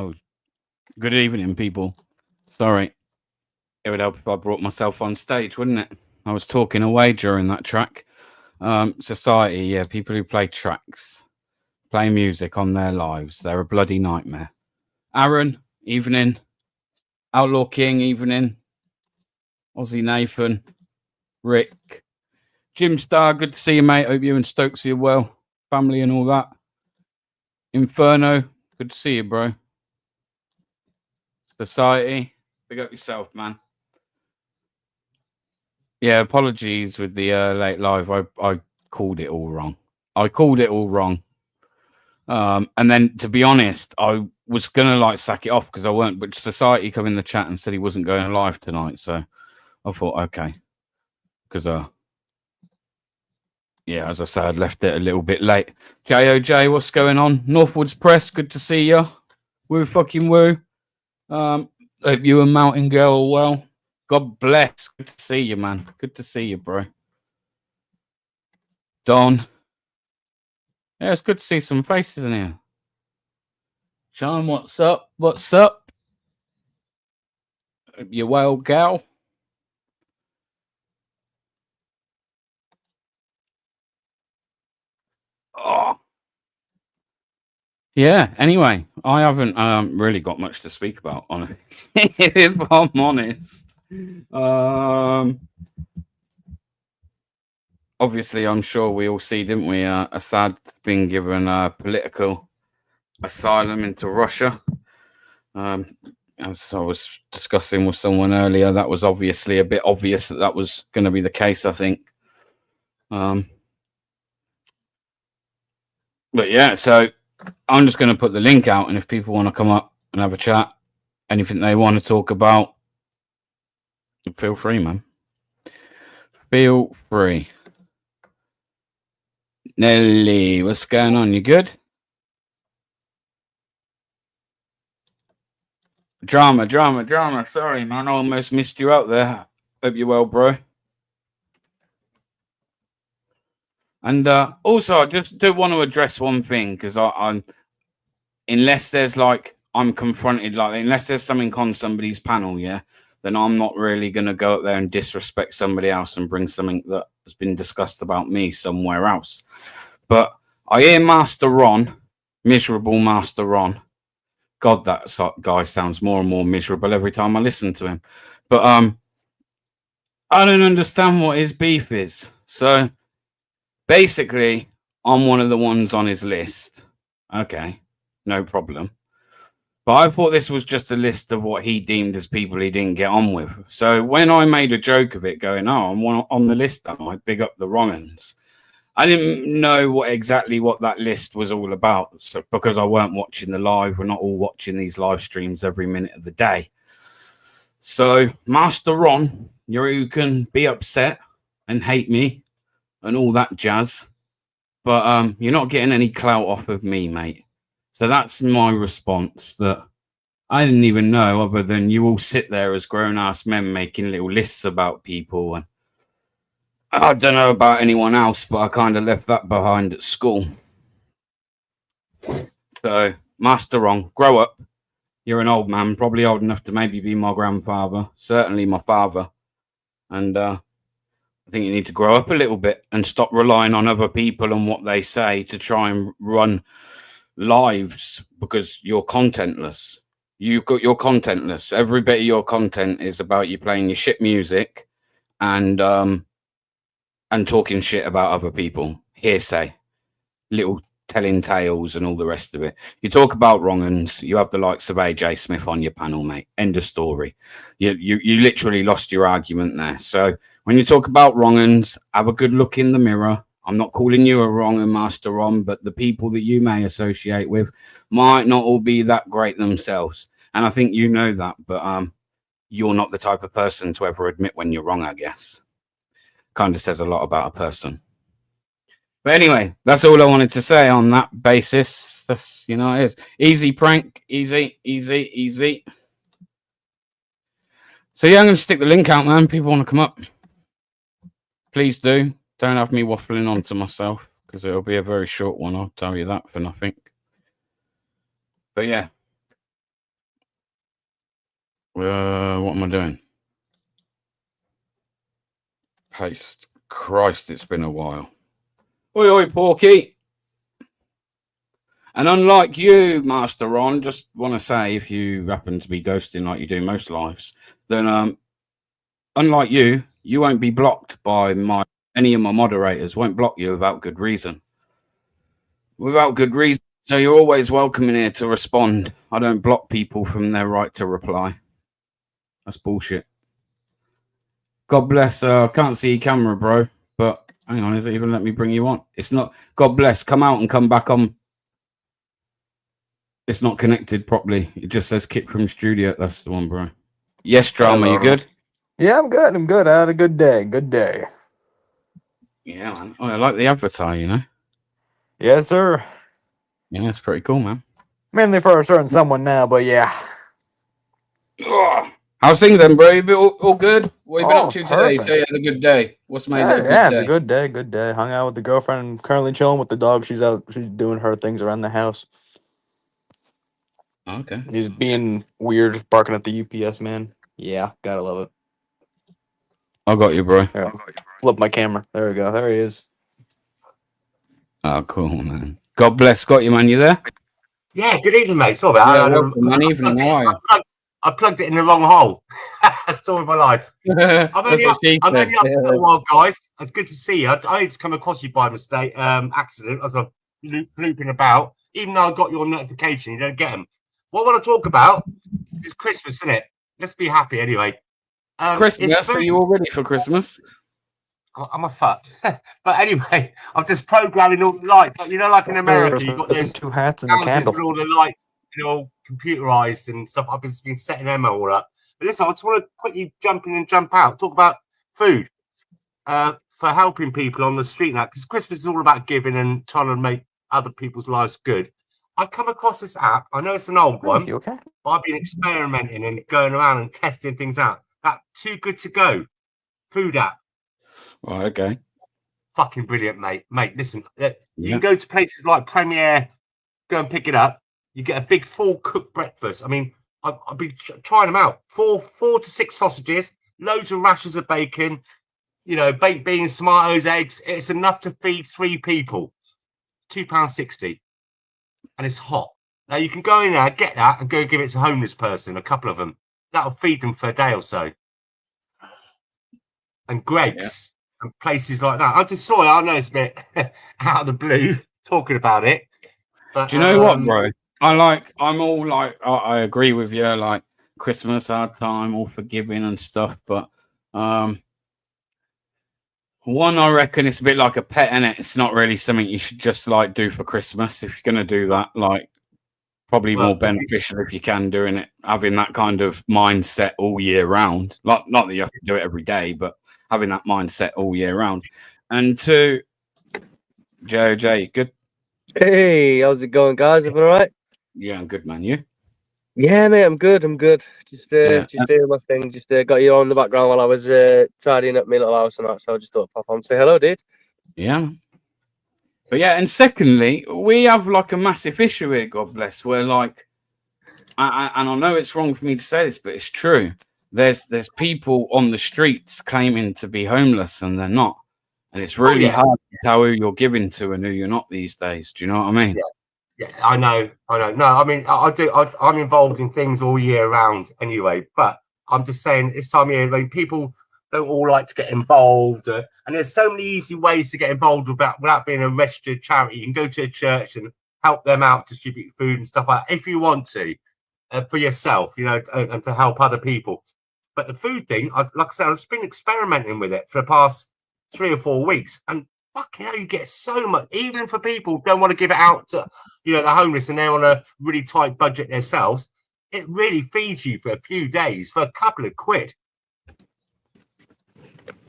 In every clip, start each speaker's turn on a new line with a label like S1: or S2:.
S1: Oh, good evening, people. Sorry, it would help if I brought myself on stage, wouldn't it? I was talking away during that track. Society, yeah, people who play tracks, play music on their lives, they're a bloody nightmare. Aaron, evening. Outlaw King, evening. Aussie Nathan, Rick, Jim Star, good to see you, mate. Hope you and Stokesy are well, family and all that. Inferno, good to see you, bro. Society, big up yourself, man. Yeah, apologies with the late live. I called it all wrong. I called it all wrong. And then, to be honest, I was gonna like sack it off because I weren't. But Society come in the chat and said he wasn't going live tonight, so I thought, okay, because yeah, as I said, I'd left it a little bit late. JOJ, what's going on? Northwoods Press, good to see you. Woo fucking woo. Hope you and Mountain Girl are well. God bless. Good to see you, man. Good to see you, bro. Don. Yeah, it's good to see some faces in here. Sean, what's up? What's up? You well, gal? Oh. Yeah, anyway, I haven't really got much to speak about on it, if I'm honest. Obviously, I'm sure we all see, didn't we? Assad being given political asylum into Russia. As I was discussing with someone earlier, that was obviously a bit obvious that was going to be the case, I think. But yeah, so I'm just going to put the link out, and if people want to come up and have a chat, anything they want to talk about, feel free, man. Feel free. Nelly, what's going on? You good? Drama. Sorry, man. I almost missed you out there. Hope you're well, bro. And also, I just do want to address one thing because I'm, unless there's like, I'm confronted, like, unless there's something on somebody's panel, yeah, then I'm not really going to go up there and disrespect somebody else and bring something that has been discussed about me somewhere else. But I hear Master Ron, miserable Master Ron. God, that guy sounds more and more miserable every time I listen to him. But I don't understand what his beef is. So basically, I'm one of the ones on his list. Okay, no problem. But I thought this was just a list of what he deemed as people he didn't get on with. So when I made a joke of it, going, "Oh, I'm on the list," I might big up the wrong uns. I didn't know exactly what that list was all about. So because I weren't watching the live, we're not all watching these live streams every minute of the day. So Master Ron, you can be upset and hate me and all that jazz, but you're not getting any clout off of me, mate. So that's my response. That I didn't even know, other than you all sit there as grown-ass men making little lists about people, and I don't know about anyone else, but I kind of left that behind at school. So, Master Ron, grow up. You're an old man, probably old enough to maybe be my grandfather, certainly my father, and I think you need to grow up a little bit and stop relying on other people and what they say to try and run lives, because you're contentless. You're contentless. Every bit of your content is about you playing your shit music and talking shit about other people. Hearsay, little telling tales and all the rest of it. You talk about wrong uns, you have the likes of AJ Smith on your panel, mate. End of story. You literally lost your argument there. So when you talk about wrong uns, have a good look in the mirror. I'm not calling you a wrong and Master Ron, but the people that you may associate with might not all be that great themselves. And I think you know that, but you're not the type of person to ever admit when you're wrong, I guess. Kind of says a lot about a person. But anyway, that's all I wanted to say on that basis. That's, it is easy prank, easy. So yeah, I'm going to stick the link out, man. People want to come up, please do. Don't have me waffling on to myself, because it'll be a very short one. I'll tell you that for nothing. But yeah, What am I doing? Paste. Christ, it's been a while. Oi, oi, Porky. And unlike you, Master Ron, just want to say, if you happen to be ghosting like you do most lives, then unlike you, you won't be blocked by any of my moderators. Won't block you without good reason. Without good reason. So you're always welcome in here to respond. I don't block people from their right to reply. That's bullshit. God bless. Can't see your camera, bro. But hang on, is it even let me bring you on? It's not. God bless. Come out and come back on. It's not connected properly. It just says Kit from studio. That's the one, bro. Yes, Drama.
S2: Hello.
S1: You good?
S2: Yeah, I'm good. I'm good. I had a good day. Good day.
S1: Yeah, man. Oh, I like the avatar, you know?
S2: Yes, sir.
S1: Yeah, it's pretty cool, man.
S2: Mainly for a certain someone now, but yeah.
S1: Ugh. How's things then, bro? You been all good? What have you been up to today?
S2: Perfect.
S1: So you had a good day. What's made it a good
S2: Yeah,
S1: day?
S2: it's a good day. Good day. Hung out with the girlfriend and currently chilling with the dog. She's out. She's doing her things around the house.
S1: Okay.
S2: He's being weird, barking at the UPS man. Yeah, gotta love it.
S1: I got you, bro.
S2: Here, flip my camera. There we go. There he is.
S1: Oh, cool, man. God bless. Got you, man. You there?
S3: Yeah, good evening, mate. Sorry about
S1: Yeah,
S3: that.
S1: welcome, man. Evening. How are you?
S3: I plugged it in the wrong hole. Story of my life. I'm only up for a little while, guys. It's good to see you. I just come across you by mistake, accident, as I'm looping about. Even though I got your notification, you don't get them. What I want to talk about is Christmas, isn't it? Let's be happy anyway.
S1: Christmas? Are you all ready for Christmas?
S3: I'm a fuck. But anyway, I'm just programming all the lights. You know, like in America, you've got those
S2: 2 hats and a candle.
S3: with all the lights, all computerized and stuff. I've just been setting them all up. But listen, I just want to quickly jump in and jump out. Talk about food for helping people on the street now, because Christmas is all about giving and trying to make other people's lives good. I come across this app. I know it's an old one,
S2: You okay?
S3: but I've been experimenting and going around and testing things out. That Too Good to Go food app.
S1: Oh, okay.
S3: Fucking brilliant, mate. Mate, listen, you can go to places like Premier, go and pick it up. You get a big full cooked breakfast. I mean, I've been trying them out. Four to six sausages, loads of rashers of bacon, baked beans, tomatoes, eggs. It's enough to feed 3 people. £2.60. And it's hot. Now you can go in there, get that, and go give it to a homeless person, a couple of them. That'll feed them for a day or so. And Greg's and places like that. I just saw it. I know it's a bit out of the blue talking about it. But,
S1: do you know what, bro? I agree with you, like Christmas, our time, all forgiving and stuff. But one, I reckon it's a bit like a pet, innit? It's not really something you should just like do for Christmas. If you're gonna do that, like probably more beneficial if you can doing it, having that kind of mindset all year round. Like, not that you have to do it every day, but having that mindset all year round. And to JOJ, good.
S4: Hey, how's it going, guys? Everything all right?
S1: Yeah, I'm good, man. You?
S4: Yeah, mate, I'm good. Just doing my thing. Just got you on the background while I was tidying up my little house and that. So I just thought I'd pop on and say hello, dude.
S1: Yeah. But yeah, and secondly, we have like a massive issue here, God bless, where like, and I know it's wrong for me to say this, but it's true. There's people on the streets claiming to be homeless and they're not. And it's really hard to tell who you're giving to and who you're not these days. Do you know what I mean?
S3: Yeah, I know. No, I mean, I do. I'm involved in things all year round anyway. But I'm just saying, this time of year, I mean, people don't all like to get involved. And there's so many easy ways to get involved without being a registered charity. You can go to a church and help them out, distribute food and stuff like that, if you want to, for yourself, and to help other people. But the food thing, like I said, I've just been experimenting with it for the past 3 or 4 weeks. And fucking hell, you get so much, even for people who don't want to give it out to, the homeless and they're on a really tight budget themselves. It really feeds you for a few days for a couple of quid.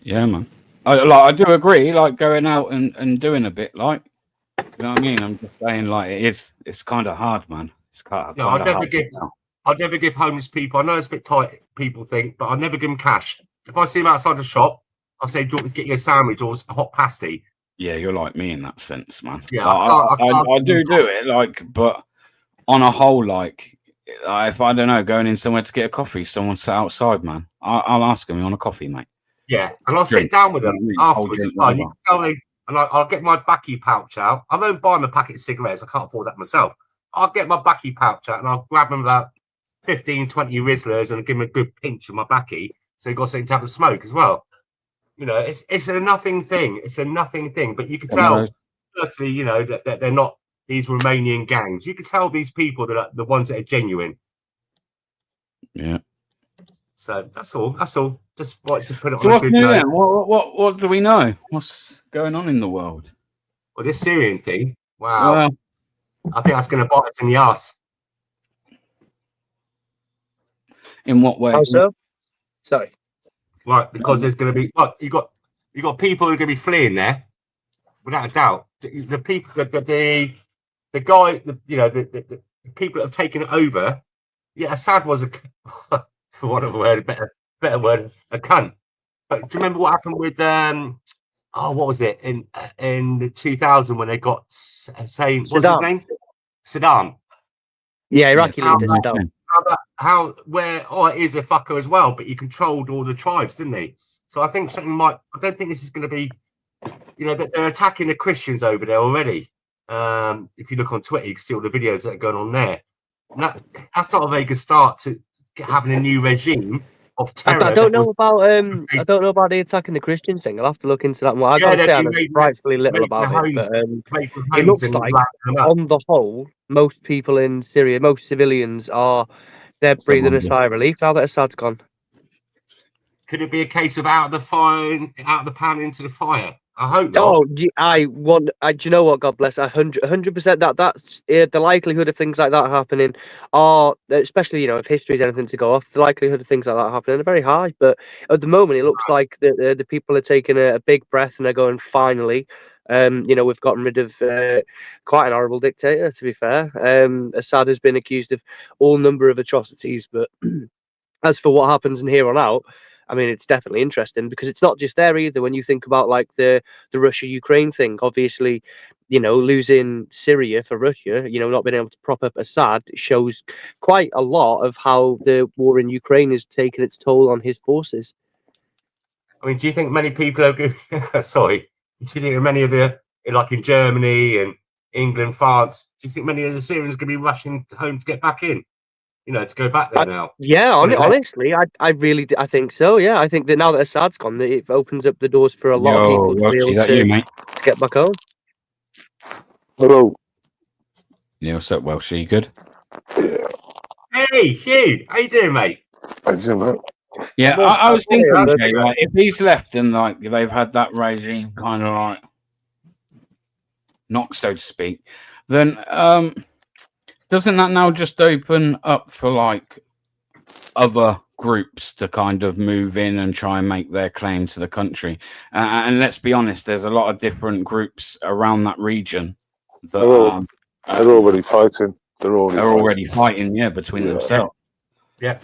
S1: Yeah, man. I do agree, like going out and doing a bit, like, you know what I mean? I'm just saying, like, it's kind of hard, man. It's kind of hard.
S3: I'd never give homeless people, I know it's a bit tight, people think, but I'd never give them cash. If I see them outside the shop, I'll say, do you want me to get you a sandwich or a hot pasty?
S1: Yeah, you're like me in that sense, man.
S3: Yeah,
S1: I do it, like, but on a whole, like, if I don't know, going in somewhere to get a coffee, someone sat outside, man. I'll ask them, "You want a coffee, mate?"
S3: Yeah, and I'll
S1: Drink.
S3: sit down with them
S1: You know what I mean? Whole
S3: afterwards as
S1: drink,
S3: well. You
S1: whatever.
S3: can tell me, and I'll get my backy pouch out. I won't buy them a packet of cigarettes. I can't afford that myself. I'll get my backy pouch out and I'll grab them about 15, 20 Rizzlers and give them a good pinch of my backy. So you've got something to have a smoke as well. You know, it's a nothing thing. It's a nothing thing. But you can tell, firstly, you know, that they're not these Romanian gangs. You can tell these people that are the ones that are genuine.
S1: Yeah.
S3: So that's all. That's all. Just wanted to put it
S1: So
S3: on a
S1: what's
S3: good
S1: new
S3: note.
S1: then? What do we know? What's going on in the world?
S3: Well, this Syrian thing. Wow.
S1: Well,
S3: I think that's going to bite us in the ass.
S1: in what way?
S4: How so? Sorry.
S3: Right, because there's going to be you got people who are going to be fleeing there, without a doubt. The people, the guy, the people that have taken it over. Yeah, Assad was a, for want of a word, better word, a cunt. But do you remember what happened with what was it in 2000 when they got what's his name? Saddam.
S4: Yeah, Iraqi leader
S1: Yeah.
S4: Saddam.
S3: It is a fucker as well, but he controlled all the tribes, didn't he? So I think I don't think this is going to be, you know, that they're attacking the Christians over there already. If you look on Twitter, you can see all the videos that are going on there. That's not a very good start to having a new regime of terror.
S4: I don't know about the attacking the Christians thing. I'll have to look into that more. I gotta say I know frightfully little about it, but it looks like on the whole, most people in Syria, most civilians they're breathing a sigh of relief now that Assad's gone.
S3: Could it be a case of out of the pan into the fire? I hope not.
S4: Oh, do you know what? God bless. 100%. That's the likelihood of things like that happening are, especially, you know, if history is anything to go off, the likelihood of things like that happening are very high. But at the moment, it looks like the people are taking a big breath and they're going, finally. You know, we've gotten rid of quite an horrible dictator, to be fair. Assad has been accused of all number of atrocities, but as for what happens in here on out, I mean, it's definitely interesting because it's not just there either. When you think about like the Russia-Ukraine thing, obviously, you know, losing Syria for Russia, you know, not being able to prop up Assad shows quite a lot of how the war in Ukraine is taking its toll on his forces.
S3: I mean, do you think many people are good? Sorry, do you think many of like in Germany and England, France, do you think many of the Syrians are going to be rushing home to get back in? You know, to go back there now.
S4: Yeah, honestly, I think so. Yeah, I think that now that Assad's gone, it opens up the doors for a lot of people to be able to get back home.
S2: Hello.
S1: Yeah, what's up, Welsh? Are you good?
S2: Yeah.
S3: Hey, Hugh, how you doing, mate?
S2: I don't know.
S1: Yeah, I was thinking, Jay, like, if he's left and like they've had that regime kind of like knock, so to speak, then doesn't that now just open up for like other groups to kind of move in and try and make their claim to the country? And let's be honest, there's a lot of different groups around that region that
S2: they're already fighting. They're
S1: already fighting, yeah, between themselves.
S3: Yeah.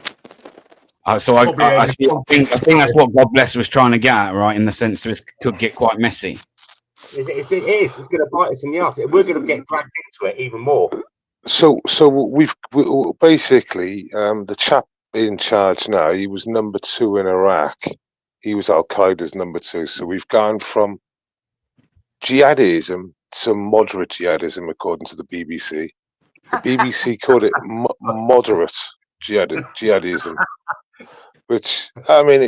S1: So I think that's what God bless was trying to get at, right? In the sense that it could get quite messy.
S3: It is. It's going to bite us in the ass. We're going to get dragged into it even more.
S2: So we basically the chap in charge now. He was number 2 in Iraq. He was Al Qaeda's number 2. So we've gone from jihadism to moderate jihadism, according to the BBC. The BBC called it moderate jihadism. Which, I mean,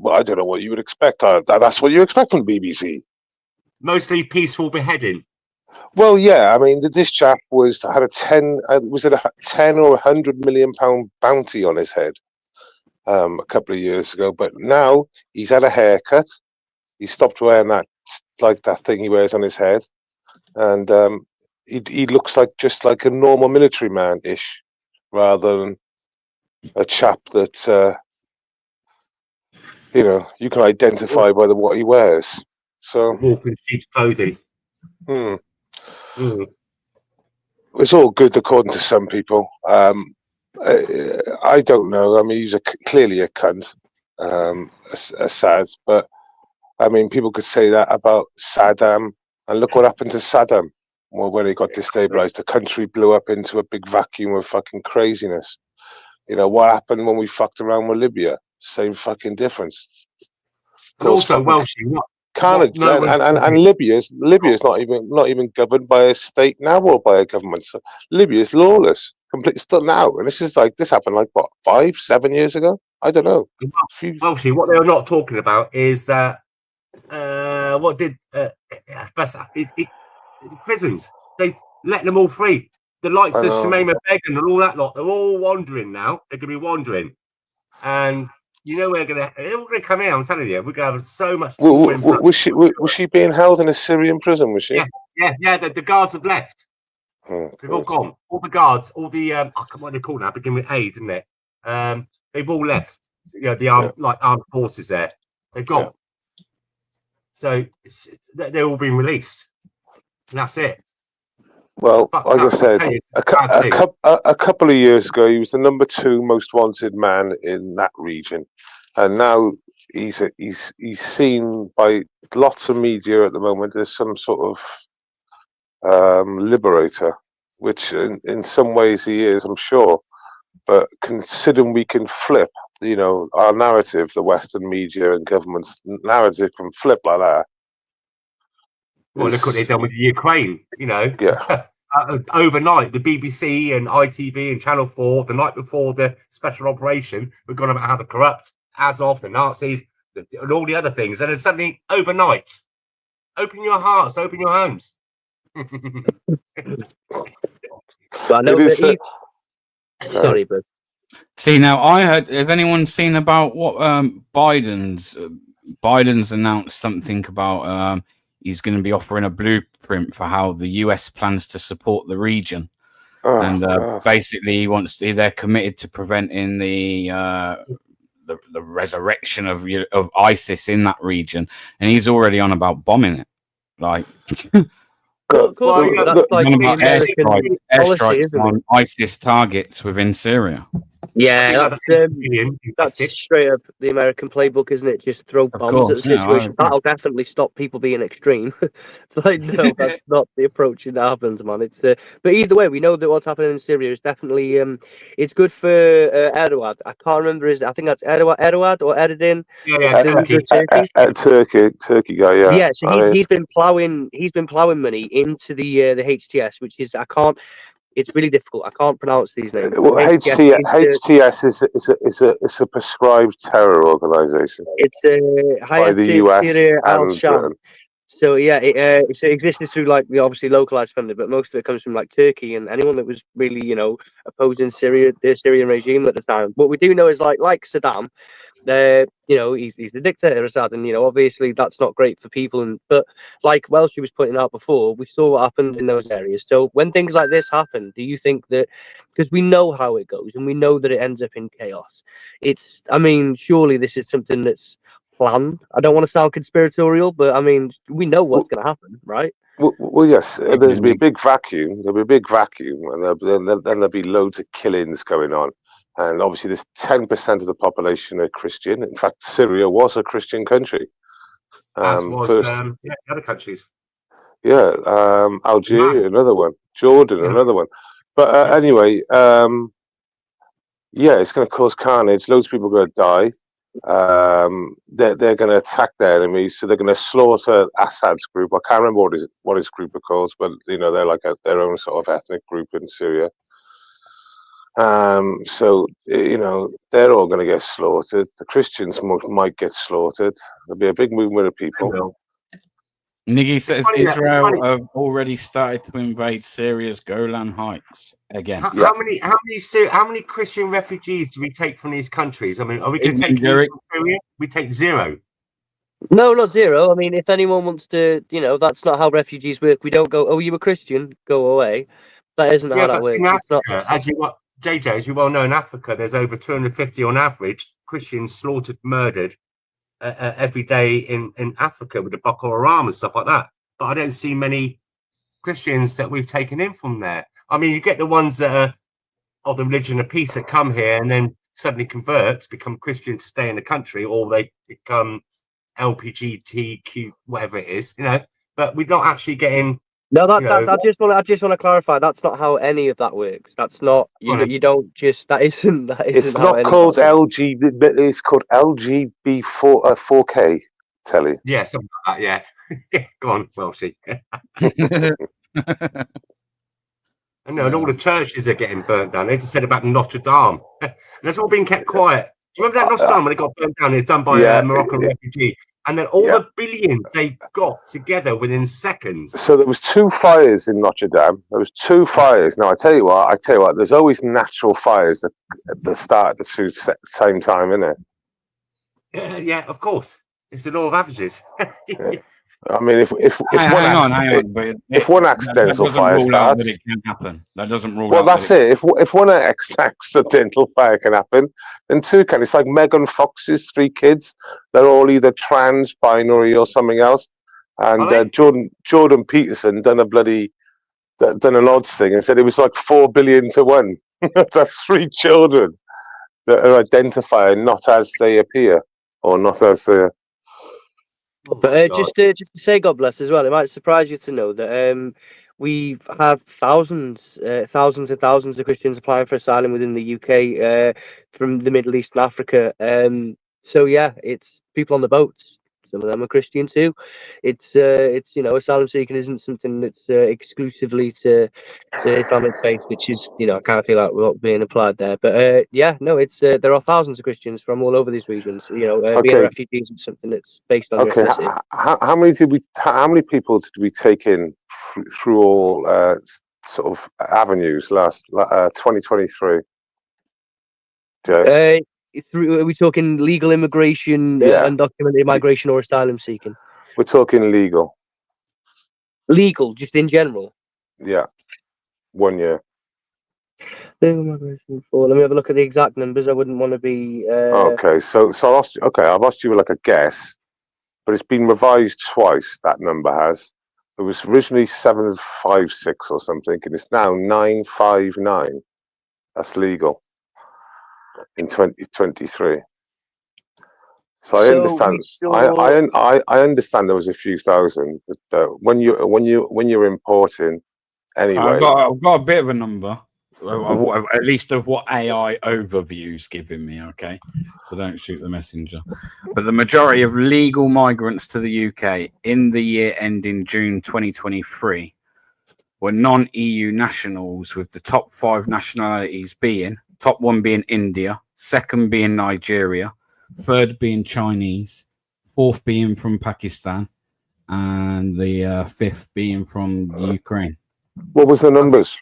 S2: I don't know what you would expect. That's what you expect from the BBC.
S3: Mostly peaceful beheading.
S2: Well, yeah. I mean, this chap had a 10 or £100 million bounty on his head a couple of years ago. But now he's had a haircut. He stopped wearing that thing he wears on his head, and he looks just like a normal military man-ish, rather than a chap that you know, you can identify by what he wears. So
S3: walking sheep's clothing.
S2: It's all good according to some people. I don't know. I mean, he's clearly a cunt, Assad. But I mean, people could say that about Saddam, and look what happened to Saddam. Well, when it got destabilized, the country blew up into a big vacuum of fucking craziness. You know, what happened when we fucked around with Libya? Same fucking difference.
S3: And also, Welshie,
S2: Carnage, and Libya's not even governed by a state now or by a government. So Libya's lawless, completely still now. And this happened like what, 5-7 years ago? I don't know.
S3: Welshie, what they're not talking about is that what did the prisons? They let them all free. The likes of Shamima Begum and all that lot, they're all wandering now. They're going to be wandering, and you know they're going to come here. I'm telling you, we're going to have so much.
S2: Was she being held in a Syrian prison? Was she?
S3: Yeah. The guards have left.
S2: Oh,
S3: they've all gone. All the guards, all the I can't what they call now. Begin with A, didn't it? They've all left. You know, the armed forces there. They've gone. Yeah. So they're all being released. And that's it.
S2: Well, like I said, a couple of years ago, he was the number 2 most wanted man in that region, and now he's seen by lots of media at the moment as some sort of liberator, which in some ways he is, I'm sure. But considering we can flip, you know, our narrative, the Western media and government's narrative can flip like that.
S3: Well, look what they've done with Ukraine, you know.
S2: Yeah.
S3: Overnight, the BBC and ITV and Channel 4, the night before the special operation, we've gone about how the corrupt, Azov, the Nazis, and all the other things. And then suddenly, overnight, open your hearts, open your homes.
S4: Sorry, but
S1: see, now I heard. Has anyone seen about what Biden's announced something about? He's going to be offering a blueprint for how the US plans to support the region, basically they're committed to preventing the resurrection of ISIS in that region, and he's already on about bombing it, like.
S4: Of course, that's like the American
S1: airstrikes on ISIS targets within Syria.
S4: Yeah, that's straight up the American playbook, isn't it? Just throw bombs at the situation. That'll definitely stop people being extreme. It's like, no, that's not the approach that happens, man. It's but either way, we know that what's happening in Syria is definitely it's good for Erdogan. I can't remember I think that's Erdogan or Erdin.
S2: Turkey guy. Yeah.
S4: Yeah. So he's been plowing money into the HTS, which is it's really difficult. I can't pronounce these names.
S2: Well, HTS is a prescribed terror organization.
S4: It's by the US and Britain. So yeah, it existed through like the obviously localized funding, but most of it comes from like Turkey and anyone that was really, you know, opposing the Syrian regime at the time. What we do know is like Saddam, you know, he's the dictator Assad, and you know, obviously that's not great for people. But like Welshie was pointing out before, we saw what happened in those areas. So when things like this happen, do you think that, because we know how it goes and we know that it ends up in chaos, I mean, surely this is something that's planned. I don't want to sound conspiratorial, but I mean, we know what's going to happen, right?
S2: Well, yes. There'll be a big vacuum. And then there'll be loads of killings going on. And obviously, there's 10% of the population are Christian. In fact, Syria was a Christian country.
S3: As was the other countries.
S2: Yeah, Algeria, another one. Jordan, another one. But anyway, it's going to cause carnage. Loads of people are going to die. They're going to attack their enemies, so they're going to slaughter Assad's group. I can't remember what his group are called, but you know, they're like their own sort of ethnic group in Syria. So you know, they're all going to get slaughtered. The Christians might get slaughtered. There'll be a big movement of people.
S1: Niggy says Israel have already started to invade Syria's Golan Heights again.
S3: How many Christian refugees do we take from these countries? I mean, are we going to take Syria? We take 0.
S4: No, not 0. I mean, if anyone wants to, you know, that's not how refugees work. We don't go, oh, you a Christian, go away. That isn't how that works.
S3: Africa, it's not. JJ, as you well know, in Africa, there's over 250 on average Christians slaughtered, murdered every day in Africa with the Boko Haram and stuff like that. But I don't see many Christians that we've taken in from there. I mean, you get the ones that are of the religion of peace that come here and then suddenly convert, become Christian to stay in the country, or they become LGBTQ, whatever it is, you know. But we're not actually getting
S4: No,
S3: You know,
S4: I just want to clarify. That's not how any of that works. That's not you don't just that isn't
S2: It's
S4: how
S2: not
S4: any
S2: called
S4: of that works.
S2: it's called LGB4K telly.
S3: yeah, something like that. Yeah, yeah. Go on, Welshie. And all the churches are getting burnt down. They just said about Notre Dame, and it's all been kept quiet. Do you remember that Notre Dame when it got burnt down? It was done by a Moroccan refugee, and then all the billions they got together within seconds.
S2: So there was 2 fires in Notre Dame. There was 2 fires. Now I tell you what. There's always natural fires that start at the same time, isn't it?
S3: Yeah, of course. It's the law of averages.
S2: I mean, if
S1: hang on. But
S2: if one
S1: that
S2: accidental
S1: doesn't
S2: fire
S1: rule out that
S2: starts,
S1: it can happen. That doesn't rule
S2: well,
S1: out.
S2: that's it. If one accidental fire can happen, then 2 can. It's like Megan Fox's 3 kids. They're all either trans, binary, or something else. And Jordan Peterson done an odds thing and said it was like 4 billion to 1 to have 3 children that are identified not as they appear or not as they.
S4: But just to say, God bless as well. It might surprise you to know that we've had thousands and thousands of Christians applying for asylum within the UK from the Middle East and Africa. So yeah, it's people on the boats. Some of them are Christian too. It's asylum seeking isn't something that's exclusively to Islamic faith, which is I kind of feel like what being applied there. But it's there are thousands of Christians from all over these regions. Being
S2: Okay.
S4: refugees is something that's based on your
S2: Okay,
S4: ethnicity.
S2: how many people did we take in through all sort of avenues last 2023? Jay?
S4: Are we talking legal immigration,
S2: Yeah.
S4: undocumented migration, or asylum seeking?
S2: We're talking legal.
S4: Legal, just in general.
S2: Yeah, 1 year.
S4: Legal migration for. Let me have a look at the exact numbers. I wouldn't want to be.
S2: Okay, so I've asked you like a guess, but it's been revised twice. That number has. It was originally 756 or something, and it's now 959. That's legal in 2023. So I understand. I understand there was a few thousand, but when you're importing, anyway.
S1: I've got a bit of a number, at least of what AI overview's giving me. Okay, so don't shoot the messenger. But the majority of legal migrants to the UK in the year ending June 2023 were non-EU nationals, with the top 5 nationalities being top 1 being India, 2nd being Nigeria, 3rd being Chinese, 4th being from Pakistan, and the 5th being from Ukraine.
S2: What was the numbers?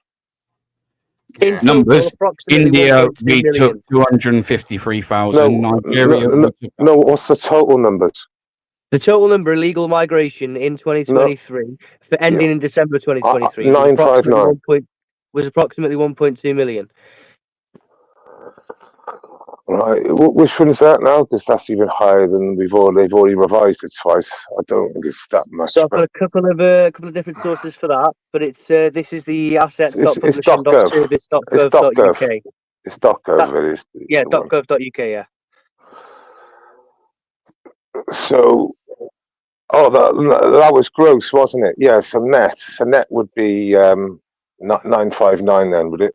S4: In total,
S1: Numbers. India,
S4: 1.2
S1: we
S4: million.
S1: took 253,000. Nigeria,
S2: no. What's the total numbers?
S4: The total number of legal migration in 2023 for ending in December 2023 was approximately 1.2 million.
S2: Right, which one's that now? Because that's even higher than they've already revised it twice. I don't think it's that much.
S4: So I've got a couple of different sources for that, but it's this is the assets.publishing.service.gov.uk.
S2: It's .gov. It is.
S4: Yeah, .gov.uk. Yeah.
S2: So, that was gross, wasn't it? Yeah. So net would be 959 then, would it?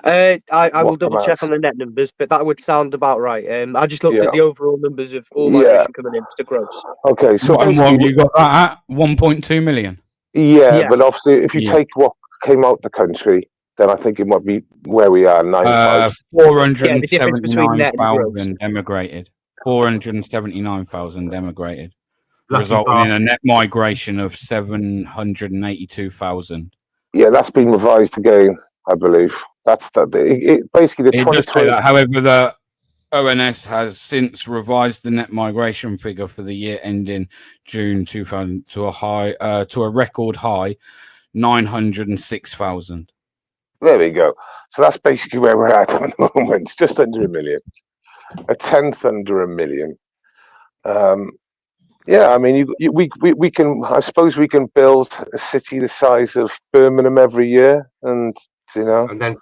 S4: I will double check on the net numbers, but that would sound about right. I just looked at the overall numbers of all migration coming in to gross.
S2: Okay, so
S1: what you got that at 1.2 million.
S2: Yeah, but obviously, if you take what came out the country, then I think it might be where we are.
S1: 479,000 emigrated. 479,000 emigrated, resulting in a net migration of 782,000.
S2: Yeah, that's been revised again, I believe. That's basically the 2020.
S1: However, the ONS has since revised the net migration figure for the year ending June 2000 to a record high 906,000.
S2: There we go. So that's basically where we're at the moment. It's just under 1 million, a tenth under 1 million. Yeah, I mean, we can. I suppose we can build a city the size of Birmingham every year, and and then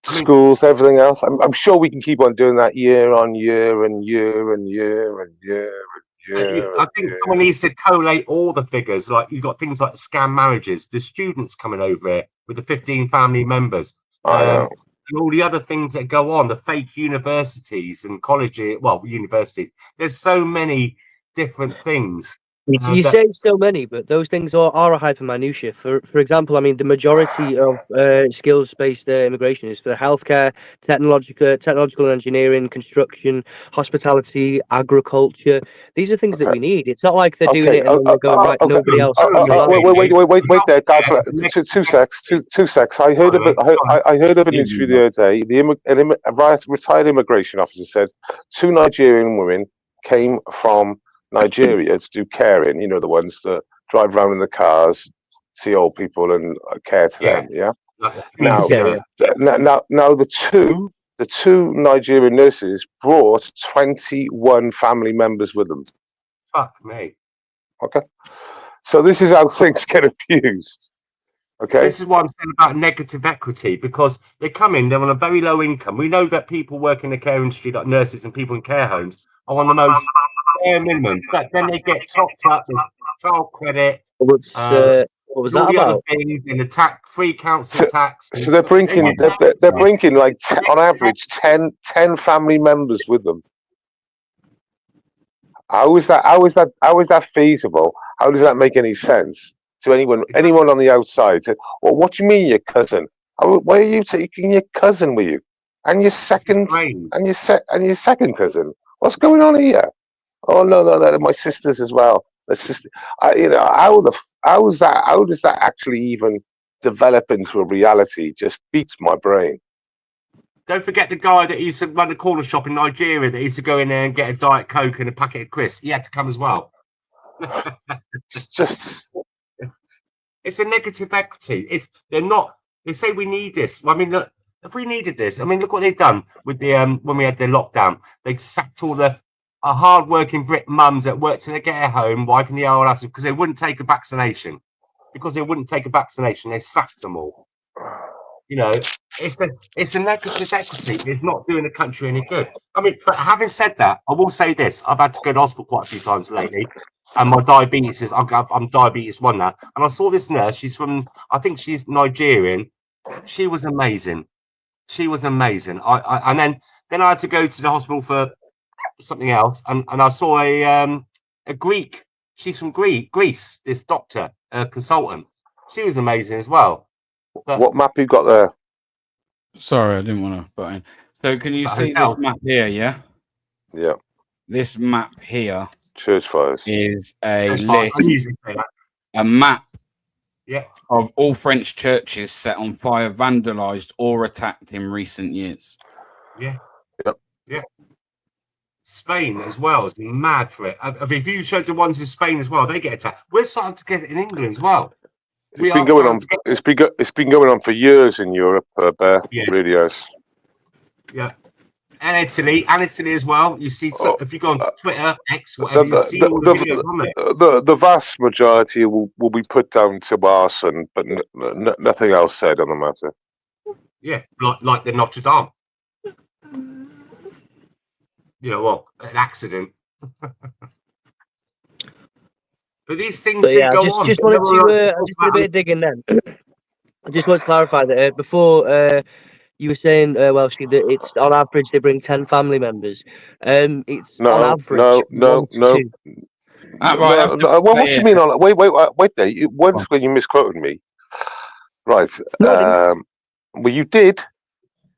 S2: schools, everything else. I'm sure we can keep on doing that year on year and year and year and year and
S3: I think someone needs to collate all the figures. Like you've got things like scam marriages, the students coming over here with the 15 family members, and all the other things that go on, the fake universities and colleges, well, universities. There's so many different things.
S4: You say so many, but those things are a hyper minutiae. For example, I mean, the majority of skills-based immigration is for healthcare, technological engineering, construction, hospitality, agriculture. These are things that we need. It's not like they're doing it and then they're going, right, nobody else.
S2: Wait there, God, two secs. I heard of an interview the other day. A retired immigration officer said 2 Nigerian women came from Nigeria to do caring, you know, the ones that drive around in the cars, see old people and care to them. Yeah. Now, the two Nigerian nurses brought 21 family members with them.
S3: Fuck me.
S2: Okay. So this is how things get abused. Okay.
S3: This is what I'm saying about negative equity, because they come in, they're on a very low income. We know that people work in the care industry, like nurses and people in care homes, are on the most bare minimum, but then they get topped up with child credit.
S4: What was that
S3: all the
S4: about?
S3: other things in the free council tax.
S2: So they're bringing like on average 10 family members with them. How is that feasible? How does that make any sense to anyone on the outside? Well, what do you mean your cousin? Why are you taking your cousin with you? And your second cousin? What's going on here? Oh no, my sisters as well. The sister, how does that actually even develop into a reality? Just beats my brain.
S3: Don't forget the guy that used to run the corner shop in Nigeria that used to go in there and get a Diet Coke and a packet of crisps. He had to come as well. It's a negative equity. They say we need this. I mean, look, if we needed this, I mean, look what they've done with the when we had the lockdown. They sacked all the hard-working Brit mums that worked in a care home, wiping the old ass because they wouldn't take a vaccination. They sacked them all. You know, it's a negative equity. It's not doing the country any good. I mean, but having said that, I will say this: I've had to go to hospital quite a few times lately, and my diabetes is I'm diabetes 1 now. And I saw this nurse. I think she's Nigerian. She was amazing. And then I had to go to the hospital for something else, and I saw a Greek. She's from Greece. This doctor, consultant. She was amazing as well. But
S2: what map you got there?
S1: Sorry, I didn't want to butt in. So can you see this map here? Yeah.
S2: Yeah.
S1: This map here.
S2: Church fires
S1: is a list, a map, of all French churches set on fire, vandalized, or attacked in recent years.
S3: Yeah. Spain as well is mad for it. If you showed the ones in Spain as well, they get attacked. We're starting to get it in England as well.
S2: It's been going on for years in Europe. Really has.
S3: Yeah, and Italy as well. You see, if you go on Twitter, X, whatever, you see all the videos on there.
S2: The vast majority will be put down to arson, but nothing else said on the matter.
S3: Yeah, like the Notre Dame. An accident. But these things go on.
S4: Just wanted to just did a bit of digging then. I just want to clarify that before you were saying, that it's on average they bring 10 family members. It's on average.
S2: No. What do you mean on? Wait there. Once when you misquoted me, right? Well, you did,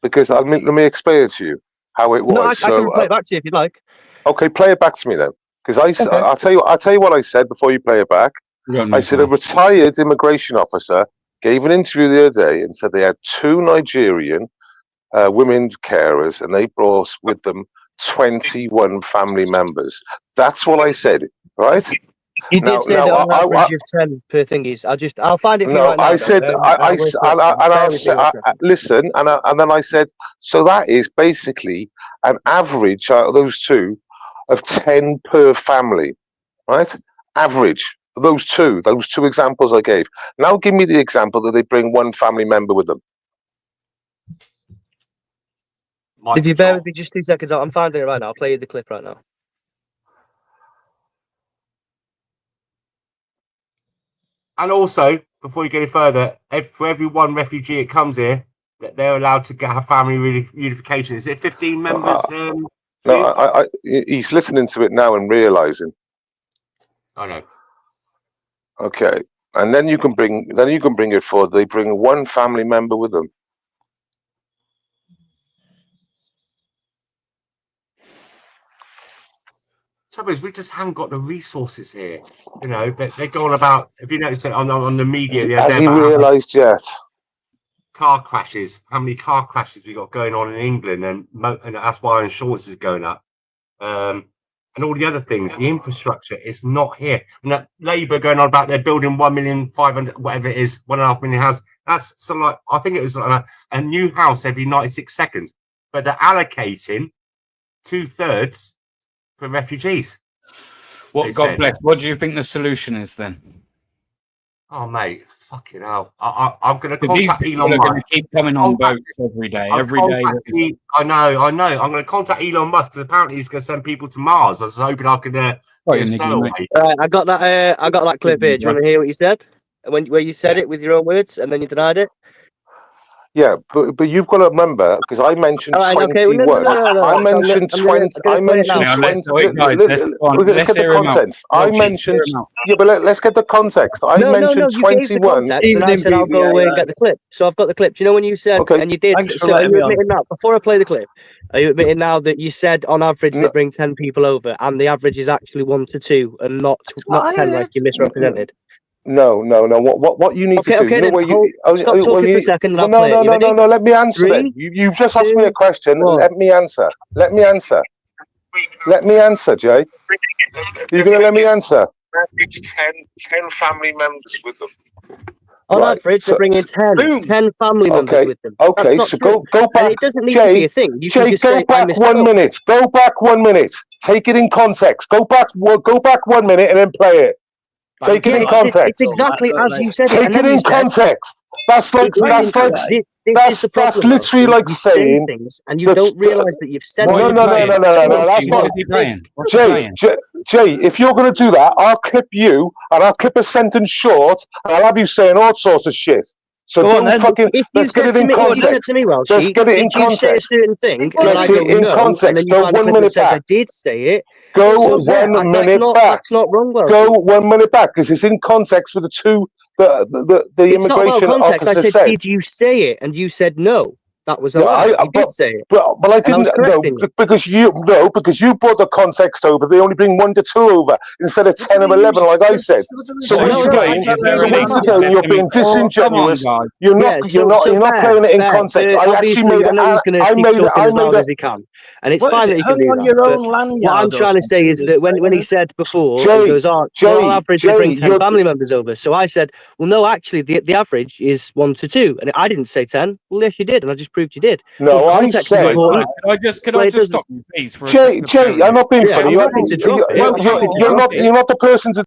S2: because let me explain it to you how it was.
S4: No, I can play it back to you if you'd like.
S2: Okay, play it back to me then. Because I'll tell you what I said before you play it back. I said a retired immigration officer gave an interview the other day and said they had 2 Nigerian women carers and they brought with them 21 family members. That's what I said, right?
S4: You did say that on average of 10 per thingies. I'll find it for you right now.
S2: I said, listen, and then I said, so that is basically an average out of those 2 of 10 per family, right? Average. Those two examples I gave. Now give me the example that they bring 1 family member with them.
S4: If you bear with me just 2 seconds, I'm finding it right now. I'll play you the clip right now.
S3: And also, before you go any further, for every one refugee that comes here, that they're allowed to have family reunification. Is it 15 members?
S2: No, he's listening to it now and realizing.
S3: I know.
S2: Okay, and then you can bring it forward. They bring one family member with them.
S3: Trouble is, we just haven't got the resources here. You know, they go on about. If you notice it on the media,
S2: Has he realised yet?
S3: Car crashes. How many car crashes we got going on in England, and that's why our insurance is going up. And all the other things, the infrastructure is not here. And Labour going on about they're building 1,500,000, whatever it is, 1.5 million houses. That's something like, I think it was like a new house every 96 seconds. But they're allocating 2/3 for refugees.
S1: What, God bless, what do you think the solution is then?
S3: Oh, mate, fucking hell. I'm going to contact
S1: these people
S3: Elon
S1: are
S3: Musk.
S1: going to keep coming on boats every day.
S3: I know. I'm going to contact Elon Musk because apparently he's going to send people to Mars. I was hoping I could get a stowaway.
S4: Right, I got that clip here. Do you want to hear what you said? Where you said it with your own words and then you denied it?
S2: Yeah, but you've got to remember, because I mentioned 21. I mentioned 20. I mentioned 20. Let's get the contents. I mentioned. Yeah, but let's get the context. I mentioned 21.
S4: And I said I'll go away and get the clip. So I've got the clip. Do you know when you said and you did? So are you admitting now? Before I play the clip, are you admitting now that you said on average they bring 10 people over, and the average is actually 1 to 2 and not 10 like you misrepresented?
S2: No. What you need to do?
S4: Okay,
S2: you know,
S4: stop talking for a second.
S2: No. Let me answer. Then you've just asked me a question. Let me answer. Let me answer, Jay. You're going to let me answer. 10 family members with them.
S4: On average, they're bringing 10 family members with them.
S2: Okay, so go back.
S4: And it doesn't need to be a thing. You can just
S2: go back 1 minute. Go back 1 minute. Take it in context. Go back 1 minute and then play it. Take it in context.
S4: It's exactly as you said.
S2: Take it in context. That's literally like saying
S4: things, and you don't realise that you've said.
S2: No. That's not. Jay, if you're going to do that, I'll clip you and I'll clip a sentence short and I'll have you saying all sorts of shit. So don't fucking. Let's get it in context.
S4: Let's
S2: get it in context.
S4: Say a certain thing.
S2: Let's get it in context. Go 1 minute back.
S4: I did say it.
S2: Go 1 minute back.
S4: That's not wrong.
S2: Go 1 minute back because it's in context with the two. The immigration officer
S4: I said, did you say it? And you said no. That was a lie. I did say it.
S2: But I didn't know because you brought the context over. They only bring 1 to 2 over instead of 10 or 11, like I said. So once again, you're being disingenuous. You're not playing it in context. I actually made it.
S4: As he can, and it's fine that he can do that. Your own land. What I'm trying to say is that when he said before, he goes, on average they bring 10 family members over. So I said, well, no, actually, the average is 1 to 2, and I didn't say 10. Well, yes, you did, and I just proved you did.
S2: No, I said.
S1: Can I just stop you, please?
S2: Jay, I'm not being funny. You're not the person to.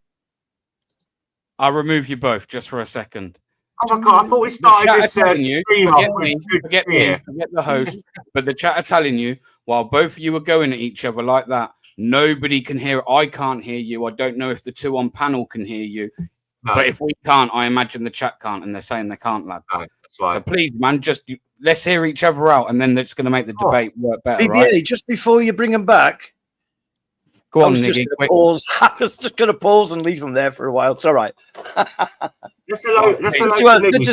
S1: I'll remove you both just for a second.
S3: Oh my God! I thought we started this.
S1: Forget the host. But the chat are telling you while both of you are going at each other like that, nobody can hear. I can't hear you. I don't know if the two on panel can hear you. No. But if we can't, I imagine the chat can't, and they're saying they can't, lads. No, that's right. So please, man, just let's hear each other out, and then that's going to make the debate work better.
S5: BBA,
S1: right?
S5: Just before you bring them back,
S1: go on,
S5: Niggy. I was just going to pause and leave them there for a while. It's all right.
S3: Good
S5: to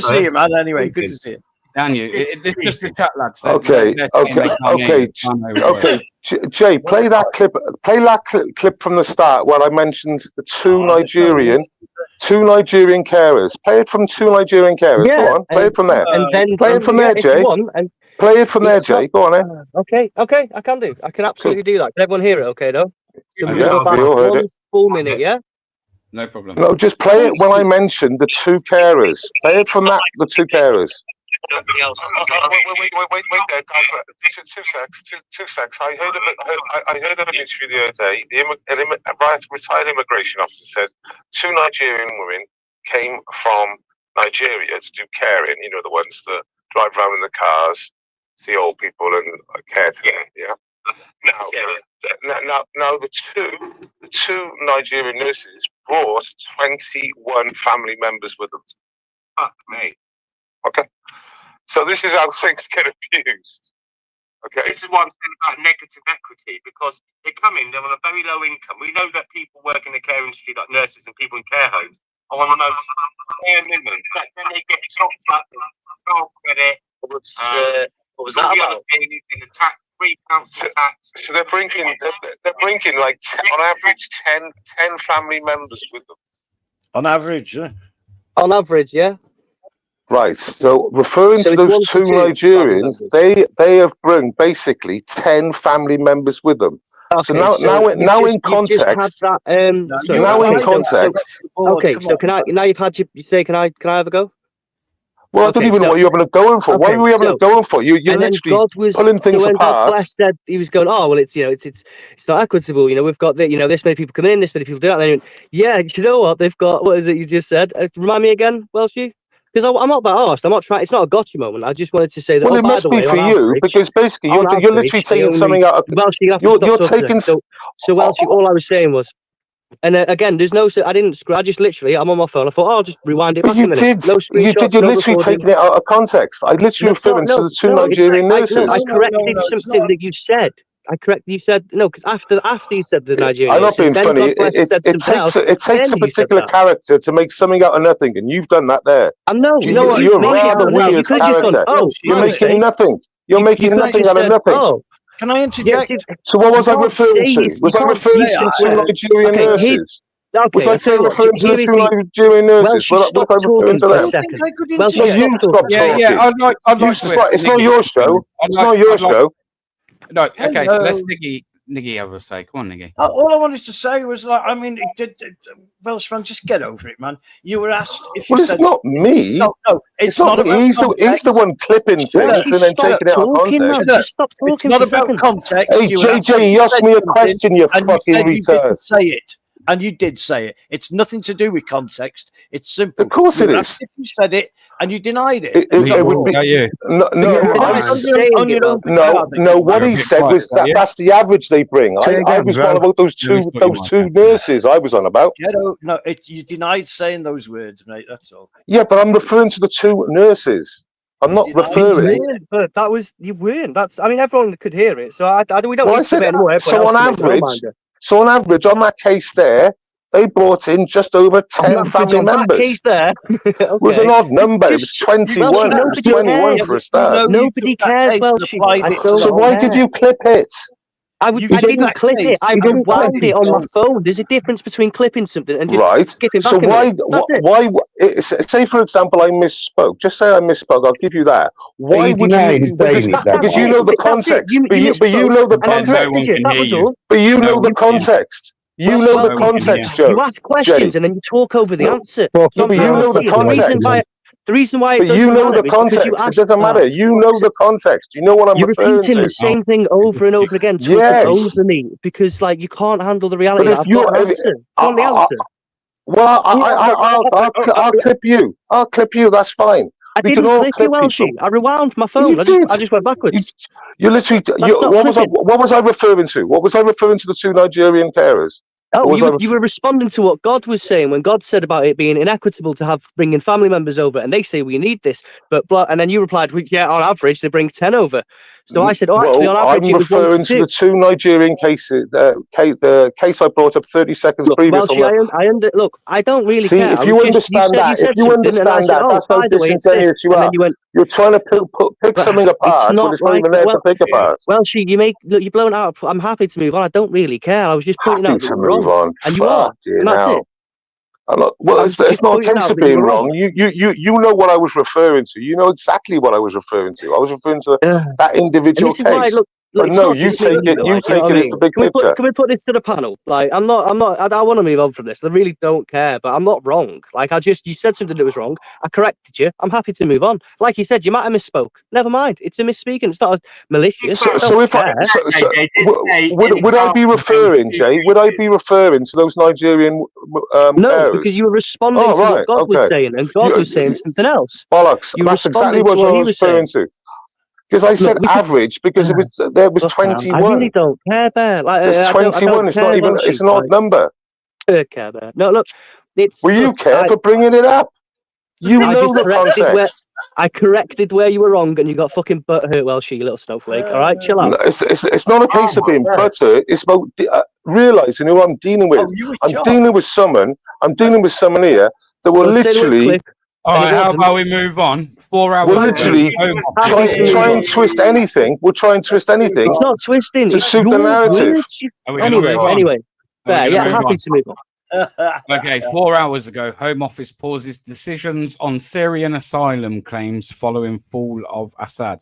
S5: see you, man. Anyway, good to see you.
S1: Daniel, it's just the chat, lads.
S2: Okay. Jay, play that clip. Play that clip from the start where I mentioned the two Nigerian carers. Play it from two Nigerian carers.
S4: Yeah,
S2: go on, play it from there.
S4: And then
S2: play it from there, Jay. Play it from there, Jay. Go on,
S4: Okay, I can do. I can absolutely do that. Can everyone hear it? Okay, though.
S2: Yeah, we all heard it.
S4: Full minute, yeah.
S1: No problem.
S2: No, just play it when I mentioned the two carers. Play it from that, the two carers. Wait, two secs. I heard of an interview the other day. A retired immigration officer said 2 Nigerian women came from Nigeria to do caring. You know, the ones that drive around in the cars, see old people and care for them. Yeah. Now the two Nigerian nurses brought 21 family members with them.
S3: Fuck me.
S2: Okay. So this is how things get abused. Okay.
S3: This is what I'm saying about negative equity, because they come in, they're on a very low income. We know that people work in the care industry, like nurses and people in care homes, are on those bare minimum. Then they get chopped up with child credit.
S4: What was
S3: all
S4: that
S3: the
S4: about?
S3: other things in the tax, free council tax.
S2: So they're bringing like on average 10 family members with them.
S5: On average, yeah.
S4: On average, yeah.
S2: Right. So referring
S4: So
S2: to
S4: it's
S2: those
S4: 1 to 2
S2: two
S4: family
S2: Nigerians,
S4: members.
S2: they have bring basically 10 family members with them.
S4: Okay,
S2: now in
S4: you've just had
S2: context,
S4: that.
S5: No,
S4: Sorry,
S2: now in
S4: okay, so
S2: context.
S4: okay, so can I? Now you've had you say, can I have a go?
S2: Well, I don't
S4: Okay,
S2: even know
S4: so-
S2: what you're having a going for. Why
S4: okay,
S2: are we having
S4: so-
S2: a going for? You're
S4: And then
S2: literally
S4: God was
S2: pulling things
S4: so when God
S2: apart.
S4: bless said he was going, oh well, it's it's not equitable. We've got this many people coming in, this many people do that. And then he went, yeah, do you know what they've got? What is it you just said? Remind me again, Welshie. Because I'm not that arsed. I'm not trying. It's not a gotcha moment. I just wanted to say that.
S2: Well,
S4: Oh,
S2: it
S4: by
S2: must
S4: the
S2: be
S4: way,
S2: for
S4: on
S2: you
S4: average,
S2: because basically
S4: on
S2: you're literally
S4: average,
S2: taking
S4: they
S2: something out of.
S4: Welshie, you have to
S2: You're
S4: stop talking.
S2: taking.
S4: So Welshie, all I was saying was. And again, there's no. I didn't. I just literally. I'm on my phone. I thought, oh, I'll just rewind it
S2: But
S4: back
S2: you
S4: a minute.
S2: did.
S4: No
S2: You did.
S4: screenshots.
S2: You're
S4: No
S2: literally
S4: recording.
S2: taking it out of context. I literally
S4: That's not,
S2: referring to the two
S4: no,
S2: Nigerian nurses.
S4: I
S5: No,
S4: corrected
S5: it's
S4: something
S5: not.
S4: that you said. You said no, because after you said the Nigerian
S2: I'm not
S4: nurses,
S2: being
S4: then
S2: funny.
S4: God bless said something else.
S2: It takes
S4: Then
S2: a
S4: you said
S2: particular
S4: that.
S2: character to make something out of nothing, and you've done that there.
S4: No,
S5: Do you know what?
S2: You're a
S4: made it out
S2: rather
S4: of nothing. You
S2: weird
S4: could have just gone,
S2: character.
S4: oh,
S2: You're
S4: my
S2: making
S4: mistake.
S2: nothing. You're
S4: You
S2: making
S4: could have
S2: nothing
S4: just
S2: out of
S4: said,
S2: nothing.
S4: oh,
S5: Can I
S4: yeah,
S5: interject?
S4: see,
S2: So what was I
S4: can't
S2: referring
S4: say
S2: to?
S4: this-
S2: Was
S4: you
S2: I
S4: can't
S2: referring
S4: say
S2: to the
S4: something.
S2: two Nigerian
S4: Okay,
S2: nurses?
S4: okay,
S2: Was
S4: I'll
S2: I
S4: tell you what.
S2: referring to
S4: Here
S2: the
S4: is
S2: two
S4: the
S2: Nigerian nurses?
S4: Welsh.
S2: Was
S4: Stop
S2: I referring
S4: talking
S2: to
S4: for a
S2: them?
S5: I
S4: second.
S5: think I could
S4: Welsh,
S2: No,
S5: interject.
S2: you
S4: stop
S2: stop
S4: talking.
S1: Yeah.
S2: talking.
S1: I'd like to.
S2: It's not your show. It's not your show.
S1: No, okay, so let's
S5: Hello.
S1: Niggy have a say. Come on, Niggy.
S5: All I wanted to say was like, I mean, Welshman, just get over it, man. You were asked if you
S2: Well, it's
S5: said
S2: not me.
S5: no, it's
S2: not
S5: not
S2: me.
S5: about
S2: He's
S5: context.
S2: the one clipping
S4: Welsh,
S2: things and then
S4: stop
S2: taking it out of
S4: talking, man.
S2: context.
S4: Just stop
S5: It's
S4: talking
S5: not
S4: for a
S5: about
S4: second.
S5: context.
S2: Hey,
S5: You were asked if
S2: JJ, you asked
S5: said
S2: me a
S5: something,
S2: question, you
S5: and you
S2: fucking
S5: said you
S2: retard.
S5: didn't say it, and you did say it. It's nothing to do with context. It's simple.
S2: Of course
S5: You
S2: it
S5: were
S2: is.
S5: asked if you said it, and you denied it.
S2: It would be
S1: you?
S2: no.
S4: Yeah,
S2: I
S4: I'm
S2: s-
S4: saying
S5: on
S4: it,
S5: your own
S4: well.
S2: no. What
S1: You're a
S2: he
S1: bit
S2: said
S1: quiet,
S2: was
S1: are you?
S2: that's the average they bring.
S1: Say
S2: I
S1: again,
S2: was
S1: bro.
S2: on about those
S1: Let me
S2: two
S1: put your mic down.
S2: nurses. I was on about.
S5: No, you denied saying those words, mate. That's all.
S2: Yeah, but I'm referring to the two nurses. I'm not
S5: Denied
S4: You
S2: referring.
S4: weren't, but that was you weren't. That's. I mean, everyone could hear it, so we don't
S2: Well, I
S4: need to
S2: said
S4: debate anymore. Everyone
S2: so
S4: else
S2: on
S4: can make their own
S2: average.
S4: mind up.
S2: So on average, on that case there, they brought in just over 10
S4: On
S2: family
S4: that
S2: members.
S4: case there,
S2: It was an
S4: okay.
S2: odd number. It was
S4: Just
S2: 21.
S4: Welshie,
S2: It was
S4: nobody
S2: 21
S4: cares.
S2: for a start.
S4: Nobody cares, Welshie. I don't
S2: So why did
S4: care.
S2: you clip it?
S4: I didn't clip it. I rewound it on my phone. There's a difference between clipping something and just
S2: Right.
S4: skipping
S2: So
S4: back a minute. That's it.
S2: say for example I misspoke. Just say I misspoke. I'll give you that. Why
S6: you
S2: would
S6: denied
S2: you?
S6: saying it,
S2: Because you know the
S4: That's it.
S2: context. But you
S4: misspoke,
S2: know the
S4: and I
S1: Yeah, no
S2: context.
S1: one
S4: corrected you.
S1: can
S4: That
S1: hear
S4: was
S1: you.
S4: all.
S2: But you
S1: No
S2: know the
S1: one can.
S2: context. You
S4: Well,
S2: know the
S1: no one can hear.
S2: context, Joe.
S4: You ask questions and then you talk over the
S2: No.
S4: answer.
S6: Fuck
S2: Yeah, but you know the
S4: See,
S2: context.
S4: the reason why it
S2: But you
S4: doesn't
S2: know
S4: matter
S2: the
S4: is because you
S2: context. It
S4: ask.
S2: doesn't matter. You know the context. You know what I'm
S4: You're
S2: referring
S4: repeating
S2: to.
S4: the same thing over and over again, talking
S2: Yes.
S4: over me because, like, you can't handle the reality
S2: But
S4: that
S2: if
S4: I've
S2: you,
S4: got an answer. Do you want the answer?
S2: well, I'll clip you. I'll clip you. That's fine.
S4: I
S2: We can
S4: didn't
S2: all
S4: clip you,
S2: clip people.
S4: Welshie. I rewound my
S2: You
S4: phone. I
S2: did.
S4: just went backwards.
S2: You literally.
S4: That's not clipping.
S2: What was I referring to? What was I referring to? The two Nigerian carers.
S4: Oh,
S2: What was
S4: you were responding to what God was saying when God said about it being inequitable to have bringing family members over, and they say we need this, but blah, and then you replied, well, yeah, on average they bring 10 over. So I said, oh, actually, on average
S2: I'm
S4: it was 1 to
S2: referring to
S4: 2.
S2: the two Nigerian cases. The case I brought up 30 seconds
S4: Look,
S2: previous.
S4: Welshie, look, I don't really
S2: See,
S4: care.
S2: if
S4: I
S2: you
S4: was just,
S2: understand that,
S4: you said something, and I said, oh,
S2: that's how
S4: by the way, it's this,
S2: disingenuous you
S4: and
S2: are.
S4: then you went,
S2: You're trying to pick
S4: but
S2: something apart
S4: it's
S2: when
S4: not
S2: it's not
S4: like
S2: even
S4: that.
S2: there
S4: Well,
S2: to pick apart.
S4: Welshie, you're blowing out. I'm happy to move on. I don't really care. I was just pointing
S2: Happy
S4: out that
S2: to
S4: you're
S2: move
S4: wrong,
S2: on.
S4: and you are, and that's it.
S2: I'm not, well,
S4: I
S2: it's
S4: was just
S2: not a
S4: pointing
S2: case
S4: out
S2: of
S4: that you
S2: being
S4: were
S2: wrong. You know what I was referring to. You know exactly what I was referring to. I was referring to that
S4: And
S2: individual
S4: this is why,
S2: case.
S4: look,
S2: But
S4: it's
S2: no,
S4: not
S2: you
S4: just me
S2: take it.
S4: either.
S2: You
S4: Like, you know
S2: take
S4: what I
S2: it as
S4: mean?
S2: the big picture.
S4: Can we put this to the panel? Like, I want to move on from this. I really don't care, but I'm not wrong. Like, you said something that was wrong. I corrected you. I'm happy to move on. Like you said, you might have misspoke. Never mind. It's a misspeaking. It's not malicious.
S2: So if I, would I be referring, Jay? Would I be referring to those Nigerian
S4: No,
S2: carers?
S4: because you were responding
S2: Oh,
S4: to what
S2: right,
S4: God was
S2: okay.
S4: saying, and God was saying something else.
S2: Bollocks.
S4: You
S2: That's exactly
S4: responded
S2: what
S4: to
S2: I
S4: what he
S2: was
S4: was
S2: referring
S4: saying.
S2: to. Because I
S4: Look,
S2: said average because there was
S4: Look, man,
S2: 21.
S4: I really don't care, Bear. Like,
S2: There's
S4: I
S2: 21.
S4: don't
S2: It's not
S4: care,
S2: even.
S4: Welshie.
S2: It's an odd number.
S4: Okay, man. No, look, it's.
S2: Will you
S4: look,
S2: care for bringing it up? You
S4: I
S2: know
S4: just
S2: the
S4: corrected
S2: context.
S4: I corrected where you were wrong, and you got fucking butt hurt, Welsh, you little snowflake. All right, chill
S2: No,
S4: out.
S2: it's not a case of
S3: my
S2: being
S3: word.
S2: buttered. It's about realizing who I'm dealing with.
S5: Oh, you were
S2: I'm
S5: shocked.
S2: dealing with someone. I'm dealing with someone here that will
S4: Don't say the word
S2: literally,
S4: click.
S1: All
S4: And
S1: right,
S4: it
S1: how
S4: wasn't.
S1: about we move on? 4 hours
S2: will
S1: ago,
S2: literally
S1: Home
S4: Happy
S1: Office-
S4: to
S2: try
S4: move
S2: and twist anything. We'll try and twist anything
S4: It's not twisting.
S2: to
S4: It's
S2: suit the
S4: your
S2: narrative.
S4: words.
S1: Are we gonna
S4: Anyway,
S1: move on?
S4: anyway.
S1: Are we
S4: Fair,
S1: gonna
S4: yeah,
S1: move
S4: happy
S1: on?
S4: to move on.
S1: Okay, 4 hours ago, Home Office pauses decisions on Syrian asylum claims following fall of Assad.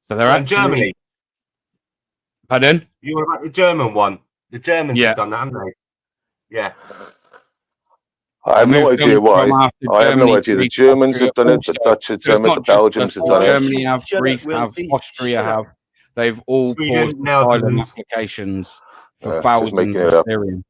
S1: So they're actually
S3: Germany.
S1: Pardon?
S3: You were about the German one. The Germans
S1: Yeah.
S3: have done that, haven't they? Yeah.
S2: I have
S1: The
S2: no
S1: move
S2: idea
S1: comes from
S2: why.
S1: after
S2: I have no
S1: Germany,
S2: idea. The
S1: Greece,
S2: Germans
S1: Austria
S2: have done it.
S1: also.
S2: The Dutch have
S1: So it's
S2: done it.
S1: not
S2: The
S1: just
S2: Belgians have
S1: us.
S2: done it.
S1: Germany have,
S5: Shut up,
S1: Greece
S5: Will.
S1: have, Austria
S5: Shut up.
S1: have. They've all
S3: Sweden,
S1: paused asylum
S3: Netherlands.
S1: applications for
S2: Just
S1: thousands
S2: making
S1: of
S2: it up.
S1: Syrians.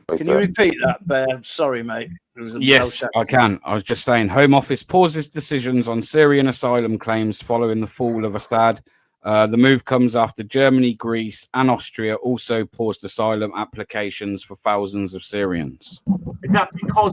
S2: Like
S5: Can you
S2: that.
S5: repeat that, Bear? Sorry, mate. There was a
S1: Yes,
S5: Welsh
S1: I can. I was just saying, Home Office pauses decisions on Syrian asylum claims following the fall of Assad. The move comes after Germany, Greece, and Austria also paused asylum applications for thousands of Syrians.
S3: Is that because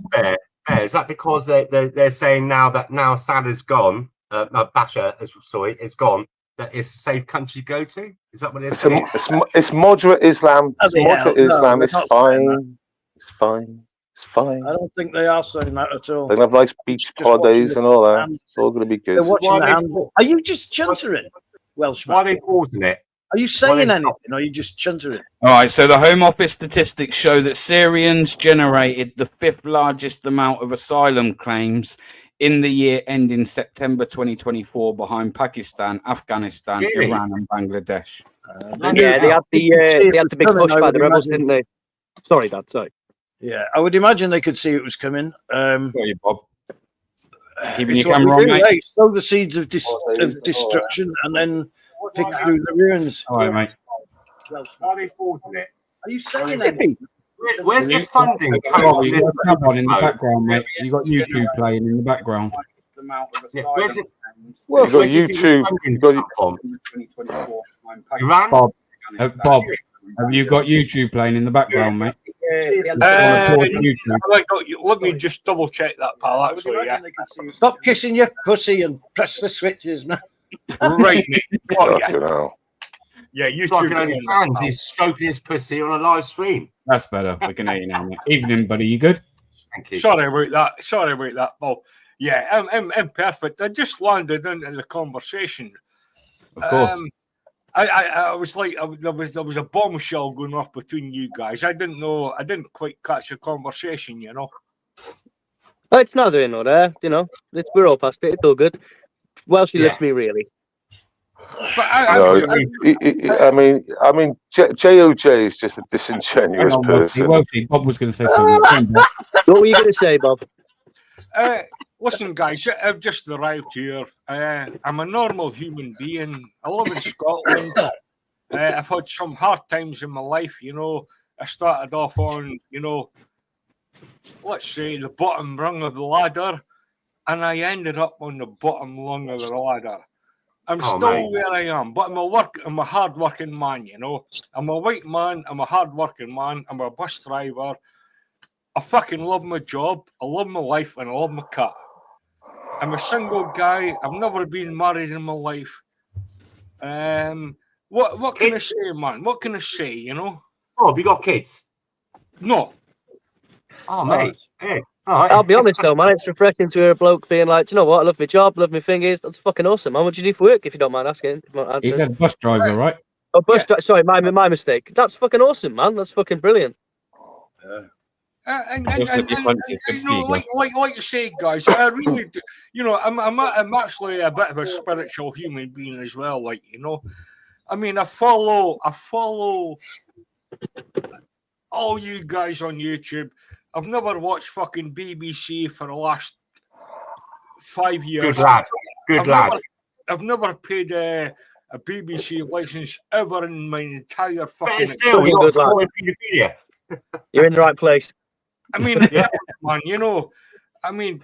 S3: is that because they're saying now that Assad is gone, Bashar, sorry, is gone, that it's a safe country to go to? Is that what they're saying?
S2: It's moderate Islam. It's
S5: Bloody hell,
S2: moderate
S5: no,
S2: Islam.
S5: they're
S2: It's
S5: not saying that.
S2: fine. It's fine. It's fine.
S5: I don't think they are saying that at all.
S2: They'll have nice beach
S5: Just watching
S2: holidays
S5: the
S2: and all that.
S5: hand.
S2: It's all going to be good.
S5: They're watching
S3: Why
S5: the
S3: they-
S5: handle. Are you just chuntering, Welshman?
S3: Why are they pausing it?
S5: Are you
S3: why
S5: saying
S3: they-
S5: anything, or are you just chuntering?
S1: All right, so the Home Office statistics show that Syrians generated the fifth largest amount of asylum claims in the year ending September 2024, behind Pakistan, Afghanistan,
S3: Really?
S1: Iran, and Bangladesh.
S4: Yeah, they had the big push by the rebels, didn't they? Sorry, Dad. Sorry.
S5: Yeah, I would imagine they could see it was coming.
S1: Got you, Bob. Keeping
S5: It's
S1: your
S5: what we
S1: camera on,
S5: do,
S1: mate.
S5: eh? Sow the seeds of destruction and then pick through the ruins.
S1: All right, mate.
S3: Why are they pausing it?
S5: Are you saying anything?
S3: Where's the funding coming
S1: Bob,
S3: from
S1: you
S3: this?
S1: got a tab on in the
S3: No.
S1: background, mate. You got YouTube playing in the background.
S3: Yeah, where's it?
S2: You got
S3: Where do you think
S2: YouTube.
S3: the funding's
S2: You got
S3: come from? Iran?
S1: Bob, Bob, have you got YouTube playing in the background, mate?
S6: Let me just double check that, pal. Actually, yeah.
S5: Stop kissing your pussy and press the switches, man.
S6: Right, mate. Oh, yeah.
S2: fucking hell.
S6: Yeah,
S3: It's like
S6: YouTube.
S3: an fans. He's stroking his pussy on a live stream.
S1: That's better. We can hear you now, mate. Evening, buddy. You good?
S3: Thank you.
S6: Sorry about that. Sorry about that, Paul. Yeah, I'm perfect. I just landed into the conversation.
S1: Of course.
S6: I was like, there was a bombshell going off between you guys. I didn't quite catch the conversation, you know.
S4: Oh, it's neither here nor there, you know. We're all past it. It's all good. Welsh,
S3: Yeah.
S4: loves me really.
S6: But
S2: No, I mean, JOJ is just a disingenuous
S1: Hang on,
S2: person.
S1: Wolfie. Bob was going to say something. Go on, Bob.
S4: What were you going to say, Bob?
S6: Listen, guys, I've just arrived here. I'm a normal human being. I live in Scotland. I've had some hard times in my life, you know. I started off on, you know, let's say the bottom rung of the ladder, and I ended up on the bottom rung of the ladder. I'm
S3: Oh,
S6: still
S3: mate.
S6: where I am, but I'm a hard-working man, you know. I'm a white man. I'm a hard-working man. I'm a bus driver. I fucking love my job. I love my life, and I love my cat. I'm a single guy. I've never been married in my life. What can I say, man? What can I say? You know?
S3: Oh, have you got kids?
S6: No.
S3: Oh, mate. Yeah. All right.
S4: I'll be honest though, man. It's refreshing to hear a bloke being like, "Do you know what? I love my job, love my thingies. That's fucking awesome, man. What do you do for work? If you don't mind asking." If you don't
S1: He
S4: answer.
S1: said bus driver, right?
S4: Oh, sorry, my mistake. That's fucking awesome, man. That's fucking brilliant.
S6: And
S1: Just let me punch you, good
S6: you know,
S1: Steve,
S6: like you say, guys, I really do. You know, I'm actually a bit of a spiritual human being as well. Like, you know, I mean, I follow all you guys on YouTube. I've never watched fucking BBC for the last 5 years.
S3: Good lad. Good lad.
S6: I've never paid a BBC license ever in my entire fucking.
S3: But still,
S4: Fucking
S3: you're
S4: good lad.
S3: supporting paedophilia.
S4: You're in the right place.
S6: I mean, man, you know, I mean,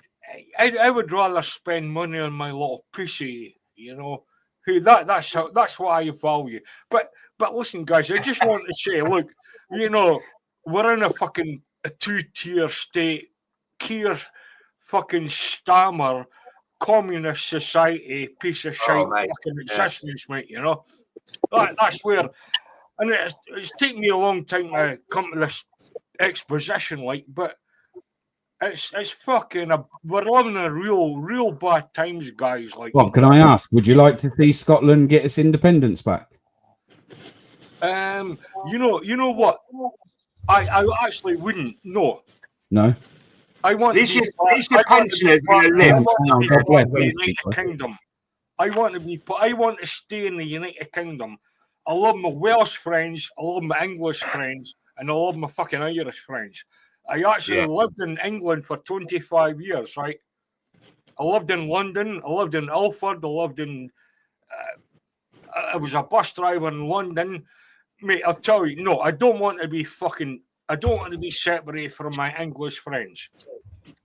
S6: I would rather spend money on my little pussy, you know. That's what I value. But listen, guys, I just want to say, look, you know, we're in a fucking a two-tier state, Keir fucking Starmer, communist society, piece of shit
S3: mate.
S6: fucking existence, mate, you know? That's where, and it's taken me a long time to come to this exposition, like, but it's fucking, we're living in real bad times, guys. Like,
S1: Bob, can I ask, would you like to see Scotland get its independence back?
S6: you know what? I actually wouldn't. No. I want
S3: These your pensioners going to live.
S6: I want to be
S1: God
S6: part of the
S1: bless
S6: United
S1: you.
S6: Kingdom. I want to stay in the United Kingdom. I love my Welsh friends, I love my English friends, and I love my fucking Irish friends. I actually lived in England for 25 years, right? I lived in London, I lived in Ilford, I lived in I was a bus driver in London. Mate, I'll tell you, no, I don't want to be separated from my English friends.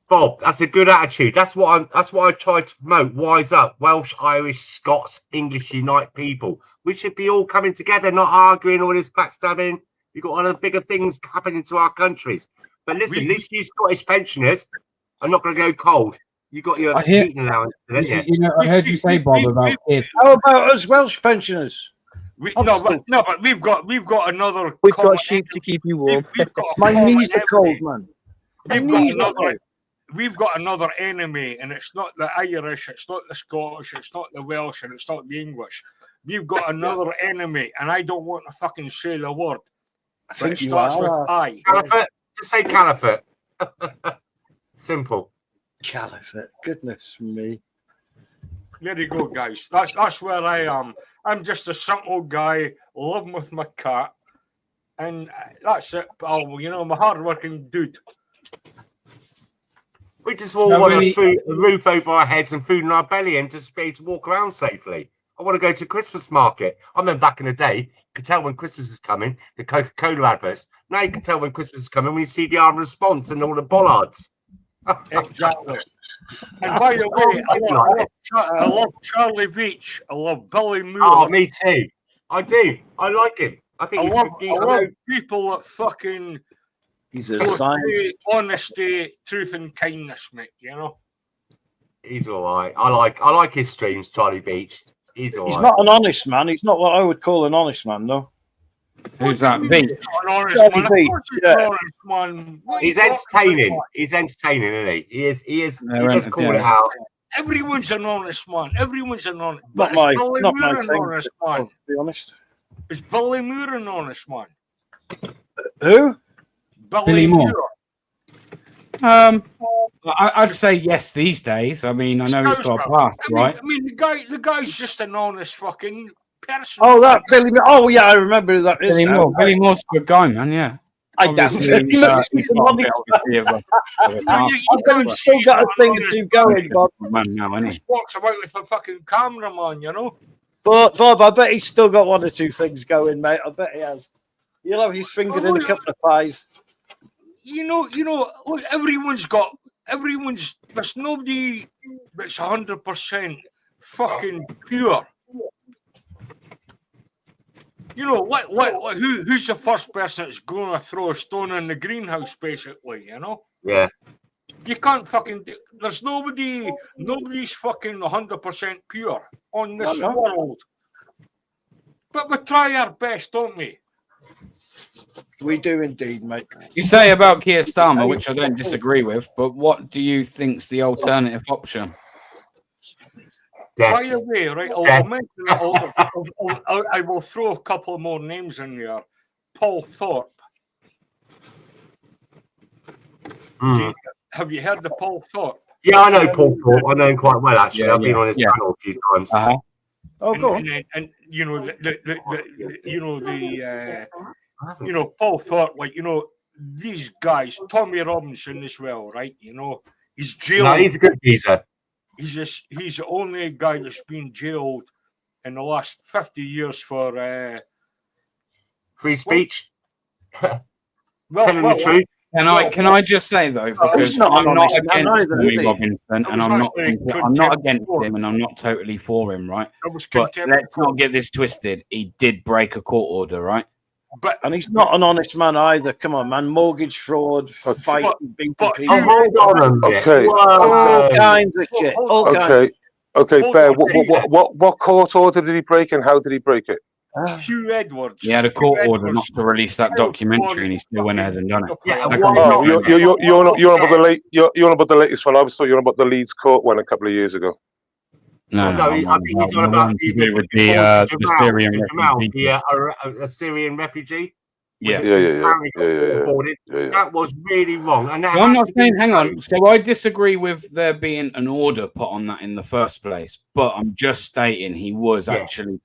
S3: Bob, that's a good attitude. That's what I try to promote. Wise up. Welsh, Irish, Scots, English, unite people. We should be all coming together, not arguing all this backstabbing. We've got other bigger things happening to our countries. But listen, at least you Scottish pensioners are not going to go cold. You got your heating allowance, didn't you?
S1: You know, I heard you say, Bob, about this.
S5: How about us Welsh pensioners?
S6: No, but we've got another.
S4: We've got sheep to keep you warm.
S6: We've got
S5: My knees are cold, man.
S6: We've got another enemy, and it's not the Irish, it's not the Scottish, it's not the Welsh, and it's not the English. We've got another enemy, and I don't want to fucking say the word.
S5: I think
S6: it starts with I.
S3: Caliphate. Just say caliphate. Simple.
S5: Caliphate. Goodness me.
S6: There you go, guys. That's where I am. I'm just a simple guy, living with my cat, and that's it, pal. You know, I'm a hard-working dude.
S3: We just all want a roof over our heads and food in our belly and just be able to walk around safely. I want to go to Christmas market. I remember back in the day, you could tell when Christmas is coming, the Coca-Cola adverts. Now you can tell when Christmas is coming when you see the armed response and all the bollards.
S6: Exactly. And by the way, I love Charlie Beach. I love Billy Moore.
S3: Oh, me too. I do. I like him. I think
S6: I love people that fucking
S5: he's a science.
S6: Honesty, truth, and kindness, mate. You know.
S3: He's all right. I like his streams, Charlie Beach. He's all right.
S5: He's not an honest man. He's not what I would call an honest man, though.
S1: Who's that? Beach.
S3: He's entertaining. He's entertaining, isn't he? He is. He does call it out.
S6: Everyone's an honest man. Everyone's an honest.
S5: Not
S6: But
S5: my,
S6: is Billy
S5: not
S6: Moore
S5: my
S6: an
S5: thing.
S6: honest man?
S5: To be honest.
S6: Is Billy Moore an honest man?
S5: Who?
S1: Billy Moore. I'd say yes these days. I mean, I know he's got a past, right?
S6: I mean, the guy's just an honest fucking person.
S5: Oh, that Billy. Oh, yeah, I remember who that is.
S1: Billy Moore. Billy Moore's a good guy, man. Yeah.
S5: I doubt
S1: Obviously,
S5: it.
S1: he's got a bit, obviously, of
S5: I've still got a thing or two going, Bob.
S1: man now,
S6: He
S1: isn't he?
S6: just walks about with a fucking cameraman, you know.
S5: But Bob, I bet he's still got one or two things going, mate. I bet he has. You'll have his finger in a couple of pies.
S6: You know. Look, there's nobody that's 100% fucking pure. You know, who's the first person that's going to throw a stone in the greenhouse, basically, you know?
S3: Yeah.
S6: You can't fucking... There's nobody's fucking 100% pure on this world. But we try our best, don't we?
S5: We do indeed, mate.
S1: You say about Keir Starmer, which I don't disagree with, but what do you think's the alternative option?
S6: By the way, right, I will throw a couple more names in there. Paul Thorpe. Have you heard of Paul Thorpe?
S3: Yeah, I know Paul Thorpe. I know him quite well, actually. I've been on his channel a few times.
S5: Oh, go on.
S6: And you know, Paul Thorpe, like, you know, these guys, Tommy Robinson as well, right? You know, he's jailed.
S3: No, he's a good geezer.
S6: He's the only guy that's been jailed in the last 50 years for
S3: free speech.
S6: Telling
S3: the truth.
S1: Can I just say though, because I'm not against Tommy Robinson, and I'm not against him, and I'm not totally for him, right? But let's not get this twisted. He did break a court order, right?
S5: And he's not an honest man either. Come on, man. Mortgage fraud, fighting, beating
S6: but
S5: people.
S3: hold on a minute.
S2: Okay.
S5: All kinds of shit. All kinds.
S2: Okay,
S6: Hold
S2: Bear.
S6: on,
S2: What court order did he break, and how did he break it?
S6: Hugh Edwards.
S1: He had a court
S6: Hugh
S1: order not
S6: Edwards
S1: to release that
S6: killed
S1: documentary, and he still went
S6: fucking-
S1: ahead and done it.
S3: Yeah,
S1: That
S3: why
S1: can't
S3: not?
S1: be
S2: Oh,
S1: explained.
S2: you're on about you're on about the latest one. I was thought you're on about the Leeds court one a couple of years ago.
S1: No,
S3: No, I think he's on about
S1: the Syrian refugee.
S3: a Syrian refugee.
S1: Yeah.
S2: Yeah.
S3: That was really wrong. And that
S1: Well, I'm not
S3: had to be
S1: saying, hang on.
S3: changed.
S1: So I disagree with there being an order put on that in the first place, but I'm just stating he was actually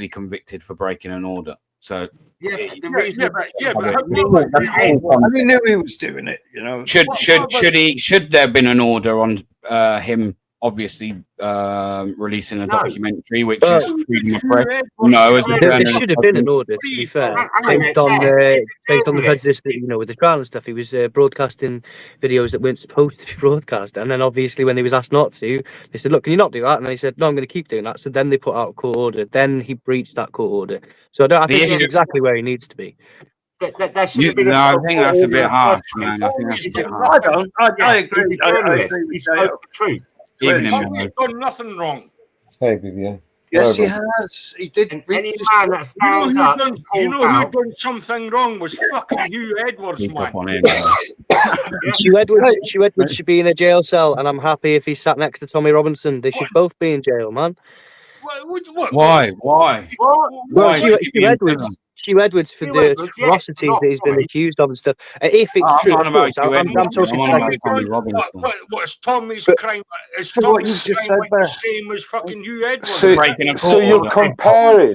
S1: convicted for breaking an order. So
S3: Yeah, the reason.
S5: And he knew he was doing it, you know.
S1: should there have been an order on him obviously releasing a documentary, which is freedom of press? No, as a
S4: There
S1: journalist,
S4: should have been an order, to be fair, based on the prejudice that, you know, with the trial and stuff. He was broadcasting videos that weren't supposed to be broadcast, and then obviously when he was asked not to, they said, "Look, can you not do that?" And he said, "No, I'm going to keep doing that." So then they put out a court order. Then he breached that court order. So I think he's exactly where he needs to be.
S3: That should have been
S1: no, I think that's a bit harsh, man. I think that's a bit harsh.
S5: I agree. I agree
S3: He
S5: with
S3: spoke
S5: you.
S3: the truth.
S1: Even
S6: Tommy's
S1: in
S6: done nothing wrong.
S7: Hey, BBA.
S5: Yes, he has. He did.
S3: And any man that stands up,
S6: You know who done something wrong was fucking Hugh Edwards,
S1: Speak
S6: man.
S1: up on him.
S4: Hugh Edwards should be in a jail cell, and I'm happy if he's sat next to Tommy Robinson. They should both be in jail, man.
S1: Why?
S3: What?
S4: Well,
S1: Why
S4: Hugh
S1: should he be in
S4: Edwards for
S3: Hugh
S4: the
S3: Edwards, yeah,
S4: atrocities
S3: not
S4: that he's been
S3: Tommy.
S4: accused of and stuff. If it's
S1: I'm
S4: true,
S1: not
S4: of
S1: about
S4: course,
S1: Hugh
S4: I'm
S1: Edwards,
S4: talking
S1: I'm on about
S4: speculatively.
S1: Tommy Robinson.
S6: What's Tommy's crime? Is
S5: For what
S6: Tommy's
S5: you've just
S6: crime
S5: said
S6: like
S5: there.
S6: the same as fucking Hugh Edwards?
S1: Breaking a
S2: So
S1: court
S2: you're
S1: order.
S2: comparing.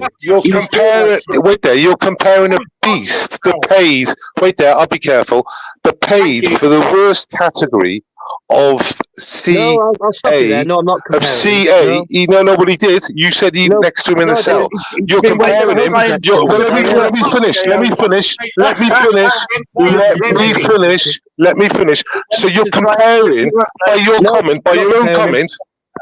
S2: You're comparing a beast that paid. Wait there. I'll be careful. That paid for the worst category of
S4: No, I'll stop you there. No, I'm not
S2: of
S4: comparing.
S2: CA. No, what he did. You said he next to him in the cell. You're comparing him. Let me finish. So you're comparing by your own comment,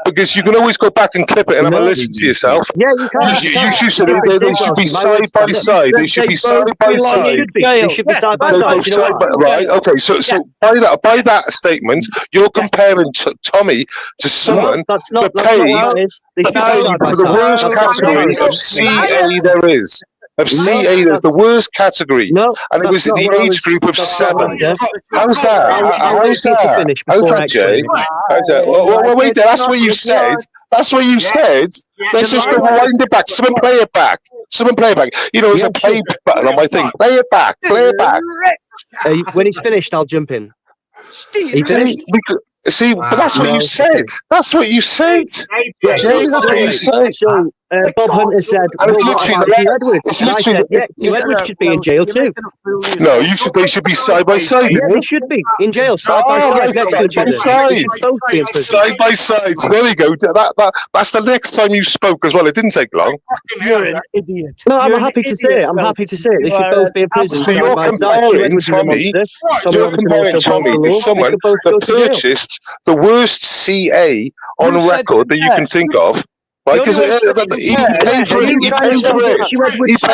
S2: because you can always go back and clip it and have a listen to yourself.
S4: Yeah, you can.
S2: You should say they should be side by side. They should be side by side.
S4: They should be side by side. You know what?
S2: Right? Okay. So by that statement, you're comparing Tommy to someone
S4: That's not
S2: that
S4: what
S2: pays
S4: it is. They should be side by
S2: for the
S4: side.
S2: worst
S4: That's not
S2: category
S4: comparison.
S2: of CA there is. Of CA, there's the worst category,
S4: No,
S2: and it was
S4: that's not
S2: the
S4: what I
S2: age
S4: was-
S2: group of
S4: that's not what I
S2: 7.
S4: said.
S2: How's that?
S4: I'll
S2: How's
S4: let you
S2: that?
S4: finish
S2: How's
S4: before I
S2: that, Jay?
S4: explain.
S2: How's that? Well, wait there. That's what you said. That's what you said. Let's just rewind it back. Someone play it back. You know, there's a play button on my thing. Play it back.
S4: When he's finished, I'll jump in. He finished?
S2: See, but that's what you said. That's what you said. Jay, that's what you said.
S4: So Bob Hunter said,
S2: And it's
S4: "Well, what
S2: literally
S4: about Hugh Edwards?" And I said, "Yeah, Hugh Edwards should be in jail too."
S2: No, they should be side by side.
S4: Yeah, they should be in jail side by side next to each other. They should both be in prison.
S2: Side by side. There we go. That's the next time you spoke as well. It didn't take long.
S5: You're an idiot.
S4: No, I'm happy to say it. They should both be in prison
S2: So
S4: side
S2: you're
S4: by side. Hugh
S2: comparing
S4: Edwards is a
S2: Tommy.
S4: monster. Tommy
S2: You're
S4: Robinson
S2: comparing
S4: also broke
S2: Tommy
S4: the
S2: to
S4: law. They
S2: someone
S4: could both
S2: that
S4: go to jail.
S2: purchased the worst CA on
S5: You said
S2: record that you can think of. Right? Because he paid for it. He paid for it. He paid for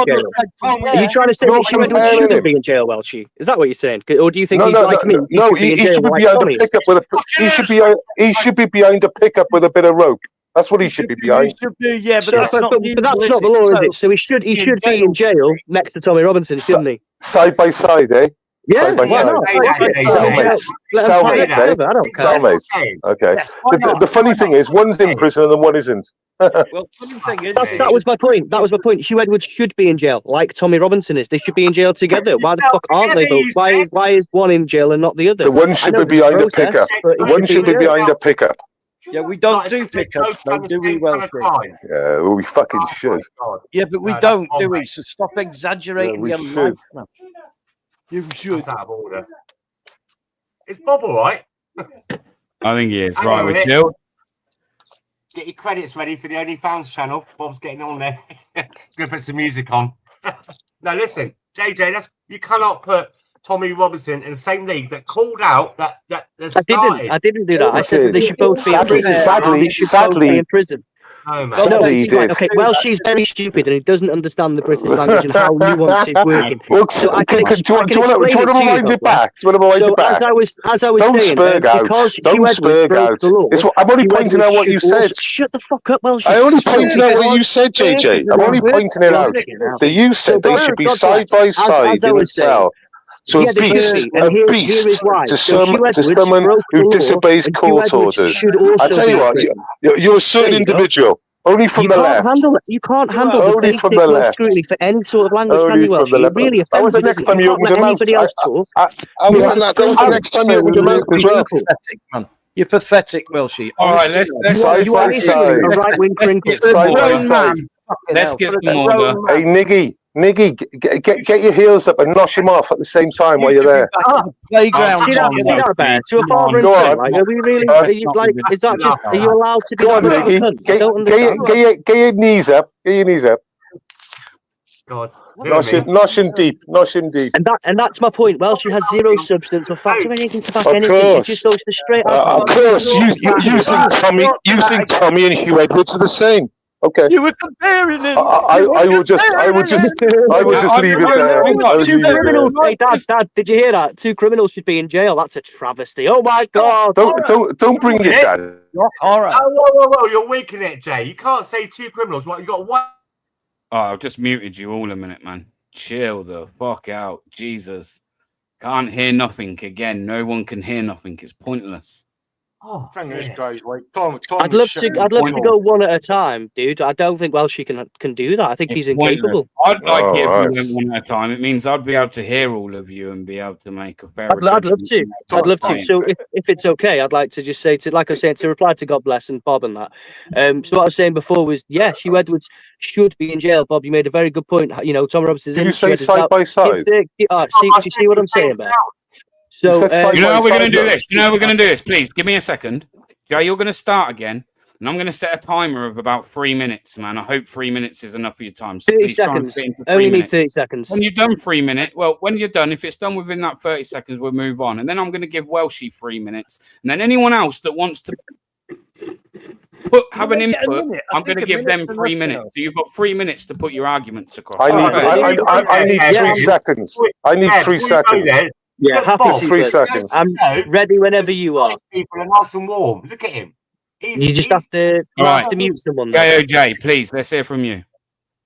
S2: it.
S4: Are you trying to say that Hugh Edwards shouldn't be in jail, Welshie? Is that what you're saying? Or do you think he's like me?
S2: No, he should be behind a pickup with a. He should be behind a pickup with a bit of rope. That's what he should be behind.
S5: Yeah, but that's not
S4: the law, is it? So he should be in jail next to Tommy Robinson, shouldn't he?
S2: Side by side, eh?
S4: Yeah,
S2: Side by
S4: why
S2: side.
S4: not?
S2: Cellmates,
S4: I don't care.
S2: Cellmates. Okay. The funny thing is, one's in prison and the one isn't.
S5: Well, funny thing is,
S4: that was my point. Hugh Edwards should be in jail, like Tommy Robinson is. They should be in jail together. Why the fuck aren't they both? Why is one in jail and not the other?
S2: The one should be behind a pickup. One should be behind a pickup.
S5: Yeah, we don't do pickups, though, do we, Welsh?
S2: Yeah, well, we fucking should.
S5: Yeah, but we don't, do we? So stop exaggerating your life, man. You should.
S3: That's out of order. Is Bob all right?
S1: I think he is.
S3: Hang
S1: Right,
S3: on a
S1: with
S3: minute.
S1: Jill.
S3: Get your credits ready for the OnlyFans channel. Bob's getting on there. Gonna put some music on. Now listen, JJ, you cannot put Tommy Robinson in the same league that called out that started.
S4: I didn't do that. I said they should both be in prison. They should both be in prison.
S3: No, man.
S4: Well, no,
S2: Sadly, he
S4: it's right.
S2: did.
S4: Okay, well, she's very stupid and he doesn't understand the British language and how nuances working.
S2: Well,
S4: So I can,
S2: do you want to
S4: explain it to you,
S2: rewind
S4: God
S2: it
S4: bless.
S2: back? Do you want to rewind
S4: So
S2: it back?
S4: as I was
S2: Don't
S4: saying,
S2: spurg out.
S4: because
S2: Don't
S4: Hugh Edwards
S2: spurg
S4: broke
S2: out.
S4: the law,
S2: I'm only
S4: Hugh
S2: pointing
S4: Edwards
S2: out what you
S4: should
S2: said.
S4: also- shut the fuck up, Welsh.
S2: I only
S4: Spurg
S2: pointed out what you
S4: because-
S2: said, JJ. I'm only pointing it out that you
S4: So
S2: said they
S4: God-
S2: should be
S4: God
S2: side
S4: bless.
S2: by side
S4: As I
S2: in a
S4: was saying,
S2: cell. So
S4: yeah, they should be. And here is why.
S2: to
S4: So Hugh Edwards
S2: someone
S4: broke the
S2: who
S4: law,
S2: disobeys
S4: and Hugh
S2: court
S4: Edwards
S2: orders.
S4: should
S2: I
S4: also
S2: tell
S4: be
S2: you
S4: in
S2: what,
S4: prison.
S2: you're a certain
S4: There you go.
S2: individual, only from
S4: You
S2: the
S4: can't
S2: left.
S4: handle it. You can't handle the
S2: Only from
S4: basic
S2: the
S4: Welsh
S2: left.
S4: scrutiny for any sort of language, can
S2: Only
S4: you,
S2: from
S4: Welsh?
S2: the
S4: It
S2: left.
S4: really
S2: That
S4: offends
S2: was the
S4: you,
S2: next
S4: doesn't it?
S2: time
S4: You
S2: you
S4: can't
S2: opened
S4: let
S2: your mouth.
S4: anybody else talk.
S2: That was the next time you opened your mouth as well.
S5: Pathetic, man. You're pathetic, Welshie.
S1: All right,
S5: Honestly,
S1: let's
S2: Side
S4: You
S2: by
S4: are issuing
S2: side.
S4: a right-wing
S1: let's
S4: crinkle.
S1: get
S2: Side
S1: some
S2: by
S1: order.
S2: side.
S1: Let's get some order.
S2: Hey, Niggy, get your heels up and nosh him off at the same time while you're there.
S5: playground.
S4: See
S1: Come on,
S4: that,
S1: Welsh,
S4: Bear? To a
S1: come
S4: father
S1: on.
S4: and
S2: Go
S4: son,
S2: on.
S4: like, are we really,
S2: Go on.
S4: are you, like, is that just, are you allowed to be
S2: Go on,
S4: that much of a
S2: Niggy.
S4: cunt? I don't understand.
S2: Get your knees up. Get your knees up.
S3: God.
S2: Nosh him deep.
S4: And that's my point. Welsh has zero substance or facts or anything to back
S2: Of
S4: anything. It
S2: course.
S4: just goes to straight
S2: Of
S4: out.
S2: course, using Tommy and Hugh Edwards are the same. Okay.
S5: You were comparing him.
S2: I will just leave it there.
S1: Hang on.
S2: I would
S4: Two
S2: leave it there.
S4: criminals. Hey, Dad, did you hear that? 2 criminals should be in jail. That's a travesty. Oh my God.
S2: Don't bring your dad.
S5: All right.
S3: Whoa, you're weakening it, Jay. You can't say 2 criminals. What, you got one?
S1: Oh, I've just muted you all a minute, man. Chill the fuck out. Jesus. Can't hear nothing again. No one can hear nothing. It's pointless.
S3: Oh,
S6: Thing is,
S3: dear.
S6: guys, like Tom
S4: I'd love to go one at a time, dude. I don't think Welshie can do that. I think he's incapable.
S1: I'd like it if
S2: Alright.
S1: we went one at a time. It means I'd be able to hear all of you and be able to make a fair.
S4: I'd love to.
S1: judgment.
S4: I'd love to.
S1: Fine.
S4: So if it's okay, I'd like to just say to, like I was saying, to reply to God bless and Bob and that. So what I was saying before was, yeah, Hugh Edwards should be in jail. Bob, you made a very good point. You know, Tom Robertson's
S2: Did
S4: in.
S2: you say
S4: Hugh Edwards
S2: side
S4: out.
S2: by side?
S4: Do you see what I'm saying, man? So
S2: You said side
S1: You know how we're
S2: Side
S1: going to do
S2: note.
S1: this? You know how we're going to do this? Please give me a second. Jay, you're going to start again, and I'm going to set a timer of about 3 minutes, man. I hope 3 minutes is enough for your time. So
S4: 30
S1: please try and
S4: seconds.
S1: fit into 3
S4: Only need
S1: minutes.
S4: 30 seconds.
S1: When you've done 3 minutes, well, when you're done, if it's done within that 30 seconds, we'll move on. And then I'm going to give Welshie 3 minutes. And then anyone else that wants to have an input, I'm going to give them 3 minutes. So you've got 3 minutes to put your arguments across.
S2: I need 3 seconds. I need 3 seconds.
S4: Yeah, happy
S3: Bob,
S4: to.
S2: 3
S4: but
S2: seconds.
S4: I'm ready whenever you are.
S3: People are nice and warm. Look at him.
S4: You just have to mute someone. though.
S1: JOJ, please, let's hear from you.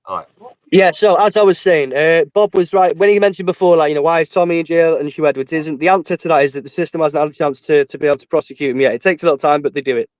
S3: All right.
S4: Yeah, so as I was saying, Bob was right when he mentioned before, like, you know, why is Tommy in jail and Hugh Edwards isn't? The answer to that is that the system hasn't had a chance to be able to prosecute him yet. It takes a little time, but they do it.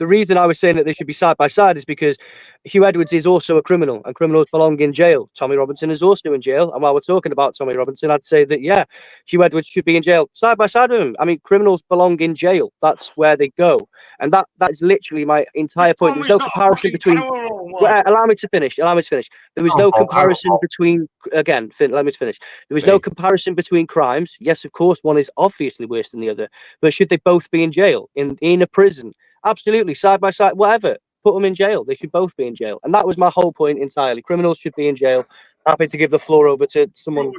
S4: The reason I was saying that they should be side by side is because Hugh Edwards is also a criminal, and criminals belong in jail. Tommy Robinson is also in jail, and while we're talking about Tommy Robinson, I'd say that yeah, Hugh Edwards should be in jail side by side with him. I mean, criminals belong in jail. That's where they go, and that is literally my entire point. There's no comparison between. Well, allow me to finish. There was no comparison between. Again, let me finish. There was no comparison between crimes. Yes, of course, one is obviously worse than the other, but should they both be in jail in a prison? Absolutely, side by side, whatever. Put them in jail. They should both be in jail, and that was my whole point entirely. Criminals should be in jail. Happy to give the floor over to someone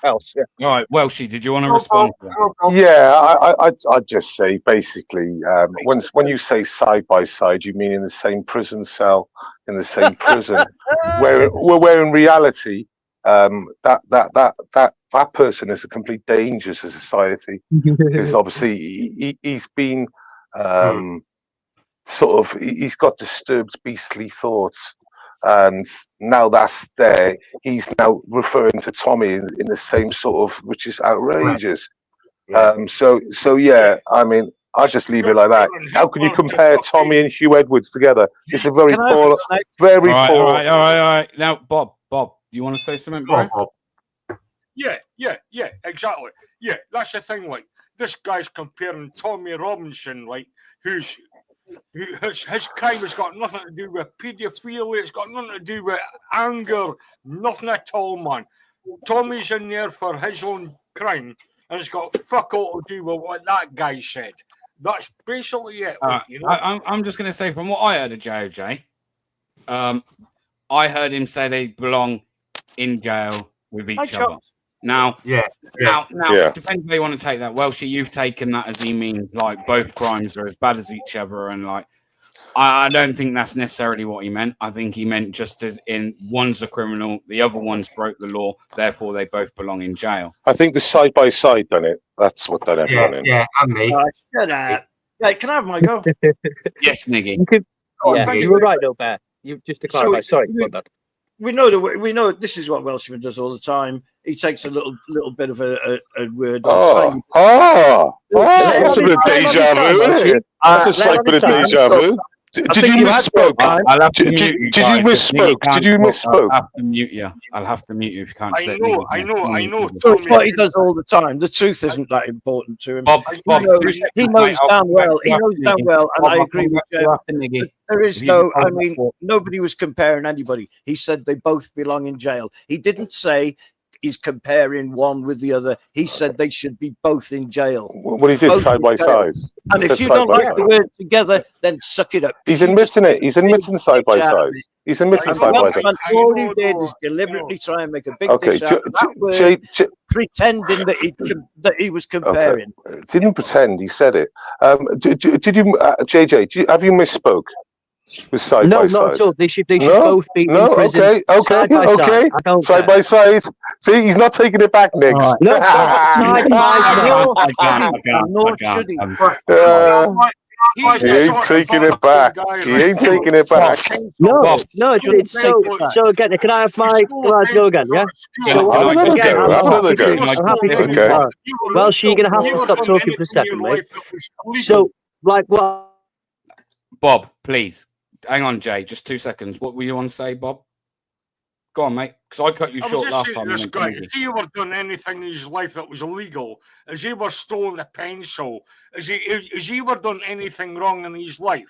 S4: else. Yeah.
S1: All right, Welshie, did you want to respond to that?
S2: Yeah, I'd just say basically, when you say side by side, you mean in the same prison cell, in the same prison, where in reality, that person is a complete danger to society because obviously he's been he's got disturbed beastly thoughts, and now that's there. He's now referring to Tommy in the same sort of, which is outrageous. So yeah, I mean, I'll just leave it like that. How can you compare Tommy and Hugh Edwards together? It's a very poor, very poor.
S1: All right. Now, Bob, you want to say something, bro?
S6: Yeah, exactly. Yeah, that's the thing. Like, this guy's comparing Tommy Robinson, like, his crime has got nothing to do with paedophilia. It's got nothing to do with anger. Nothing at all, man. Tommy's in there for his own crime, and it's got fuck all to do with what that guy said. That's basically it. You know?
S1: I'm just going to say, from what I heard of JOJ, I heard him say they belong in jail with each other. Now, depends how you want to take that. Welshie, you've taken that as he means like both crimes are as bad as each other, and like I don't think that's necessarily what he meant. I think he meant just as in one's a criminal, the other one's broke the law, therefore they both belong in jail.
S2: I think the side by side done it. That's what done everyone in.
S3: Yeah, and me.
S5: Shut up. Yeah, can I have my go?
S1: Yes, Niggy.
S4: You could,
S5: Oh,
S4: yeah,
S5: thank
S4: you
S5: you.
S4: were right, though, Bear. You just to clarify. Sorry, my bad.
S5: We know this is what Welshman does all the time. He takes a little bit of a word.
S2: That's a bit of deja vu, isn't it? That's a slight bit of deja vu. Did you misspoke?
S1: I'll have to mute you
S2: Did you misspoke? Did you misspoke?
S1: I'll have to mute you. I'll have to mute you if you can't say
S6: I know.
S5: So it's what he does all the time. The truth isn't that important to him.
S1: Bob,
S5: He knows damn well. He knows damn well, and I agree with you. There is no. I mean, nobody was comparing anybody. He said they both belong in jail. He didn't say he's comparing one with the other. He said they should be both in jail.
S2: Well, he did
S5: Both
S2: side by
S5: in jail.
S2: side.
S5: And if you don't like the word together, then suck it up.
S2: He's admitting it. He's admitting side by side. He's admitting side by side.
S5: All he did is deliberately try and make a big dish out of that word, pretending that he was comparing.
S2: Okay. Didn't pretend. He said it. Did you, JJ? Have you misspoke? With side by side.
S4: No, not at all. They should both be in prison.
S2: Okay. Side by side. See, he's not taking it back, Nick.
S4: Right. No, side by
S2: side. He ain't taking it back. He ain't taking it back.
S4: No, it's so again. Can I have my let's go again? Yeah. So
S2: have another go.
S4: I'm happy to.
S2: Okay.
S4: Well, so you're gonna have to stop talking for a second, mate. So, like, what?
S1: Bob, please. Hang on, Jay. Just 2 seconds. What were you on to say, Bob? Go on, mate. Because I cut you short last time.
S6: This guy, has he ever done anything in his life that was illegal? Has he ever stolen a pencil? Has he ever done anything wrong in his life?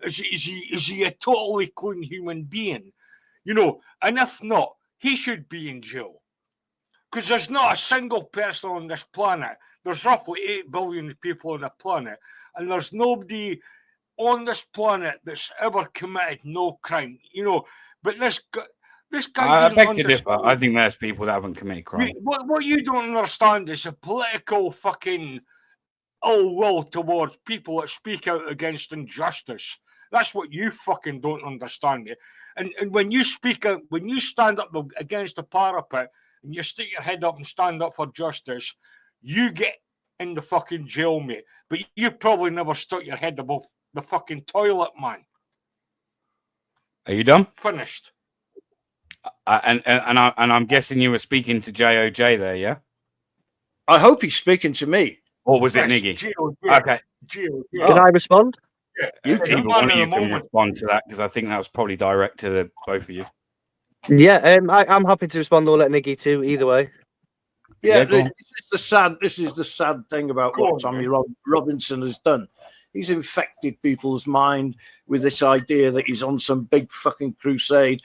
S6: Is he a totally clean human being? You know, and if not, he should be in jail. Because there's not a single person on this planet. There's roughly 8 billion people on the planet. And there's nobody on this planet that's ever committed no crime, you know. But this guy.
S1: I beg to differ. I think there's people that haven't committed crime.
S6: What you don't understand is a political fucking ill will towards people that speak out against injustice. That's what you fucking don't understand. And when you speak out, when you stand up against the parapet and you stick your head up and stand up for justice, you get in the fucking jail, mate. But you probably never stuck your head above the fucking toilet, man.
S1: Are you done?
S6: Finished.
S1: And I'm guessing you were speaking to JOJ there, yeah?
S5: I hope he's speaking to me.
S1: Or was it Niggy? Okay.
S4: Can I respond?
S1: Either one of you can respond to that because I think that was probably directed at both of you.
S4: Yeah, I'm happy to respond or let Niggy too. Either way.
S5: Yeah, this is the sad thing about what Tommy Robinson has done. He's infected people's mind with this idea that he's on some big fucking crusade,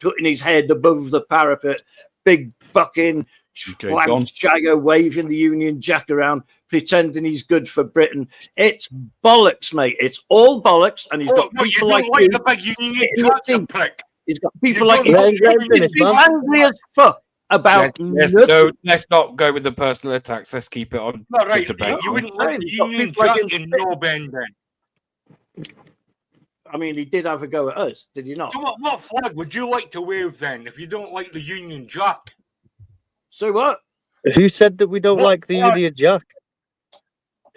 S5: putting his head above the parapet, big fucking flag shagger waving the Union Jack around, pretending he's good for Britain. It's bollocks, mate. It's all bollocks, and he's got people like you.
S6: The big Union Jack, you prick.
S5: He's got people like you. He's angry as fuck. About
S1: let's not go with the personal attacks. Let's keep it on
S6: the debate. You wouldn't let the Union Jack in no bend then.
S5: I mean, he did have a go at us, did he not?
S6: So what flag would you like to wave then if you don't like the Union Jack?
S5: So what?
S4: Who said that we don't like the Union Jack?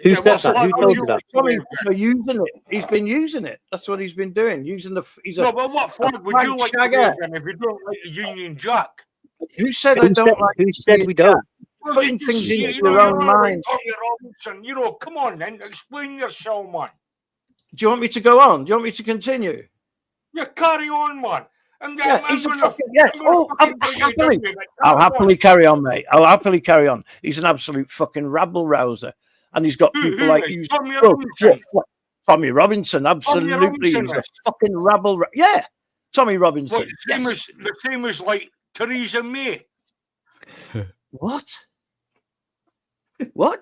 S4: Who said that? Who told you that?
S5: Tommy's using it. He's been using it. That's what he's been doing.
S6: But what flag would you like to wave then if you don't like the Union Jack?
S5: Who said I don't like?
S4: Who said we don't?
S5: Putting things into your own mind.
S6: Tommy Robinson, you know, come on then, explain yourself, man.
S5: Do you want me to go on? Do you want me to continue?
S6: Yeah, carry on, man.
S5: I'll happily carry on, mate. I'll happily carry on. He's an absolute fucking rabble rouser, and he's got people like you. Tommy Robinson, absolutely, he's a fucking rabble. Yeah, Tommy Robinson.
S6: The same as like Theresa May.
S5: What? What?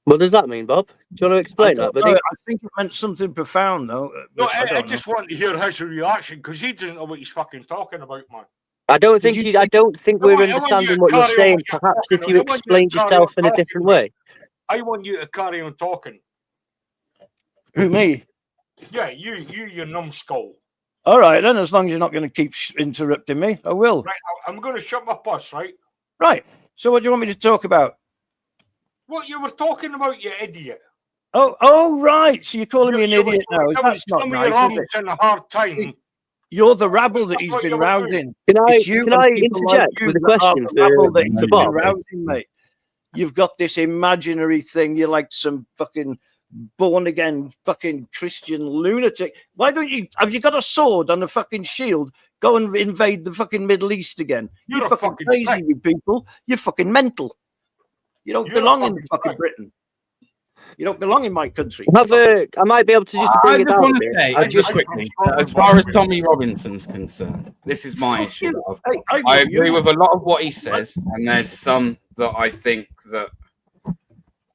S4: What does that mean, Bob? Do you want to explain that?
S5: I think it meant something profound, though.
S6: No, I just want to hear his reaction because he doesn't know what he's fucking talking about, man.
S4: I don't think we're understanding what you're saying. Perhaps if you explained yourself in a different way.
S6: I want you to carry on talking.
S5: Who, me?
S6: Yeah, you numbskull.
S5: All right, then, as long as you're not going to keep interrupting me, I will.
S6: Right, I'm going to shut my bus, right?
S5: Right. So what do you want me to talk about?
S6: What you were talking about, you idiot.
S5: Oh, right. So you're calling me an
S6: You were
S5: idiot now. That's not
S6: Tommy
S5: nice, is it?
S6: Robinson a hard time.
S5: You're the rabble that
S6: That's
S5: he's
S6: what
S5: been
S6: you were doing.
S5: rousing.
S4: Can
S5: It's you
S4: I
S5: and people like
S4: interject
S5: you
S4: with a
S5: that are
S4: question
S5: the rabble that
S4: for
S5: he's been
S4: Bob?
S5: rousing, mate. You've got this imaginary thing. You're like some fucking born again fucking Christian lunatic. Why don't you? Have you got a sword and a fucking shield? Go and invade the fucking Middle East again.
S6: You're a
S5: fucking
S6: fucking
S5: crazy,
S6: prick.
S5: you people. You're fucking mental. You don't
S6: You're a
S5: belong in
S6: fucking
S5: fucking
S6: prick.
S5: Britain. You don't belong in my country.
S4: I might be able to just
S1: I
S4: bring it
S1: just
S4: down
S1: want
S4: a
S1: to
S4: bit.
S1: say,
S4: I
S1: just
S4: just
S1: quickly, as far as Tommy Robinson's concerned, this is my
S5: Fuck
S1: issue.
S5: you.
S1: Of,
S5: Hey,
S1: I
S5: love
S1: agree
S5: you.
S1: with a lot of what he says, and there's some that I think that,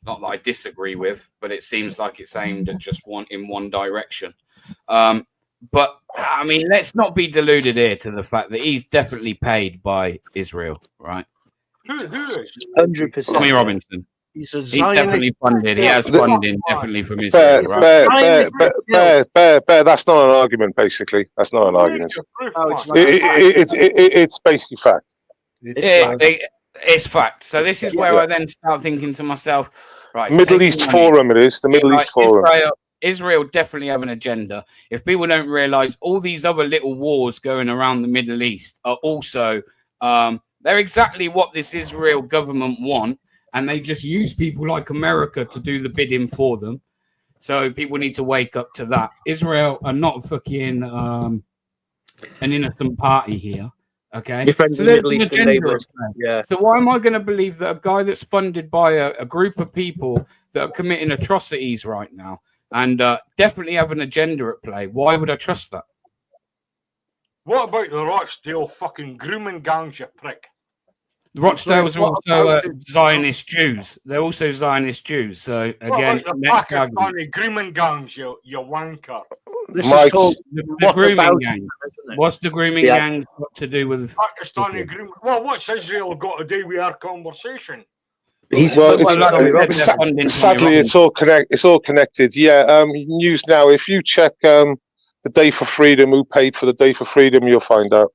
S1: not that I disagree with, but it seems like it's aimed at just one direction. But I mean, let's not be deluded here to the fact that he's definitely paid by Israel, right?
S6: Who is?
S4: 100%.
S1: Tommy Robinson.
S5: He's a
S1: He's
S5: Zionist.
S1: definitely funded. He has
S2: The-
S1: funding definitely from Israel,
S2: Bear,
S1: right?
S2: Bear, that's not an argument, basically. That's not an argument.
S5: Oh, it's like a fact.
S2: It's basically fact.
S1: It's fact. So this is where
S2: Yeah.
S1: I then start thinking to myself, right? it's
S2: Middle
S1: taking
S2: East
S1: money.
S2: Forum, it is. The Middle
S1: Like,
S2: East Forum.
S1: Israel definitely have an agenda. If people don't realize, all these other little wars going around the Middle East are also they're exactly what this Israel government want, and they just use people like America to do the bidding for them. So people need to wake up to that. Israel are not fucking an innocent party here. Okay,
S4: Your friends
S1: so
S4: in the
S1: there's
S4: Middle
S1: an
S4: Eastern
S1: agenda
S4: neighbours.
S1: at play.
S4: Yeah.
S1: So why am I going to believe that a guy that's funded by a group of people that are committing atrocities right now and definitely have an agenda at play? Why would I trust that?
S6: What about the Rochdale fucking grooming gangs, you prick?
S1: The Rochdales are also Zionist Jews. They're also Zionist Jews. So
S6: What
S1: again,
S6: about the
S1: next argument.
S6: Pakistani grooming gangs, you wanker?
S5: This
S2: Mike,
S5: is called
S1: the
S5: what
S1: grooming
S5: about,
S1: gang.
S5: isn't it?
S1: What's the grooming
S4: Yeah.
S1: gang got to do with?
S6: Pakistani grooming. Well, what's Israel got to do with our conversation?
S4: He's
S2: Well,
S4: funded
S1: it's-
S4: by Tommy
S1: it's-
S4: Robinson.
S1: funding
S2: sadly,
S1: Tommy
S2: it's all connected. Yeah. News now. If you check the Day for Freedom, who paid for the Day for Freedom, you'll find out.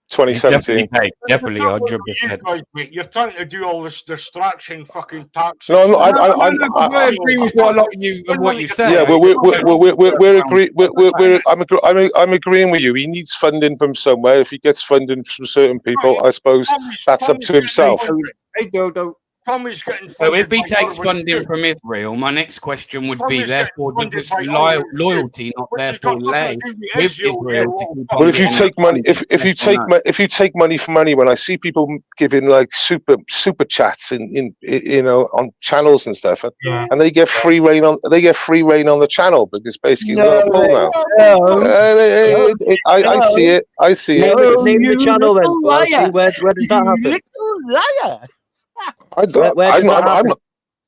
S1: He's
S2: 2017.
S1: definitely 100%.
S6: You guys, mate, you're trying to do all this distraction fucking tax.
S2: No,
S1: No, I agree with what a lot of what you say.
S2: Yeah, I'm agreeing with you. He needs funding from somewhere. If he gets funding from certain people, I suppose that's up to himself.
S5: Hey, Dodo.
S6: Tommy's getting
S1: So if he
S6: funded by
S1: takes
S6: government
S1: funding
S6: too.
S1: from Israel, my next question would be,
S6: Tommy's getting
S1: therefore, does
S6: funded
S1: this
S6: by government too,
S1: loyalty not
S6: which has
S1: therefore
S6: got nothing
S1: lay
S6: to do with
S1: with
S6: Israel,
S1: Israel
S6: you
S1: to
S6: little
S1: keep
S6: fuck.
S2: Well, if you
S1: on
S2: take money, if you take money for money, when I see people giving like super chats in on channels and stuff,
S6: Yeah.
S2: and they get free reign on the channel because basically they're on pull now. I see it. I see it.
S4: Name the channel then. Well, see, where does that happen?
S5: Liar.
S4: Where does that happen?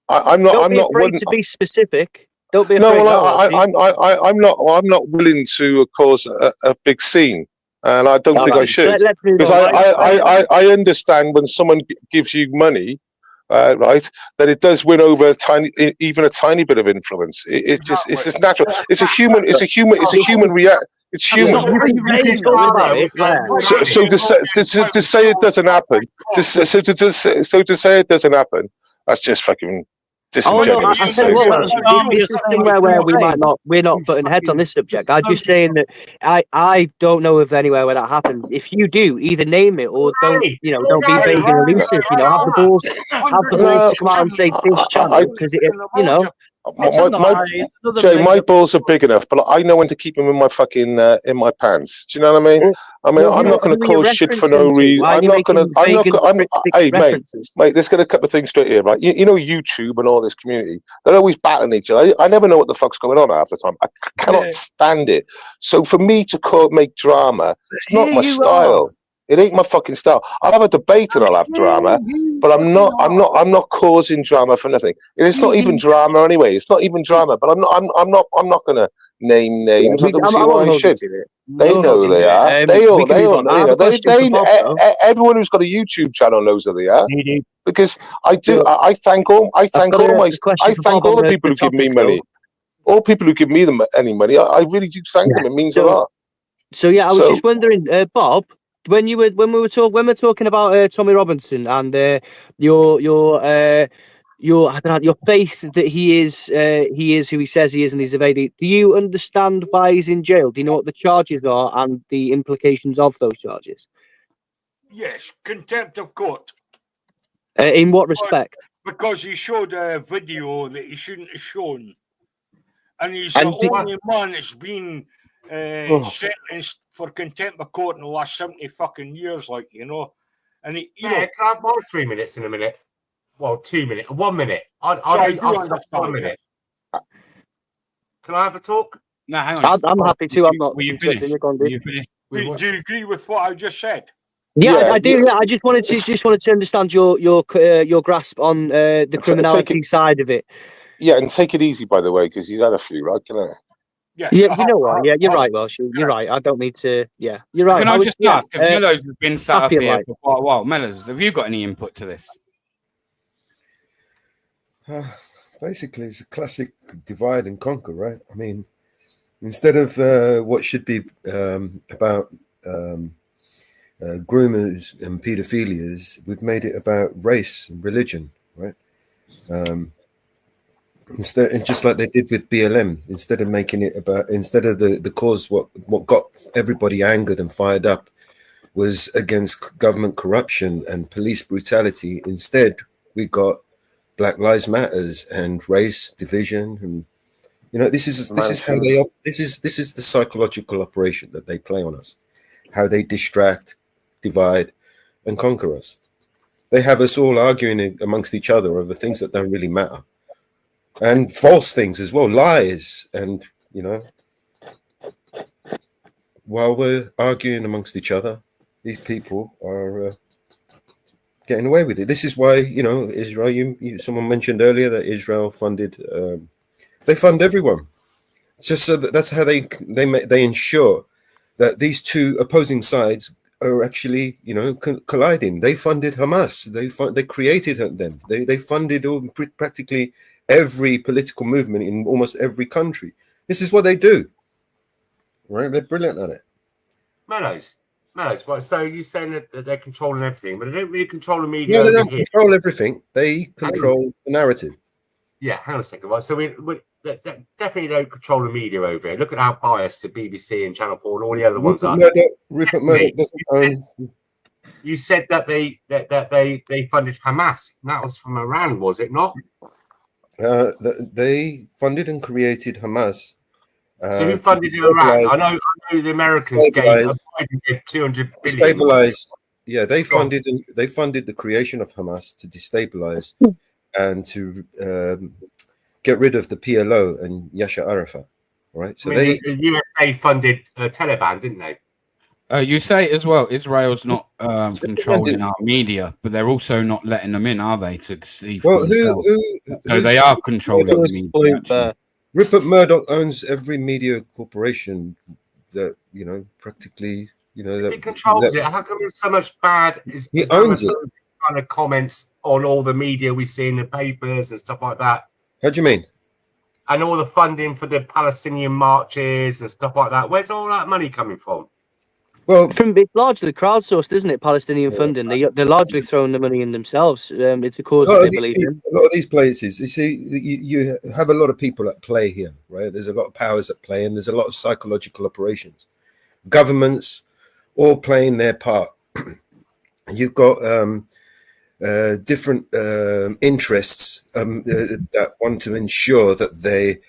S2: I'm
S4: Don't be
S2: not
S4: afraid
S2: willing.
S4: to be specific. Don't be
S2: No,
S4: afraid.
S2: well, I'm not willing to cause a big scene, and I don't think I should, because I understand when someone gives you money, right, that it does win over even a tiny bit of influence. It's just natural. It's a human react. It's human. So to say it doesn't happen, to say it doesn't happen, that's just fucking disingenuous.
S4: I tell you what, this is somewhere where we're not butting heads on this subject. I'm just saying that I don't know of anywhere where that happens. If you do, either name it or don't be vague and elusive. Have the balls to come out and say this channel because
S2: my balls are big enough, but I know when to keep them in my fucking in my pants. Do you know what I mean? I'm not going to cause shit for no reason. Hey, mate, let's get a couple of things straight here, right? You know, YouTube and all this community, they're always battling each other. I never know what the fuck's going on half the time. I cannot stand it. So for me to make drama, it's not my style. It ain't my fucking style. I'll have a debate and I'll have drama, but I'm not causing drama for nothing. It's not even drama anyway. It's not even drama. But I'm not gonna name names. I don't see why I should. They know who they are. Everyone who's got a YouTube channel knows who they are. Because I thank all the people who give me money. all people who give me any money, I really do thank them. It means a lot.
S4: So yeah, I was just wondering, Bob, when we're talking about Tommy Robinson and your I don't know, your faith that he is who he says he is and he's evading. Do you understand why he's in jail? Do you know what the charges are and the implications of those charges?
S6: Yes, contempt of court.
S4: In what respect?
S6: Because he showed a video that he shouldn't have shown, and he's the only man that's been sentenced for contempt of court in the last 70 fucking years, like, you know. And he, you know,
S3: can I have my 3 minutes in a minute? Well, 2 minutes, 1 minute. I'll stop 1 minute. Can I have a talk?
S1: No, hang on.
S4: I'm happy to. I'm not.
S1: Were you finished? Were you finished?
S6: Do you agree with what I just said?
S4: Yeah, I do. Yeah, I just wanted to understand your grasp on the criminality side of it.
S2: Yeah, and take it easy, by the way, because he's had a few, right? Can I?
S6: Yes.
S4: Yeah, you know what? Yeah, you're right, Welsh. You're right. I don't need to. Yeah, you're right.
S1: Can I just ask? Because Mellows has been sat up here for quite a while. Mellows, have you got any input to this?
S7: Basically, it's a classic divide and conquer, right? I mean, instead of what should be about groomers and paedophilias, we've made it about race and religion, right? Instead, just like they did with BLM, instead of making it about, instead of the cause, what got everybody angered and fired up was against government corruption and police brutality. Instead, we got Black Lives Matters and race division, and you know, this is how they this is the psychological operation that they play on us, how they distract, divide, and conquer us. They have us all arguing amongst each other over things that don't really matter, and false things as well, lies, and you know, while we're arguing amongst each other, these people are getting away with it. This is why, you know, Israel. Someone mentioned earlier that Israel funded. They fund everyone, just so that's how they ensure that these two opposing sides are actually, you know, colliding. They funded Hamas. They created them. They funded practically every political movement in almost every country. This is what they do, right? They're brilliant at it.
S3: Mellows. Well, so you're saying that they're controlling everything, but they don't really control the media.
S7: No, they don't control everything. They control the narrative.
S3: Yeah, hang on a second. Right, so we definitely don't control the media over here. Look at how biased the BBC and Channel 4 and all the other ones are.
S7: Rupert Murdoch doesn't own.
S3: You said that they funded Hamas. That was from Iran, was it not?
S7: They funded and created Hamas.
S3: So who funded Iran? I know the Americans gave 200 billion.
S7: Stabilize. Yeah, they funded the creation of Hamas to destabilize and to get rid of the PLO and Yasser Arafat. Right. So
S3: the USA funded Taliban, didn't they?
S1: You say as well, Israel's not controlling our media, but they're also not letting them in, are they? To see.
S7: Well,
S1: so they are controlling the media.
S7: Rupert Murdoch owns every media corporation that, you know, practically, you know, that
S3: he controls it. How come there's so much bad?
S7: He owns it.
S3: Kind of comments on all the media we see in the papers and stuff like that.
S7: How do you mean?
S3: And all the funding for the Palestinian marches and stuff like that. Where's all that money coming from?
S7: Well,
S4: it's largely crowdsourced, isn't it? Palestinian funding. They're largely throwing the money in themselves. It's a cause that they believe in.
S7: A lot of these places, you see, you have a lot of people at play here, right? There's a lot of powers at play, and there's a lot of psychological operations. Governments all playing their part. You've got different interests that want to ensure that they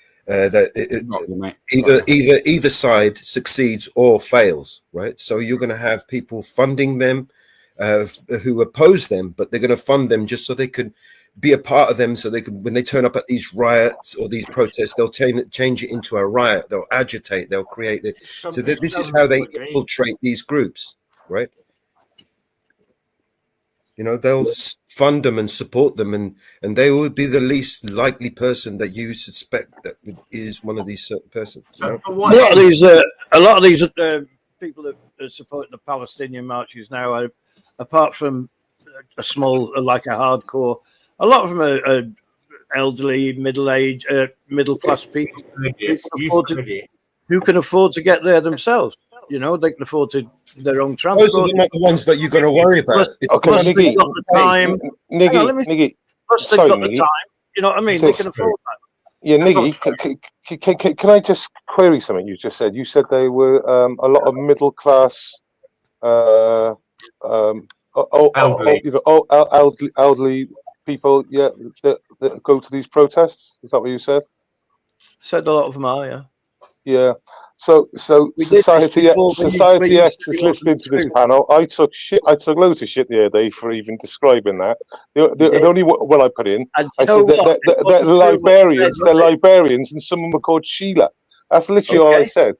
S7: either side succeeds or fails, right? So you're going to have people funding them who oppose them, but they're going to fund them just so they could be a part of them, so they can, when they turn up at these riots or these protests, they'll change it into a riot. They'll agitate. They'll create it. So this is how they infiltrate these groups, right? You know, they'll fund them and support them, and they will be the least likely person that you suspect that is one of these certain persons. You know?
S5: A lot of these people that are supporting the Palestinian marches now are, apart from a small, like a hardcore, a lot of them are elderly, middle class people
S3: Idiots.
S5: who can afford to get there themselves. You know, they can afford their own
S7: Those
S5: transport.
S7: are not the ones that you're going to worry about.
S5: Plus,
S7: It's
S2: Okay,
S5: plus
S7: the ones
S5: they've
S2: Niggy,
S5: got the time. Hang on, let me-
S2: Niggy.
S5: Plus they've
S2: Sorry,
S5: got the
S2: Niggy.
S5: time. You know what I mean? They can afford that.
S2: Yeah,
S5: That's
S2: Niggy, can I just query something you just said? You said they were a lot of middle class, elderly people, yeah, that go to these protests. Is that what you said?
S5: Said a lot of them are, yeah.
S2: Yeah. So
S5: We did this
S2: Society
S5: before when
S2: Society
S5: you
S2: X
S5: said
S2: is
S5: it wasn't
S2: listening to this
S5: true.
S2: panel. I took loads of shit the other day for even describing that. The only what I put in,
S5: And
S2: I
S5: you know
S2: said
S5: what? It
S2: they're
S5: wasn't true what you
S2: librarians.
S5: said,
S2: They're
S5: was it?
S2: librarians, and some of them are called Sheila. That's literally all I
S5: Okay.
S2: said.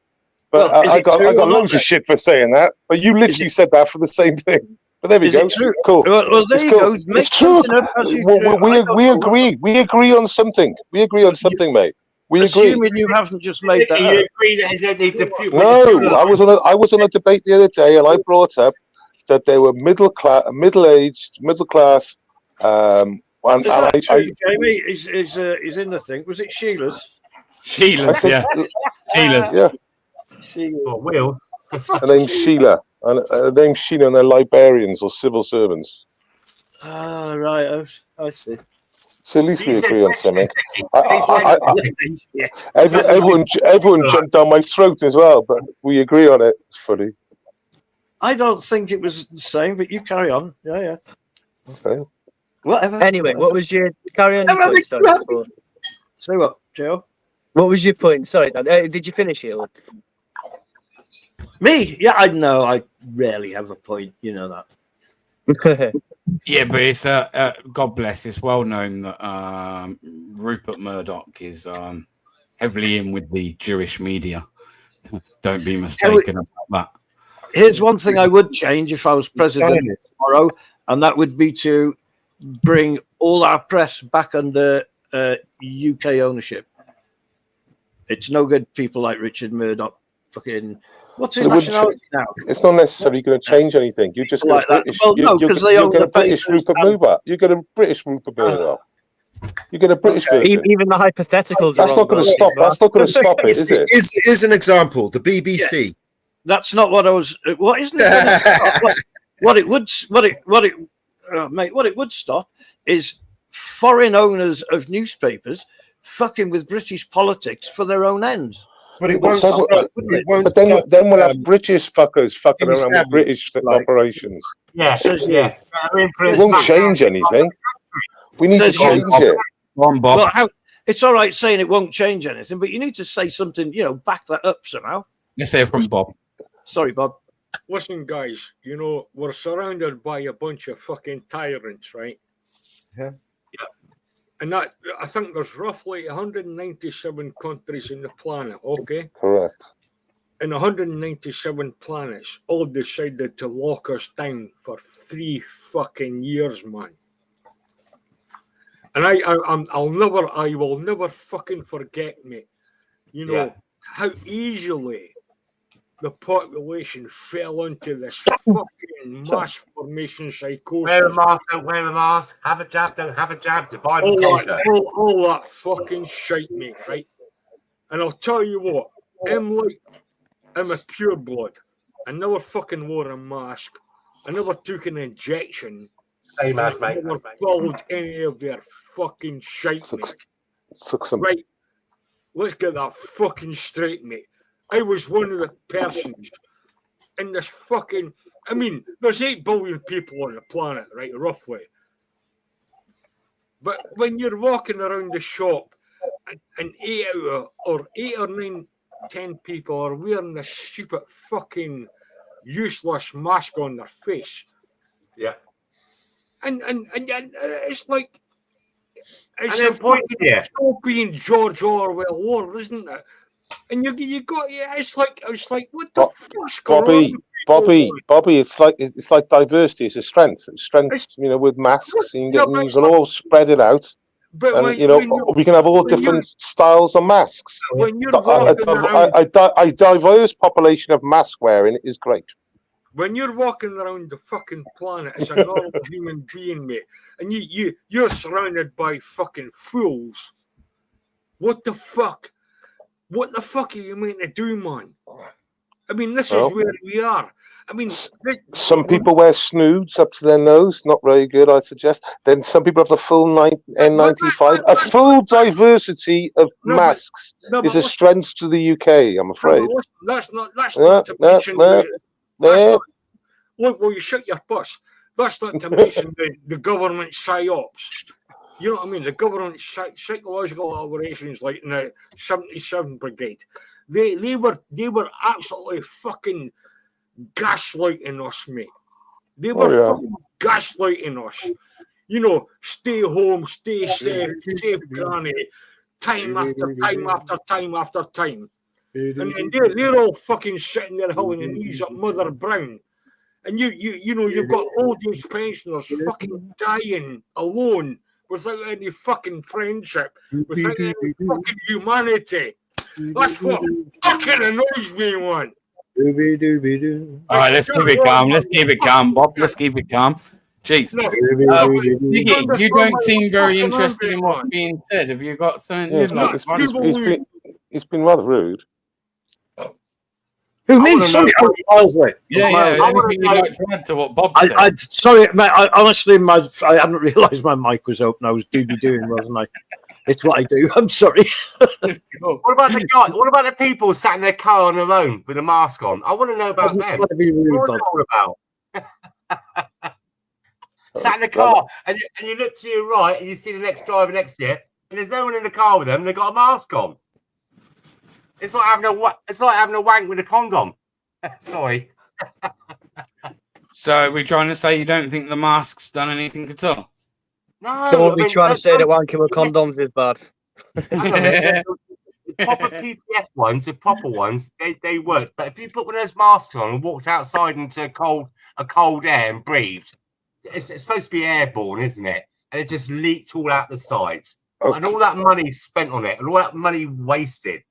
S2: But
S5: Well, is
S2: I
S5: it true
S2: got
S5: or not,
S2: loads of
S5: then?
S2: shit for saying that. But you literally said that for the same thing. But there we
S5: Is
S2: go.
S5: it true?
S2: Cool.
S5: Well, there
S2: It's
S5: you
S2: cool.
S5: go. Make
S2: It's true.
S5: something up as you
S2: We,
S5: do.
S2: we,
S5: I don't
S2: we
S5: know.
S2: agree. We agree on something. We agree on something, mate. We agree.
S5: Assuming you haven't just made that
S3: You
S5: up.
S3: agree that you don't need the
S2: No, I was on a debate the other day, and I brought up that they were middle-aged, middle class. And
S5: Is that
S2: I
S5: true, Jamie? Is in the thing. Was it Sheila's?
S1: Sheila's,
S2: said,
S1: yeah. Sheila's.
S2: yeah,
S3: Or Will.
S2: her name's Sheila, and her name's Sheila, and they're librarians or civil servants.
S5: Ah, right. I see.
S2: So at least we
S3: These
S2: agree on something.
S5: Shit.
S2: Everyone jumped down my throat as well, but we agree on it. It's funny.
S5: I don't think it was the same, but you carry on. Yeah.
S2: Okay.
S5: Whatever.
S4: Anyway, what was your carry on? Your point, sorry, before.
S5: Say what, Joe?
S4: What was your point? Sorry, Dan. Did you finish it? Or?
S5: Me? Yeah, I know. I rarely have a point. You know that.
S1: Yeah, but it's God bless. It's well known that Rupert Murdoch is heavily in with the Jewish media. Don't be mistaken about that.
S5: Here's one thing I would change if I was president tomorrow, and that would be to bring all our press back under UK ownership. It's no good people like Richard Murdoch fucking. What's his nationality now?
S2: It's not necessarily going to change anything. You just
S5: Like
S2: get a
S5: that.
S2: British.
S5: Well, no, because they own
S2: get a
S5: the
S2: British
S5: papers
S2: Rupert
S5: and-
S2: Murdoch. You get a British Rupert Murdoch. You get a British version.
S4: Even the hypotheticals
S2: That's
S4: are
S2: not going to stop. That's not going to stop it, is it?
S7: Here's an example: the BBC.
S5: That's not what I was. What isn't it? What it would stop is foreign owners of newspapers fucking with British politics for their own ends.
S7: But it won't stop. It won't
S2: But then we'll have British fuckers fucking
S7: Jimmy
S2: around with
S7: Savile,
S2: British operations.
S3: Yeah.
S2: It won't change anything. We need to change it.
S1: Go on, Bob.
S5: Well, it's all right saying it won't change anything, but you need to say something, back that up somehow.
S1: Let's hear from Bob.
S5: Sorry, Bob.
S6: Listen, guys, we're surrounded by a bunch of fucking tyrants, right?
S7: Yeah.
S6: And that, I think there's roughly 197 countries in the planet, okay?
S2: Correct.
S6: And 197 planets all decided to lock us down for 3 fucking years, man. And I will never fucking forget, mate. How easily the population fell into this fucking mass formation psychosis.
S3: Wear a mask, don't wear a mask. Have a jab, don't have a jab. Divide and conquer.
S6: All that fucking shite, mate, right? And I'll tell you what, I'm a pure blood. I never fucking wore a mask. I never took an injection.
S3: Same as, mate.
S6: I never followed any of their fucking shite, mate. Right, let's get that fucking straight, mate. I was one of the persons in this fucking... I mean, there's 8 billion people on the planet, right, roughly. But when you're walking around the shop and 8 or 9, 10 people are wearing this stupid fucking useless mask on their face.
S3: Yeah.
S6: And it's like...
S3: And then pointing you.
S6: It's all being George Orwell war, isn't it? And you got it's like what the fuck's going on?
S2: Bobby, it's like diversity. It's a strength. It's strength, with masks. You can all spread it out, and we can have all different styles of masks.
S6: When you're walking around,
S2: a diverse population of mask wearing is great.
S6: when you're walking around the fucking planet as a normal human being, mate, and you're surrounded by fucking fools, what the fuck? What the fuck are you meant to do, man? I mean, this is where we are. I mean,
S2: some people wear snoods up to their nose. Not very good, I suggest. Then some people have the full N95. A full diversity of masks is a strength to the UK, I'm afraid.
S6: That's not to mention. Well, you shut your bus. That's not to mention the government psyops. You know what I mean? The government psychological operations, like in the 77 Brigade, they were absolutely fucking gaslighting us, mate. They were fucking gaslighting us. You know, stay home, stay safe, save granny, time after time after time after time. And then they're all fucking sitting there holding their knees up Mother Brown. And you know, you've got old age pensioners fucking dying alone without any fucking friendship, without any fucking humanity. That's what fucking annoys me, man.
S1: All right, let's keep it calm. Let's keep it calm, Bob. Let's keep it calm. Jeez. Nicky, you don't seem very interested in what's being said. Have you got something you'd like?
S2: It's been rather rude.
S5: Who me? Sorry,
S1: yeah. Anything you'd like to add to what Bob said?
S5: Sorry, mate, honestly, I hadn't realised my mic was open. I was doing, wasn't I? It's what I do. I'm sorry.
S6: Cool. What about the guy? What about the people sat in their car on their own with a mask on? I want to know about them. What are all about? Sat in the car, and you look to your right, and you see the next driver next to you, and there's no one in the car with them. And they've got a mask on. It's like having a wank with a condom. Sorry.
S1: So we're trying to say you don't think the mask's done anything at all?
S6: No.
S4: Don't be trying to say that wanking with condoms is bad.
S6: The proper PPF ones, the proper ones, they work. But if you put one of those masks on and walked outside into a cold air and breathed, it's supposed to be airborne, isn't it? And it just leaked all out the sides. Okay. And all that money spent on it, and all that money wasted.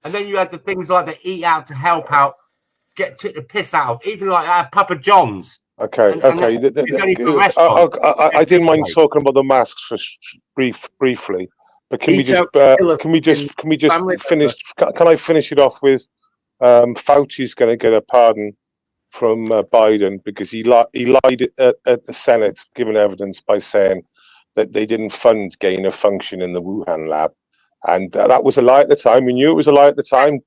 S6: And then you had the things like the eat out to help out, took the piss out of, even like Papa John's.
S2: Okay. I didn't mind talking about the masks briefly, but can we just finish? Can I finish it off with Fauci's going to get a pardon from Biden because he lied at the Senate, giving evidence by saying that they didn't fund gain of function in the Wuhan lab. And that was a lie at the time. We knew it was a lie at the time.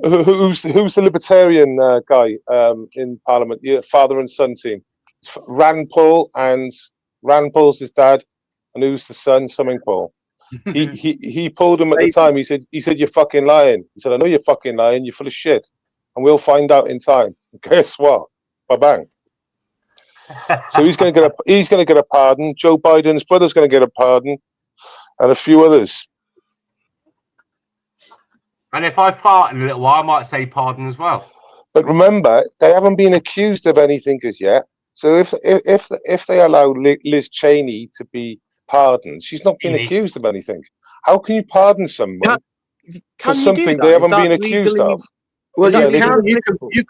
S2: Who's the libertarian guy in Parliament? Yeah, father and son team. Rand Paul, and Rand Paul's his dad, and who's the son? Something Paul. He pulled him at the time. He said you're fucking lying. He said I know you're fucking lying. You're full of shit, and we'll find out in time. Guess what? Ba bang. So he's going to get a pardon. Joe Biden's brother's going to get a pardon. And a few others.
S6: And if I fart in a little while, I might say pardon as well.
S2: But remember, they haven't been accused of anything as yet. So if they allow Liz Cheney to be pardoned, she's not been accused of anything. How can you pardon someone for something they haven't been accused of?
S5: Well, you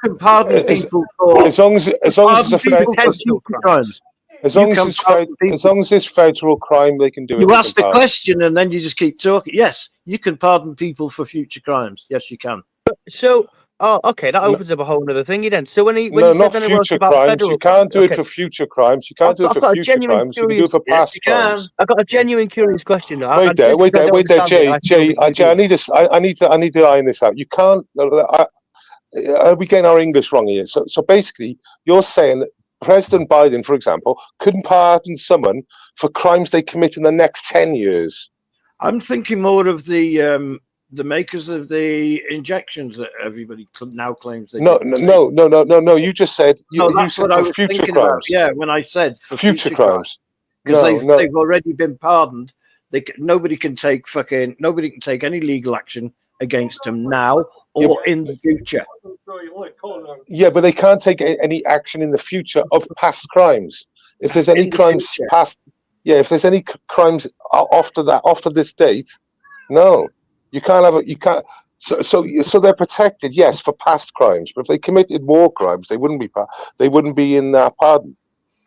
S5: can pardon people for
S2: as long as it's
S5: potential crimes.
S2: As long as it's federal crime, they can do it.
S5: You ask the question and then you just keep talking. Yes, you can pardon people for future crimes. Yes, you can.
S4: So, okay, that opens up a whole other thing then. So when
S2: not future crimes, you can't do it for future crimes. You can't do it for future crimes. You can do it for past crimes.
S4: I've got a genuine curious question.
S2: Wait there, Jay. I need to iron this out. You can't. Are we getting our English wrong here? So basically, you're saying that President Biden, for example, couldn't pardon someone for crimes they commit in the next 10 years.
S5: I'm thinking more of the makers of the injections that everybody now claims they
S2: No. You just said
S5: that's what I was future crimes. About. Yeah, when I said for future crimes, because they've already been pardoned. Nobody can take any legal action against them now or in the future.
S2: Yeah, but they can't take any action in the future of past crimes. If there's any crimes past, if there's any crimes after this date, no, you can't have it. You can't. So they're protected, yes, for past crimes. But if they committed war crimes, they wouldn't be in that pardon.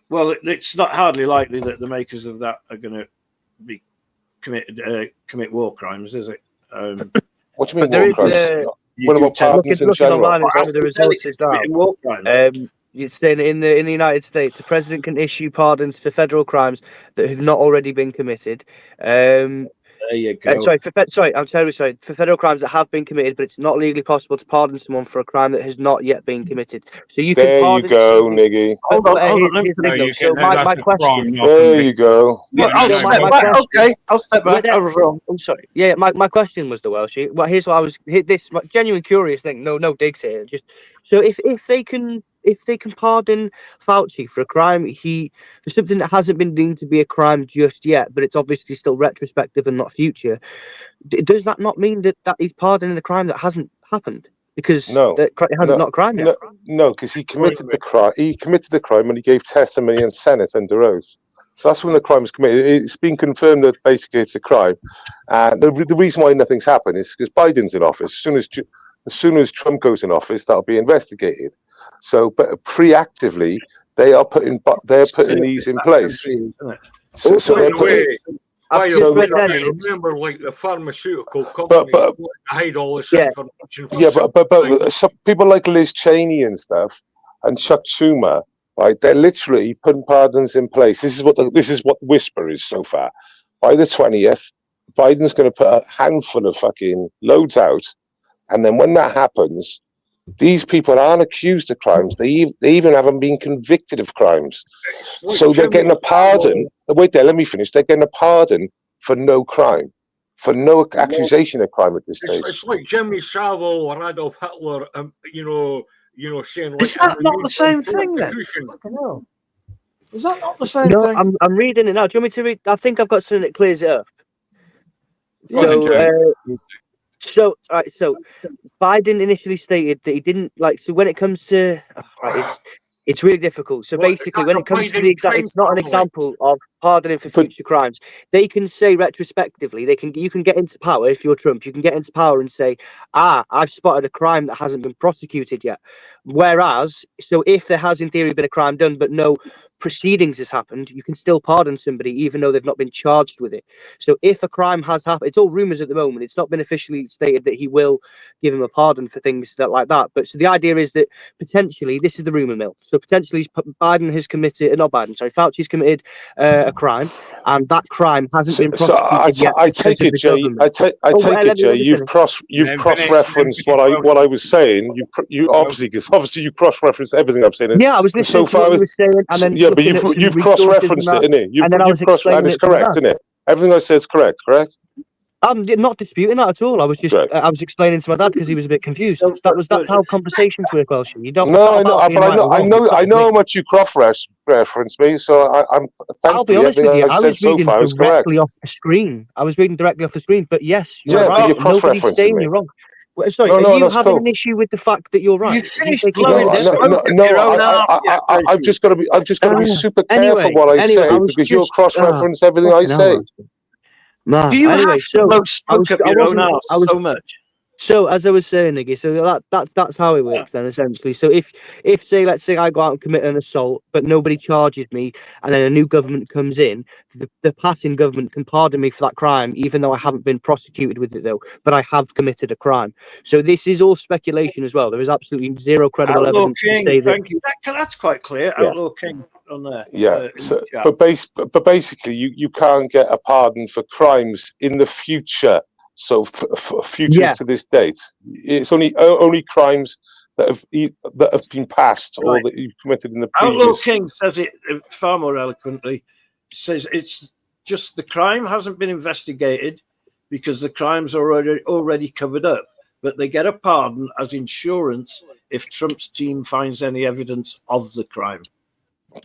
S5: Well, it's not hardly likely that the makers of that are going to be commit war crimes, is it?
S2: What do you mean
S4: But there
S2: war
S4: is
S2: crimes? What about pardons in
S4: looking
S2: general?
S4: online at some of the resources now.
S5: War crimes.
S4: It's saying in the United States, the president can issue pardons for federal crimes that have not already been committed.
S5: There you go.
S4: I'm terribly sorry. For federal crimes that have been committed, but it's not legally possible to pardon someone for a crime that has not yet been committed. So you can pardon.
S2: There you go, Niggy.
S5: Hold on.
S4: So my question.
S2: There you go.
S5: I'll step back. I was wrong.
S4: I'm sorry. Yeah, my question was the Welshie. Well, here's what I was. This genuine curious thing. No digs here. Just so if they can pardon Fauci for a crime for something that hasn't been deemed to be a crime just yet, but it's obviously still retrospective and not future, does that not mean that he's pardoning a crime that hasn't happened? Because it hasn't not a crime yet.
S2: No, because he committed the crime. He committed the crime when he gave testimony in Senate under oath. So that's when the crime was committed. It's been confirmed that basically it's a crime. And the reason why nothing's happened is because Biden's in office. As soon as Trump goes in office, that'll be investigated. So, but preactively, they are putting these in place.
S6: Remember, like the pharmaceutical companies hide all this information.
S2: But some people like Liz Cheney and stuff, and Chuck Schumer, right? They're literally putting pardons in place. This is what the whisper is so far. By the 20th, Biden's going to put a handful of fucking loads out, and then when that happens, these people aren't accused of crimes. They even haven't been convicted of crimes. So they're getting a pardon. Wait there, let me finish. They're getting a pardon for no crime, for no accusation of crime at this stage.
S6: It's like Jimmy Savile or Adolf Hitler, saying like.
S5: Is that not the same thing then? Is that not the same thing?
S4: No, I'm reading it now. Do you want me to read? I think I've got something that clears it up. So Biden initially stated that he didn't like. So when it comes to, it's really difficult. So basically, when it comes to the exact, it's not an example of pardoning for future crimes. They can say retrospectively, you can get into power if you're Trump. You can get into power and say, I've spotted a crime that hasn't been prosecuted yet. Whereas, so if there has in theory been a crime done, but no proceedings has happened, you can still pardon somebody even though they've not been charged with it. So if a crime has happened, it's all rumors at the moment. It's not been officially stated that he will give him a pardon for things like that. But so the idea is that potentially, this is the rumor mill. So potentially Fauci's committed a crime, and that crime hasn't been prosecuted yet.
S2: I take it, Jay. You've cross-referenced what I was saying. You obviously you cross-referenced everything I'm saying.
S4: Yeah, I was listening to what you were saying, and then
S2: but you've cross-referenced it, innit? And it's correct, isn't it? Everything I said is correct.
S4: I'm not disputing that at all. I was just I was explaining to my dad because he was a bit confused. That's how conversations work, Welsh. You don't.
S2: No, I know how much you cross-reference me. So I'm.
S4: I'll be honest with you. I was reading directly off the screen. But yes, you're right. Nobody's saying you're wrong. Sorry, are you having an issue with the fact that you're right?
S5: You finished blowing
S2: I've just got to be super careful what I say because you'll cross-reference everything I say.
S5: Do you have to blow smoke up your own arse so much?
S4: So as I was saying, Niggy, so that's how it works then essentially. So if let's say I go out and commit an assault, but nobody charges me, and then a new government comes in, the passing government can pardon me for that crime, even though I haven't been prosecuted with it though, but I have committed a crime. So this is all speculation as well. There is absolutely zero credible evidence to say that.
S5: Thank you. That's quite clear. Yeah. Outlaw King on there.
S2: Yeah. But basically, you can't get a pardon for crimes in the future. So future to this date, it's only crimes that have been passed or that you've committed in the previous.
S5: Outlaw King says it far more eloquently. Says it's just the crime hasn't been investigated because the crime's already covered up, but they get a pardon as insurance if Trump's team finds any evidence of the crime.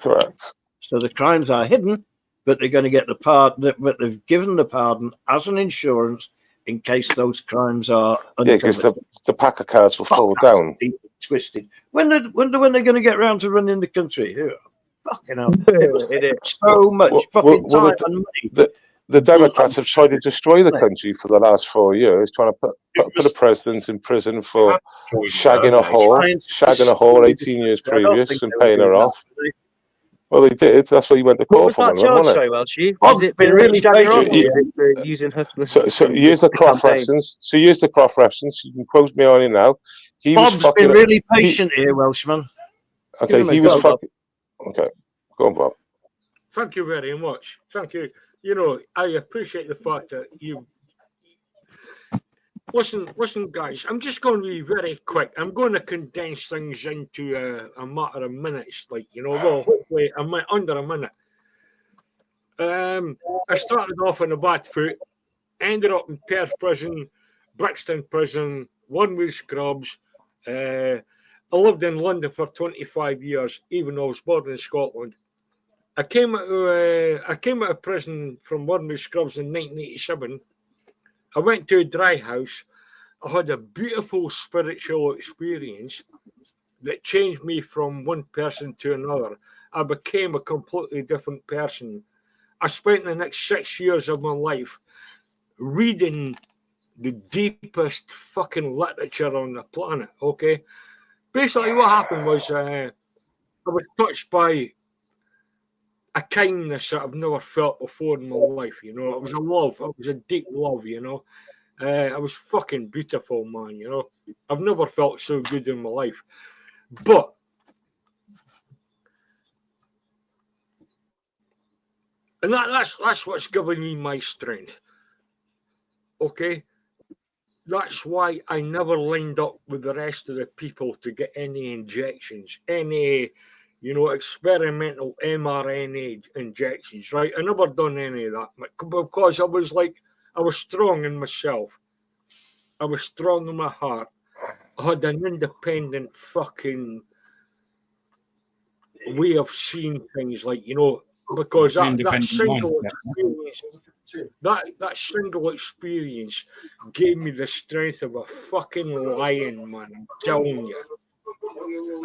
S2: Correct.
S5: So the crimes are hidden, but they're going to get the pardon. But they've given the pardon as an insurance in case those crimes are uncovered.
S2: Yeah, because the pack of cards will fall down.
S5: Twisted. Wonder when they're going to get round to running the country. Fucking hell. It is so much fucking time and money
S2: the Democrats have tried to destroy the country for the last 4 years, trying to put a president in prison for shagging a whore 18 years previous and paying her off. Well, they did. That's what he went to
S4: What
S2: court
S4: was
S2: for,
S4: that charge, sorry, Welshie? Was it
S5: been really
S4: shagging her off,
S5: patient.
S4: or was it for using her?
S2: So here's the cross reference. So here's the cross reference. You can quote me on it now. He was
S5: Bob's
S2: fucking
S5: been really patient here, Welshman.
S2: Okay, he was fucking. Okay, go on, Bob.
S6: Thank you very much. Thank you. You know, I appreciate the fact that you. Listen, guys. I'm just going to be very quick. I'm going to condense things into a matter of minutes. Like, you know, well, hopefully under a minute. I started off on a bad foot, ended up in Perth prison, Brixton prison, 1 week scrubs. I lived in London for 25 years, even though I was born in Scotland. I came out of prison from 1 week scrubs in 1987. I went to a dry house. I had a beautiful spiritual experience that changed me from one person to another. I became a completely different person. I spent the next 6 years of my life reading the deepest fucking literature on the planet, okay? Basically, what happened was I was touched by a kindness that I've never felt before in my life, you know? It was a love. It was a deep love, you know? It was fucking beautiful, man, you know? I've never felt so good in my life. But and that's what's given me my strength. Okay? That's why I never lined up with the rest of the people to get any injections, any, you know, experimental mRNA injections, right? I never done any of that because I was strong in myself. I was strong in my heart. I had an independent fucking way of seeing things, like, you know, because that single experience, that single experience gave me the strength of a fucking lion, man. I'm telling you.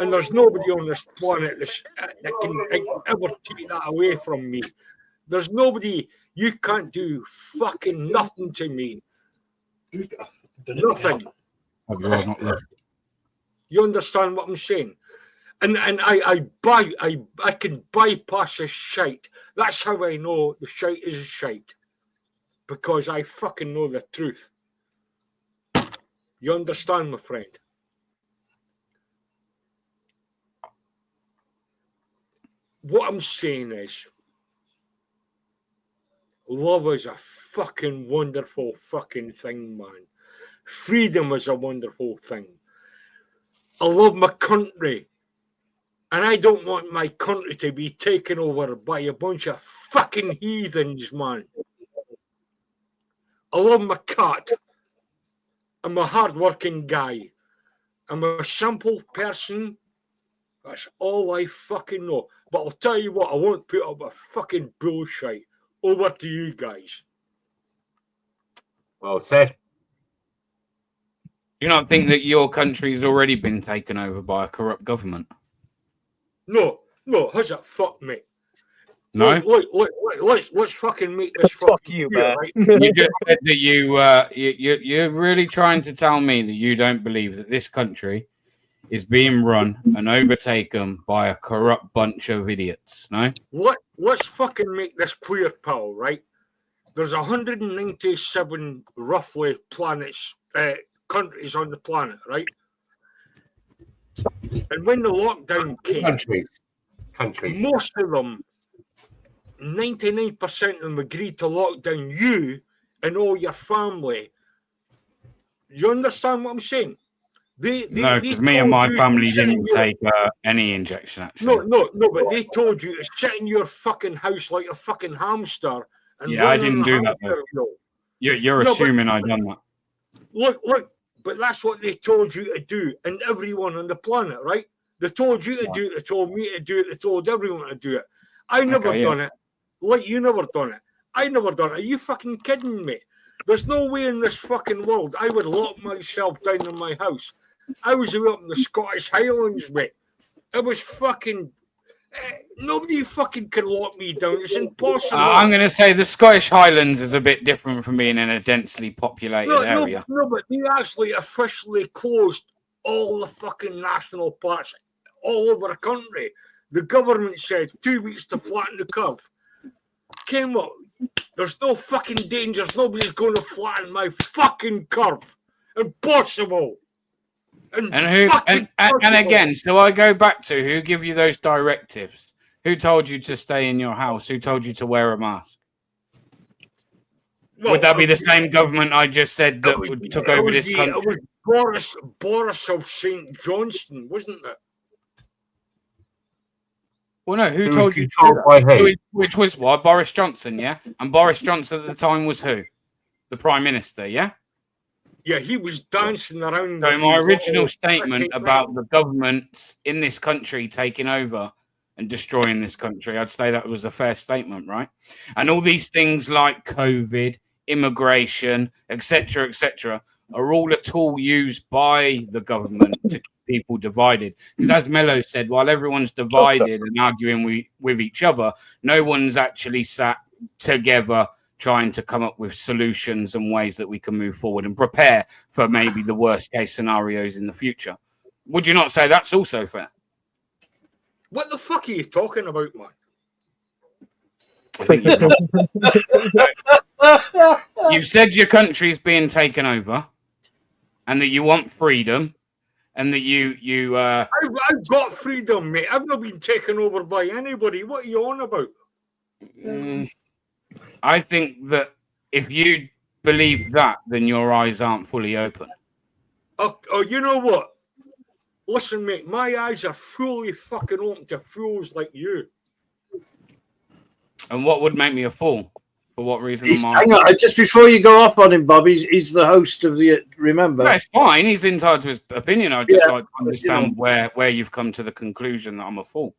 S6: And there's nobody on this planet that can ever take that away from me. There's nobody. You can't do fucking nothing to me. Nothing. You understand what I'm saying? And I can bypass the shite. That's how I know the shite is shite. Because I fucking know the truth. You understand, my friend? What I'm saying is, love is a fucking wonderful fucking thing, man. Freedom is a wonderful thing. I love my country. And I don't want my country to be taken over by a bunch of fucking heathens, man. I love my cat. I'm a hard-working guy. I'm a simple person. That's all I fucking know. But I'll tell you what, I won't put up with fucking bullshit. Over to you guys.
S3: Well said.
S1: Do you not think that your country has already been taken over by a corrupt government?
S6: No, how's that? Fuck me.
S1: No.
S6: Let's fucking make this
S4: fuck you, man.
S6: right?
S1: You just said that you're really trying to tell me that you don't believe that this country is being run and overtaken by a corrupt bunch of idiots. No.
S6: Let's fucking make this clear, pal. Right? There's 197 roughly planets, countries on the planet, right? And when the lockdown came,
S3: countries,
S6: most of them, 99% of them agreed to lock down you and all your family. You understand what I'm saying?
S1: No, because me and my family didn't take any injection, actually.
S6: No, but they told you to sit in your fucking house like a fucking hamster. And
S1: yeah, I didn't do that, though. You're assuming I'd done that.
S6: Look, but that's what they told you to do, and everyone on the planet, right? They told you to do it, they told me to do it, they told everyone to do it. I never done it. Like, you never done it. I never done it. Are you fucking kidding me? There's no way in this fucking world I would lock myself down in my house. I was up in the Scottish Highlands, mate. It was fucking Nobody fucking can lock me down. It's impossible.
S1: I'm going to say the Scottish Highlands is a bit different from being in a densely populated area.
S6: No, but they actually officially closed all the fucking national parks all over the country. The government said 2 weeks to flatten the curve. Came up. There's no fucking dangers. Nobody's going to flatten my fucking curve. Impossible.
S1: And again, so I go back to who give you those directives? Who told you to stay in your house? Who told you to wear a mask? Well, would that be the same government I just said that took over this country?
S6: It was Boris of St. Johnston, wasn't it?
S1: Well, no, who told you? Which was what? Boris Johnson, yeah? And Boris Johnson at the time was who? The Prime Minister, yeah?
S6: Yeah, he was dancing around.
S1: So my original statement about the governments in this country taking over and destroying this country, I'd say that was a fair statement, right? And all these things like COVID, immigration, etc., are all a tool used by the government to keep people divided. Because as Mello said, while everyone's divided and arguing with each other, no one's actually sat together trying to come up with solutions and ways that we can move forward and prepare for maybe the worst case scenarios in the future. Would you not say that's also fair?
S6: What the fuck are you talking about, man?
S1: You've said your country's being taken over and that you want freedom and that you I've
S6: got freedom, mate. I've not been taken over by anybody. What are you on about?
S1: I think that if you believe that, then your eyes aren't fully open.
S6: Oh, you know what? Listen, mate, my eyes are fully fucking open to fools like you.
S1: And what would make me a fool? For what reason?
S5: Hang on, just before you go off on him, Bob, he's the host of the. Remember,
S1: that's fine. He's entitled to his opinion. I just like to understand where you've come to the conclusion that I'm a fool.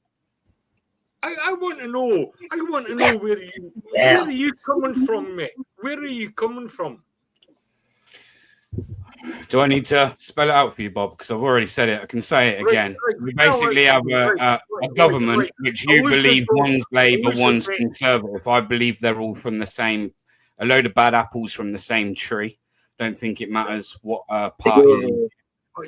S6: I want to know. I want to know where are you coming from, mate? Where are you coming from?
S1: Do I need to spell it out for you, Bob? Because I've already said it. I can say it again. We basically have a government which you believe one's Labour, one's Conservative. I believe they're all from the same, a load of bad apples from the same tree. Don't think it matters what party.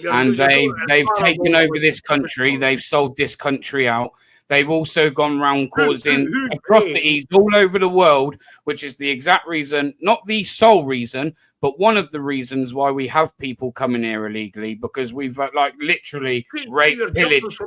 S1: And they've taken over this country. They've sold this country out. They've also gone around causing atrocities all over the world, which is the exact reason, not the sole reason, but one of the reasons why we have people coming here illegally, because we've like literally raped, pillaged.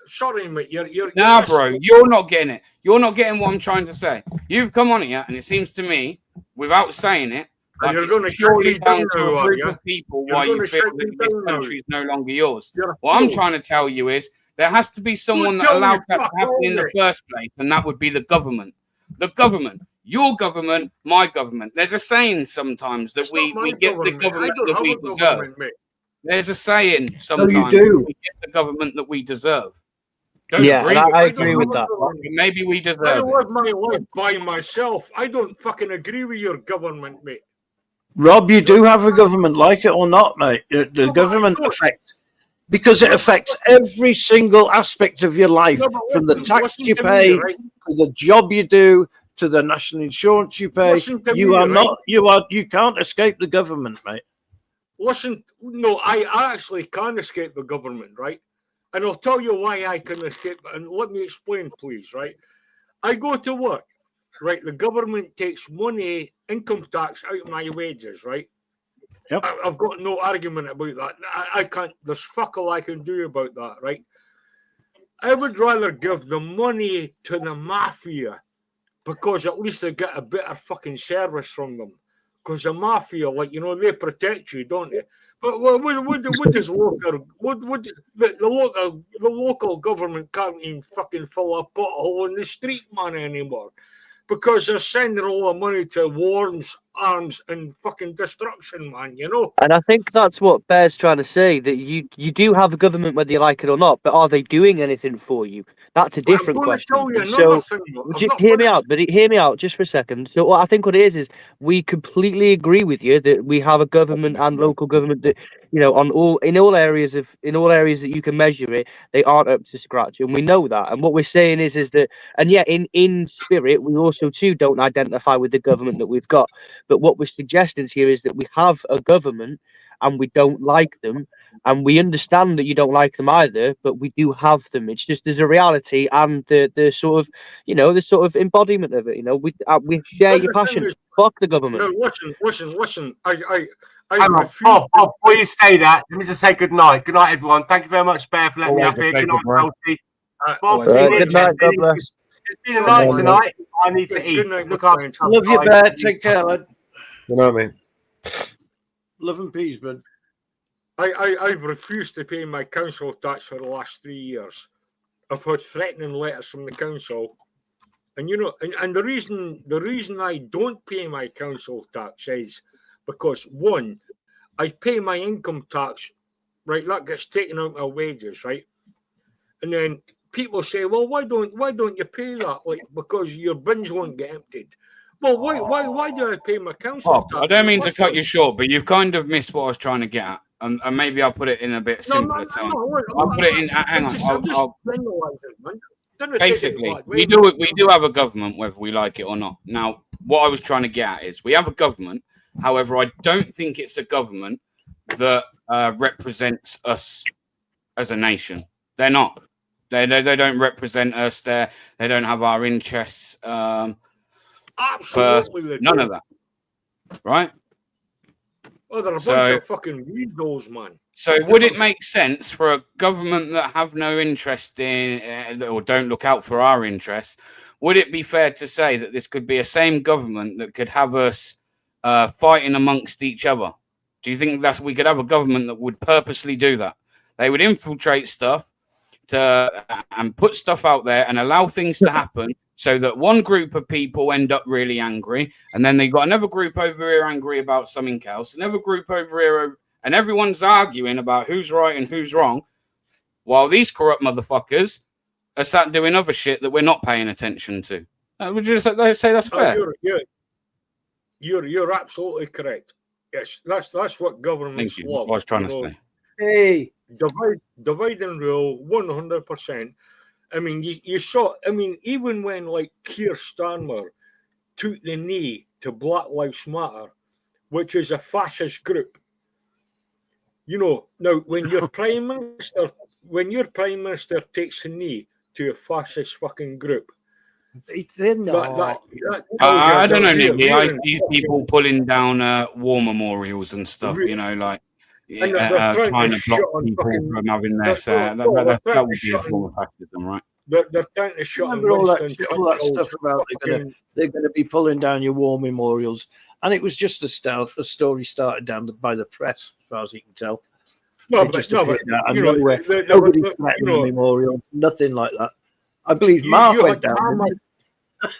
S6: Sorry, mate.
S1: Nah, bro, you're not getting it. You're not getting what I'm trying to say. You've come on here, and it seems to me, without saying it, like
S6: you're going to
S1: purely down to a group of people why you feel that this country is no longer yours. What I'm trying to tell you is, there has to be someone that allowed that to happen in the first place, and that would be the government. The government, your government, my government. There's a saying sometimes that we get the government that we deserve. There's a saying sometimes we get the government that we deserve.
S4: I agree with that.
S1: Maybe we deserve it.
S6: I live my life by myself. I don't fucking agree with your government, mate.
S5: Rob, you do have a government, like it or not, mate. The government affects. Because it affects every single aspect of your life, from the tax you pay, to the job you do, to the national insurance you pay. You can't escape the government, mate.
S6: Listen, no, I actually can escape the government, right? And I'll tell you why I can escape. And let me explain, please, right? I go to work, right? The government takes money, income tax out of my wages, right?
S5: Yep.
S6: I've got no argument about that. I can't. There's fuck all I can do about that, right? I would rather give the money to the mafia because at least I get a better fucking service from them. Because the mafia, like, you know, they protect you, don't they? But what does the local government can't even fucking fill a pothole in the street, man, anymore? Because they're sending all the money to wars, arms, and fucking destruction, man, you know?
S4: And I think that's what Bear's trying to say, that you do have a government whether you like it or not, but are they doing anything for you? That's a different question. So, just hear me out, but hear me out just for a second. So I think what it is we completely agree with you that we have a government and local government that you know, in all areas that you can measure it, they aren't up to scratch, and we know that. And what we're saying is that, and yet in spirit, we also too don't identify with the government that we've got. But what we're suggesting here is that we have a government, and we don't like them, and we understand that you don't like them either, but we do have them. It's just there's a reality and the sort of, you know, the sort of embodiment of it. You know, we share
S6: But
S4: your
S6: the thing
S4: passion.
S6: is,
S4: Fuck the government.
S6: no, listen. I
S3: Hang on,
S6: refuse.
S3: Bob, before you say that, let me just say good night. Good night, everyone. Thank you very much, Bear, for letting me
S1: Always
S3: up
S1: a
S3: here. Good
S1: pleasure,
S3: night,
S1: bro.
S3: Kelsey. Bob,
S1: Always
S3: it's
S1: a
S4: Good
S3: been
S4: night. God bless.
S3: it's been a night
S7: night,
S3: tonight. I need to
S6: Good
S3: eat.
S6: night,
S3: Look
S6: my
S3: after
S6: friend.
S3: yourself,
S5: Love you,
S3: guys.
S5: Bear. Take care, lad.
S7: You know what I mean?
S5: Love and peace, bud.
S6: I've refused to pay my council tax for the last 3 years. I've had threatening letters from the council, and you know, and the reason I don't pay my council tax is because one, I pay my income tax, right? That gets taken out of my wages, right? And then people say, well, why don't you pay that? Like, because your bins won't get emptied. Well, why do I pay my council
S1: Bob,
S6: tax?
S1: I don't
S6: in the
S1: mean to
S6: first
S1: cut you
S6: place?
S1: short, but you've kind of missed what I was trying to get at, and maybe I'll put it in a bit simpler terms. I'll put it in. Hang on.
S6: I'm just generalising, man. Don't take it
S1: Basically,
S6: the bad way,
S1: we do have a government, whether we like it or not. Now, what I was trying to get at is we have a government. However, I don't think it's a government that represents us as a nation. They're not. They don't represent us. They don't have our interests.
S6: Absolutely,
S1: None of that. Right?
S6: Oh, they're a bunch of fucking weirdos, man.
S1: So would it make sense for a government that have no interest in or don't look out for our interests? Would it be fair to say that this could be a same government that could have us fighting amongst each other? Do you think that we could have a government that would purposely do that? They would infiltrate stuff and put stuff out there and allow things to happen so that one group of people end up really angry, and then they got another group over here angry about something else, another group over here, and everyone's arguing about who's right and who's wrong, while these corrupt motherfuckers are sat doing other shit that we're not paying attention to. Would you say that's fair?
S6: You're absolutely correct. Yes, that's what governments
S1: Thank you.
S6: love.
S1: I was trying to say.
S5: Hey,
S6: divide and rule 100%. I mean, you saw. I mean, even when like Keir Starmer took the knee to Black Lives Matter, which is a fascist group. You know, now when your prime minister takes a knee to a fascist fucking group,
S5: they're not.
S1: I don't know, Nicky. I see people pulling down war memorials and stuff. You know, like trying to block people from having their say. That would be a form of fascism, right?
S6: They're trying to shut
S5: Remember all that stuff about they're going to be pulling down your war memorials, and it was just a story started down by the press, as far as you can tell. Nobody threatened the memorial, nothing like that. I believe Mark went down.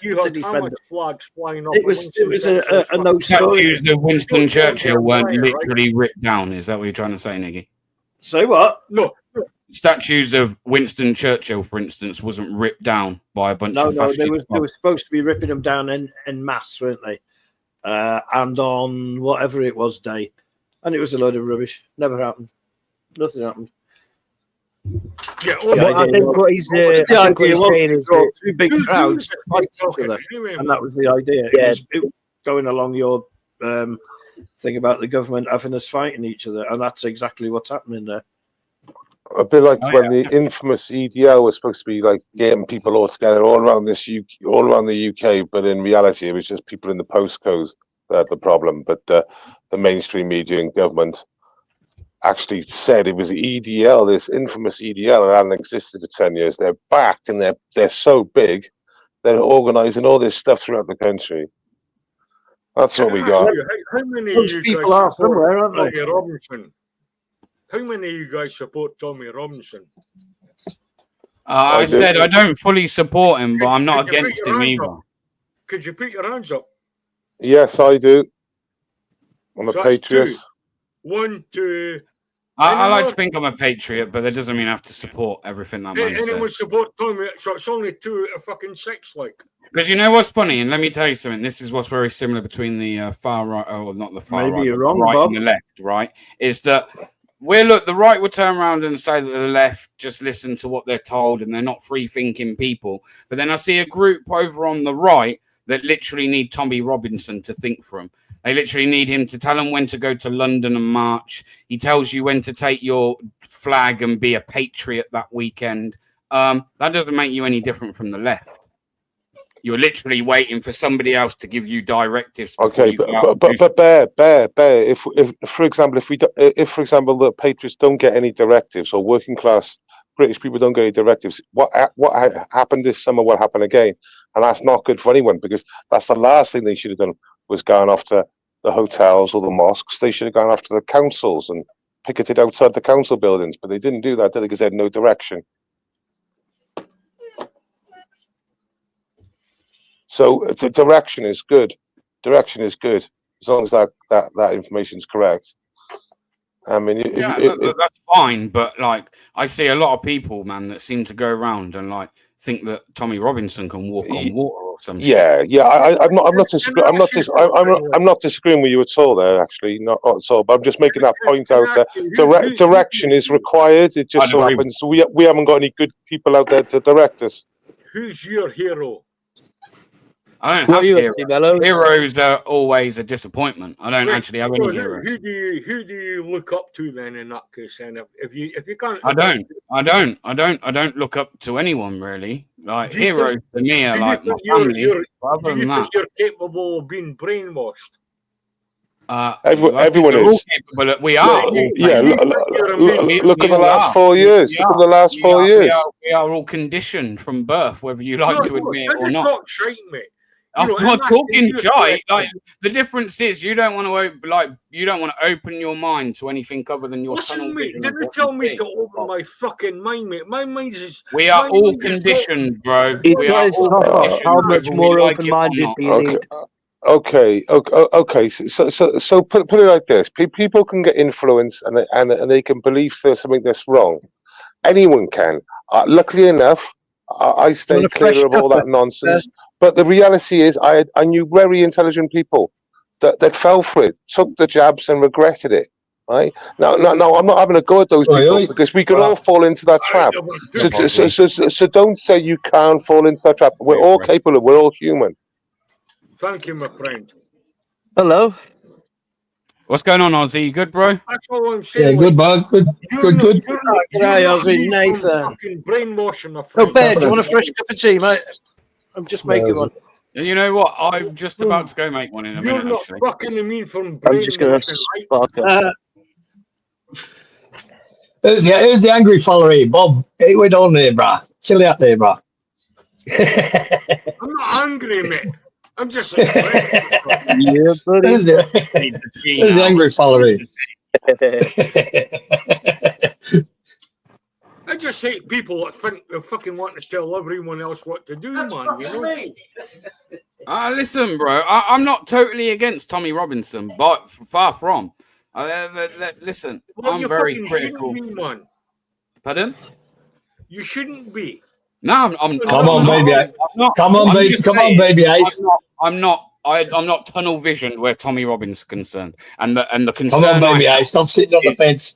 S6: You had how much flags flying off?
S5: It was a no story.
S1: Statues of Winston Churchill weren't literally ripped down. Is that what you're trying to say, Niggy?
S5: Say what?
S6: No.
S1: Statues of Winston Churchill, for instance, wasn't ripped down by a bunch of fascists.
S5: No, they were supposed to be ripping them down en masse, weren't they? And on whatever it was day. And it was a load of rubbish. Never happened. Nothing happened.
S6: Yeah,
S4: I think what he's saying is
S5: two big crowds fight each other, and that was the idea.
S4: Yeah.
S5: It was going along your thing about the government having us fighting each other, and that's exactly what's happening there.
S2: A bit like when the infamous EDL was supposed to be like getting people all together all around the UK, but in reality, it was just people in the postcodes that had the problem. But the mainstream media and government actually said it was EDL, this infamous EDL, that hadn't existed for 10 years. They're back, and they're so big, they're organising all this stuff throughout the country. That's what we got.
S6: How many
S5: Those
S6: of you
S5: people
S6: guys
S5: are somewhere, aren't they?
S6: Tommy Robinson? How many of you guys support Tommy Robinson?
S1: I said I don't fully support him, but I'm not against him either.
S6: Could you put your hands up?
S2: Yes, I do. I'm a patriot.
S6: 2. 1, 2.
S1: I like to think I'm a patriot, but that doesn't mean I have to support everything that man says.
S6: Anyone support Tommy? So it's only 2 out of fucking 6, like.
S1: Because you know what's funny, and let me tell you something. This is what's very similar between the far right, or not the far right,
S5: you're wrong,
S1: right
S5: Bob.
S1: and the left. Right, is that the right will turn around and say that the left just listen to what they're told and they're not free thinking people. But then I see a group over on the right that literally need Tommy Robinson to think for them. They literally need him to tell them when to go to London and march. He tells you when to take your flag and be a patriot that weekend. That doesn't make you any different from the left. You're literally waiting for somebody else to give you directives.
S2: Okay, but Bear. If for example, if for example the patriots don't get any directives, or working class British people don't get any directives, what happened this summer will happen again, and that's not good for anyone, because that's the last thing they should have done, was gone off to the hotels or the mosques. They should have gone after the councils and picketed outside the council buildings, but they didn't do that, did they? Because they had no direction. So direction is good. Direction is good as long as that information is correct. I mean,
S1: that's fine. But like, I see a lot of people, man, that seem to go around and like think that Tommy Robinson can walk on water or something.
S2: Yeah. I'm not disagreeing with you at all there. Actually, not at all. But I'm just making that point out that direction is required. It just so happens we haven't got any good people out there to direct us.
S6: Who's your hero?
S1: I don't have heroes. Heroes are always a disappointment. I don't actually have any heroes.
S6: Who do you look up to then in that case? And if you can't,
S1: I don't look up to anyone really. Like heroes to me are like my family.
S6: Do you think you're capable of being brainwashed?
S2: Everyone is.
S1: We are.
S2: Yeah. Look at the last 4 years. Look at the last 4 years.
S1: We are all conditioned from birth, whether you like to admit it or not. I'm not talking shite. Like the difference is, you don't want to open your mind to anything other than your.
S6: Listen, mate. Didn't tell me to open my fucking mind, mate. My mind is.
S1: We are all conditioned, bro.
S4: We are all conditioned. How much more open-minded do you need?
S2: Okay. So put it like this: people can get influenced, and they can believe there's something that's wrong. Anyone can. Luckily enough, I stay clear of all that nonsense. But the reality is, I knew very intelligent people that fell for it, took the jabs, and regretted it. Right now, I'm not having a go at those people, because we can all fall into that trap. So don't say you can't fall into that trap. We're all capable. We're all human.
S6: Thank you, my friend.
S4: Hello.
S1: What's going on, Ozzy? You good, bro?
S6: That's all I'm saying.
S8: Yeah, good, man. Good.
S5: G'day, Ozzy. Nathan.
S6: Fucking brainwashing, my friend.
S5: Oh, Ben, do you want a fresh cup of tea, mate? I'm just making one.
S1: You know what? I'm just about to go make one in a minute.
S6: You're not
S1: actually.
S6: fucking immune from
S4: I'm just going to spark it.
S8: Who's the angry follower here? Bob, hey, we don't there, brah. Chill out there, brah.
S6: I'm not angry, mate. I'm just expressing.
S4: Yeah, buddy.
S8: Who's the angry follower here?
S6: I just hate people that think they fucking want to tell everyone else what to do, man. You know?
S1: Listen, bro. I'm not totally against Tommy Robinson, but far from. Listen,
S6: Well,
S1: I'm
S6: you
S1: very
S6: fucking
S1: critical.
S6: shouldn't be, man.
S1: Pardon?
S6: You shouldn't be.
S1: No, I'm
S8: Come on,
S1: not.
S8: baby. Come on, baby. Come on, baby.
S1: I'm not tunnel visioned where Tommy Robbins is concerned, and the concern.
S8: Come on, baby. Stop sitting on the fence.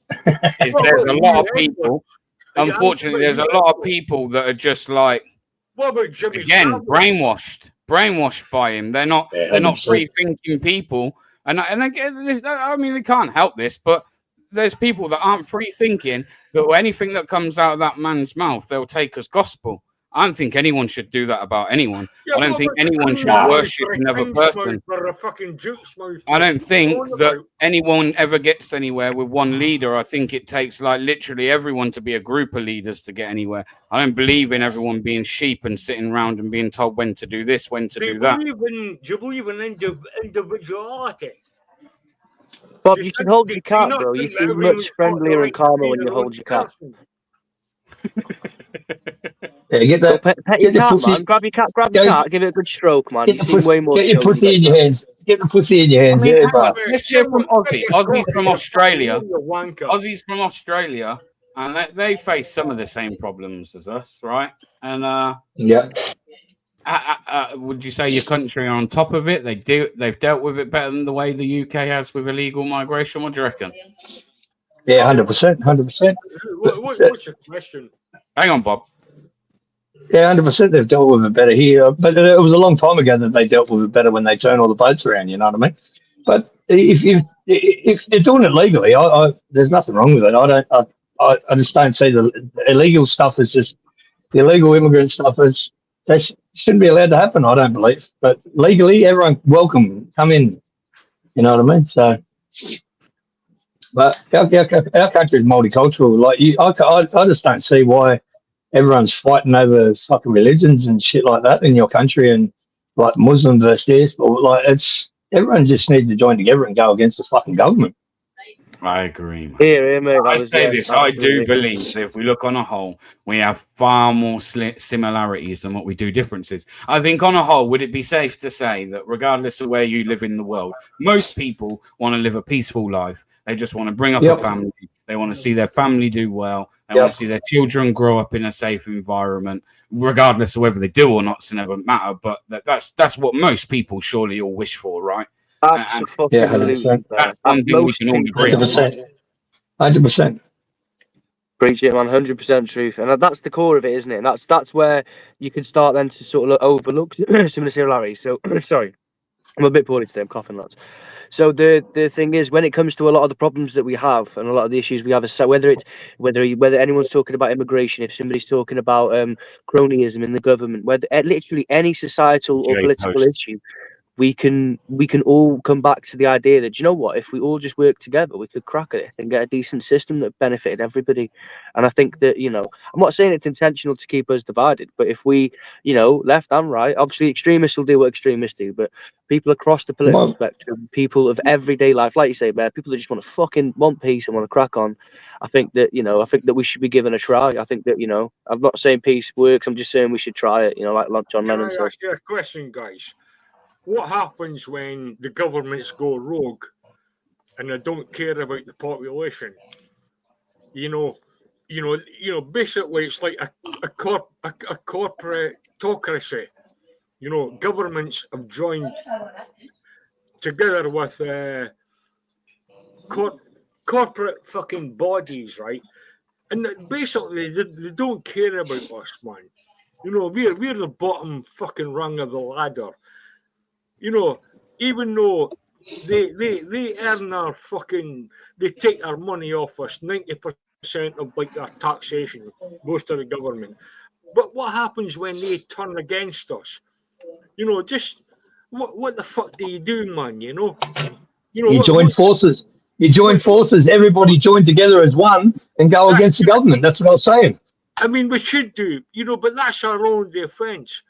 S1: Is there's a lot of people. Unfortunately, there's a lot of people that are just like,
S6: what about Jimmy
S1: again,
S6: Savile?
S1: brainwashed by him. They're not free thinking people, and again, I mean, they can't help this, but there's people that aren't free thinking, that anything that comes out of that man's mouth, they'll take as gospel. I don't think anyone should do that about anyone.
S6: Yeah,
S1: I don't think anyone should worship another person. I don't think that anyone ever gets anywhere with one leader. I think it takes like literally everyone to be a group of leaders to get anywhere. I don't believe in everyone being sheep and sitting around and being told when to do this, when to do that.
S6: Do you believe in individuality?
S4: Bob, you should hold your cat, bro. You seem much friendlier and calmer when you hold your cat.
S8: Yeah,
S4: pet your cat, man. Grab your cat, grab your cat, give it a good stroke, man. You seem way more.
S8: Get your pussy in your hands. Get the pussy in your hands.
S1: Let's hear from Ozzy. Ozzy's from Australia. Ozzy's from Australia, and they face some of the same problems as us, right? And would you say your country are on top of it? They've dealt with it better than the way the UK has with illegal migration. What do you reckon?
S8: Yeah, 100%, 100%.
S6: What's your question?
S1: Hang on, Bob.
S8: Yeah, 100%. They've dealt with it better here, but it was a long time ago that they dealt with it better when they turned all the boats around. You know what I mean? But if they're doing it legally, there's nothing wrong with it. I just don't see the illegal stuff as just the illegal immigrant stuff is shouldn't be allowed to happen. I don't believe, but legally, everyone welcome, come in. You know what I mean? So, but our country is multicultural. Like I just don't see why everyone's fighting over fucking religions and shit like that in your country, and like Muslim versus this, but like everyone just needs to join together and go against the fucking government.
S1: I agree, man.
S4: Here, mate.
S1: I say this, I do believe that if we look on a whole, we have far more similarities than what we do differences. I think on a whole, would it be safe to say that regardless of where you live in the world, most people want to live a peaceful life. They just want to bring up a family. They want to see their family do well. They want to see their children grow up in a safe environment, regardless of whether they do or not. It's never matter. But that's what most people surely all wish for, right?
S4: Absolutely.
S1: That's one thing we can all agree on.
S8: 100%.
S4: Preach it, man. 100% truth, and that's the core of it, isn't it? And that's where you can start then to sort of overlook some of the similarities. So, sorry, I'm a bit poorly today. I'm coughing lots. So the thing is, when it comes to a lot of the problems that we have and a lot of the issues we have, whether anyone's talking about immigration, if somebody's talking about cronyism in the government, whether literally any societal or political issue, we can all come back to the idea that, you know what, if we all just work together, we could crack at it and get a decent system that benefited everybody. And I think that, I'm not saying it's intentional to keep us divided, but if we, left and right, obviously extremists will do what extremists do, but people across the political spectrum, people of everyday life, like you say, Bear, people that just want peace and want to crack on, I think that we should be given a try. I think that, I'm not saying peace works, I'm just saying we should try it, like John Lennon said.
S6: Can I ask you a question, guys? What happens when the governments go rogue and they don't care about the population? Basically it's like a corporate autocracy. Governments have joined together with corporate fucking bodies, right? And basically they don't care about us, man. We're the bottom fucking rung of the ladder. Even though they earn our they take our money off us, 90% of like our taxation goes to the government. But what happens when they turn against us? Just what the fuck do you do, man? You
S8: join forces. You join forces. Everybody join together as one and go against the government. That's what I was saying.
S6: I mean, we should do, but that's our own defence.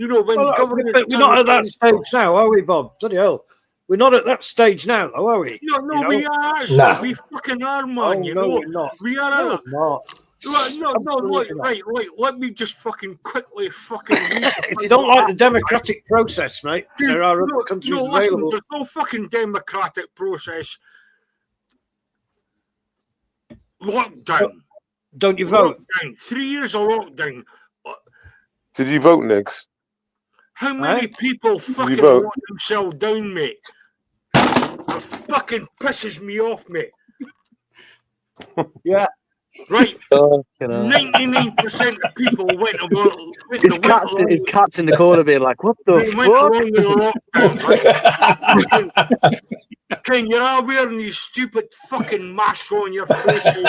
S6: When government,
S5: we're not at that stage now, are we, Bob? Bloody hell. We're not at that stage now, though, are we?
S6: No, we are actually.
S8: Nah.
S6: We fucking are, man.
S5: We're not.
S6: We are.
S5: No, not.
S6: Right. Let me just fucking quickly fucking.
S5: If you don't like the democratic process, mate, there are other countries available.
S6: Listen, there's no fucking democratic process. Lockdown.
S5: Don't you vote?
S6: Lockdown. 3 years of lockdown.
S2: Did you vote, Nix?
S6: How many people fucking lock themselves down, mate? It fucking pisses me off, mate.
S5: Yeah.
S6: Right. 99% of people went about.
S4: His cat's in the corner being like, what the fuck?
S6: Ken, you're all wearing these stupid fucking masks on your faces.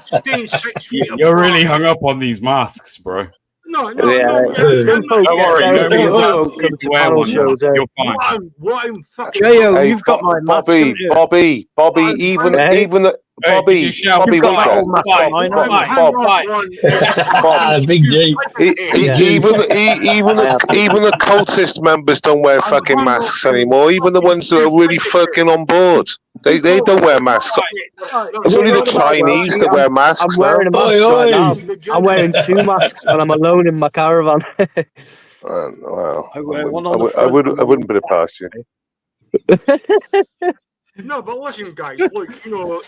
S6: Staying 6 feet apart.
S1: You're really hung up on these masks, bro.
S6: No.
S1: Don't worry. You're fine.
S6: What I'm fucking.
S5: Hey, you've got my mask,
S2: Bobby, even the. Bobby,
S8: Big G.
S2: Even the cultist members don't wear fucking masks anymore. Even the ones that are really fucking on board, they don't wear masks. It's only the Chinese that wear masks.
S4: I'm wearing a mask right now. I'm wearing 2 masks and I'm alone in my caravan.
S2: Wow.
S5: I
S2: wouldn't put it past you.
S6: No, but listen, guys. Look,
S2: I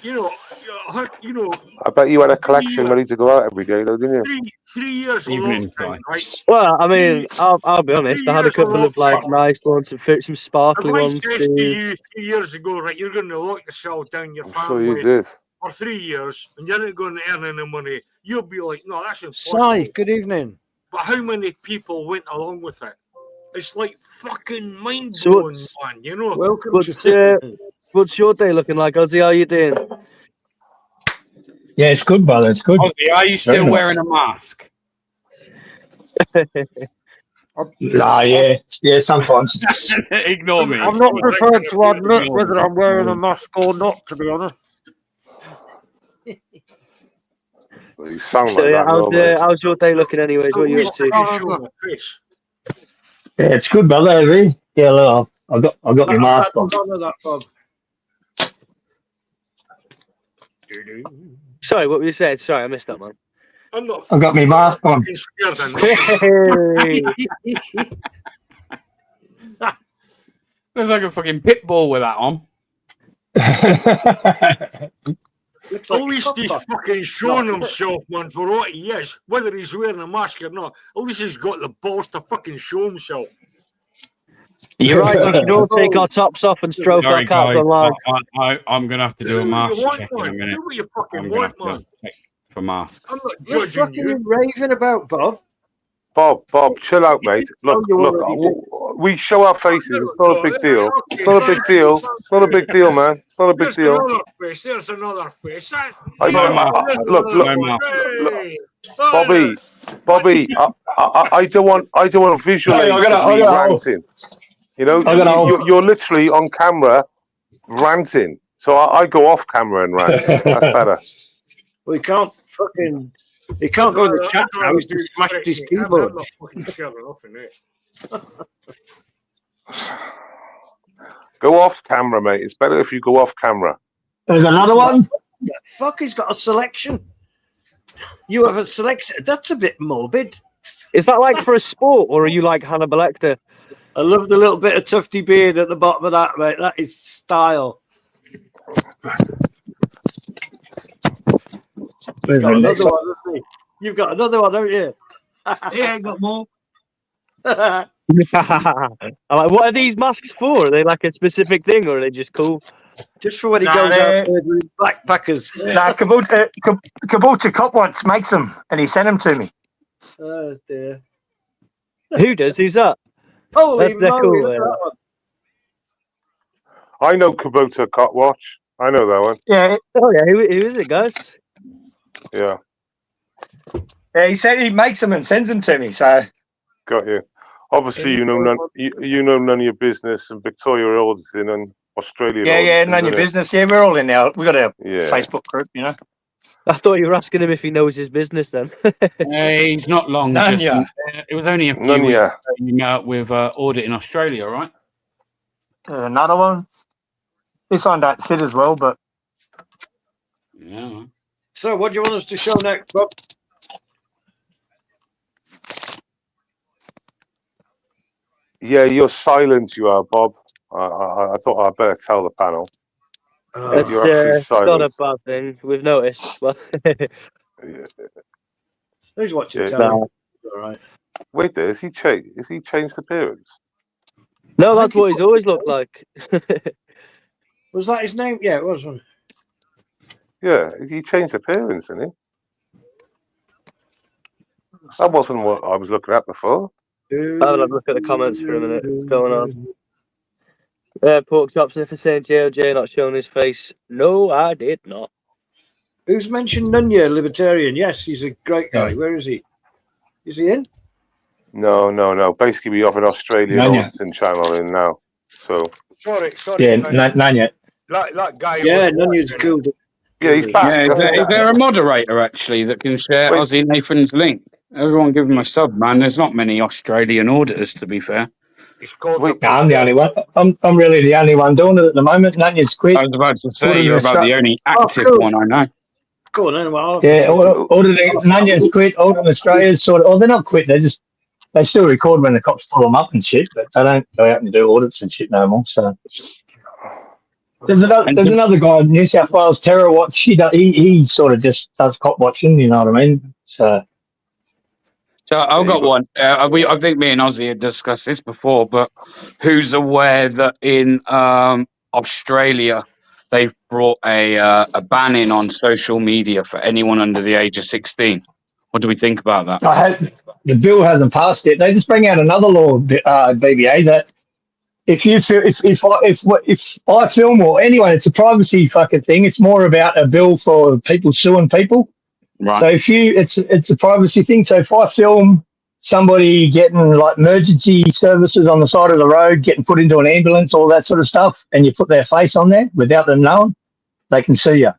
S2: bet you had a collection ready to go out every day, though, didn't you?
S6: 3 years
S1: Evening
S6: time, right?
S4: Well, I mean, I'll be honest. I had a couple of nice ones, some sparkly ones.
S6: To you 3 years ago, right? You're going to lock yourself down. Your family.
S2: Sure you did.
S6: or 3 years and you're not going to earn any money, you'll be like, no, that's impossible.
S5: Si, good evening.
S6: But how many people went along with it? It's like fucking mind
S4: So
S6: blowing,
S4: what's-
S6: man. You know,
S5: Welcome
S4: What's your day looking like, Ozzy? How you doing?
S8: Yeah, it's good, brother. It's good.
S1: Ozzy, are you still
S8: nice.
S1: wearing a mask?
S8: Yeah, sometimes.
S1: Ignore me.
S5: I'm not prepared to admit whether I'm wearing a mask or not, to be honest.
S2: Well, you sound
S4: So
S2: like
S4: yeah,
S2: that normally.
S4: how's your day looking, anyways? What are you up to?
S6: show my face.
S8: Yeah, it's good, brother. Really. Yeah, look, I got my mask on.
S5: That, Bob.
S4: Sorry, what were you saying? Sorry, I missed that, man.
S6: I'm not
S8: I got my mask on.
S6: fucking scared of nothing.
S4: Hey.
S1: Looks like a fucking pit bull with that on.
S5: Looks
S6: At
S5: like
S6: least he's
S5: copper.
S6: fucking showing himself, man, for what he is. Whether he's wearing a mask or not, at least he's got the balls to fucking show himself.
S4: You're right. We should all take our tops off and stroke our cats online.
S1: I'm going to have to do a
S6: what
S1: mask
S6: you want,
S1: check in a
S6: man.
S1: minute.
S6: Do what you
S1: I'm
S6: fucking
S1: going to
S6: want,
S1: have
S6: man.
S1: to check for masks.
S6: I'm not
S5: What
S6: judging
S5: fucking
S6: you.
S5: raving about, Bob?
S2: Bob, chill out, mate. Look,
S5: you
S2: look.
S5: already
S2: We show our faces. It's not a big deal. It's not a big deal. It's not a big deal, man. It's not a big
S6: There's
S2: deal.
S6: another face. There's another face.
S2: I
S1: No
S2: don't.
S1: mask.
S2: Look,
S1: No mask.
S6: Hey.
S2: Bobby. I don't want visual
S8: Hey, I
S2: aids
S8: gotta-
S2: of me
S8: I gotta-
S2: ranting. You know,
S8: I gotta-
S2: you're literally on camera ranting. So I go off camera and rant. That's better.
S5: Well, he can't fucking. He can't go in the chat now. He's just smashed his keyboard.
S6: I'm not fucking scared of nothing, eh?
S2: Go off camera, mate. It's better if you go off camera.
S8: There's another one.
S5: Fuck, he's got a selection. You have a selection. That's a bit morbid.
S4: Is that like for a sport, or are you like Hannibal Lecter?
S5: I love the little bit of tufty beard at the bottom of that, mate. That is style. You've got another one, hasn't he? You've got another one, haven't you?
S8: Yeah, I got more.
S4: I'm like, what are these masks for? Are they like a specific thing, or are they just cool?
S5: Just for when he
S8: Nah,
S5: goes
S8: they're-
S5: out there with backpackers.
S8: Nah, Kabuta Copwatch makes them, and he sent them to me.
S5: Oh, dear.
S4: Who does? Who's that?
S5: Holy
S4: They're
S5: moly,
S4: cool,
S5: look at
S4: yeah.
S5: that one.
S2: I know Kubota Cotwatch. I know that one.
S8: Yeah,
S4: Oh yeah, who is it, guys?
S2: Yeah,
S8: he said he makes them and sends them to me. So
S2: got you. Obviously, you know none of your business, and Victoria auditing and Australia.
S8: yeah, none of your business. Yeah, we're all in there. We got a
S2: Yeah.
S8: Facebook group, you know.
S4: I thought you were asking him if he knows his business then.
S1: He's not long.
S8: None,
S1: Just,
S8: yeah.
S1: it was only a few
S2: None,
S1: weeks
S2: yeah.
S1: ago you met up with Audit in Australia, right?
S8: There's another one. This one don't sit as well, but
S1: Yeah.
S5: So, what do you want us to show next, Bob?
S2: Yeah, you're silent. You are, Bob. I thought I'd better tell the panel.
S4: It's,
S2: You're actually
S4: it's not a
S2: silent.
S4: bad thing. We've noticed. But
S5: Who's watching
S2: Yeah.
S5: telly? All right.
S2: Wait, there is he changed? Is he changed appearance?
S4: no, that's what he's always looked like.
S5: Was that his name? Yeah, it was. Wasn't
S2: Yeah, he changed appearance, didn't he? That wasn't what I was looking at before.
S5: it?
S4: I'll have a look at the comments for a minute. What's going on? Pork chops and for saying JOJ not showing his face. No, I did not.
S5: Who's mentioned Nunya, Libertarian? Yes, he's a great guy. Where is he? Is he in?
S2: No. Basically, we have an Australian
S8: None yet.
S2: auditing channel in now. So
S6: Sorry.
S8: yeah,
S6: man.
S8: none yet.
S6: That guy.
S5: Yeah,
S6: was
S5: Nunya's
S6: watching
S5: cool.
S2: yeah, he's back.
S1: Yeah, is there a moderator actually that can share
S2: Wait.
S1: Ozzy Nathan's link? Everyone give him a sub, man. There's not many Australian auditors, to be fair.
S6: It's called
S2: Wait,
S8: No, I'm the only one. I'm really the only one doing it at the moment. Nanya's quit.
S1: I was about to say
S8: Auditing
S1: you're about the only active
S5: cool.
S1: one I know.
S5: Go on, anyway.
S8: Yeah, auditing. Nanya's quit. Auditing Australia's sort of. Oh, they're not quit. They still record when the cops pull them up and shit, but they don't go out and do audits and shit no more. So there's another guy, New South Wales Terror Watch. He sort of just does cop watching. You know what I mean? So
S1: I've got one. I think me and Ozzy had discussed this before, but who's aware that in Australia they've brought a ban in on social media for anyone under the age of 16. What do we think about that?
S8: The bill hasn't passed yet. They just bring out another law, BBA, that if you feel, if I film or anyone, it's a privacy fucking thing. It's more about a bill for people suing people.
S1: Right.
S8: So it's a privacy thing. So if I film somebody getting like emergency services on the side of the road, getting put into an ambulance, all that sort of stuff, and you put their face on there without them knowing, they can sue you.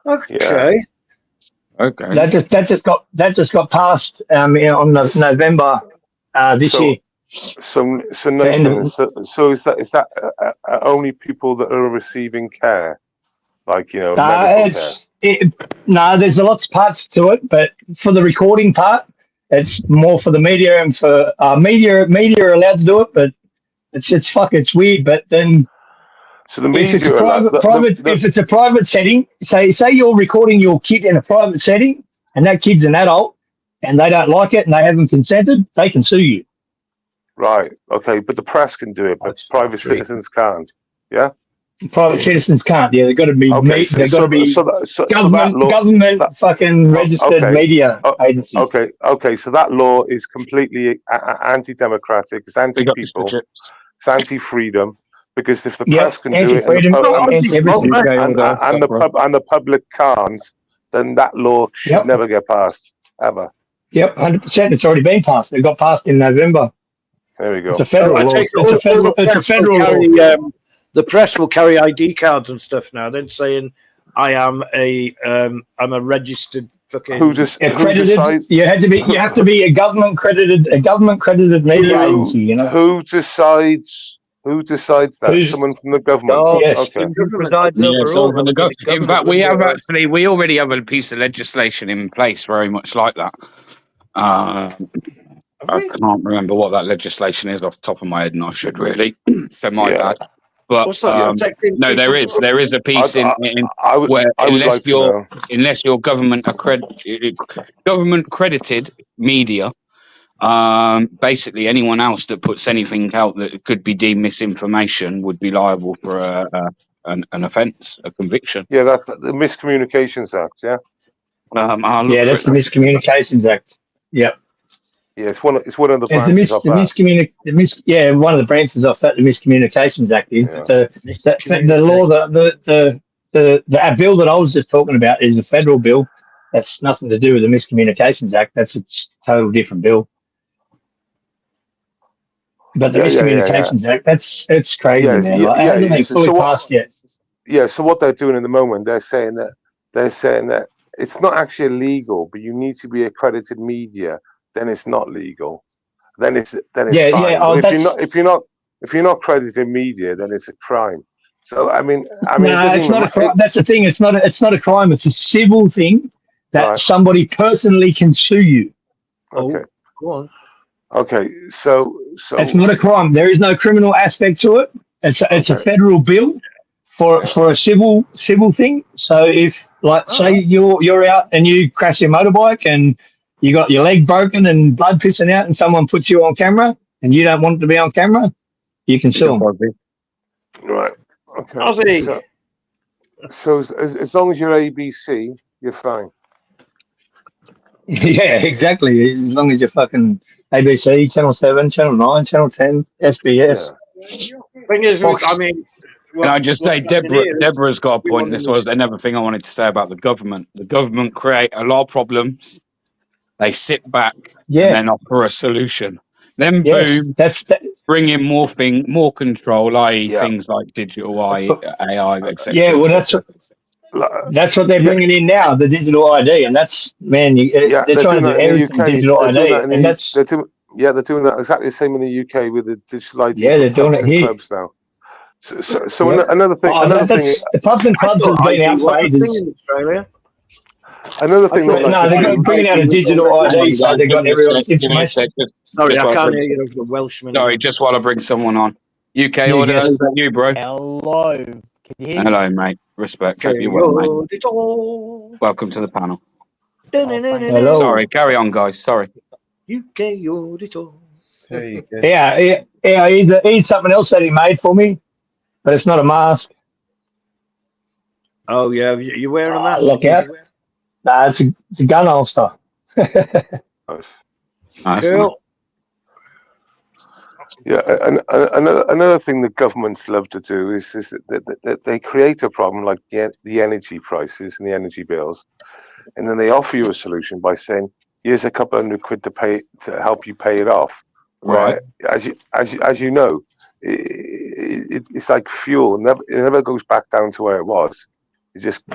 S5: Okay.
S1: Okay.
S8: That just got passed on November this year.
S2: So Nathan, so is that only people that are receiving care, like medical care?
S8: There's lots of parts to it, but for the recording part, it's more for the media, and for media are allowed to do it, but it's weird. But then,
S2: so the
S8: if it's a
S2: media
S8: if it's a private setting, say you're recording your kid in a private setting, and that kid's an adult, and they don't like it, and they haven't consented, they can sue you.
S2: Right. Okay. But the press can do it, but private citizens can't. Yeah.
S8: Private citizens can't. Yeah, they've got to be.
S2: Okay,
S8: They've got to be government fucking registered media agencies.
S2: Okay. So that law is completely anti-democratic. It's anti-people. It's anti-freedom. Because if the press can do it, and the public can't, then that law should never get passed ever.
S8: Yep, 100%. It's already been passed. It got passed in November.
S2: There we go.
S8: It's a federal law. It's a federal law.
S5: The press will carry ID cards and stuff now. Then saying, "I'm a registered fucking
S8: accredited." You have to be a government credited media agency. You know
S2: who decides that? Someone from the government.
S8: Oh, yes.
S2: Okay.
S1: Someone from the government. In fact, we already have a piece of legislation in place, very much like that. I can't remember what that legislation is off the top of my head, and I should really. So my bad. But no, there is a piece where unless you're government credited media, basically anyone else that puts anything out that could be deemed misinformation would be liable for an offence, a conviction.
S2: Yeah, that's the Miscommunications Act. Yeah.
S8: That's the Miscommunications Act. Yep.
S2: Yeah, it's one of the branches of that.
S8: One of the branches of that, the Miscommunications Act. Is the law, the bill that I was just talking about is a federal bill. That's nothing to do with the Miscommunications Act. That's a total different bill. But the Miscommunications Act, it's crazy, man. It hasn't been fully passed yet.
S2: Yeah, so what they're doing in the moment, they're saying that it's not actually illegal, but you need to be accredited media. Then it's not legal. Then it's fine. If you're not credited media, then it's a crime. So I mean,
S8: it's not a crime. That's the thing. It's not a crime. It's a civil thing that somebody personally can sue you.
S2: Okay.
S5: Go on.
S2: Okay. So
S8: it's not a crime. There is no criminal aspect to it. It's a federal bill for a civil thing. So if say you're out and you crash your motorbike and you got your leg broken and blood pissing out, and someone puts you on camera, and you don't want to be on camera, you can sue them.
S2: Right. Okay. So as long as you're ABC, you're fine.
S8: Yeah, exactly. As long as you're fucking ABC, Channel 7, Channel 9, Channel 10, SBS.
S5: Yeah. Thing is, I mean...
S1: Can I just say, Deborah's got a point. This was another thing I wanted to say about the government. The government create a lot of problems. They sit back and then offer a solution. Then boom, bring in more control, i.e. things like digital AI, etc.
S8: Yeah, well, that's what they're bringing in now, the digital ID, and that's they're trying to do everything digital ID, and that's
S2: they're doing that exactly the same in the UK with the digital ID.
S8: Yeah, they're doing it here.
S2: Clubs now. So another thing,
S8: the pubs and clubs have been out for ages.
S5: In Australia.
S2: Another thing,
S8: they're bringing out a digital ID, so they got everyone's information.
S5: Sorry, I can't hear you over the Welshman.
S1: Sorry, just while I bring someone on. UK order, is that you, bro?
S9: Hello. Can you hear me?
S1: Hello, mate. Respect. Hope you're well, mate. Welcome to the panel.
S8: Hello.
S1: Sorry, carry on, guys. Sorry.
S5: UK auditor.
S7: There you go.
S8: Yeah. He's something else that he made for me. but it's not a mask.
S5: Oh yeah, you're wearing a mask.
S8: Look out! Nah, it's a gun holster.
S5: Cool.
S2: Yeah, and another thing that governments love to do is that they create a problem like the energy prices and the energy bills, and then they offer you a solution by saying, "Here's a couple £100 to help you pay it off."
S1: Right.
S2: As you know, it's like fuel. It never goes back down to where it was. It just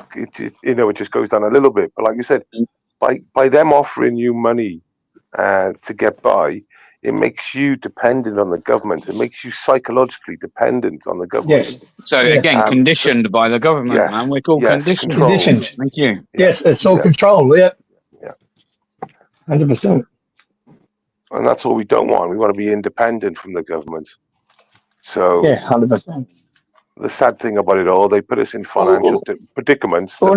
S2: goes down a little bit. But like you said, by them offering you money to get by, it makes you dependent on the government. It makes you psychologically dependent on the government.
S8: Yes.
S1: So again, conditioned by the government,
S2: yes,
S1: man. We're called conditioned.
S8: Conditioned.
S1: Thank you.
S8: Yes, it's all control. Yeah. 100%.
S2: And that's what we don't want. We want to be independent from the government. So
S8: 100%.
S2: the sad thing about it all, they put us in financial predicaments.
S8: Well,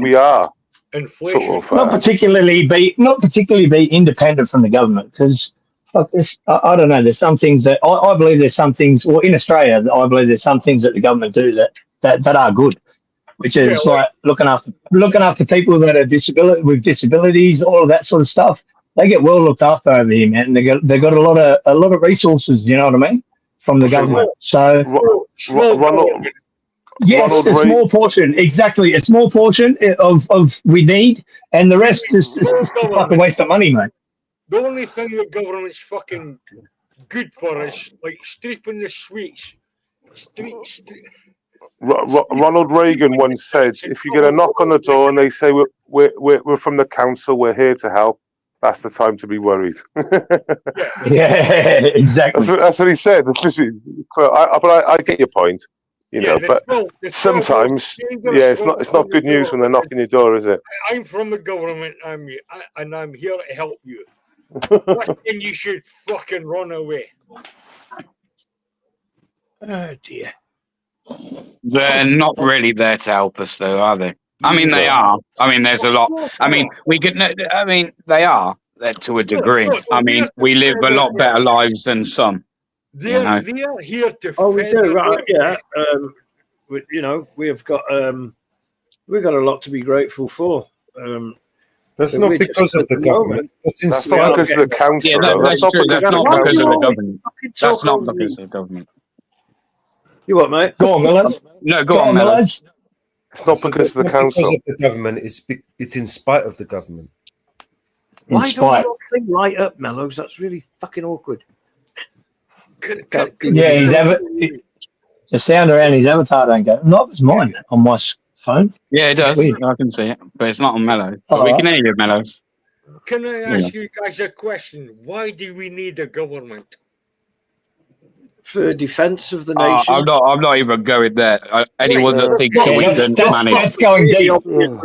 S2: we are.
S6: Inflation.
S2: Sort of,
S8: not particularly be independent from the government, because I don't know. There's some things that I believe there's some things. Well, in Australia, I believe there's some things that the government do that are good, which is like looking after people that are with disabilities, all of that sort of stuff. They get well looked after over here, man. They got a lot of resources. You know what I mean, from the government. So yes, a small portion, exactly. A small portion of we need, and the rest is like a waste of money, mate.
S6: The only thing the government's fucking good for is like stripping the sweets.
S2: Ronald Reagan once said, "If you get a knock on the door and they say we're from the council, we're here to help, that's the time to be worried."
S8: Yeah, exactly.
S2: That's what he said. But I get your point. You know, but sometimes, it's not good news when they're knocking your door, is it?
S6: I'm from the government, and I'm here to help you. And you should fucking run away.
S5: Oh dear.
S1: They're not really there to help us, though, are they? I mean, they are. I mean, there's a lot. I mean, they are there to a degree. I mean, we live a lot better lives than some.
S6: They're here to.
S5: Oh, we do, right? Yeah. We've got a lot to be grateful for.
S7: That's not because of the government. That's
S2: not because of the council.
S1: Yeah, that's true. That's not because of the government. That's not because of the government.
S5: You what, mate?
S8: Go on, Millers.
S1: No, go on, Millers.
S2: It's not because of the council.
S7: Because of the government. It's in spite of the government.
S5: Why don't your thing light up, Mellows? That's really fucking awkward.
S8: Yeah, the sound around his avatar don't go. Not as mine on my phone.
S1: Yeah, it does. I can see it, but it's not on Mellow. But we can hear you, Mellows.
S6: Can I ask you guys a question? Why do we need a government?
S5: For defence of the nation.
S1: I'm not even going there. Anyone that thinks
S8: that's going deep.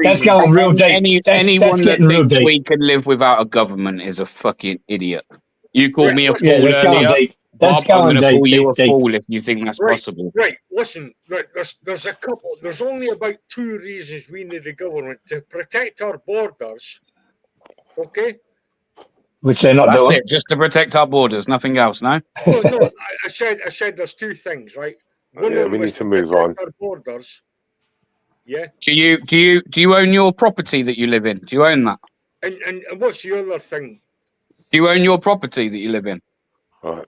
S8: That's going real deep.
S1: Anyone that thinks we can live without a government is a fucking idiot. You called me a fool earlier. Bob, I'm going to call you a fool if you think that's possible.
S6: Right, listen, there's a couple. There's only about 2 reasons we need a government: to protect our borders, okay?
S8: Which they're not
S1: doing.
S8: That's
S1: it, just to protect our borders, nothing else, no?
S6: No, I said there's 2 things, right?
S2: One we need to move on.
S6: Our borders. Yeah.
S1: Do you own your property that you live in? Do you own that?
S6: And what's the other thing?
S1: Do you own your property that you live in?
S2: Right.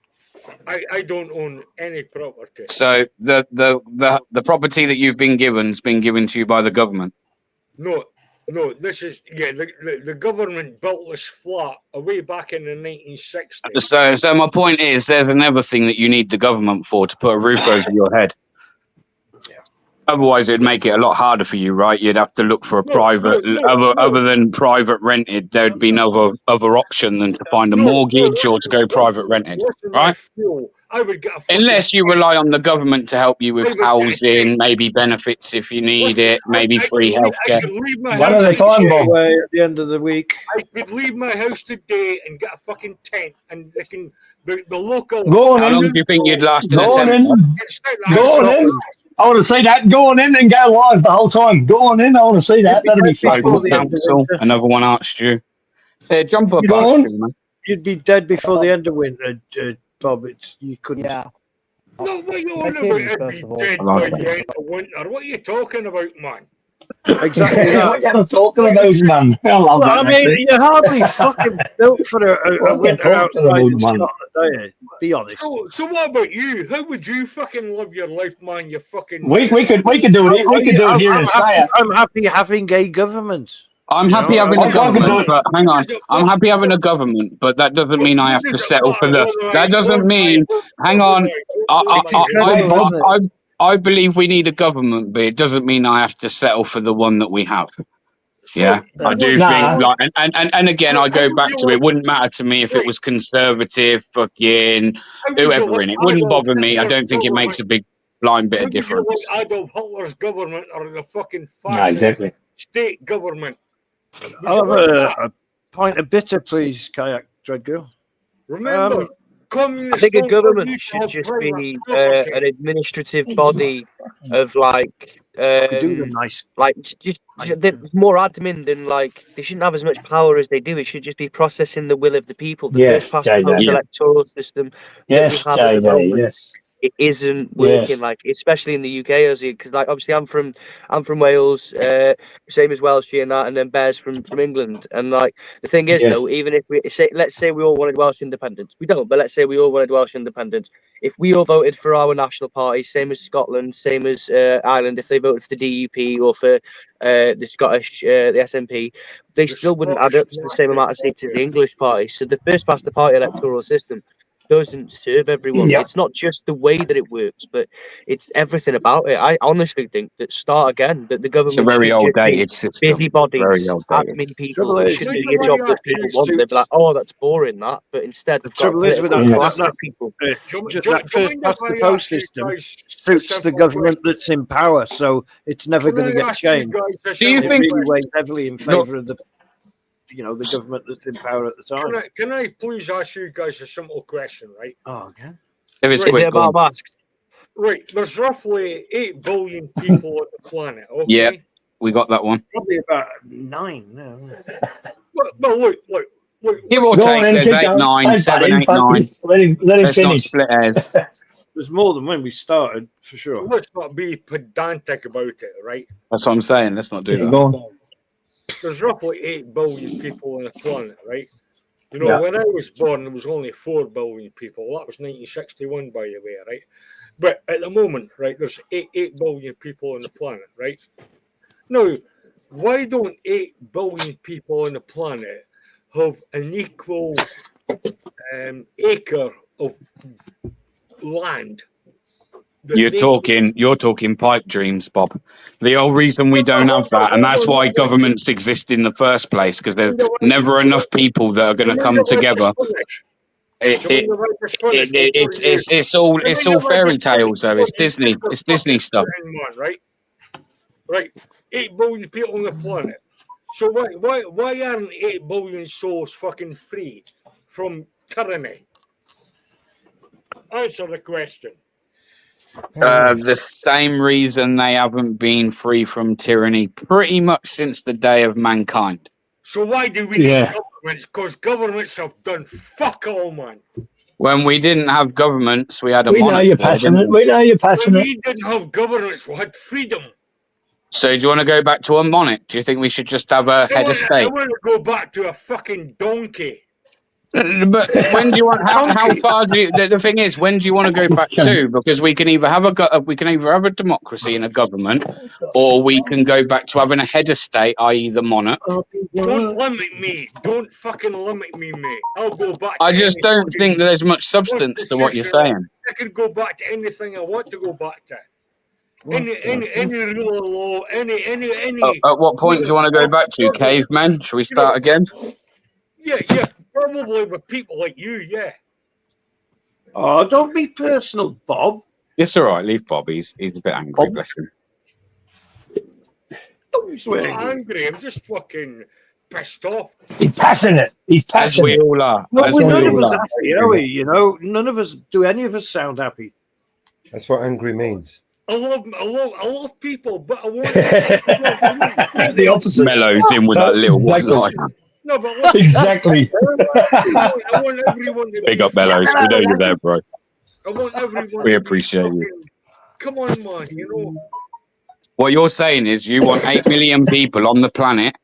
S6: I don't own any property.
S1: So the property that you've been given's been given to you by the government?
S6: No, this is the government built this flat way back in the 1960s.
S1: So my point is, there's another thing that you need the government for, to put a roof over your head. Otherwise, it'd make it a lot harder for you, right? You'd have to look for a private, other than private rented. There'd be no other option than to find a mortgage or to go private rented, right?
S6: I would get
S1: unless you rely on the government to help you with housing, maybe benefits if you need it, maybe free healthcare.
S8: One at a time, Bob.
S5: At the end of the week,
S6: I could leave my house today and get a fucking tent, and they can the local.
S8: Go on
S1: How
S8: in.
S1: long do you think you'd last in a
S8: Go on
S1: tent?
S8: in. Go on in. I want to see that. Go on in and go live the whole time. Go on in. I want to see that. That'd be fun.
S1: Council, another one asked you. Jump up, man.
S5: You'd be dead before the end of winter, Bob. You couldn't.
S9: Yeah.
S6: No, what are you on
S9: Kill
S6: about?
S9: me,
S6: It'd
S9: first
S6: be
S9: of all.
S6: dead by the end of winter. What are you talking about, man?
S5: Exactly that.
S8: What you talking about, man? I love
S5: Well, I
S8: that
S5: mean,
S8: accent.
S5: you're hardly fucking built for a
S8: What you
S5: winter
S8: talking
S5: outside
S8: about,
S5: in
S8: man?
S5: Scotland, are you? Be honest.
S6: So what about you? How would you fucking live your life, man? You fucking...
S8: We could do it. We could do it here in Australia.
S5: I'm happy having a government.
S1: I'm
S5: You
S1: happy
S5: know,
S1: having
S8: I
S1: a
S8: can't do
S1: government,
S8: it.
S1: but hang on. I'm happy having a government, but that doesn't mean I have to settle for the. That doesn't mean. Hang on.
S5: It's incredible, isn't it?
S1: I believe we need a government, but it doesn't mean I have to settle for the one that we have. Yeah, I do
S8: Nah.
S1: think like, and again, I go back to it. Wouldn't matter to me if it was conservative, fucking whoever in it. Wouldn't bother me. I don't think it makes a big blind bit of difference.
S6: Adolf Hitler's government or the fucking
S8: Nah,
S6: fascist
S8: exactly.
S6: state government.
S5: I'll have a pint of bitter, please, Kayak Dreadgirl.
S6: Remember,
S4: I
S6: communists
S4: think a
S6: don't
S4: government
S6: need to
S4: should
S6: have
S4: just
S6: private
S4: be
S6: property.
S4: an administrative body of like
S5: Could do the nice.
S4: like just more admin than like they shouldn't have as much power as they do. It should just be processing the will of the people. The
S8: Yes,
S4: first past
S8: JJ.
S4: post
S1: Yeah.
S4: electoral system that we
S8: Yes,
S4: have at the
S8: JJ.
S4: moment.
S8: Yes.
S4: It isn't working,
S8: Yes.
S4: like especially in the UK, because like obviously I'm from Wales, same as Welshie and that, and then Bear's from England. And like the thing is
S8: Yes.
S4: though, even if let's say we all wanted Welsh independence, we don't, but let's say we all wanted Welsh independence. If we all voted for our national party, same as Scotland, same as Ireland, if they voted for the DUP or for the Scottish, the SNP, they still wouldn't add up to the same amount of seats as the English party. So the first past the party electoral system doesn't serve everyone.
S8: Yep.
S4: It's not just the way that it works, but it's everything about it. I honestly think that that the government
S1: It's a very
S4: should just be
S1: outdated system. Very
S4: busybodies,
S1: outdated.
S4: admin people.
S5: Trouble
S4: It
S5: is,
S4: shouldn't be a job that people want. They'd be like, oh, that's boring, that. But instead,
S5: The
S4: we've got a
S5: trouble is with
S4: political
S8: that-
S4: class of people.
S5: that first past the post system suits the government that's in power, so it's never going to get changed.
S1: Do you
S5: It
S1: think-
S5: really weighs heavily in favour of the government that's in power at the time?
S6: Can I please ask you guys a simple question, right?
S5: Oh, okay.
S1: If it's
S6: Right.
S4: Is it
S1: quick,
S4: about masks?
S6: Right, there's roughly 8 billion people on the planet, okay?
S1: Yeah. we got that one.
S5: Probably about 9 now.
S6: Well, look.
S1: Give or
S8: Go
S1: take,
S8: on, then,
S1: there's
S8: keep
S1: 8,
S8: going.
S1: 9,
S8: Say
S1: 7,
S8: that,
S1: 8, 9.
S8: fuckers. Let him
S1: Let's not
S8: finish.
S1: split hairs.
S5: There's more than when we started, for sure.
S6: Let's not be pedantic about it, right?
S1: That's what I'm saying. Let's not do
S8: Yeah,
S1: that.
S8: go on.
S6: There's roughly 8 billion people on the planet, right? You know,
S8: Yeah.
S6: when I was born, there was only 4 billion people. That was 1961, by the way, right? But at the moment, right, there's 8 billion people on the planet, right? Now, why don't 8 billion people on the planet have an equal acre of land? that
S1: You're talking pipe dreams, Bob. The whole reason we don't have that, and that's why governments exist in the first place, because there's never enough people that are going to come together. It's all fairy tales, though. It's Disney stuff.
S6: Right, 8 billion people on the planet. So why aren't 8 billion souls fucking free from tyranny? Answer the question.
S1: The same reason they haven't been free from tyranny pretty much since the day of mankind.
S6: So why do we need governments? Because governments have done fuck all, man.
S1: When we didn't have governments, we had a
S8: We know
S1: monarchy.
S8: you're passionate. We know you're
S6: When
S8: passionate.
S6: we didn't have governments, we had freedom.
S1: So do you want to go back to a monarch? Do you think we should just have a head of
S6: I
S1: state?
S6: want to go back to a fucking donkey.
S1: But when do you want? How far do you? The thing is, when do you want to go back to? Because we can either have a democracy and a government, or we can go back to having a head of state, i.e., the monarch.
S6: Don't limit me. Don't fucking limit me, mate. I'll go back.
S1: I just don't think that there's much substance to what you're saying.
S6: I can go back to anything I want to go back to. Any rule of law, any.
S1: At what point do you want to go back to? Cavemen? Shall we start again?
S6: Yeah, probably with people like you, yeah.
S5: Oh, don't be personal, Bob.
S1: It's all right. Leave Bob. He's a bit angry. Bless him.
S5: Don't be so
S6: I'm
S5: angry.
S6: not angry. I'm just fucking pissed off.
S8: He's passionate. He's
S1: As we
S8: passionate.
S1: all are.
S5: Well,
S1: As
S5: we're
S1: we
S5: none of
S1: all
S5: us
S1: are.
S5: happy, are we? You know, none of us do. Any of us sound happy?
S7: That's what angry means.
S6: I love people, but I want
S8: The opposite.
S1: Mellows in with that little
S8: Exactly.
S1: one line.
S6: no, but listen,
S8: Exactly.
S6: I want everyone to
S1: Big up Mellows. We know you're there, bro.
S6: I want everyone.
S1: We
S6: to be
S1: appreciate you.
S6: fucking- Come on, man. You know.
S1: What you're saying is you want 8 million people on the planet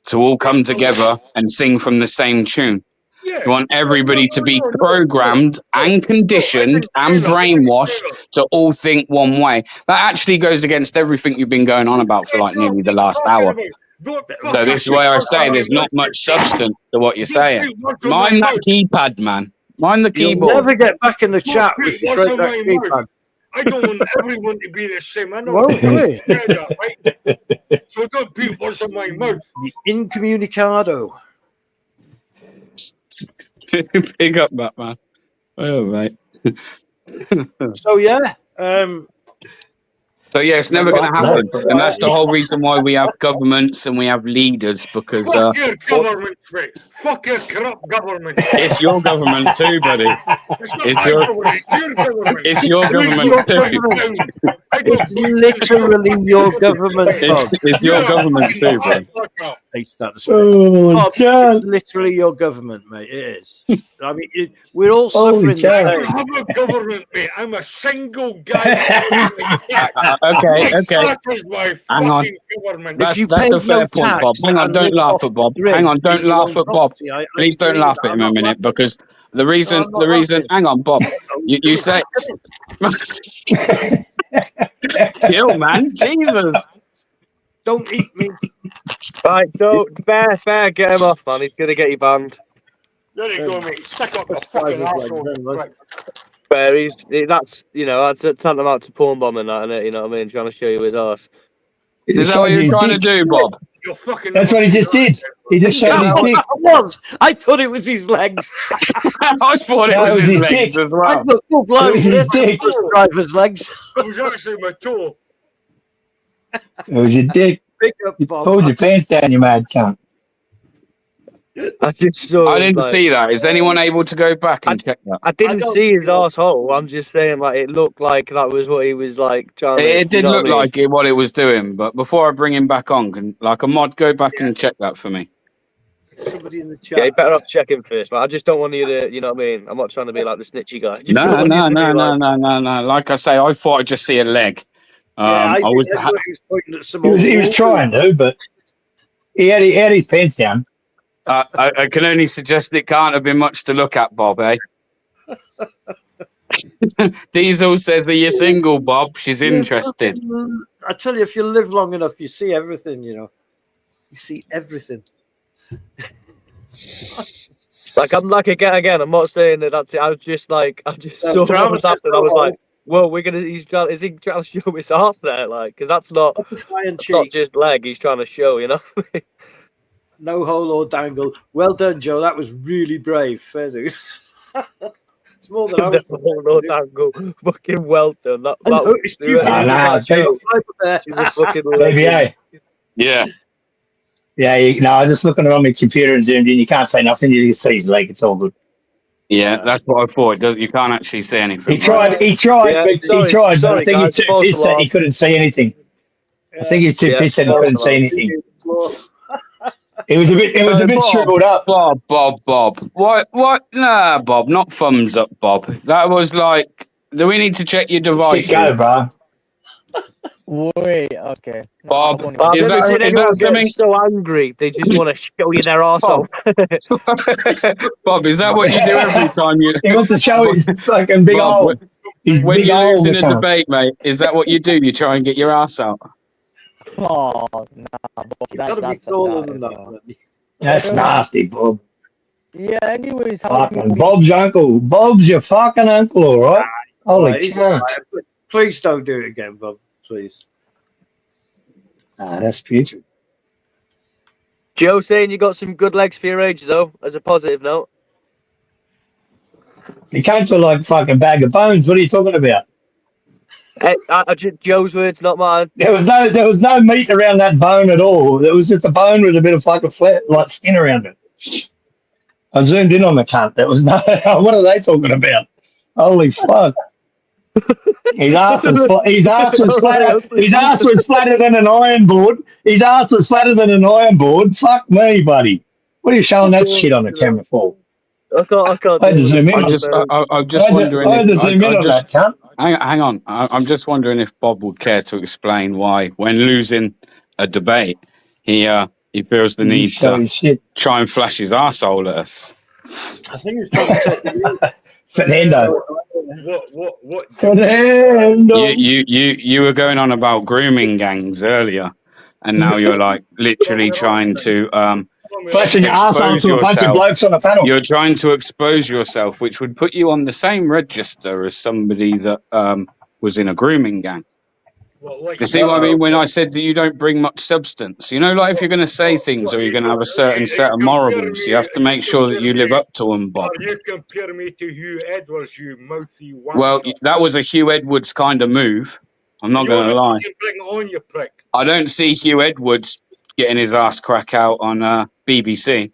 S1: to all come together and sing from the same tune.
S6: Yeah.
S1: You want everybody to be
S6: No.
S1: programmed and conditioned and brainwashed to all think one way. That actually goes against everything you've been going on about for like nearly the last hour. So this is where I say there's not much substance to what you're saying. Mind that keypad, man. Mind the
S5: You'll
S1: keyboard.
S5: never get back in the chat if you break that keypad.
S6: I don't want everyone to be the same. I know.
S5: Won't we?
S6: So don't beat what's in my mouth.
S5: Incommunicado.
S1: Big up, Batman. Oh, right.
S5: So yeah,
S1: So yeah, it's never going to happen, and that's the whole reason why we have governments and we have leaders, because
S6: Fuck your government, mate. Fuck your corrupt government.
S1: it's your government too, buddy.
S6: It's not my government. It's your government.
S1: It's your government too.
S5: it's literally your government.
S1: It's your government too, bro.
S5: Oh, it's literally your government, mate. It is. I mean, we're all suffering.
S6: I don't have a government, mate. I'm a single guy.
S1: Okay.
S6: Hang
S1: on. That's a fair point, Bob. Hang on, don't laugh at Bob. Hang on, don't laugh at Bob. Please don't laugh at him a minute, because the reason. Hang on, Bob. You say. Chill, man. Jesus.
S5: Don't eat me.
S4: Right, so fair, get him off, man. He's gonna get you banned.
S6: There you go, mate. Stick up the fucking arsehole.
S4: Fair, that's tantamount to porn bombing, that, isn't it? You know what I mean? Trying to show you his arse.
S1: Is that what you're trying to do, Bob?
S8: That's what he just did. He just showed his dick.
S5: I thought it was his legs.
S1: I thought it was his legs as well.
S5: I thought, oh, bloke, bus driver's legs.
S6: It was actually my toe.
S8: It was your dick. You pulled your pants down, you mad cunt.
S4: I didn't
S1: see that. Is anyone able to go back and check that?
S4: I didn't see his arsehole. I'm just saying, like, it looked like that was what he was like trying to.
S1: It did look like it, what it was doing. But before I bring him back on, can like a mod go back and check that for me?
S5: Somebody in the chat.
S4: Yeah, you better off checking first, but I just don't want you to, you know what I mean? I'm not trying to be like the snitchy guy.
S1: No. Like I say, I thought I'd just see a leg.
S5: He was
S8: trying to, but he had his pants down.
S1: I can only suggest it can't have been much to look at, Bob, eh? Diesel says, are you single, Bob? She's interested.
S5: I tell you, if you live long enough, you see everything, you know. You see everything.
S4: Like, I'm like, again, I'm not saying that that's it. I just saw what was happening. I was like, well, is he trying to show his arse there? Like, because that's not just leg he's trying to show, you know?
S5: No hole or dangle. Well done, Joe. That was really brave. Fair dude. It's more than I was.
S4: No hole or dangle. Fucking well done.
S8: Baby,
S1: yeah.
S8: Yeah, I just looking on my computer and zoomed in. You can't say nothing. You can see his leg. It's all good.
S1: Yeah, that's what I thought. You can't actually see anything.
S8: He tried, but I think he's too pissed that he couldn't see anything. I think he's too pissed that he couldn't see anything. It was a bit shriveled up.
S1: Bob. What? Nah, Bob, not thumbs up, Bob. That was like, do we need to check your devices?
S8: Go, bro.
S9: Wait, okay.
S1: Bob,
S4: is that something so angry they just want to show you their arsehole?
S1: Bob, is that what you do every time you?
S8: He wants to show his fucking big hole.
S1: When you lose in a debate, mate, is that what you do? You try and get your ass out?
S9: Oh, nah, Bob.
S5: Gotta be taller than that.
S8: That's nasty, Bob.
S9: Yeah, anyways.
S8: Bob's uncle. Bob's your fucking uncle, all right? Holy cow.
S5: Please don't do it again, Bob. Please.
S8: That's beautiful.
S4: Joe saying you got some good legs for your age, though, as a positive note.
S8: He came to like fucking bag of bones. What are you talking about?
S4: Joe's words, not mine.
S8: There was no meat around that bone at all. There was just a bone with a bit of fucking flat, like skin around it. I zoomed in on the cunt. There was no. What are they talking about? Holy fuck! His ass was flatter. His ass was flatter than an iron board. His ass was flatter than an iron board. Fuck me, buddy. What are you showing that shit on the camera for?
S4: I can't
S8: I had to
S4: do
S8: zoom in.
S1: I'm just wondering
S8: I had to
S1: if
S8: zoom in on that, can't?
S1: hang on. I'm just wondering if Bob would care to explain why, when losing a debate, he feels the
S8: You
S1: need
S8: show
S1: to
S8: his shit.
S1: try and flash his arsehole at us.
S5: I think he's trying to take the lead.
S8: Fernando.
S6: What?
S8: Fernando.
S1: You were going on about grooming gangs earlier, and now you're like literally trying to
S8: Flashing your arsehole
S1: expose
S8: to a bunch of
S1: yourself.
S8: blokes on a panel.
S1: You're trying to expose yourself, which would put you on the same register as somebody that was in a grooming gang. You see what I mean when I said that you don't bring much substance? You know, like if you're going to say things or you're going to have a certain set of morals, you have to make sure that you live up to them, Bob.
S6: You compare me to Hugh Edwards, you mouthy wanker.
S1: Well, that was a Hugh Edwards kind of move. I'm not going to lie.
S6: Bring it on, you prick.
S1: I don't see Hugh Edwards getting his ass crack out on BBC.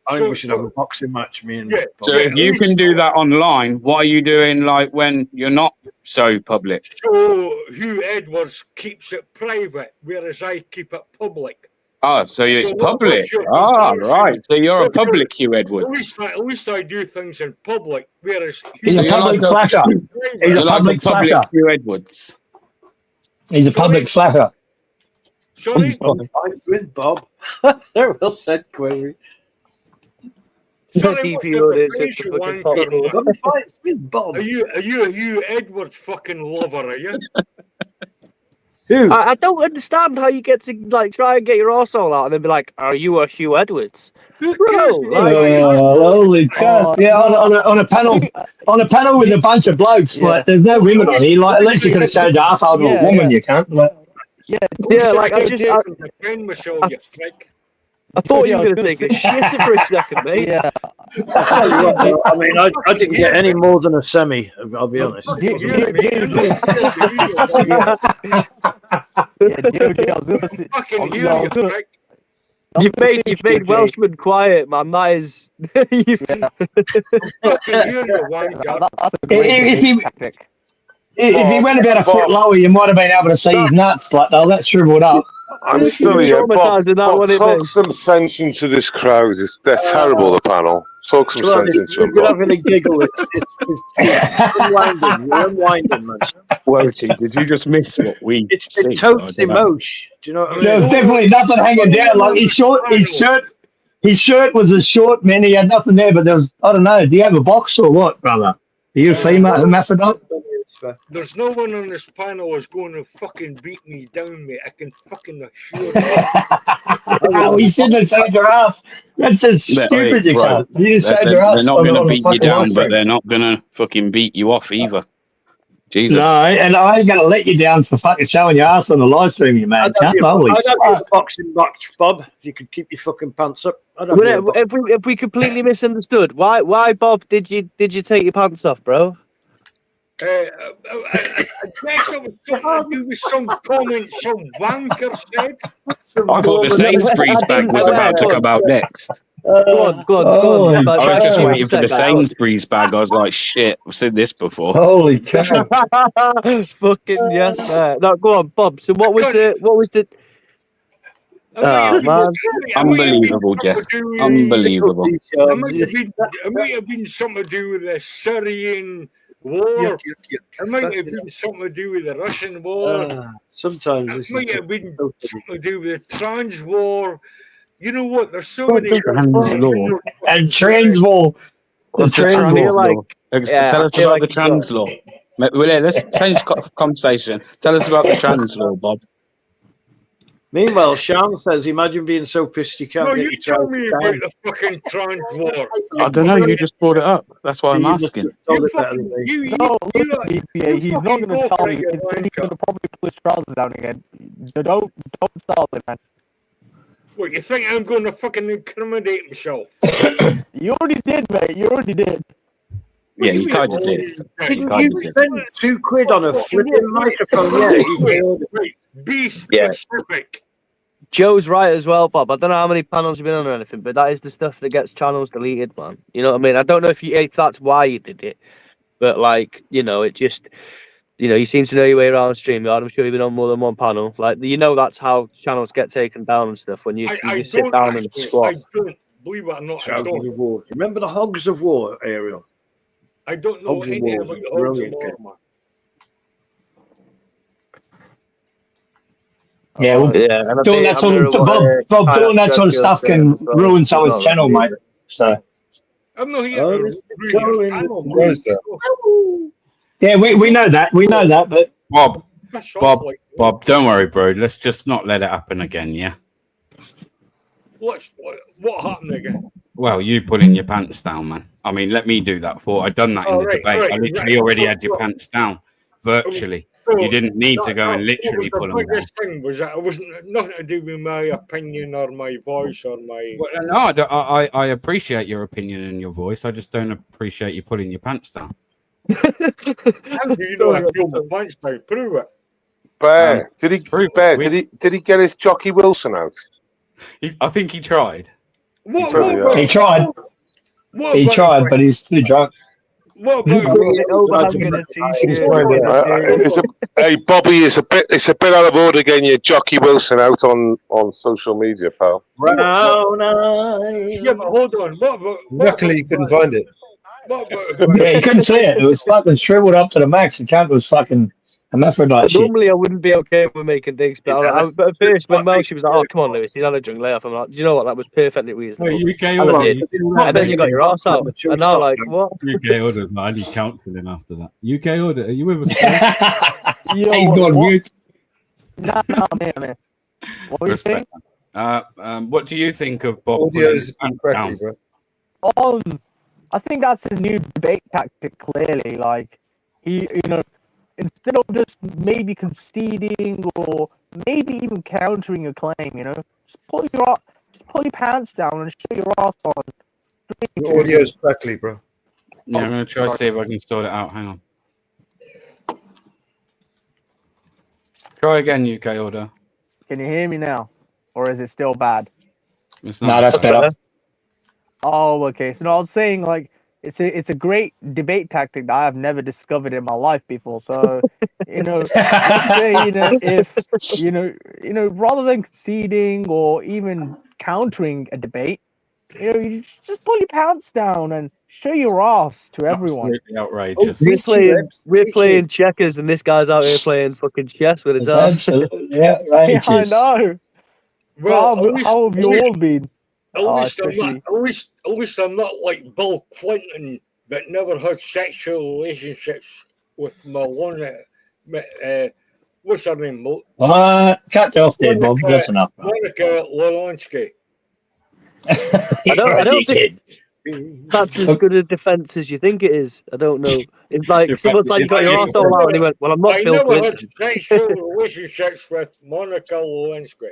S5: I think we should have a boxing match, me and
S6: Yeah.
S5: Bob.
S1: So if you can do that online, what are you doing like when you're not so public?
S6: So Hugh Edwards keeps it private, whereas I keep it public.
S1: Oh, so it's
S6: So
S1: public.
S6: what's your
S1: Ah,
S6: comparison?
S1: right. So you're a
S6: What's your-
S1: public Hugh Edwards.
S6: At least I do things in public, whereas
S8: He's a
S1: you're
S8: public
S1: like a-
S8: flasher. He's
S1: You're
S8: a
S1: like
S8: public flasher.
S1: Hugh Edwards.
S8: He's a public flasher.
S6: Sorry?
S5: Fights with Bob. They're well said, Query.
S6: Sorry, what's your comparison, wanker?
S5: Got fights with Bob.
S6: Are you a Hugh Edwards fucking lover, are you?
S5: Who?
S4: I don't understand how you get to like try and get your arsehole out and then be like, "Are you a Hugh Edwards?"
S6: Who
S4: Bro,
S6: cares?
S4: like,
S8: Holy crap! Yeah, on a panel with a bunch of blokes.
S4: Yeah.
S8: Like, there's no women on here. Like, unless you could have changed arsehole to a woman, you can't. Like,
S4: yeah, like I
S6: defend myself, you prick.
S4: I thought you were going to take a shit for a second, mate.
S9: Yeah.
S5: I tell you what, though, I mean, I didn't get any more than a semi. I'll be honest.
S6: Fucking Hugh, you prick.
S4: You've made Welshman quiet, man. That is.
S6: Fucking Hugh, you wanker.
S9: That's a great
S8: if he
S9: tactic.
S8: if he went about a foot lower, you might have been able to see his nuts. Like, oh, that's shriveled up.
S2: I'm still here. Bob,
S4: Traumatising that one, it
S2: talk
S4: is.
S2: some sense into this crowd. They're terrible, the panel. Talk some sense into them,
S5: You're
S2: Bob.
S5: having a giggle. It's unwinding. You're unwinding, man.
S1: Welty, did you just miss what we
S5: It's
S1: see?
S5: been totes emotion. Do you know what I mean?
S8: There was definitely nothing hanging down. Like his shirt was a short man. He had nothing there, but there was, I don't know. Do you have a box or what, brother? Are you a female hermaphrodite?
S6: There's no one on this panel who's going to fucking beat me down, mate. I can fucking assure you.
S8: Oh, you shouldn't have saved your ass. That's just stupid, you
S1: Right.
S8: can't. You just saved your
S1: They're
S8: ass.
S1: not
S8: on
S1: going to
S8: the
S1: beat you
S8: fucking
S1: down,
S8: live
S1: but
S8: stream.
S1: they're not going to fucking beat you off either. Jesus.
S8: No, and I ain't going to let you down for fucking showing your ass on the live stream, you man.
S5: I'd have you
S8: Holy
S5: a
S8: fuck.
S5: boxing match, Bob. If you could keep your fucking pants up. I'd have you a
S4: Well, if we completely misunderstood, why Bob did you take your pants off, bro?
S6: I guess it was something to do with some comment some wanker said.
S1: I thought the Sainsbury's bag was about to come out next.
S4: Go on.
S8: Oh,
S1: I was just
S4: Like,
S1: waiting for the
S4: guys.
S1: Sainsbury's bag. I was like, shit, I've seen this before.
S8: Holy cow.
S4: Fucking yes, man. No, go on, Bob. So what was the? Oh, man.
S1: Unbelievable, Jeff. Unbelievable.
S6: It might have been something to do with the Syrian war. It might have been something to do with the Russian war.
S5: Sometimes
S6: It
S5: this
S6: might
S5: is
S6: have been something to do with the trans war. You know what? There's so many.
S1: Trans law.
S8: And trans wall.
S1: What's the
S8: trans
S1: trans
S8: law.
S1: law? Tell us about the trans law. Well, let's change conversation. Tell us about the trans law, Bob.
S5: Meanwhile, Sean says, imagine being so pissed you can't
S6: No,
S5: get
S6: you
S5: your
S6: tell
S5: trousers
S6: me
S5: down.
S6: about the fucking trans war.
S1: I don't know. You just brought it up. That's why I'm
S5: You must
S1: asking.
S5: have told
S6: You
S5: it better
S6: fucking,
S5: than me.
S6: you,
S9: No,
S6: you,
S9: listen, BPA, he's not
S6: fucking
S9: going to
S6: go
S9: tell
S6: for
S9: you.
S6: it, you
S9: He's going
S6: wanker.
S9: to probably pull his trousers down again. So don't start it, man.
S6: What, you think I'm going to fucking incriminate myself?
S9: You already did, mate. You already did.
S1: Yeah, you kind of did.
S5: Didn't
S1: Can't
S5: you
S1: be
S5: spend £2 on a flipping microphone?
S6: Be
S1: Yeah.
S6: specific.
S4: Joe's right as well, Bob. I don't know how many panels you've been on or anything, but that is the stuff that gets channels deleted, man. You know what I mean? I don't know if that's why you did it, but like, you know, it just, you know, you seem to know your way around StreamYard. I'm sure you've been on more than one panel. Like, you know, that's how channels get taken down and stuff when you just sit down in a squat.
S6: Believe it or not, I
S5: Houses
S6: don't.
S5: of War. Remember the Hogs of War, Ariel?
S6: I don't know
S5: Hogs of
S6: any
S5: War
S6: about
S5: was
S6: the Hogs of
S5: brilliant
S6: War,
S5: game.
S6: man.
S8: Yeah, well,
S4: Yeah, and I
S8: doing
S4: think
S8: that
S4: I
S8: sort
S4: mirror
S8: of
S4: what
S8: Bob doing that sort of
S4: Churchill's
S8: stuff
S4: saying
S8: can
S4: as well.
S8: ruin
S4: He's
S8: someone's
S4: not
S8: channel,
S4: really
S8: mate. So
S6: I'm not here
S5: Oh,
S6: to
S5: it's
S6: ruin your
S5: going
S6: channel,
S5: with
S6: man.
S7: Knows that.
S8: yeah, we know that. We know that, but
S1: Bob,
S6: Piss off,
S1: Bob,
S6: like,
S1: Bob, don't worry, bro. Let's just not let it happen again, yeah?
S6: what happened again?
S1: Well, you pulling your pants down, man. I mean, let me do that for. I done that in
S6: Oh,
S1: the
S6: right,
S1: debate.
S6: right,
S1: I literally
S6: right.
S1: already
S6: So-
S1: had your
S6: so-
S1: pants down virtually.
S6: So
S1: You didn't need to go and
S6: what
S1: literally
S6: was
S1: pull
S6: the
S1: them down.
S6: biggest thing was that it wasn't nothing to do with my opinion or my voice or my.
S1: Well, no, I appreciate your opinion and your voice. I just don't appreciate you pulling your pants down.
S6: How do you know I pulled my pants down? Prove it.
S2: Bear, did he?
S1: prove it.
S2: Bear,
S1: We-
S2: did he get his Jockey Wilson out?
S1: I think he tried.
S6: What,
S2: Probably,
S6: what,
S8: he
S6: about,
S8: tried.
S6: what
S8: He
S6: about
S8: tried, but he's too drunk.
S6: what
S5: I
S6: about
S5: mean,
S4: Overhanging a
S7: He's
S4: t-shirt.
S7: fine, yeah.
S2: It's a, hey, Bobby, it's a bit out of order getting your Jockey Wilson out on social media, pal.
S5: Brown eyes.
S6: yeah, but hold on. What about
S7: Luckily, you couldn't find it.
S6: what about
S8: Yeah, he couldn't see it. It was fucking shriveled up to the max. The cat was fucking hermaphrodite shit.
S4: Normally, I wouldn't be okay with making things, but, but at first, when Welsh was like, "Oh, come on, Lewis, he's had a drink layoff," I'm like, "You know what? That was perfectly reasonable."
S1: UK
S4: And I
S1: order.
S4: did. And then you got your ass out, and now like, what?
S1: UK orders. I need counselling after that. UK order. Are you with us?
S4: You know
S8: He's
S4: what?
S8: gone
S4: what?
S8: mute.
S9: No, man. What were you saying?
S1: Respect. What do you think of Bob?
S7: Audio
S1: pulling
S7: is
S1: his pants
S7: crackly,
S1: down?
S7: bro.
S9: I think that's his new debate tactic. Clearly, like he, instead of just maybe conceding or maybe even countering a claim, just pull your pants down and show your ass on.
S7: Your audio is crackly, bro.
S1: Yeah, I'm gonna try to see if I can sort it out. Hang on. Try again, UK order.
S9: Can you hear me now, or is it still bad?
S1: It's
S8: No,
S1: not
S8: that's
S1: bad.
S8: better.
S9: Oh, okay. So no, I was saying like it's a great debate tactic that I've never discovered in my life before. So let's say if rather than conceding or even countering a debate, you just pull your pants down and show your ass to everyone.
S1: Absolutely outrageous.
S4: We're playing checkers, and this guy's out here playing fucking chess with his
S8: It's
S4: ass.
S8: absolutely, yeah,
S9: Yeah, I
S8: righteous.
S9: know.
S6: well,
S9: How have you all been?
S6: At least
S9: Especially-
S6: I'm not like Bill Clinton that never had sexual relationships with Malone. What's her name?
S8: Cut off there, Bob. That's enough. Bro.
S6: Monica Lewinsky.
S4: I don't think that's as good a defense as you think it is. I don't know. It's like someone's like, "You got your ass all out," and he went, "Well, I'm not
S6: I
S4: Phil
S6: never
S4: Clinton."
S6: had sexual relationships with Monica Lewinsky.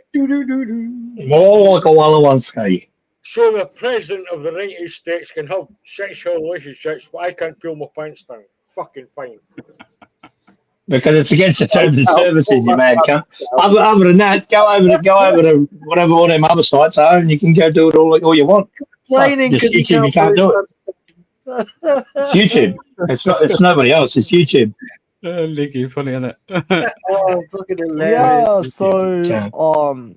S8: More Kowalowski.
S6: So the president of the United States can have sexual relationships, but I can't pull my pants down. Fucking fine.
S8: Because it's against the terms and services, you mad cunt. Other than that, go over to whatever all them other sites are, and you can go do it all you want.
S5: Complaining
S8: Just
S5: 'cause he
S8: YouTube, you can't do it. It's YouTube. It's nobody else. It's YouTube.
S1: Licky, funny, isn't it?
S5: Oh, fucking hilarious.
S9: Yeah. So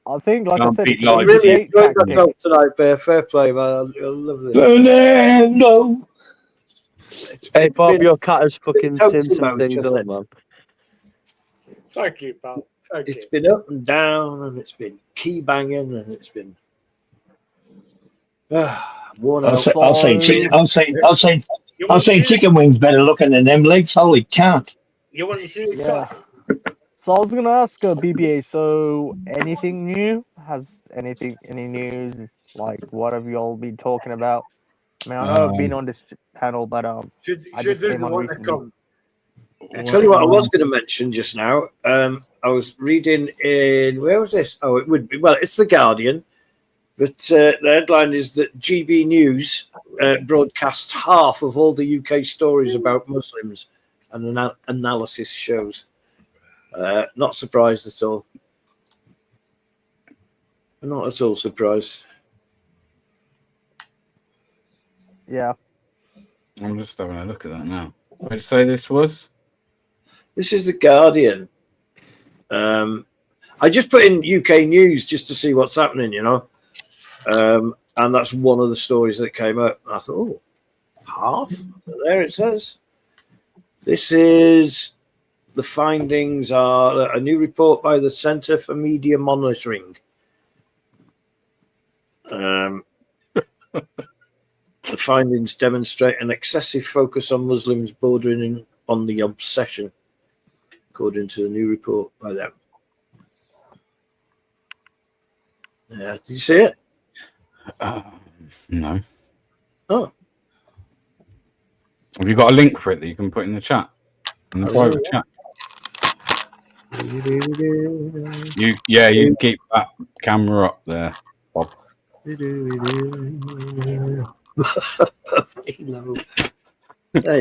S9: I think like I
S1: Can't
S9: said,
S1: beat
S9: it's a
S1: live.
S5: Really
S9: debate
S5: enjoyed
S9: tactic.
S5: myself tonight, Bear. Fair play, man. I love it.
S8: Fernando.
S4: Hey, Bob,
S5: been-
S4: your cat has fucking
S5: Totes
S4: seen some
S5: about
S4: things
S5: each
S4: up,
S5: other.
S4: man.
S6: Thank you, pal. Thank
S5: It's
S6: you.
S5: been up and down, and it's been key banging, and it's been worn
S8: I'll
S5: out.
S8: say chicken wings better looking than them legs. Holy count.
S6: You want to see the
S9: Yeah.
S6: cut?
S9: So I was gonna ask BBA. So anything new? Any news? Like what have you all been talking about? I mean, I know I've been on this panel, but
S6: Should
S9: I
S6: should
S9: just came on
S6: want to
S9: recently.
S6: come?
S5: I tell you what, I was going to mention just now. I was reading in where was this? Oh, it would be it's the Guardian, but the headline is that GB News broadcasts half of all the UK stories about Muslims and analysis shows. Not surprised at all. Not at all surprised.
S9: Yeah.
S1: I'm just having a look at that now. What did you say this was?
S5: This is the Guardian. I just put in UK news just to see what's happening, And that's one of the stories that came up. I thought, oh, half? There it says. This is the findings are a new report by the Centre for Media Monitoring. The findings demonstrate an excessive focus on Muslims bordering on the obsession, according to a new report by them. Yeah, did you see it?
S1: No.
S5: Oh.
S1: Have you got a link for it that you can put in the chat? In the private chat? You keep that camera up there, Bob.
S5: There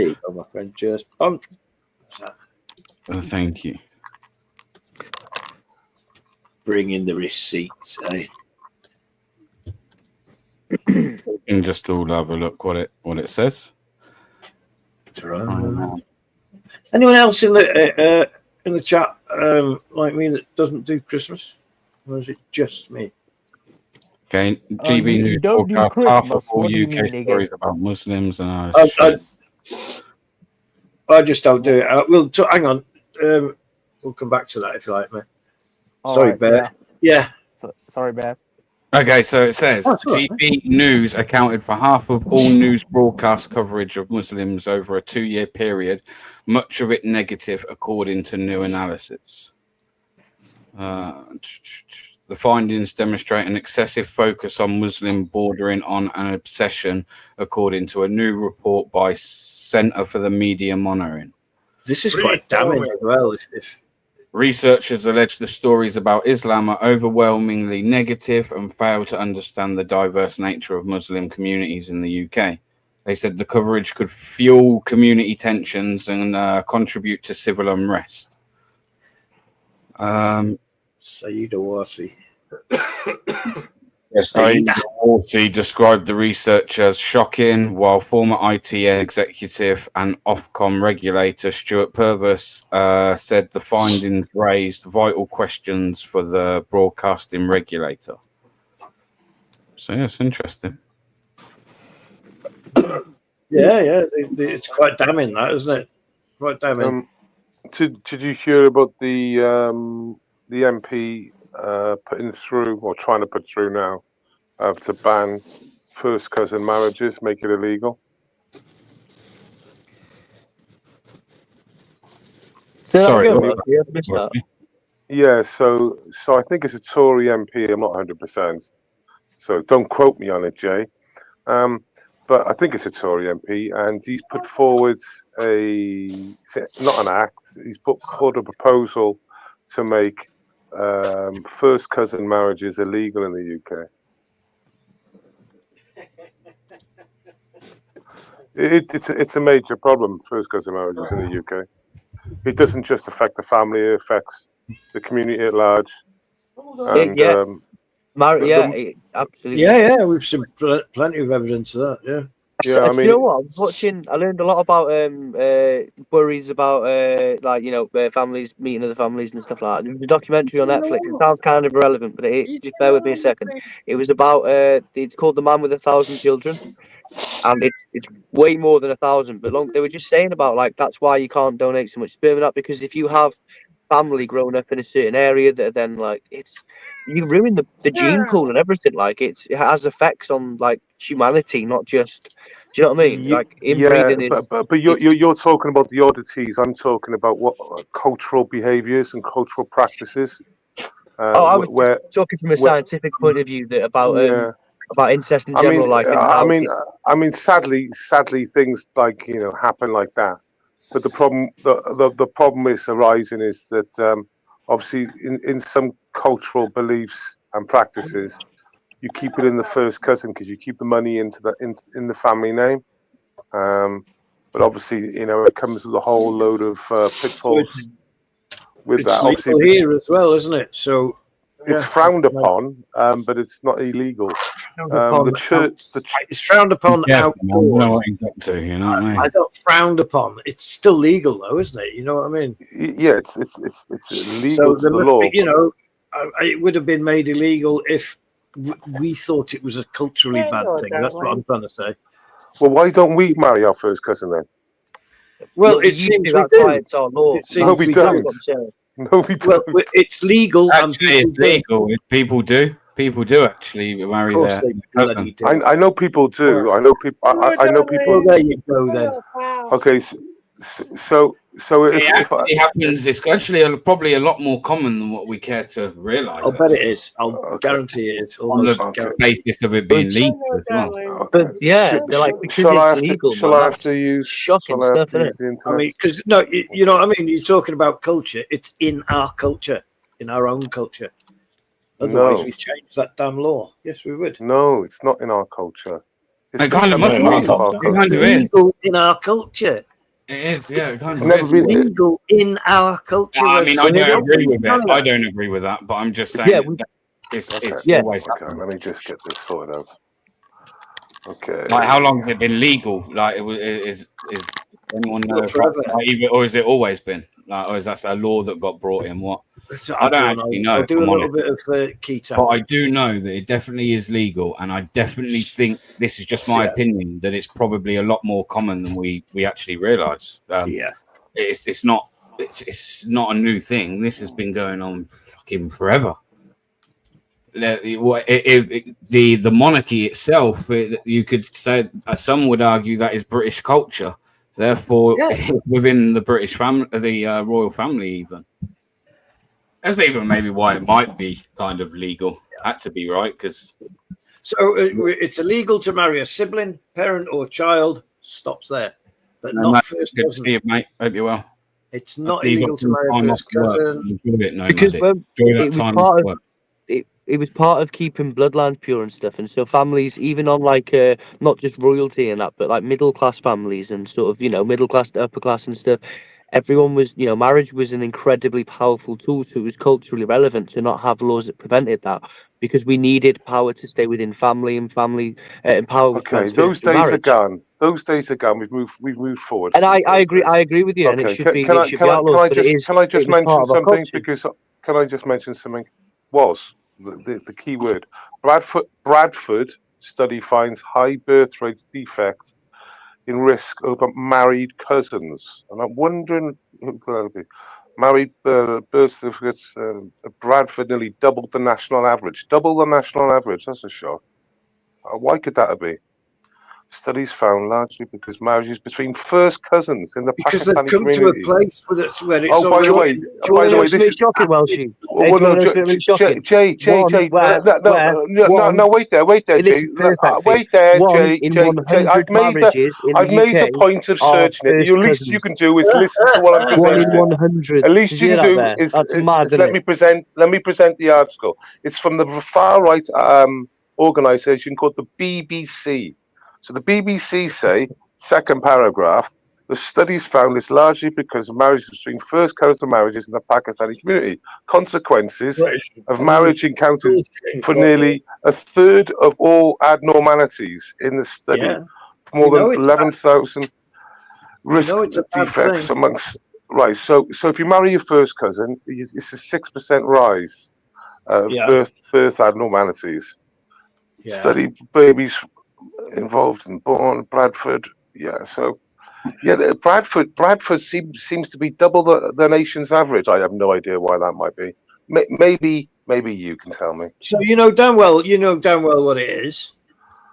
S5: you go, my friend. Just punk.
S1: Thank you.
S5: Bring in the receipts, eh?
S1: We can just all have a look what it says.
S5: Anyone else in the chat like me that doesn't do Christmas, or is it just me?
S1: Okay, GB News
S9: don't do
S1: broadcast half of
S9: Christmas,
S1: all
S9: what do you
S1: UK
S9: mean,
S1: stories about Muslims, and
S5: I just don't do it. We'll hang on. We'll come back to that if you like, mate. Sorry,
S9: right,
S5: Bear. Yeah.
S9: Sorry, Bear.
S1: Okay, so it says GB News accounted for half of all news broadcast coverage of Muslims over a 2-year period, much of it negative, according to new analysis. The findings demonstrate an excessive focus on Muslim bordering on an obsession, according to a new report by Centre for the Media Monitoring.
S5: This is quite damning as well. If
S1: researchers allege the stories about Islam are overwhelmingly negative and fail to understand the diverse nature of Muslim communities in the UK. They said the coverage could fuel community tensions and contribute to civil unrest.
S5: Saeed Awasi.
S1: Saeed Awasi described the research as shocking, while former IT executive and Ofcom regulator Stuart Purvis said the findings raised vital questions for the broadcasting regulator. So yeah, it's interesting.
S5: Yeah, it's quite damning, that, isn't it? Quite damning.
S2: Did you hear about the MP putting through, or trying to put through now, to ban first cousin marriages, make it illegal?
S1: Sorry,
S2: yeah. So I think it's a Tory MP. I'm not 100%. So don't quote me on it, Jay. But I think it's a Tory MP, and he's put forward not an act. He's put forward a proposal to make first cousin marriages illegal in the UK. It's a major problem, first cousin marriages in the UK. It doesn't just affect the family; it affects the community at large. And,
S4: absolutely.
S5: Yeah, we've seen plenty of evidence of that. Yeah.
S2: Yeah, I mean,
S4: you know what? I was watching. I learned a lot about worries about families meeting other families and stuff like that. The documentary on Netflix. It sounds kind of irrelevant, but just bear with me a second. It was about it's called The Man with 1,000 Children, and it's way more than 1,000. But they were just saying about that's why you can't donate so much sperm, and that because if you have family growing up in a certain area that are then you ruin the gene pool and everything. It has effects on humanity, not just. Do you know what I mean? Inbreeding is.
S2: But you're talking about the oddities. I'm talking about what cultural behaviours and cultural practices.
S4: I was just talking from a scientific point of view about incest in general.
S2: I mean, sadly, things happen like that. But the problem is arising is that obviously in some cultural beliefs and practices, you keep it in the first cousin because you keep the money in the family name. But obviously, it comes with a whole load of pitfalls with
S5: it's
S2: that. Obviously,
S5: legal here as well, isn't it? So
S2: it's frowned upon, but it's not illegal.
S5: It's frowned upon outdoors.
S1: You know what he's up to, you know what I mean?
S5: I don't frowned upon. It's still legal, though, isn't it? You know what I mean?
S2: Yeah, it's illegal to the law.
S5: It would have been made illegal if we thought it was a culturally bad thing. That's what I'm trying to say.
S2: Well, why don't we marry our first cousin then?
S5: Well,
S4: Look,
S5: it
S4: you
S5: seems
S4: do,
S5: we
S4: that's why
S5: do.
S4: it's our law.
S5: It seems
S2: No, we
S5: we
S2: don't.
S4: That's what I'm saying.
S2: No, we
S5: Well,
S2: don't.
S5: it's legal. and
S1: Actually,
S5: people
S1: it's
S5: do.
S1: legal. People do. People do actually marry
S5: Of course
S1: their
S5: they
S1: cousin.
S5: bloody do.
S2: I know people do. I know people. I know people.
S5: Well, there you go then.
S2: Okay, so
S1: It
S2: if I,
S1: actually happens. It's actually probably a lot more common than what we care to realise.
S5: I'll bet it is. I'll
S2: Okay.
S5: guarantee it is.
S1: on the
S5: Almost guarantee.
S1: basis of it being legal as well.
S4: But yeah, they're like, because
S2: shall I
S4: it's
S2: have to,
S4: legal,
S2: shall
S4: man,
S2: I have
S4: that's
S2: to use
S4: shocking
S2: shall I have
S4: stuff,
S2: to
S4: isn't
S2: use
S4: it?
S2: the
S5: I
S2: internet?
S5: mean, because no, you know what I mean. You're talking about culture. It's in our culture, in our own culture. Otherwise,
S2: No.
S5: we change that damn law. Yes, we would.
S2: No, it's not in our culture. It's
S1: It kind of
S2: never
S1: must
S2: been
S1: be.
S2: part of our
S1: It
S2: culture.
S1: kind of is.
S5: Legal in our culture.
S1: It is. Yeah, it kind
S2: It's
S1: of
S2: never
S1: is.
S2: been.
S5: Legal in our culture.
S1: I mean, I
S5: Webster.
S1: don't agree with it.
S5: None of
S1: I
S5: that.
S1: don't agree with that. But I'm just saying
S4: Yeah,
S1: that it's
S2: Okay.
S4: Yeah.
S1: always
S2: Okay,
S1: happened.
S2: let me just get this sorted out. Okay.
S1: Like, how long has it been legal? Like, is anyone know?
S5: Well,
S1: If
S5: forever.
S1: that's, like, or has it always been? Like, or is that a law that got brought in? What?
S5: So
S1: I don't actually know.
S5: I'll
S1: if
S5: do a
S1: I'm
S5: little
S1: honest.
S5: bit of key
S1: But I
S5: tap.
S1: do know that it definitely is legal, and I definitely think this is just my
S5: Yeah.
S1: opinion that it's probably a lot more common than we actually realise.
S5: Yeah.
S1: It's not a new thing. This has been going on fucking forever. The monarchy itself, you could say, some would argue that is British culture. Therefore,
S5: Yeah.
S1: within the British family, the royal family, even. That's even maybe why it might be kind of legal. Had to be, right? Because
S5: So it's illegal to marry a sibling, parent, or child. Stops there, but not first
S1: good to
S5: cousin.
S1: see you, mate. Hope you're well.
S5: It's not
S1: You've got
S5: illegal to
S1: some
S5: marry a
S1: time off
S5: first
S1: work.
S5: cousin.
S1: Enjoy it, no,
S4: Because
S1: Maddie.
S4: when
S1: Enjoy that
S4: it was
S1: time
S4: part
S1: off
S4: of
S1: work.
S4: it was part of keeping bloodlines pure and stuff, and so families, even on like not just royalty and that, but like middle class families and sort of, you know, middle class to upper class and stuff, everyone was, you know, marriage was an incredibly powerful tool, so it was culturally relevant to not have laws that prevented that, because we needed power to stay within family, and family and power was
S2: Okay,
S4: transferred
S2: those
S4: through
S2: days are
S4: marriage.
S2: gone. Those days are gone. We've moved forward.
S4: And I
S2: since
S4: agree,
S2: those days.
S4: I agree with you, and it
S2: Okay,
S4: should be
S2: can
S4: it
S2: I
S4: should
S2: can
S4: be
S2: I
S4: outlawed, but it is
S2: can I just
S4: it was part
S2: mention
S4: of our
S2: something?
S4: culture.
S2: Because can I just mention something? Was the key word Bradford study finds high birth rates defects in risk over married cousins, and I'm wondering who could that be? Married birth certificates. Bradford nearly doubled the national average. Double the national average. That's a shock. Why could that be? Studies found largely because marriages between first cousins in the
S5: Because they've
S2: Pakistani
S5: come to a
S2: community.
S5: place where it's
S2: Oh, by the way,
S4: Do you want to know something shocking, Welshie?
S2: well,
S4: Do you
S2: no,
S4: want to know something really shocking?
S2: Jay, no, wait there,
S4: This
S2: Jay.
S4: is perfect for you.
S2: Wait there,
S4: One
S2: Jay.
S4: in
S2: Jay,
S4: 100
S2: I've made
S4: marriages in
S2: I've
S4: the
S2: made the
S4: UK
S2: point of
S4: are
S2: searching it.
S4: first
S2: The least you
S4: cousins.
S2: can do is listen to what I'm
S4: One in
S2: presenting.
S4: 100.
S2: The least
S4: Did
S2: you
S4: you
S2: can
S4: hear that
S2: do
S4: there?
S2: is
S4: That's mad, isn't
S2: let me present the article. It's from the far right organisation called the BBC. So the BBC say, second paragraph, the studies found this largely because of marriages between first cousin marriages in the Pakistani community. Consequences of marriage encountered for nearly a third of all abnormalities in the study.
S5: Yeah.
S2: More
S5: We know
S2: than
S5: it's bad.
S2: 11,000 risk
S5: it's a bad
S2: defects
S5: thing.
S2: amongst. Right. So if you marry your first cousin, it's a 6% rise of
S5: Yeah.
S2: birth abnormalities.
S5: Yeah.
S2: Study babies involved and born Bradford. Yeah. So yeah, Bradford seems to be double the nation's average. I have no idea why that might be. Maybe you can tell me.
S5: So you know damn well what it is.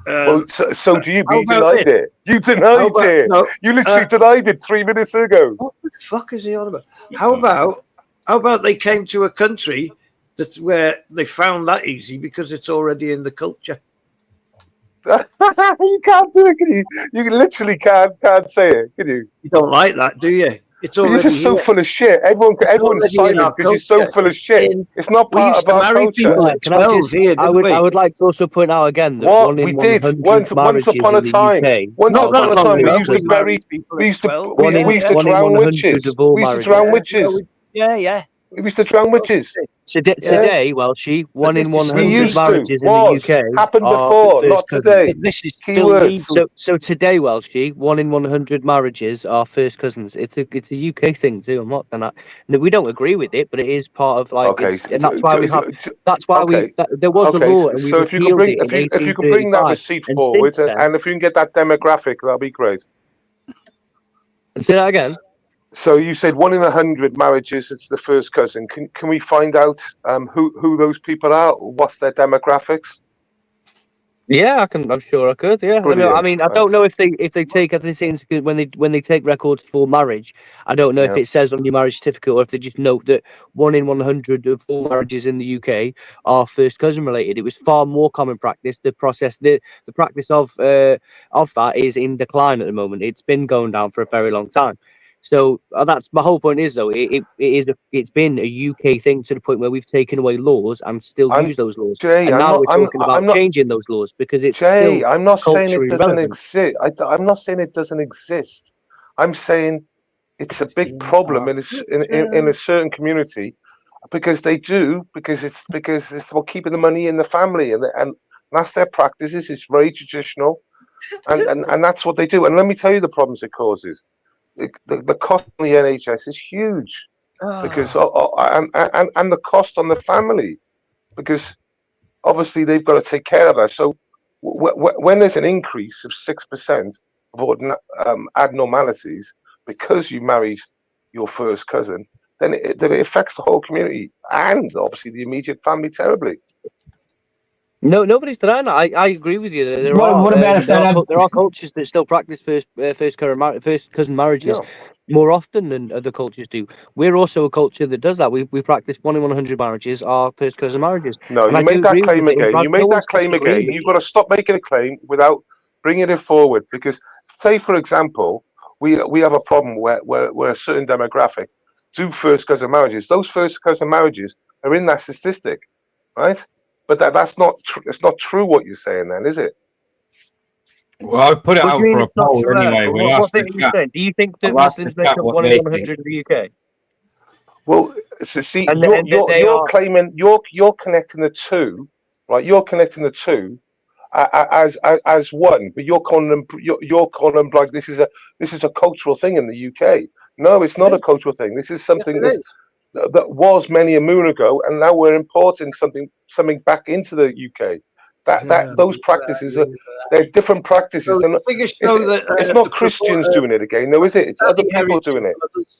S2: Well, so do you? But
S5: how
S2: you
S5: about
S2: denied it. You denied it.
S5: No,
S2: You literally denied it 3 minutes ago.
S5: what the fuck is he on about? How about they came to a country that's where they found that easy because it's already in the culture.
S2: You can't do it, can you? You literally can't say it, can you?
S5: You don't like that, do you? It's
S2: You're
S5: already
S2: just so
S5: here.
S2: full of shit. Everyone's
S5: already in
S2: silent
S5: our
S2: because you're so
S5: culture.
S2: full of shit. It's not
S5: We
S2: part
S5: used
S2: of
S5: to
S2: our
S5: marry
S2: culture.
S5: people
S4: Right,
S5: at
S4: can I
S5: 12
S4: just?
S5: here,
S4: I
S5: didn't
S4: would.
S5: we?
S4: I would like to also point out again that
S2: What
S4: one in
S2: we did
S4: 100
S2: once
S4: marriages
S2: upon a
S4: in the
S2: time.
S4: UK.
S2: Once
S5: Not
S2: upon
S5: that
S2: a
S5: long
S2: time, we
S5: ago,
S2: used to bury.
S5: people
S2: We
S5: at
S2: used to
S5: 12.
S2: we used to
S4: One in
S2: drown
S4: 100
S2: witches.
S4: of all
S2: We used to drown
S4: marriages.
S2: witches.
S5: Yeah.
S2: We used to drown witches.
S4: Today, Welshie, 1 in 100
S2: used to,
S4: marriages in
S2: was,
S4: the UK
S2: happened
S4: are
S2: before,
S4: first
S2: not
S4: cousins.
S2: today.
S5: This is still
S2: Keywords.
S5: legal.
S4: So today, Welshie, 1 in 100 marriages are first cousins. It's a UK thing too. I'm not gonna. No, we don't agree with it, but it is part of like.
S2: Okay,
S4: And that's why we have. That's why
S2: okay.
S4: there was a law, and we
S2: So if you could
S4: repealed
S2: bring,
S4: it in
S2: if you could bring that
S4: 1835.
S2: receipt
S4: And
S2: forward,
S4: since then,
S2: and if you can get that demographic, that'll be great.
S4: and say that again.
S2: So you said 1 in 100 marriages, it's the first cousin. Can we find out who those people are? What's their demographics?
S4: Yeah, I can. I'm sure I could. Yeah,
S2: Brilliant.
S4: I mean, I don't know if they take everything into when they take records for marriage. I don't know if it says on your marriage certificate or if they just note that 1 in 100 of all marriages in the UK are first cousin related. It was far more common practice. The practice of that is in decline at the moment. It's been going down for a very long time. So that's my whole point is though it's been a UK thing to the point where we've taken away laws and still use those laws.
S2: Jay,
S4: and
S2: I'm
S4: now
S2: not,
S4: we're talking about changing those laws because it's
S2: Jay,
S4: still
S2: I'm not saying it doesn't
S4: relevant.
S2: exist. I'm not saying it doesn't exist. I'm saying it's a big problem in a certain community because it's about keeping the money in the family and that's their practices. It's very traditional, and that's what they do. And let me tell you the problems it causes. The cost on the NHS is huge because and the cost on the family because obviously they've got to take care of that. So when there's an increase of 6% of abnormalities because you married your first cousin, then it affects the whole community and obviously the immediate family terribly.
S4: No, nobody's denying that. I agree with you. There are cultures that still practice first cousin marriages more often than other cultures do. We're also a culture that does that. We practice 1 in 100 marriages are first cousin marriages.
S2: No, you make that claim again. You make that claim again. You've got to stop making a claim without bringing it forward. Because, say for example, we have a problem where a certain demographic do first cousin marriages. Those first cousin marriages are in that statistic, right? But that's not it's not true what you're saying then, is it?
S1: Well, I put it out for a poll anyway.
S4: What thing are you saying? Do you think that Muslims make up 1 in 100 in the UK?
S2: Well, so see,
S4: And
S2: you're claiming you're connecting the two, right? You're connecting the two as one, but you're calling them like this is a cultural thing in the UK. No, it's not a cultural thing. This is something that was many a moon ago, and now we're importing something back into the UK. Those practices they're different practices. It's not Christians doing it again, though, is it? It's other people doing it.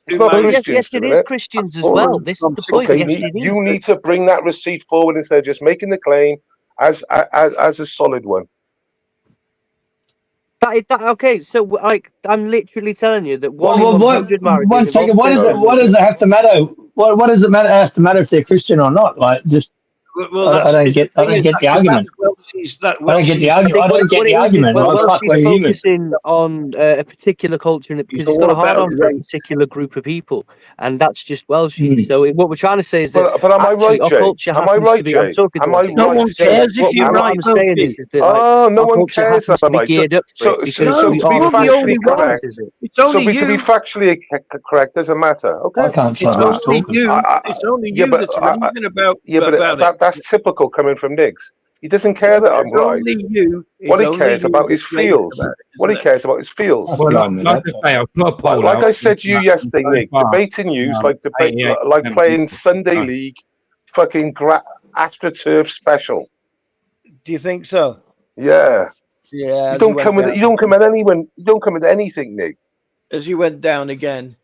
S2: It's not Christians.
S4: Yes, it is Christians as well. This is the point. Yes, it is.
S2: You need to bring that receipt forward instead of just making the claim as a solid one.
S4: Okay, so like I'm literally telling you that 1 in 100 marriages.
S8: One second. What does it have to matter? What does it have to matter if they're Christian or not? Like just.
S5: Well,
S8: I don't get the argument. I don't get the argument.
S4: Well, she's focusing on a particular culture because it's got a hard on for a particular group of people, and that's just Welsh. So what we're trying to say is that
S2: but am I right,
S4: our
S2: Jay?
S4: culture
S2: Am I
S4: happens
S2: right,
S4: to be.
S2: Jay?
S4: I'm talking to us.
S5: No one cares if you're right.
S4: What I'm saying is that
S2: no one
S4: culture
S2: cares.
S4: happens to be geared up for it because
S2: to be factually correct.
S5: It's only
S2: to be factually correct doesn't matter. Okay.
S8: I can't
S5: it's only you. It's only you that's raving about.
S2: Yeah, but that's typical coming from Niggs. He doesn't care that I'm right. What he cares about is feels. What he cares about is feels. Like I said to you yesterday, Nick, debating news like playing Sunday League, fucking AstroTurf special.
S5: Do you think so?
S2: Yeah.
S5: Yeah.
S2: You don't come with anything, Nick.
S5: As you went down again.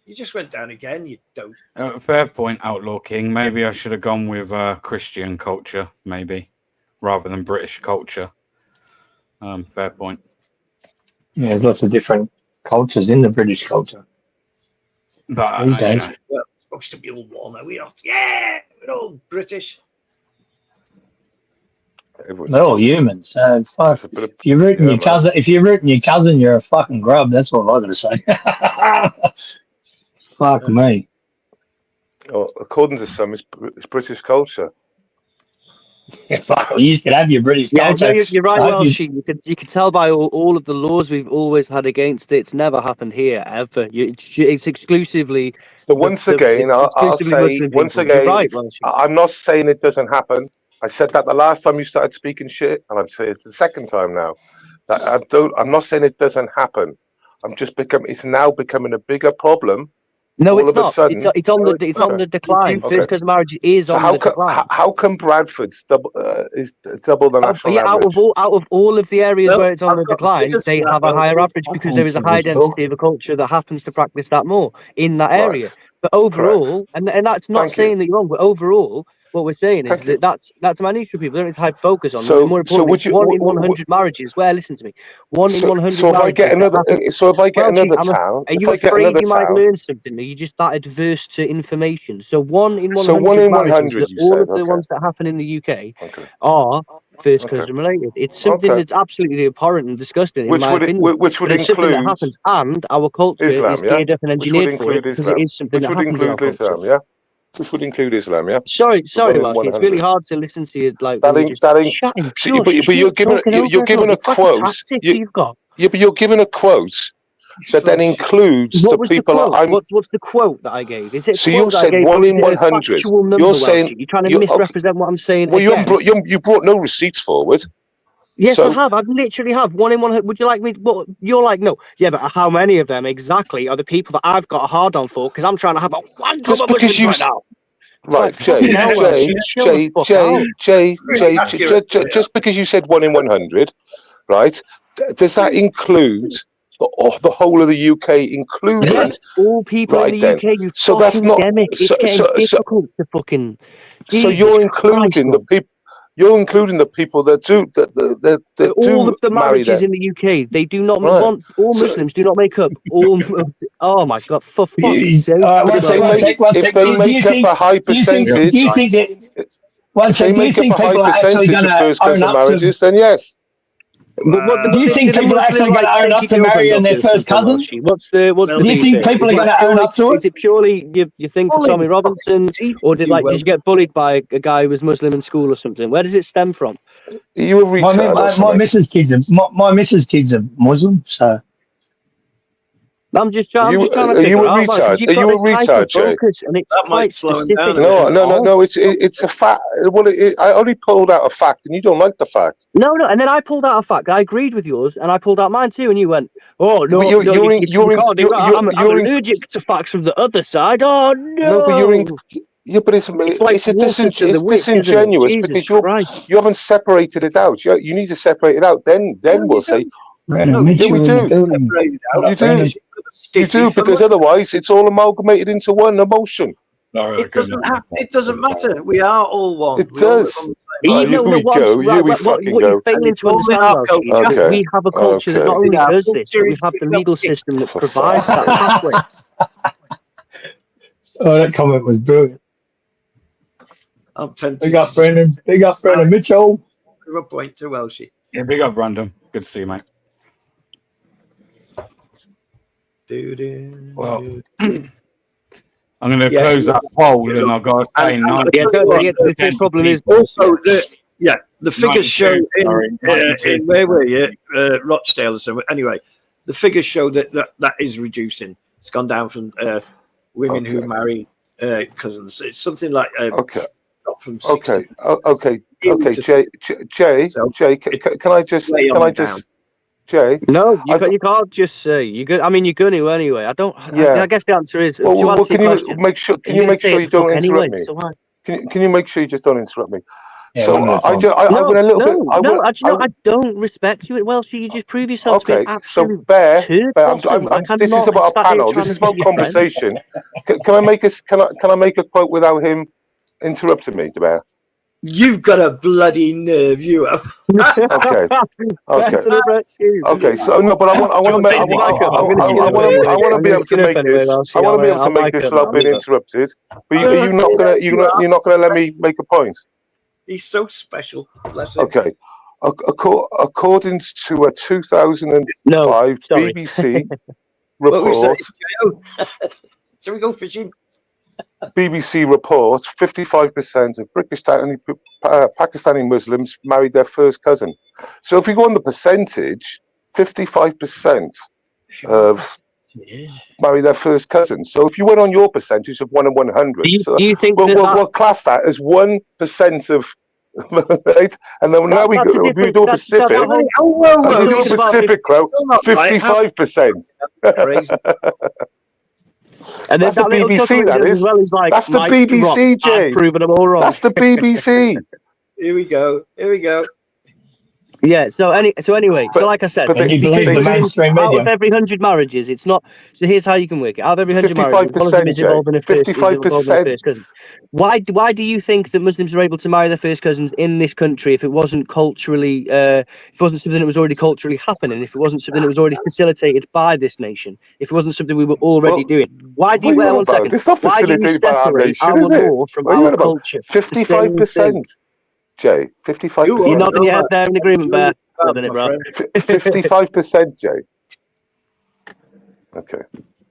S5: You just went down again, you don't.
S1: Fair point, Outlaw King. Maybe I should have gone with Christian culture, maybe, rather than British culture. Fair point.
S8: Yeah, there's lots of different cultures in the British culture.
S1: But
S8: these days.
S5: Well, it's supposed to be all one. Are we not? Yeah, we're all British.
S8: They're all humans. Fuck. If you're rooting your cousin, you're a fucking grub. That's what I'm gonna say. Fuck me.
S2: According to some, it's British culture.
S8: Fuck, well, you can have your British
S4: Yeah,
S8: culture.
S4: no, you're right,
S8: I hope you-
S4: Welshie. You could tell by all of the laws we've always had against it. It's never happened here ever. It's exclusively.
S2: So once again,
S4: it's
S2: I'll
S4: exclusively
S2: say
S4: Muslim
S2: once
S4: people. You're
S2: again,
S4: right, Welshie.
S2: I'm not saying it doesn't happen. I said that the last time you started speaking shit, and I'd say it the second time now. That I'm not saying it doesn't happen. It's now becoming a bigger problem.
S4: No,
S2: all
S4: it's
S2: of a
S4: not.
S2: sudden,
S4: It's on the decline.
S2: Okay.
S4: First cousin marriage is
S2: So
S4: on the decline.
S2: how come Bradford's is double the national
S4: Yeah,
S2: average?
S4: out of all of the areas where it's on the decline, they
S8: for that,
S4: have a
S8: though.
S4: higher average because there is a high density of a culture that happens to practice that more in that area.
S2: Right.
S4: But overall, and that's not
S2: Thank
S4: saying
S2: you.
S4: that you're wrong, but overall, what we're saying is
S2: Thank you.
S4: that that's minutiae people don't need to focus on.
S2: So-
S4: More
S2: so
S4: importantly,
S2: would you-
S4: 1 in 100 marriages. Well, listen to me. 1 in 100
S2: So if I
S4: marriages.
S2: get another,
S4: Welshie,
S2: town,
S4: are
S2: if
S4: you
S2: I get
S4: afraid
S2: another
S4: you might
S2: town,
S4: learn something? Are you just that adverse to information? So 1 in 100
S2: so 1 in
S4: marriages,
S2: 100,
S4: that
S2: you
S4: all
S2: said,
S4: of the
S2: okay.
S4: ones that happen in the UK
S2: Okay.
S4: are first
S2: Okay.
S4: cousin related. It's something
S2: Okay.
S4: that's absolutely abhorrent and disgusting, in
S2: Which
S4: my
S2: would
S4: opinion.
S2: which would
S4: But it's something that
S2: include
S4: happens, and our culture is
S2: Islam, yeah?
S4: geared up and
S2: Which would
S4: engineered for it
S2: include
S4: because
S2: Islam.
S4: it is something
S2: Which
S4: that
S2: would
S4: happens in our
S2: include
S4: culture.
S2: Islam, yeah? Which would include Islam, yeah?
S4: Sorry,
S2: 1 in
S4: Welshie. It's
S2: 100.
S4: really hard to listen to you like
S2: That
S4: when you're
S2: ain't,
S4: just chatting.
S2: so,
S4: Shush,
S2: but you're
S4: keep
S2: giving
S4: talking over
S2: you're giving
S4: everyone.
S2: a
S4: It's like
S2: quote.
S4: a tactic you've got.
S2: Yeah, but you're giving a quote that then includes
S4: What
S2: the
S4: was the
S2: people
S4: quote?
S2: I'm.
S4: What's the quote that I gave? Is it a
S2: So
S4: quote
S2: you
S4: that I
S2: said
S4: gave,
S2: 1
S4: or is
S2: in
S4: it a
S2: 100.
S4: factual number,
S2: You're saying
S4: Welshie? You're trying to
S2: okay.
S4: misrepresent what I'm saying
S2: Well,
S4: again.
S2: you brought no receipts forward.
S4: Yes,
S2: So-
S4: I have. I literally have 1 in 100. Would you like me? But you're like, no. Yeah, but how many of them exactly are the people that I've got a hard on for? Because I'm trying to have a one
S2: Just
S4: common
S2: because
S4: Muslims
S2: you
S4: right now. It's
S2: Right,
S4: like, fucking hell, Welshie, chill the fuck out.
S2: Just because you said 1 in 100, right? Does that include the whole of the UK, including?
S4: Yes, all people
S2: Right
S4: in the
S2: then.
S4: UK. You
S2: So
S4: fucking
S2: that's not.
S4: demic. It's getting difficult to fucking.
S2: So
S4: Jesus
S2: you're
S4: Christ,
S2: including the
S4: man.
S2: people. You're including the people that do that
S4: all
S2: do
S4: of the
S2: marry
S4: marriages
S2: them.
S4: in the UK, they do not
S2: Right.
S4: want all
S2: So-
S4: Muslims do not make up all. Oh my god, for fuck's sake!
S2: If they make up a high percentage,
S8: Do you think that?
S2: if they make up a high percentage of first cousin marriages, then yes.
S8: Do you think people are actually going to own up to marrying their first cousin?
S4: What's the
S8: Do you think people are going to own up to
S4: Is
S8: it?
S4: it purely you think for Tommy Robinson, or did you get bullied by a guy who was Muslim in school or something? Where does it stem from?
S2: Are you a retard or
S8: My
S2: something?
S8: missus kids are Muslim, so.
S4: I'm just trying to
S2: Are
S4: figure
S2: you
S4: it
S2: a
S4: out, man, 'cause
S2: retard?
S4: you've
S2: Are
S4: got
S2: you a
S4: this
S2: retard, Jay?
S4: hyper-focus, and it's quite specific.
S2: No. It's a fact. Well, I only pulled out a fact, and you don't like the fact.
S4: No, and then I pulled out a fact. I agreed with yours, and I pulled out mine too. And you went, "Oh no,
S2: But
S4: you can't do that. I'm allergic to facts from the other side." Oh no!
S2: No, but but it's
S4: like water to the
S2: it's
S4: witch, isn't it?
S2: disingenuous
S4: Jesus
S2: because
S4: Christ.
S2: you haven't separated it out. You need to separate it out. Then we'll say.
S8: Brandon,
S2: Yeah, we do. You do because otherwise it's all amalgamated into one emotion.
S5: It doesn't matter. We are all one.
S2: It does.
S4: What you're failing to understand, Welshie, is that we have a culture that not only does this, but we have the legal system that provides that pathway.
S8: Oh, that comment was brilliant.
S5: I'm tempted.
S8: Big up, Brendan. Big up, Brendan Mitchell.
S5: A point to Welshie.
S1: Yeah, big up, Brandon. Good to see you, mate. Well, I'm going to close that poll, and I've got to say,
S4: the problem is
S5: also the figures show in where were you, Rochdale or somewhere. Anyway, the figures show that is reducing. It's gone down from women who marry cousins. It's something like from 60.
S2: Jay, can I just Jay?
S4: No, you can't just say you could. I mean, you're going to anyway. I don't. I guess the answer is.
S2: Well, can you make sure? Can you make sure you don't interrupt me?
S4: So
S2: can you make sure you just don't interrupt me?
S8: Yeah,
S2: so I went a little bit.
S4: I don't respect you. Well, so you just prove yourself to be an absolute
S2: so Bear,
S4: this
S2: is about a panel. This is about conversation. Can I make a quote without him interrupting me, Bear?
S5: You've got a bloody nerve, you have.
S2: Okay. So no, but I want to be able to make this. I want to be able to make this without being interrupted. But you're not gonna let me make a point.
S5: He's so special. Bless him.
S2: Okay. According to a 2005 BBC report.
S5: Shall we go fishing?
S2: BBC reports 55% of Pakistani Muslims married their first cousin. So if you go on the percentage, 55% of marry their first cousin. So if you went on your percentage of 1 in 100,
S4: do you think
S2: we'll class that as 1% of, right? And then now we do a Pacific. We do a Pacific, 55%.
S4: And
S2: that's the BBC, that is.
S4: Well, like,
S2: that's the BBC, Jay.
S4: I've proven them all wrong.
S2: That's the BBC.
S5: Here we go.
S4: Yeah. So anyway, so like I said, because out of every 100 marriages, it's not. So here's how you can work it. Out of every 100 marriages, one of them is involved in a first cousin. Why do you think that Muslims are able to marry their first cousins in this country if it wasn't culturally, if it wasn't something that was already culturally happening, if it wasn't something that was already facilitated by this nation, if it wasn't something we were already doing? Why do you? Wait, 1 second.
S2: It's not facilitated by our nation, is it?
S4: Law from our culture?
S2: 55%. Jay, 55%.
S4: You're nodding your head there in agreement, Bear. Nodding it, bro.
S2: 55%, Jay. Okay,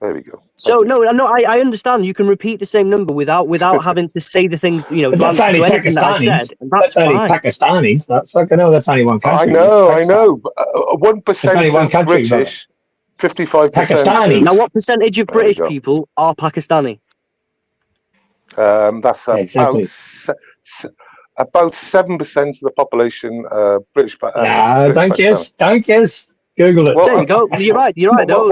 S2: there we go.
S4: So I understand you can repeat the same number without having to say the things, to answer to anything that I said. And that's
S8: only Pakistanis. That's only one country.
S2: I know. 1% of British, 55%.
S8: Pakistanis.
S4: Now, what percentage of British people are Pakistani?
S2: That's about 7% of the population British.
S8: Don't guess. Google it.
S2: Well,
S8: there
S2: you
S4: go. You're right. Though.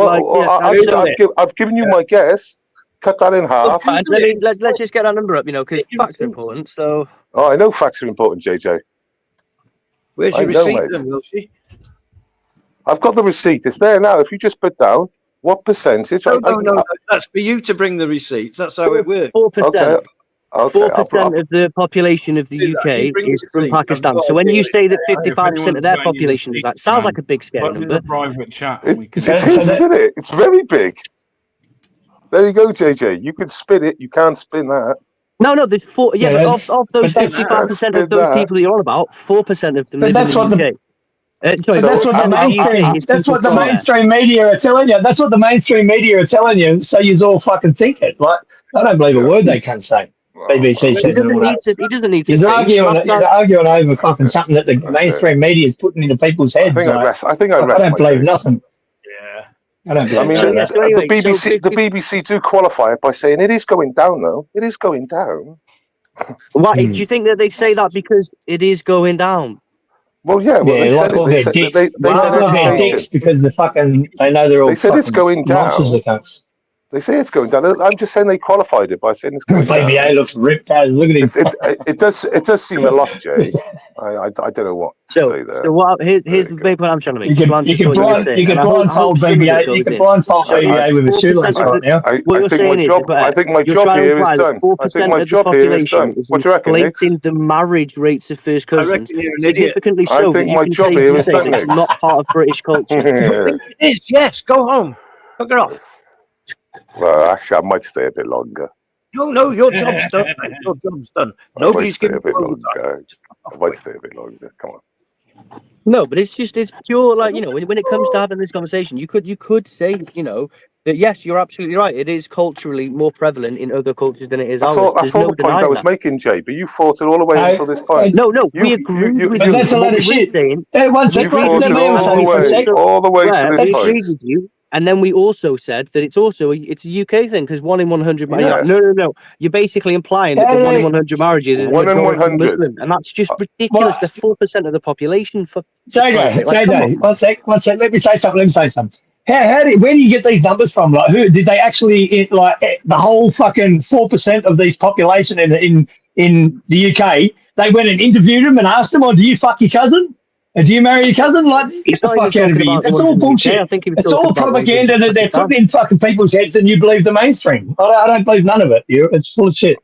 S2: I've given you my guess. Cut that in half.
S4: Let's just get that number up. Because facts are important. So.
S2: Oh, I know facts are important, JJ.
S5: Where's your receipt, then, Wilshy?
S2: I've got the receipt. It's there now. If you just put down what percentage.
S5: No. That's for you to bring the receipts. That's how it works.
S4: 4%. 4% of the population of the UK is from Pakistan. So when you say that 55% of their population is that, sounds like a big scale number.
S1: Private chat.
S2: It is, isn't it? It's very big. There you go, JJ. You can spin it. You can't spin that.
S4: No. There's four. Yeah, but of those 55% of those people that you're on about, 4% of them live in the UK.
S8: That's what the mainstream media are telling you. That's what the mainstream media are telling you. So you all fucking think it. Like, I don't believe a word they can say. BBC says
S4: he doesn't need to.
S8: He's arguing over fucking something that the mainstream media is putting into people's heads.
S2: I think I
S8: don't believe nothing.
S5: Yeah,
S8: I don't believe.
S2: I mean, the BBC do qualify it by saying it is going down, though. It is going down.
S4: Why do you think that they say that because it is going down?
S2: Well, yeah. Well,
S8: they like all their dicks. They said dicks because they know they're all.
S2: They said it's going down.
S8: Monsters,
S2: they say it's going down. I'm just saying they qualified it by saying it's going down.
S8: BBA looks ripped as. Look at him.
S2: It does seem a lot, Jay. I don't know what to say there.
S4: So what? Here's the big point I'm trying to make.
S8: You can blindfold BBA. You can blindfold BBA with a shoelace right now.
S2: I think my job here is done.
S4: 4% of the population is inflating the marriage rates of first cousins significantly so that you can say it's not part of British culture.
S5: It is. Yes. Go home. Fuck it off.
S2: Well, actually, I might stay a bit longer.
S5: No, your job's done. Mate. Your job's done. Nobody's going to
S2: stay a bit longer. I might stay a bit longer. Come on.
S4: No, but it's pure, like, when it comes to having this conversation, you could say, that yes, you're absolutely right. It is culturally more prevalent in other cultures than it is ours.
S2: That's all the point I was making, Jay. But you fought it all the way until this point.
S4: No, we agree with you.
S8: That's a lot of shit.
S2: All the way to this point.
S4: And then we also said that it's a UK thing because 1 in 100 marriages. No. You're basically implying that the 1 in 100 marriages is
S2: 1 in 100
S4: Muslim, and that's just ridiculous. They're 4% of the population.
S8: JJ, one sec. Let me say something. Where do you get these numbers from? Like, who did they actually the whole fucking 4% of these population in the UK? They went and interviewed them and asked them, "Oh, do you fuck your cousin? Do you marry your cousin?" Like, get the fuck out of here. That's all bullshit. It's all propaganda that they're putting in fucking people's heads, and you believe the mainstream. I don't believe none of it. It's full of shit.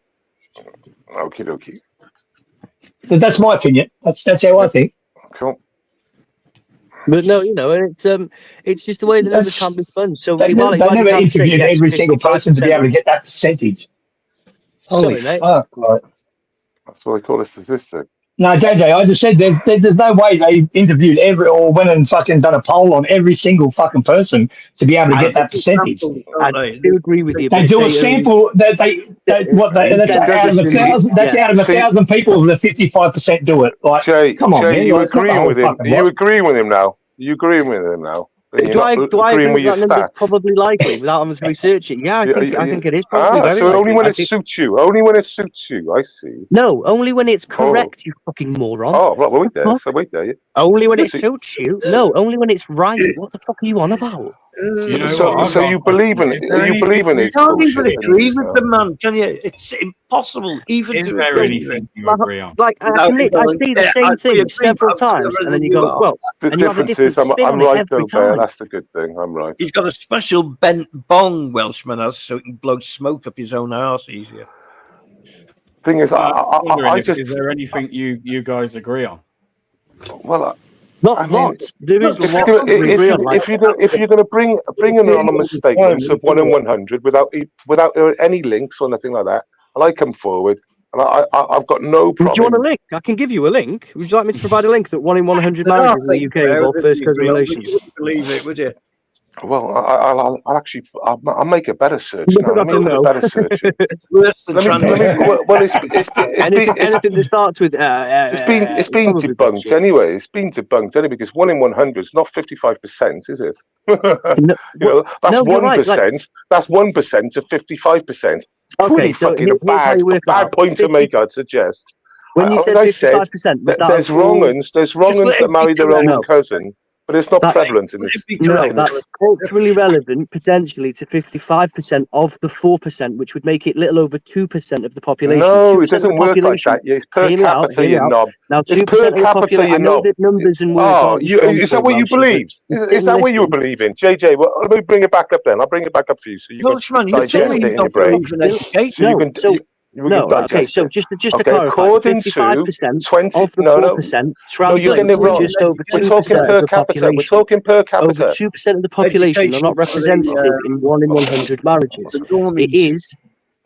S2: Okie dokie.
S8: But that's my opinion. That's how I think.
S2: Cool.
S4: But no, it's just the way the numbers can be spun. So
S8: they never interviewed every single person to be able to get that percentage. Holy fuck!
S2: That's what they call a statistic.
S8: No, JJ, I just said there's no way they interviewed every or went and fucking done a poll on every single fucking person to be able to get that percentage.
S4: I do agree with you.
S8: They
S4: but
S8: do a sample that's out of 1,000. That's out of 1,000 people. The 55% do it. Like,
S2: Jay,
S8: come on, man.
S2: you
S8: Like, it's not the
S2: agreeing
S8: whole
S2: with him?
S8: fucking
S2: Are you
S8: lot.
S2: agreeing with him now? You agreeing with him now?
S4: Do I agree
S2: with your
S4: that number's
S2: stats?
S4: probably likely without having to research it? Yeah, I think it is probably very
S2: so
S4: likely.
S2: only when it suits you. Only when it suits you. I see.
S4: No, only when it's correct, you fucking moron.
S2: Oh, right, well, wait there. So wait there.
S4: Only when it suits you. No, only when it's right. What the fuck are you on about?
S1: You know
S2: So you believe in it? You believe in it?
S5: You can't even agree with the man, can you? It's impossible even
S1: is
S5: to
S1: there
S5: agree.
S1: anything you agree on?
S4: Like I say the same thing several times, and then you go, well,
S2: the
S4: and you have a
S2: difference
S4: different
S2: is
S4: spin
S2: I'm
S4: on it
S2: right
S4: every
S2: though, Bear.
S4: time.
S2: That's the good thing. I'm right.
S5: He's got a special bent bong, Welshman has, so he can blow smoke up his own arse easier.
S2: Thing is, I just
S1: is there anything you guys agree on?
S2: Well,
S4: not lots. There is lots to agree on.
S2: If you're going to bring anonymous statements of 1 in 100 without any links or nothing like that, and I come forward and I've got no problem.
S4: Would you want a link? I can give you a link. Would you like me to provide a link that 1 in 100 marriages in the UK involve first cousin relations?
S5: You wouldn't believe it, would you?
S2: Well, I'll actually I'll make a better search now.
S4: That's a no.
S2: A better search.
S5: It's worse than
S4: anything that starts with
S2: it's been debunked anyway. It's been debunked anyway because 1 in 100 is not 55%, is it? That's 1%. That's 1% of 55%. Pretty fucking a bad point to make, I'd suggest.
S4: When you said 55%,
S2: there's wrong uns that marry their own cousin. But it's not prevalent in this.
S4: No, that's culturally relevant, potentially, to 55% of the 4%, which would make it little over 2% of the population.
S2: No, it doesn't work like that. It's per capita, you knob.
S4: Now, 2% of the population, I know that numbers and words
S2: is that what you believe? Is that what you believe in? JJ, well, let me bring it back up then. I'll bring it back up for you so you can digest it in your brain.
S4: Okay, so just to clarify, 55% of the 4% translates to just over 2% of the population.
S2: We're talking per capita.
S4: Over 2% of the population are not representative in 1 in 100 marriages. It is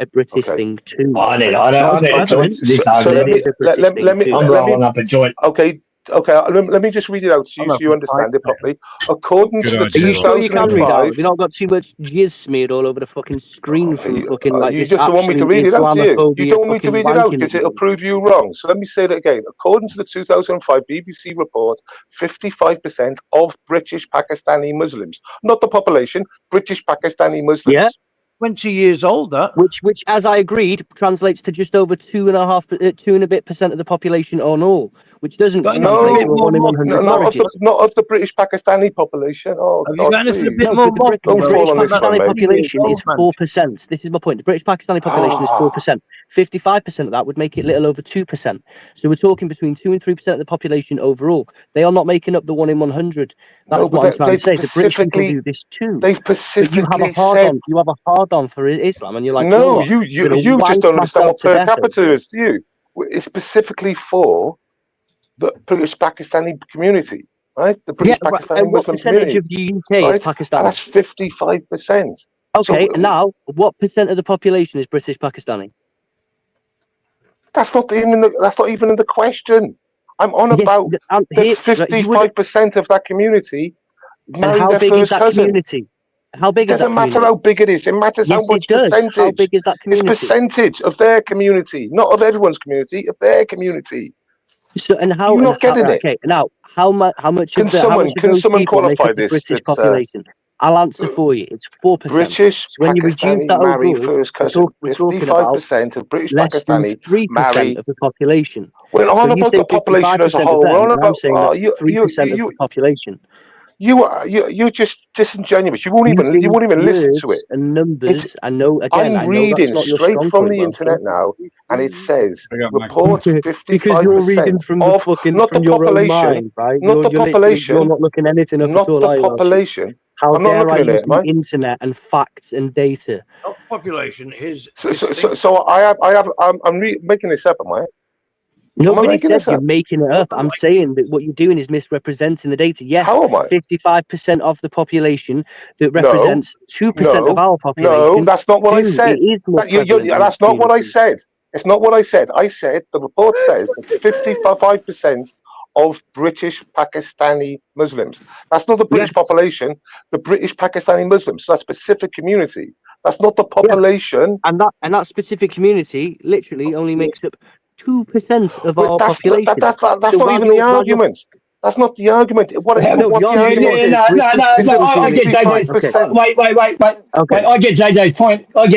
S4: a British thing too.
S8: I don't join for this argument. I'm rolling up a joint.
S2: Okay, let me just read it out to you so you understand it properly. According to the
S4: Are you sure you can read out? Have you not got too much jizz smeared all over the fucking screen from fucking like
S2: you
S4: this?
S2: You just don't want me to read it out to you. You don't want me to read it out because it'll prove you wrong. So let me say that again. According to the 2005 BBC report, 55% of British Pakistani Muslims, not the population, British Pakistani Muslims.
S4: Yeah.
S5: 20 years old, that
S4: which, as I agreed, translates to just over 2 and a bit percent of the population on all, which doesn't translate to 1 in 100 marriages.
S2: Not of the British Pakistani population.
S5: Have you got anything a bit more?
S4: The British Pakistani population is 4%. This is my point. The British Pakistani population is 4%. 55% of that would make it little over 2%. So we're talking between 2 and 3% of the population overall. They are not making up the 1 in 100. That's what I'm trying to say. The British people do this too.
S2: They specifically
S4: said you have a hard on for Islam, and you're like,
S2: no, you just don't understand what per capita is. Do you? It's specifically for the British Pakistani community, right? The British Pakistani
S4: what percentage
S2: community,
S4: of the UK is Pakistani?
S2: That's 55%.
S4: Okay, and now what percent of the population is British Pakistani?
S2: That's not even in the question. I'm on about the 55% of that community marry their first cousin.
S4: Community? How big is that?
S2: Doesn't matter how big it is. It matters how much percentage.
S4: How big is that community?
S2: It's percentage of their community, not of everyone's community, of their community.
S4: So, and how?
S2: You're not getting it.
S4: Okay, now how much? How much?
S2: Can someone qualify this?
S4: British population. I'll answer for you. It's 4%.
S2: British
S4: when you reduce that
S2: marry
S4: overall,
S2: first cousin. 55% of British Pakistani
S4: 3% of the population.
S2: We're on about the population as a whole. We're on about
S4: 3% of the population.
S2: You're just disingenuous. You won't even listen to it.
S4: And numbers. I know. Again,
S2: I'm reading straight from the internet now, and it says report 55%
S4: because you're reading from the fucking
S2: not the
S4: population, right?
S2: Not the population.
S4: You're not looking anything up
S2: at all. Not the population.
S4: How dare I use the internet and facts and data?
S5: Not population is.
S2: So I'm making this up, am I?
S4: Nobody said you're making it up. I'm saying that what you're doing is misrepresenting the data. Yes, 55% of the population that represents 2% of our population.
S2: No, that's not what I said. That's not what I said. It's not what I said. I said the report says that 55% of British Pakistani Muslims. That's not the British population. The British Pakistani Muslims. So that's a specific community. That's not the population.
S4: And that specific community literally only makes up 2% of our population.
S2: That's not even the argument. That's not the argument. What the argument is?
S8: No, I get JJ's. Wait, I get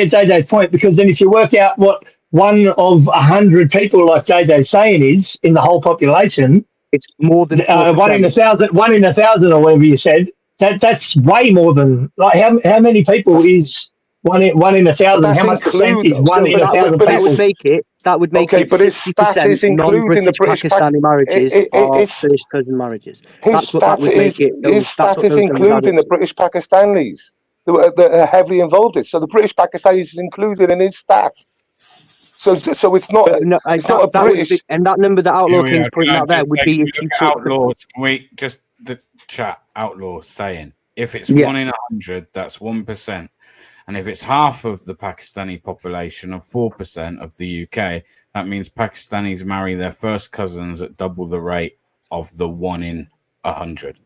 S8: JJ's point. Because then if you work out what one of 100 people, like JJ's saying, is in the whole population,
S4: it's more than
S8: 1 in 1,000. 1 in 1,000, or whatever you said. That's way more than like how many people is 1 in 1,000? How much percent is 1 in 1,000 people?
S4: That would make it 60% non-British Pakistani marriages are first cousin marriages.
S2: His stat is included in the British Pakistanis that are heavily involved in. So the British Pakistanis is included in his stat. So it's not. It's not a British.
S4: And that number that Outlaw King's putting out there would be if you took
S1: Outlaws. Wait, just the chat. Outlaw saying if it's 1 in 100, that's 1%. And if it's half of the Pakistani population of 4% of the UK, that means Pakistanis marry their first cousins at double the rate of the 1 in 100.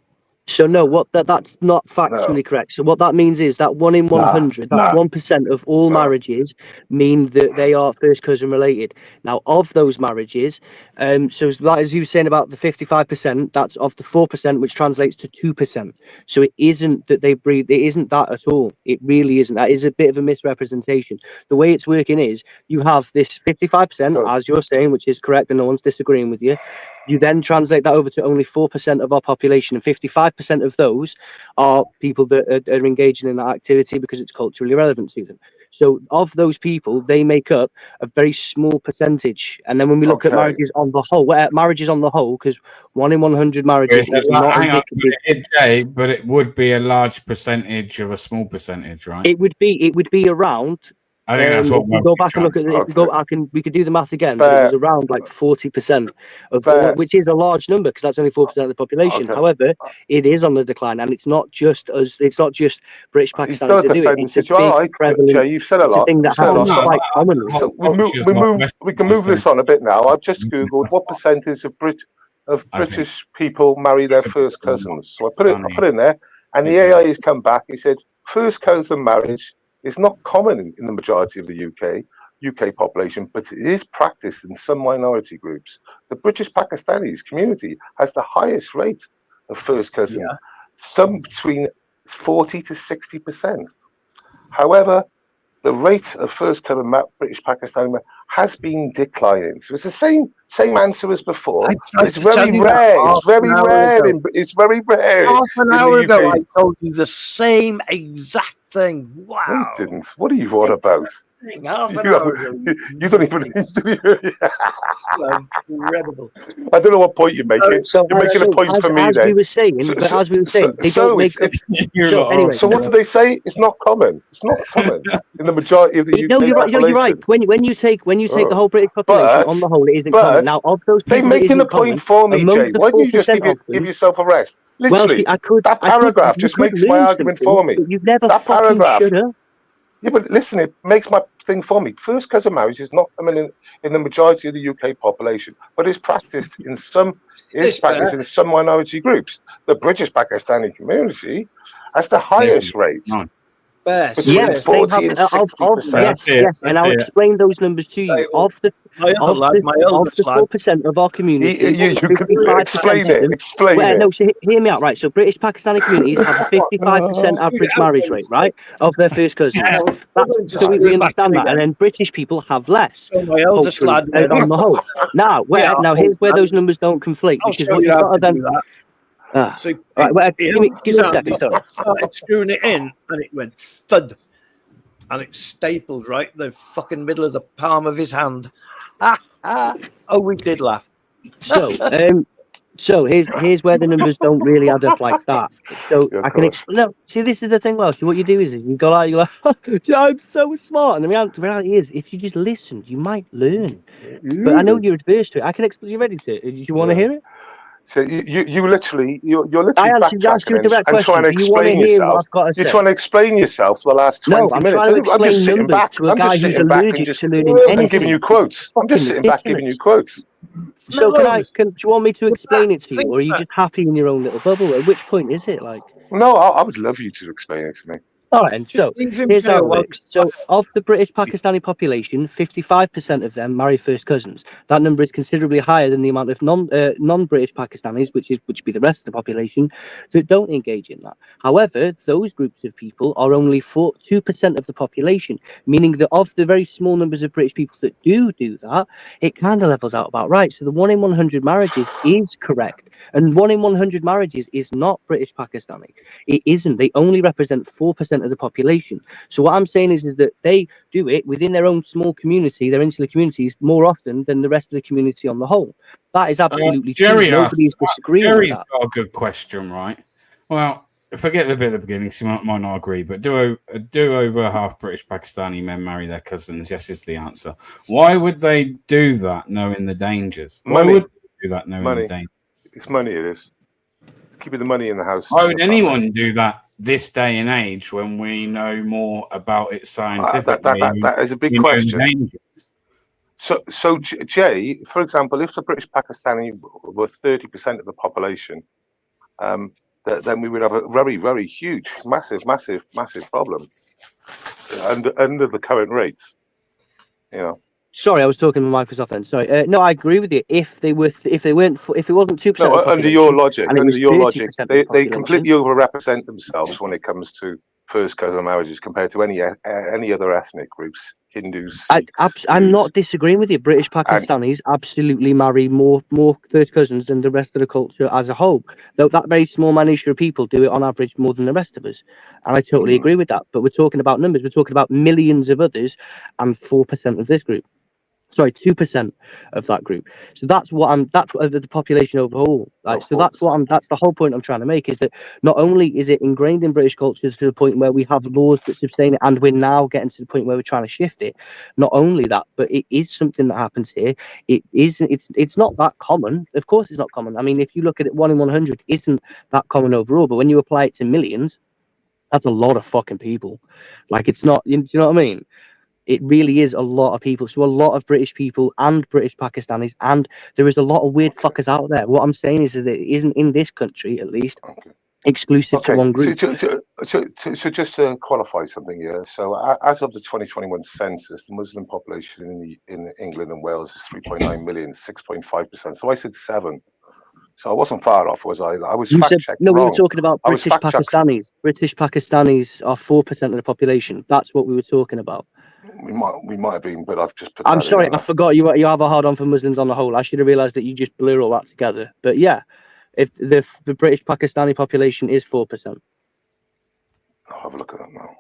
S4: So no, that's not factually correct. So what that means is that 1 in 100, that's 1% of all marriages mean that they are first cousin related. Now, of those marriages, so as you were saying about the 55%, that's of the 4%, which translates to 2%. So it isn't that they breed. It isn't that at all. It really isn't. That is a bit of a misrepresentation. The way it's working is you have this 55%, as you're saying, which is correct, and no one's disagreeing with you. You then translate that over to only 4% of our population, and 55% of those are people that are engaging in that activity because it's culturally relevant to them. So of those people, they make up a very small percentage. And then when we look at marriages on the whole, because 1 in 100 marriages is not indicative.
S1: But it would be a large percentage of a small percentage, right?
S4: It would be around.
S1: I think that's what
S4: if we go back and look at it, we could do the math again. But it was around like 40% of all, which is a large number because that's only 4% of the population. However, it is on the decline, and it's not just us. It's not just British Pakistanis that do it. It's a big prevalent.
S2: You've said a lot.
S4: It's a thing that happens quite commonly.
S2: So we can move this on a bit now. I've just googled what percentage of British people marry their first cousins. So I put it in there, and the AI has come back. He said first cousin marriage is not common in the majority of the UK population, but it is practiced in some minority groups. The British Pakistanis community has the highest rate of first cousin, some between 40 to 60%. However, the rate of first cousin British Pakistani has been declining. So it's the same answer as before. It's very rare. It's very rare.
S5: Half an hour ago, I told you the same exact thing. Wow.
S2: No, you didn't. What are you on about?
S5: Half an hour ago.
S2: You don't even.
S5: Incredible.
S2: I don't know what point you're making. You're making a point for me
S4: as
S2: then.
S4: We were saying, they don't make up.
S2: So what do they say? It's not common. It's not common in the majority of the UK population.
S4: You're right. When you take the whole British population on the whole, it isn't common. Now, of those people,
S2: they're making a point for me, Jay. Why don't you just give yourself a rest? Literally, that paragraph just makes my argument for me.
S4: You've never
S2: that
S4: fucking should have.
S2: Yeah, but listen, it makes my thing for me. First cousin marriage is not common in the majority of the UK population, but it's practiced in some minority groups. The British Pakistani community has the highest rate.
S4: Yes, 40 and 60%. Yes, and I'll explain those numbers to you. Of the 4% of our community,
S2: you can explain it. Explain it.
S4: No, so hear me out, right? So British Pakistani communities have a 55% average marriage rate, right, of their first cousins. So we understand that, and then British people have less.
S5: My eldest lad
S4: on the whole. Now, here's where those numbers don't conflate, because what you've got to then.
S5: So
S4: give me a second. Sorry.
S5: Started screwing it in, and it went thud, and it stapled right the fucking middle of the palm of his hand. Oh, we did laugh.
S4: So here's where the numbers don't really add up like that. So I can explain. No, see, this is the thing, Welsh. What you do is you go like, you're like, I'm so smart. And the reality is, if you just listen, you might learn. But I know you're adverse to it. I can explain. You ready to? Do you want to hear it?
S2: So you're literally
S4: I answered you
S2: backtracking
S4: the right
S2: and trying
S4: question.
S2: to
S4: Do you want to
S2: explain
S4: hear what
S2: yourself.
S4: I've got to
S2: You're
S4: say?
S2: trying to explain yourself for the last 20
S4: No, I'm
S2: minutes.
S4: trying to
S2: I'm just
S4: explain
S2: sitting
S4: numbers
S2: back.
S4: to a
S2: I'm
S4: guy
S2: just
S4: who's
S2: sitting back and
S4: allergic
S2: just
S4: to learning
S2: and
S4: anything.
S2: giving you
S4: It's
S2: quotes. I'm just
S4: fucking
S2: sitting back giving you
S4: ridiculous.
S2: quotes.
S4: So
S5: No,
S4: do you want me to explain it to you,
S5: think
S4: or are you
S5: that-
S4: just happy in your own little bubble? At which point is it like?
S2: No, I would love you to explain it to me.
S4: All right, and so
S5: leave him
S4: here's how
S5: to
S4: it
S5: it while
S4: works. So, of the British Pakistani population, 55% of them marry first cousins. That number is considerably higher than the amount of non-British Pakistanis, which would be the rest of the population, that don't engage in that. However, those groups of people are only 2% of the population, meaning that of the very small numbers of British people that do that, it kind of levels out about right. So the 1 in 100 marriages is correct, and 1 in 100 marriages is not British Pakistani. It isn't. They only represent 4% of the population. So what I'm saying is that they do it within their own small community, their insular communities, more often than the rest of the community on the whole. That is absolutely true.
S1: Jerry
S4: Nobody is disagreeing with
S1: Jerry's
S4: that.
S1: got a good question, right? Well, forget the bit at the beginning, so you might not agree, but do over half British Pakistani men marry their cousins? Yes, is the answer. Why would they do that knowing the dangers? Why
S2: Money.
S1: would they do that knowing
S2: Money.
S1: the dangers?
S2: It's money, it is. Keeping the money in the house.
S1: Why would anyone do that this day and age when we know more about it scientifically?
S2: That is a big question. So Jay, for example, if the British Pakistani were 30% of the population, then we would have a very, very huge, massive problem under the current rates. You know.
S4: Sorry, I was talking to Microsoft then. Sorry. No, I agree with you. If it wasn't 2% of the population,
S2: under your logic,
S4: and it was 30% of the
S2: they
S4: population,
S2: completely overrepresent themselves when it comes to first cousin marriages compared to any other ethnic groups, Hindus. Sikhs,
S4: I'm
S2: Jews.
S4: not disagreeing with you. British Pakistanis absolutely marry more first cousins than the rest of the culture as a whole. Though that very small minority of people do it on average more than the rest of us, and I totally agree with that. But we're talking about numbers. We're talking about millions of others, and 4% of this group. Sorry, 2% of that group. So that's what the population overall. Like, so that's the whole point I'm trying to make, is that not only is it ingrained in British culture to the point where we have laws that sustain it, and we're now getting to the point where we're trying to shift it. Not only that, but it is something that happens here. It's not that common. Of course, it's not common. I mean, if you look at it, 1 in 100 isn't that common overall. But when you apply it to millions, that's a lot of fucking people. Like, it's not. Do you know what I mean? It really is a lot of people. So a lot of British people and British Pakistanis, and there is a lot of weird fuckers out there. What I'm saying is that it isn't in this country, at least, exclusive to one group.
S2: So just to qualify something here. So as of the 2021 census, the Muslim population in England and Wales is 3.9 million, 6.5%. So I said 7. So I wasn't far off, was I? I was fact-checked wrong.
S4: We were talking about British Pakistanis. British Pakistanis are 4% of the population. That's what we were talking about.
S2: We might have been, but I've just put.
S4: I'm sorry, I forgot you have a hard on for Muslims on the whole. I should have realised that you just blew all that together. But yeah, if the British Pakistani population is 4%.
S2: I'll have a look at that now.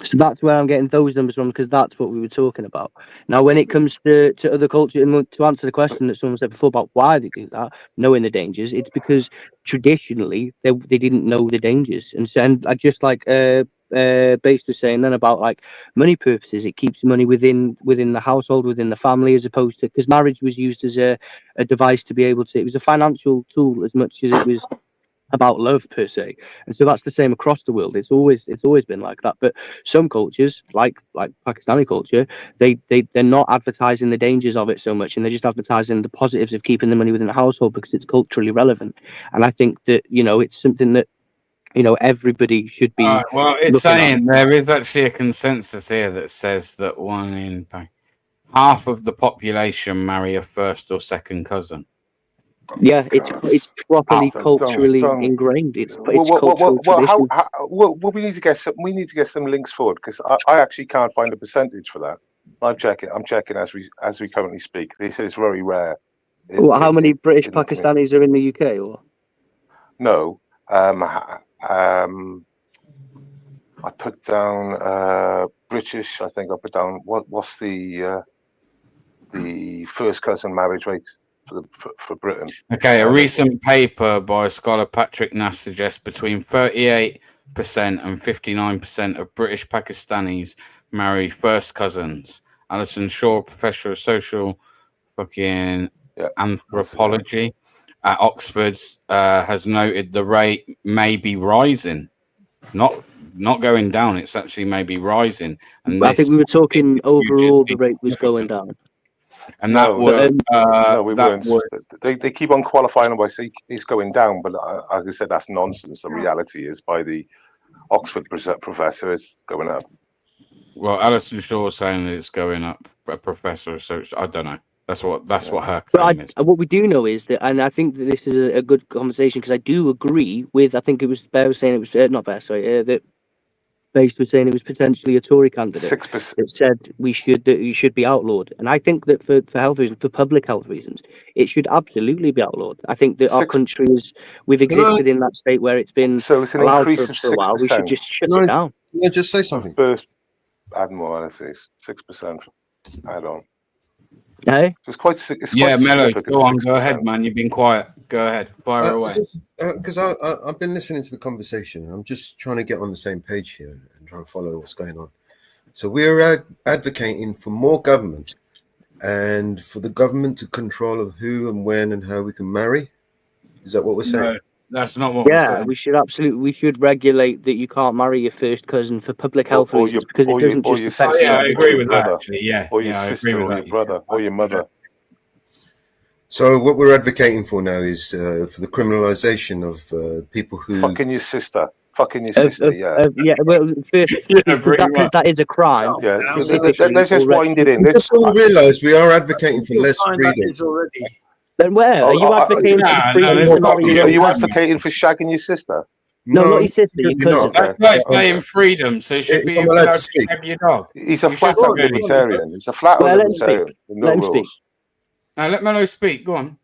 S4: So that's where I'm getting those numbers from, because that's what we were talking about. Now, when it comes to other culture, and to answer the question that someone said before about why they do that, knowing the dangers, it's because traditionally they didn't know the dangers. And so, and I just like Bates was saying then about like money purposes, it keeps money within the household, within the family, as opposed to, because marriage was used as a device to be able to, it was a financial tool as much as it was about love per se. And so that's the same across the world. It's always been like that. But some cultures, like Pakistani culture, they're not advertising the dangers of it so much, and they're just advertising the positives of keeping the money within the household because it's culturally relevant. And I think that, it's something that, everybody should be.
S1: Well, it's saying there is actually a consensus here that says that half of the population marry a first or second cousin.
S4: Yeah, it's properly culturally ingrained. It's cultural tradition.
S2: We need to get some links forward, because I actually can't find a percentage for that. I'm checking as we currently speak. This is very rare.
S4: How many British Pakistanis are in the UK, or?
S2: No, I put down British. I think I put down what's the first cousin marriage rate for Britain.
S1: Okay, a recent paper by scholar Patrick Nass suggests between 38% and 59% of British Pakistanis marry first cousins, Alison Shaw, professor of social fucking
S2: Yeah.
S1: anthropology at Oxford, has noted the rate may be rising, not going down. It's actually maybe rising. And
S4: I think we were talking overall the rate was
S1: significant.
S4: going down.
S1: And that
S2: No,
S1: was
S2: no, we
S1: that
S2: weren't.
S1: was
S2: They keep on qualifying it by saying it's going down, but as I said, that's nonsense. The reality is, by the Oxford professor, it's going up.
S1: well, Alison Shaw is saying that it's going up. A professor, so I don't know. That's what her
S4: But
S1: claim is.
S4: what we do know is that, and I think that this is a good conversation because I do agree with. I think it was Bear was saying it was not Bear, sorry, that Based was saying it was potentially a Tory candidate
S2: 6%.
S4: that said that you should be outlawed, and I think that for health reasons, for public health reasons, it should absolutely be outlawed. I think that our country we've existed in that state where it's been
S2: So it's an
S4: allowed
S2: increase
S4: for a while. We should
S2: 6%.
S4: just shut it down.
S7: Can I just say something?
S2: First, add more analysis. 6% add on.
S4: Hey?
S2: So it's quite. It's
S1: Yeah,
S2: quite
S1: Mello,
S2: significant,
S1: go on,
S2: 6%.
S1: go ahead, man. You've been quiet. Go ahead, fire away.
S7: Because I've been listening to the conversation. I'm just trying to get on the same page here and try and follow what's going on. So we're advocating for more government and for the government to control of who and when and how we can marry. Is that what we're saying?
S1: No, that's not what we're
S4: Yeah,
S1: saying.
S4: we should regulate that you can't marry your first cousin for public health
S2: Or
S4: reasons because it doesn't just affect
S1: Oh, yeah, I
S2: or
S1: agree
S2: your
S1: with that,
S2: brother,
S1: actually. Yeah,
S2: or your
S1: I agree
S2: sister,
S1: with
S2: or
S1: that.
S2: your brother, or your mother.
S7: So what we're advocating for now is for the criminalization of people who
S2: Fucking your sister. Fucking your sister, yeah.
S4: yeah, well, because that is a crime.
S2: Yeah,
S4: specifically
S2: let's just wind it in.
S7: just all realise we are advocating for less freedom.
S5: already.
S4: Then where are you advocating for the freedom to marry your
S2: Are
S4: own
S2: you
S4: cousin?
S2: advocating for shagging your sister?
S4: No, not your sister, your cousin.
S1: That's like saying freedom, so you should
S7: If
S1: be
S7: I'm allowed
S1: allowed
S7: to
S1: to
S7: speak.
S1: have your dog.
S2: He's a
S1: You
S2: flat
S1: should
S2: out
S1: really.
S2: libertarian. He's a flat out
S4: Well, let him speak.
S2: libertarian. with no
S4: Let him
S2: rules.
S4: speak.
S1: Now let Mello speak. Go on.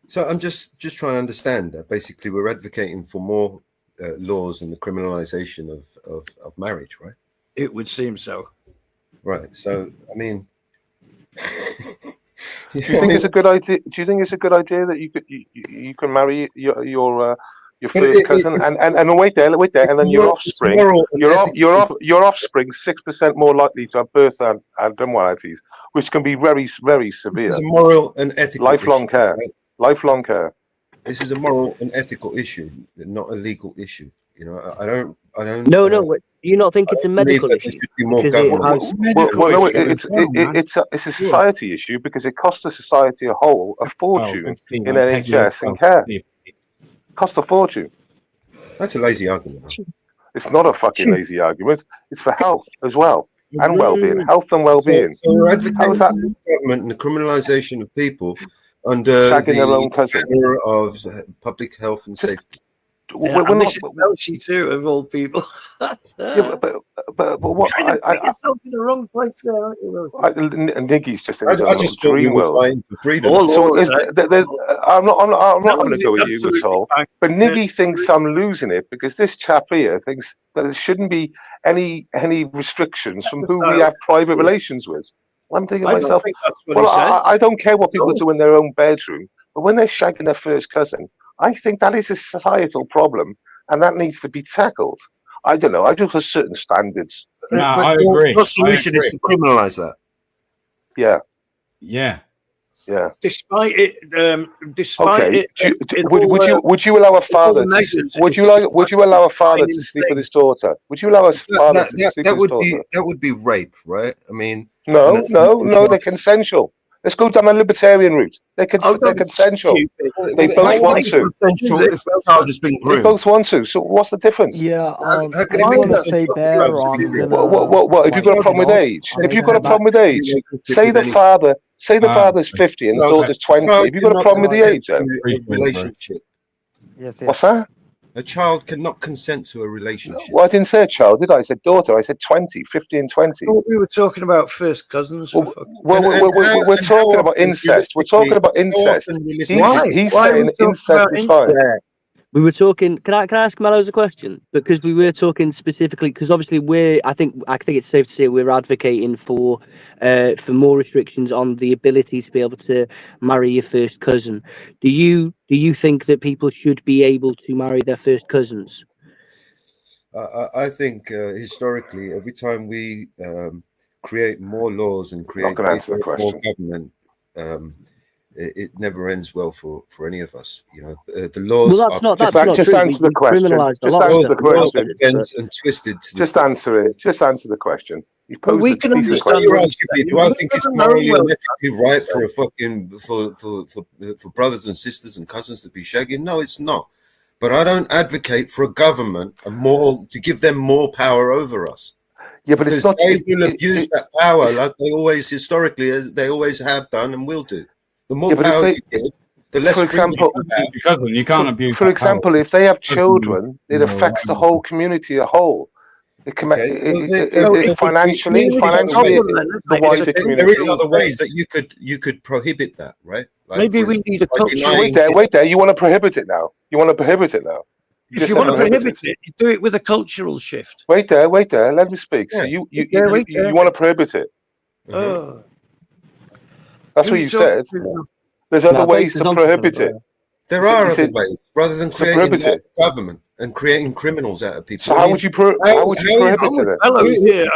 S7: So I'm just trying to understand that basically we're advocating for more laws and the criminalization of marriage, right?
S5: It would seem so.
S7: Right. So I mean,
S2: Do you think it's a good idea? Do you think it's a good idea that you can marry your first cousin and wait there, and then your offspring, your offspring 6% more likely to have birth abnormalities, which can be very, very severe.
S7: It's a moral and ethical
S2: lifelong
S7: issue,
S2: care.
S7: right?
S2: Lifelong care.
S7: This is a moral and ethical issue, not a legal issue. You know, I don't.
S4: No, do you not think it's a medical
S7: believe that
S4: issue?
S7: there should be more
S4: Because it
S7: government.
S4: has
S2: No, it's a society issue because it costs the society a whole a fortune in NHS and care. Cost a fortune.
S7: That's a lazy argument.
S2: It's not a fucking lazy argument. It's for health as well and well-being. Health and well-being.
S7: So we're advocating
S2: How is that?
S7: for government and the criminalization of people under
S2: Shagging their own
S7: the
S2: cousin.
S7: banner of public health and safety.
S2: We're
S5: and
S2: not,
S5: this is Elsie too, of all people.
S2: yeah, but what?
S5: Kind of put yourself in the wrong place there, aren't you?
S2: Niggy's just in
S7: I
S2: his own
S7: just
S2: little
S7: thought we
S2: dream
S7: were
S2: world.
S7: fighting for freedom.
S2: So I'm not having to go at you at
S5: absolutely
S2: all.
S5: fine.
S2: But Niggy thinks I'm losing it because this chap here thinks that there shouldn't be any restrictions from who we have private relations with. I'm thinking to
S5: I don't
S2: myself,
S5: think that's what
S2: well,
S5: he said.
S2: I don't care what people do in their own bedroom, but when they're shagging their first cousin, I think that is a societal problem and that needs to be tackled. I don't know. I just have certain standards.
S1: No,
S7: But
S1: I agree.
S7: your solution is to criminalize that.
S2: Yeah.
S1: Yeah.
S2: Yeah.
S5: Despite it,
S2: Okay. Would you allow a father to would you allow a father to sleep with his daughter? Would you allow a father to sleep with his daughter?
S7: That would be rape, right? I mean,
S2: No, they're consensual. Let's go down the libertarian route. They're consensual. They both want to.
S7: Consensual if the child has been
S2: They
S7: groomed.
S2: both want to. So what's the difference?
S9: Yeah,
S7: How can it
S9: I
S7: be
S9: want to
S7: consensual
S9: say
S7: if the
S9: there
S7: child has been
S9: on
S7: groomed?
S2: What? If you've got a problem with age, if you've got a problem with age, say the father's 50 and the daughter's 20. Have you got a problem with the age then?
S7: Relationship.
S9: Yes,
S2: What's that?
S7: A child cannot consent to a relationship.
S2: Well, I didn't say a child, did I? I said daughter. I said 20, 50 and 20.
S5: We were talking about first cousins.
S2: We're talking about incest. We're talking about incest. He's saying incest is fine.
S4: We were talking. Can I ask Mellows a question? Because we were talking specifically. Because obviously I think it's safe to say we're advocating for more restrictions on the ability to be able to marry your first cousin. Do you think that people should be able to marry their first cousins?
S7: I think historically, every time we create more laws and
S2: Not
S7: create
S2: going to answer the
S7: more
S2: question.
S7: government, it never ends well for any of us. You know, the laws
S4: Well, that's not
S2: Just
S4: true.
S2: answer the
S4: We've
S2: question.
S4: criminalised a
S2: Just
S4: lot of
S2: answer
S4: stuff
S2: the
S4: as well,
S2: question.
S7: bent and twisted. To
S2: Just
S7: the
S2: answer it. Just answer the question. You
S5: Well,
S2: posed
S5: we
S2: a
S5: can
S2: decent
S5: understand
S2: question.
S7: You're
S5: what
S7: asking me,
S5: he's
S7: do I
S5: saying.
S7: think it's
S5: No, no,
S7: morally
S5: well,
S7: and ethically right for a fucking for brothers and sisters and cousins to be shagging? No, it's not. But I don't advocate for a government to give them more power over us.
S2: Yeah, but it's
S7: Because
S2: not.
S7: they will abuse that power like they always historically, as they always have done and will do. The more
S2: Yeah, but if
S7: power
S2: they-
S7: you give, the less
S2: for
S7: freedom
S2: example,
S7: you have.
S1: Because you can't abuse.
S2: For
S1: that
S2: example,
S1: power.
S2: if they have
S1: Doesn't
S2: children, it
S1: know,
S2: affects the whole community as a whole. It can
S7: Okay, so
S2: financially,
S7: there is other
S2: financially,
S7: ways.
S2: the wider
S7: There
S2: community.
S7: is other ways that you could prohibit that, right? Like,
S5: Maybe
S7: for
S5: we
S7: instance,
S5: need a
S7: by
S5: cultural.
S7: denying-
S2: Wait there. You want to prohibit it now? You want to prohibit it now?
S5: If you want to prohibit it, you do it with a cultural shift.
S2: Wait there. Let me speak. So
S7: Yeah.
S2: you want to prohibit it?
S5: Oh.
S2: That's what you said. There's other ways to prohibit it.
S7: There are other ways, rather than creating
S2: prohibit it.
S7: government and creating criminals out of people.
S2: So how would you prohibit it?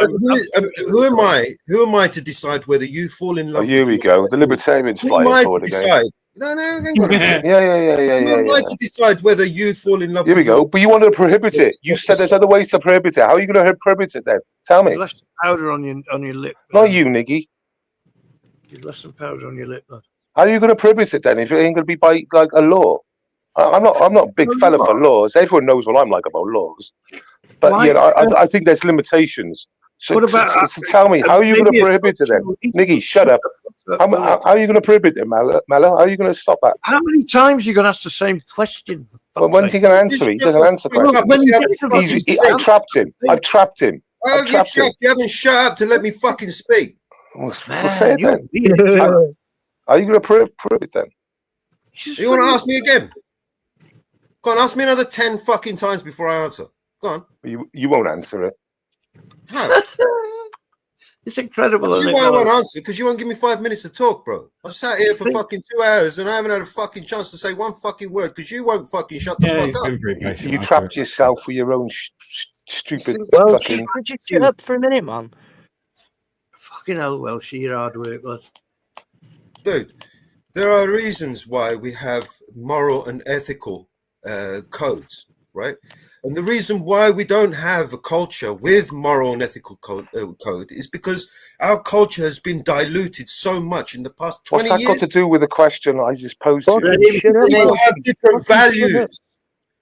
S7: Who am I? Who am I to decide whether you fall in love?
S2: Oh, here we go. The libertarians
S7: Who am
S2: flying
S7: I to
S2: forward again.
S7: decide? No, hang on.
S2: Yeah.
S7: Who am I to decide whether you fall in love?
S2: Here we go. But you want to prohibit it. You said there's other ways to prohibit it. How are you going to prohibit it then? Tell me.
S5: You've left some powder on your lip.
S2: Not you, Niggy.
S5: You've left some powder on your lip, lad.
S2: How are you going to prohibit it then if it ain't going to be by like a law? I'm not a big fella for laws. Everyone knows what I'm like about laws. But I think there's limitations. So, so tell me, how are you going to prohibit it then? Niggy, shut up. How are you going to prohibit it, Mallow? How are you going to stop that?
S5: How many times are you going to ask the same question?
S2: Well, when's he going to answer it? He doesn't answer questions. I've trapped him.
S7: Oh, you haven't shut up to let me fucking speak.
S2: Well, say it then. Are you going to prove it then?
S7: You want to ask me again? Go on, ask me another 10 fucking times before I answer. Go on.
S2: You won't answer it.
S7: How?
S5: It's incredible.
S7: That's why I won't answer, because you won't give me 5 minutes to talk, bro. I've sat here for fucking 2 hours and I haven't had a fucking chance to say one fucking word because you won't fucking shut the fuck up.
S2: You trapped yourself with your own stupid fucking.
S4: Could you shut up for a minute, man?
S5: Fucking hell, Welshie, your hard work, lad.
S7: Dude, there are reasons why we have moral and ethical codes, right? And the reason why we don't have a culture with moral and ethical code is because our culture has been diluted so much in the past 20 years.
S2: What's that got to do with the question I just posed to you?
S7: People have different values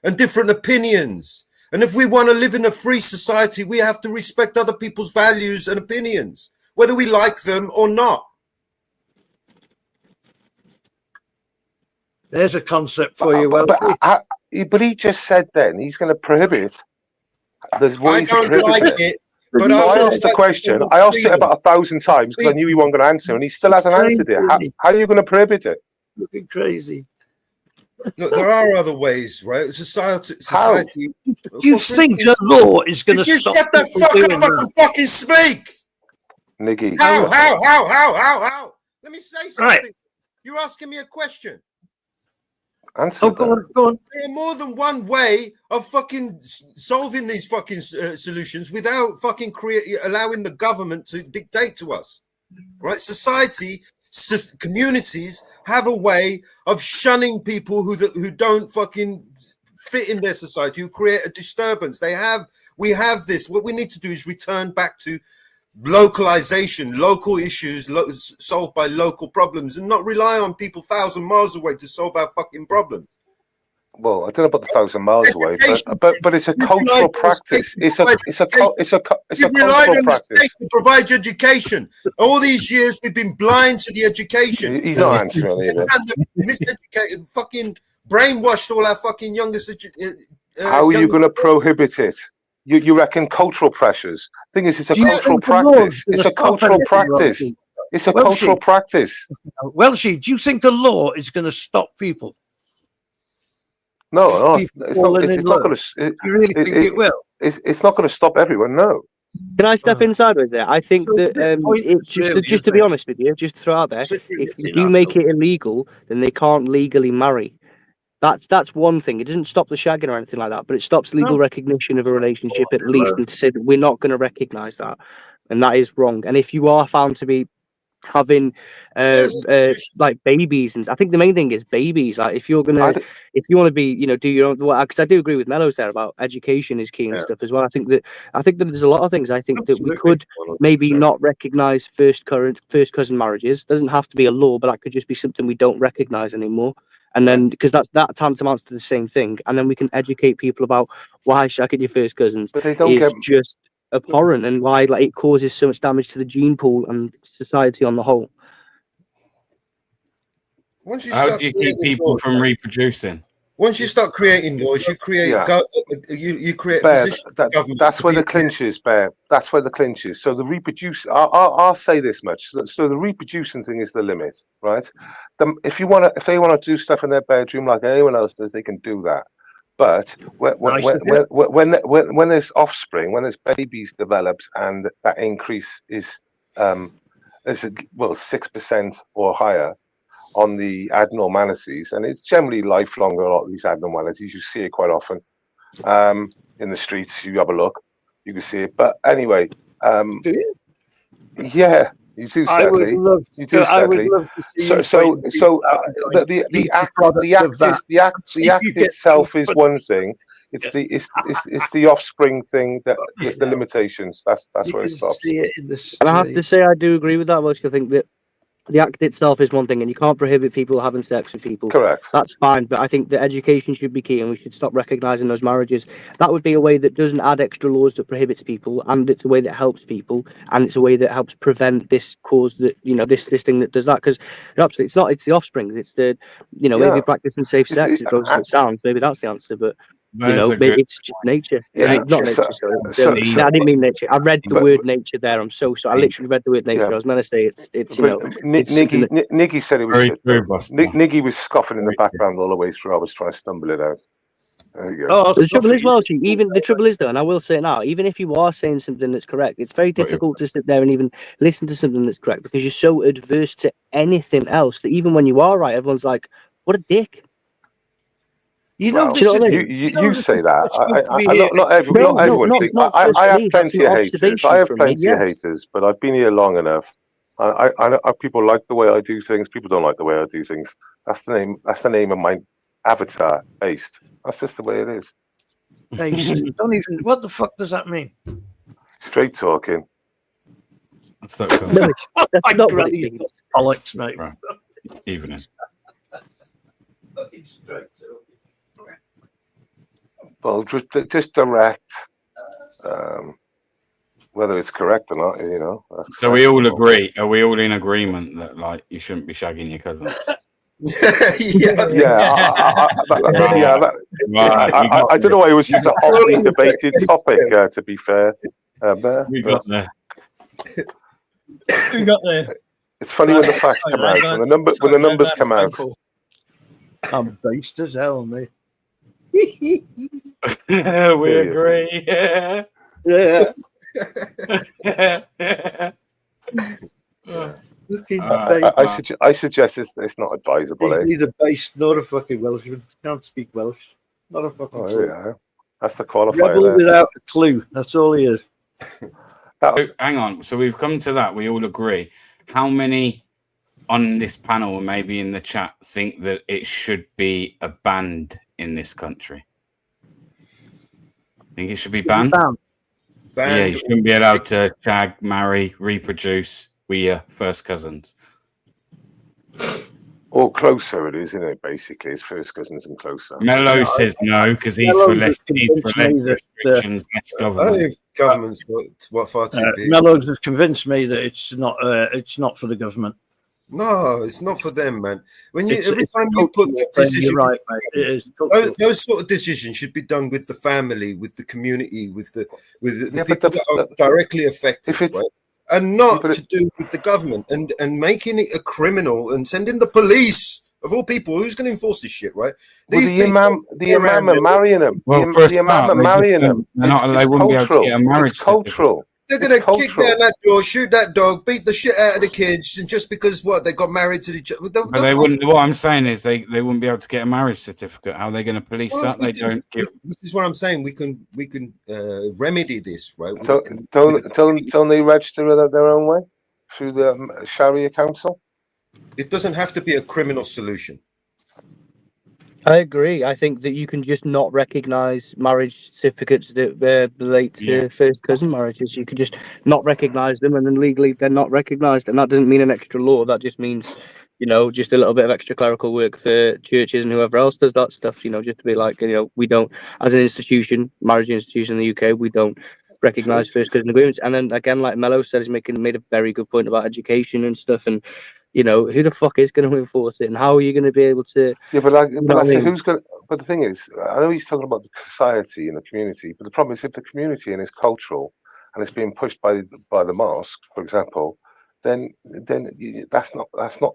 S7: and different opinions. And if we want to live in a free society, we have to respect other people's values and opinions, whether we like them or not.
S5: There's a concept for you,
S2: but he just said then he's going to prohibit. There's ways
S7: I don't
S2: to prohibit
S7: like it. But
S2: so I asked the question. I asked it about 1,000 times because I knew he wasn't going to answer, and he still hasn't answered it. How are you going to prohibit it?
S5: Looking crazy.
S7: Look, there are other ways, right? Society.
S5: Do you think the law is going to stop?
S7: Shut the fuck up and fucking speak.
S2: Niggy.
S7: How? Let me say something.
S5: Right.
S7: You're asking me a question.
S2: Answer
S5: go on.
S7: There are more than one way of fucking solving these fucking solutions without fucking allowing the government to dictate to us, right? Society, communities have a way of shunning people who don't fucking fit in their society, who create a disturbance. We have this. What we need to do is return back to localization, local issues solved by local problems, and not rely on people 1,000 miles away to solve our fucking problem.
S2: Well, I don't know about the 1,000 miles away, but it's a cultural practice. It's a cultural practice.
S7: To provide education. All these years we've been blind to the education.
S2: He's not answering either.
S7: Miseducated, fucking brainwashed all our fucking youngest.
S2: How are you going to prohibit it? You reckon cultural pressures? Thing is, it's a cultural practice. It's a cultural practice. It's a cultural practice.
S5: Welshie, do you think the law is going to stop people?
S2: No, it's not going to.
S5: You really think it will?
S2: It's not going to stop everyone. No.
S4: Can I step in sideways there? I think that just to be honest with you, just to throw out there, if you make it illegal, then they can't legally marry. That's one thing. It doesn't stop the shagging or anything like that, but it stops legal recognition of a relationship at least, and said we're not going to recognise that. and that is wrong. And if you are found to be having like babies, and I think the main thing is babies. Like if you're gonna, if you want to be, you know, do your own, because I do agree with Mellows there about education is key and stuff as well. I think that there's a lot of things I think that we could maybe not recognize first cousin marriages. Doesn't have to be a law, but that could just be something we don't recognize anymore. And then, because that tantamount to the same thing, and then we can educate people about why shagging your first cousins is just abhorrent, and why like it causes so much damage to the gene pool and society on the whole.
S1: How do you keep people from reproducing?
S7: Once you start creating laws, you create you create
S2: Bear,
S7: positions.
S2: that's where the clinch is, Bear. That's where the clinch is. So the reproduce, I'll say this much. So the reproducing thing is the limit, right? If they want to do stuff in their bedroom like anyone else does, they can do that. But when there's offspring, when there's babies developed, and that increase is 6% or higher on the abnormalities, and it's generally lifelong. A lot of these abnormalities, you see it quite often in the streets. You have a look, you can see it. But anyway,
S5: do you?
S2: Yeah, you do.
S5: I would love to. I would love to see.
S2: The act itself is one thing. It's the offspring thing that is the limitations. That's where it stops.
S4: And I have to say, I do agree with that, Welsh. I think that the act itself is one thing, and you can't prohibit people having sex with people.
S2: Correct.
S4: That's fine, but I think that education should be key, and we should stop recognising those marriages. That would be a way that doesn't add extra laws that prohibits people, and it's a way that helps people, and it's a way that helps prevent this cause that, you know, this thing that does that. Because absolutely, it's the offspring. It's the, you know, maybe practicing safe sex. As close as it sounds, maybe that's the answer, but. You know, maybe it's just nature. Not nature. Sorry. I didn't mean nature. I read the word nature there. I'm so sorry. I literally read the word nature. I was meant to say it's you know.
S2: Niggy said it was. Niggy was scoffing in the background all the way through. I was trying to stumble it out. There you go.
S4: The trouble is, Welsh, the trouble is though, and I will say it now, even if you are saying something that's correct, it's very difficult to sit there and even listen to something that's correct, because you're so adverse to anything else that even when you are right, everyone's like, "What a dick."
S2: You know, you say that. Not everyone thinks. I have plenty of haters. I have plenty of haters, but I've been here long enough. I people like the way I do things. People don't like the way I do things. That's the name. That's the name of my avatar. Based. That's just the way it is.
S5: Based. Don't even. What the fuck does that mean? Straight
S2: talking.
S1: That's not cool.
S4: No, that's not what it means.
S5: Bollocks, mate.
S1: Right. Evening.
S5: Straight talking.
S2: Well, just direct, whether it's correct or not, you know.
S1: So we all agree. Are we all in agreement that like you shouldn't be shagging your cousins?
S2: I don't know why it was such a hotly debated topic. To be fair,
S1: we got there.
S9: We got there.
S2: It's funny when the facts come out, when the numbers come out.
S5: I'm based as hell, mate.
S1: We agree. Yeah.
S2: I suggest it's not advisable.
S5: He's neither based nor a fucking Welshman. Can't speak Welsh. Not a fucking clue.
S2: Yeah. That's the qualifier.
S5: Rebel without a clue. That's all he is.
S1: Hang on. So we've come to that. We all agree. How many on this panel and maybe in the chat think that it should be a banned in this country? Think it should be banned?
S5: Banned.
S1: Yeah, you shouldn't be allowed to shag, marry, reproduce with your first cousins.
S2: Or closer, it is, isn't it? Basically, it's first cousins and closer.
S1: Mello says no because he's for less restrictions, less government.
S7: I think government's far too big.
S5: Mellows has convinced me that it's not for the government.
S7: No, it's not for them, man. Every time you put that decision,
S5: you're right, mate. It is.
S7: Those sort of decisions should be done with the family, with the community, with the people that are directly affected, right? And not to do with the government and making it a criminal and sending the police. Of all people, who's going to enforce this shit, right?
S2: The imam are marrying them.
S1: Well,
S2: the imam are marrying them.
S1: They wouldn't be able to get a marriage.
S2: It's cultural.
S7: They're going to kick down that door, shoot that dog, beat the shit out of the kids, and just because they got married to each other.
S1: But they wouldn't. What I'm saying is they wouldn't be able to get a marriage certificate. How are they going to police that? They don't give.
S7: This is what I'm saying. We can remedy this, right?
S2: Don't they register their own way through the Sharia Council?
S7: It doesn't have to be a criminal solution.
S4: I agree. I think that you can just not recognise marriage certificates that relate to first cousin marriages. You can just not recognise them, and then legally they're not recognised. And that doesn't mean an extra law. That just means, just a little bit of extra clerical work for churches and whoever else does that stuff. Just to be like, we don't, as an institution, marriage institution in the UK, we don't recognise first cousin agreements. And then again, like Mello said, he's made a very good point about education and stuff. And who the fuck is going to enforce it, and how are you going to be able to?
S2: Yeah, but I say, who's going? But the thing is, I know he's talking about the society and the community, but the problem is if the community and it's cultural and it's being pushed by the mosque, for example, then that's not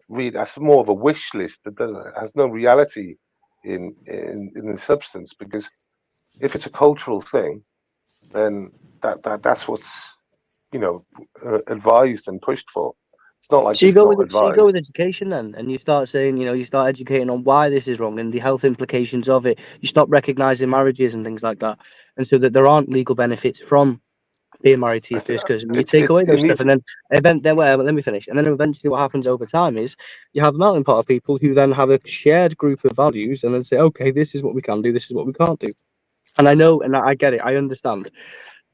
S2: really, that's more of a wish list that has no reality in the substance. Because if it's a cultural thing, then that's what's advised and pushed for. Not like
S4: so you go with education then, and you start saying, you start educating on why this is wrong and the health implications of it. You stop recognizing marriages and things like that, and so that there aren't legal benefits from being married to your first cousin. You take away those stuff, and then let me finish. And then eventually, what happens over time is you have a melting pot of people who then have a shared group of values, and then say, okay, this is what we can do, this is what we can't do. And I know, and I get it, I understand.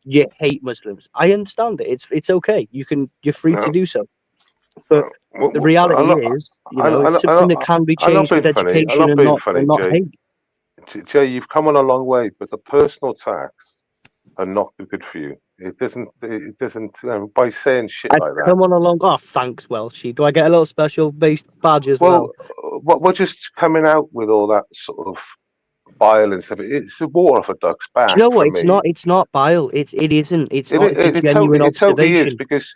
S4: You hate Muslims. I understand it. It's okay. You're free to do so. But the reality is, it's something that can be changed with education and not hate.
S2: Jay, you've come on a long way, but the personal attacks are not good for you. It doesn't by saying shit like that.
S4: Come on along. Oh, thanks, Welshie. Do I get a little special based badge as well?
S2: Well, we're just coming out with all that sort of violence. It's the water off a duck's back.
S4: Do you know what? It's not bile. It isn't. It's a genuine observation. It totally is because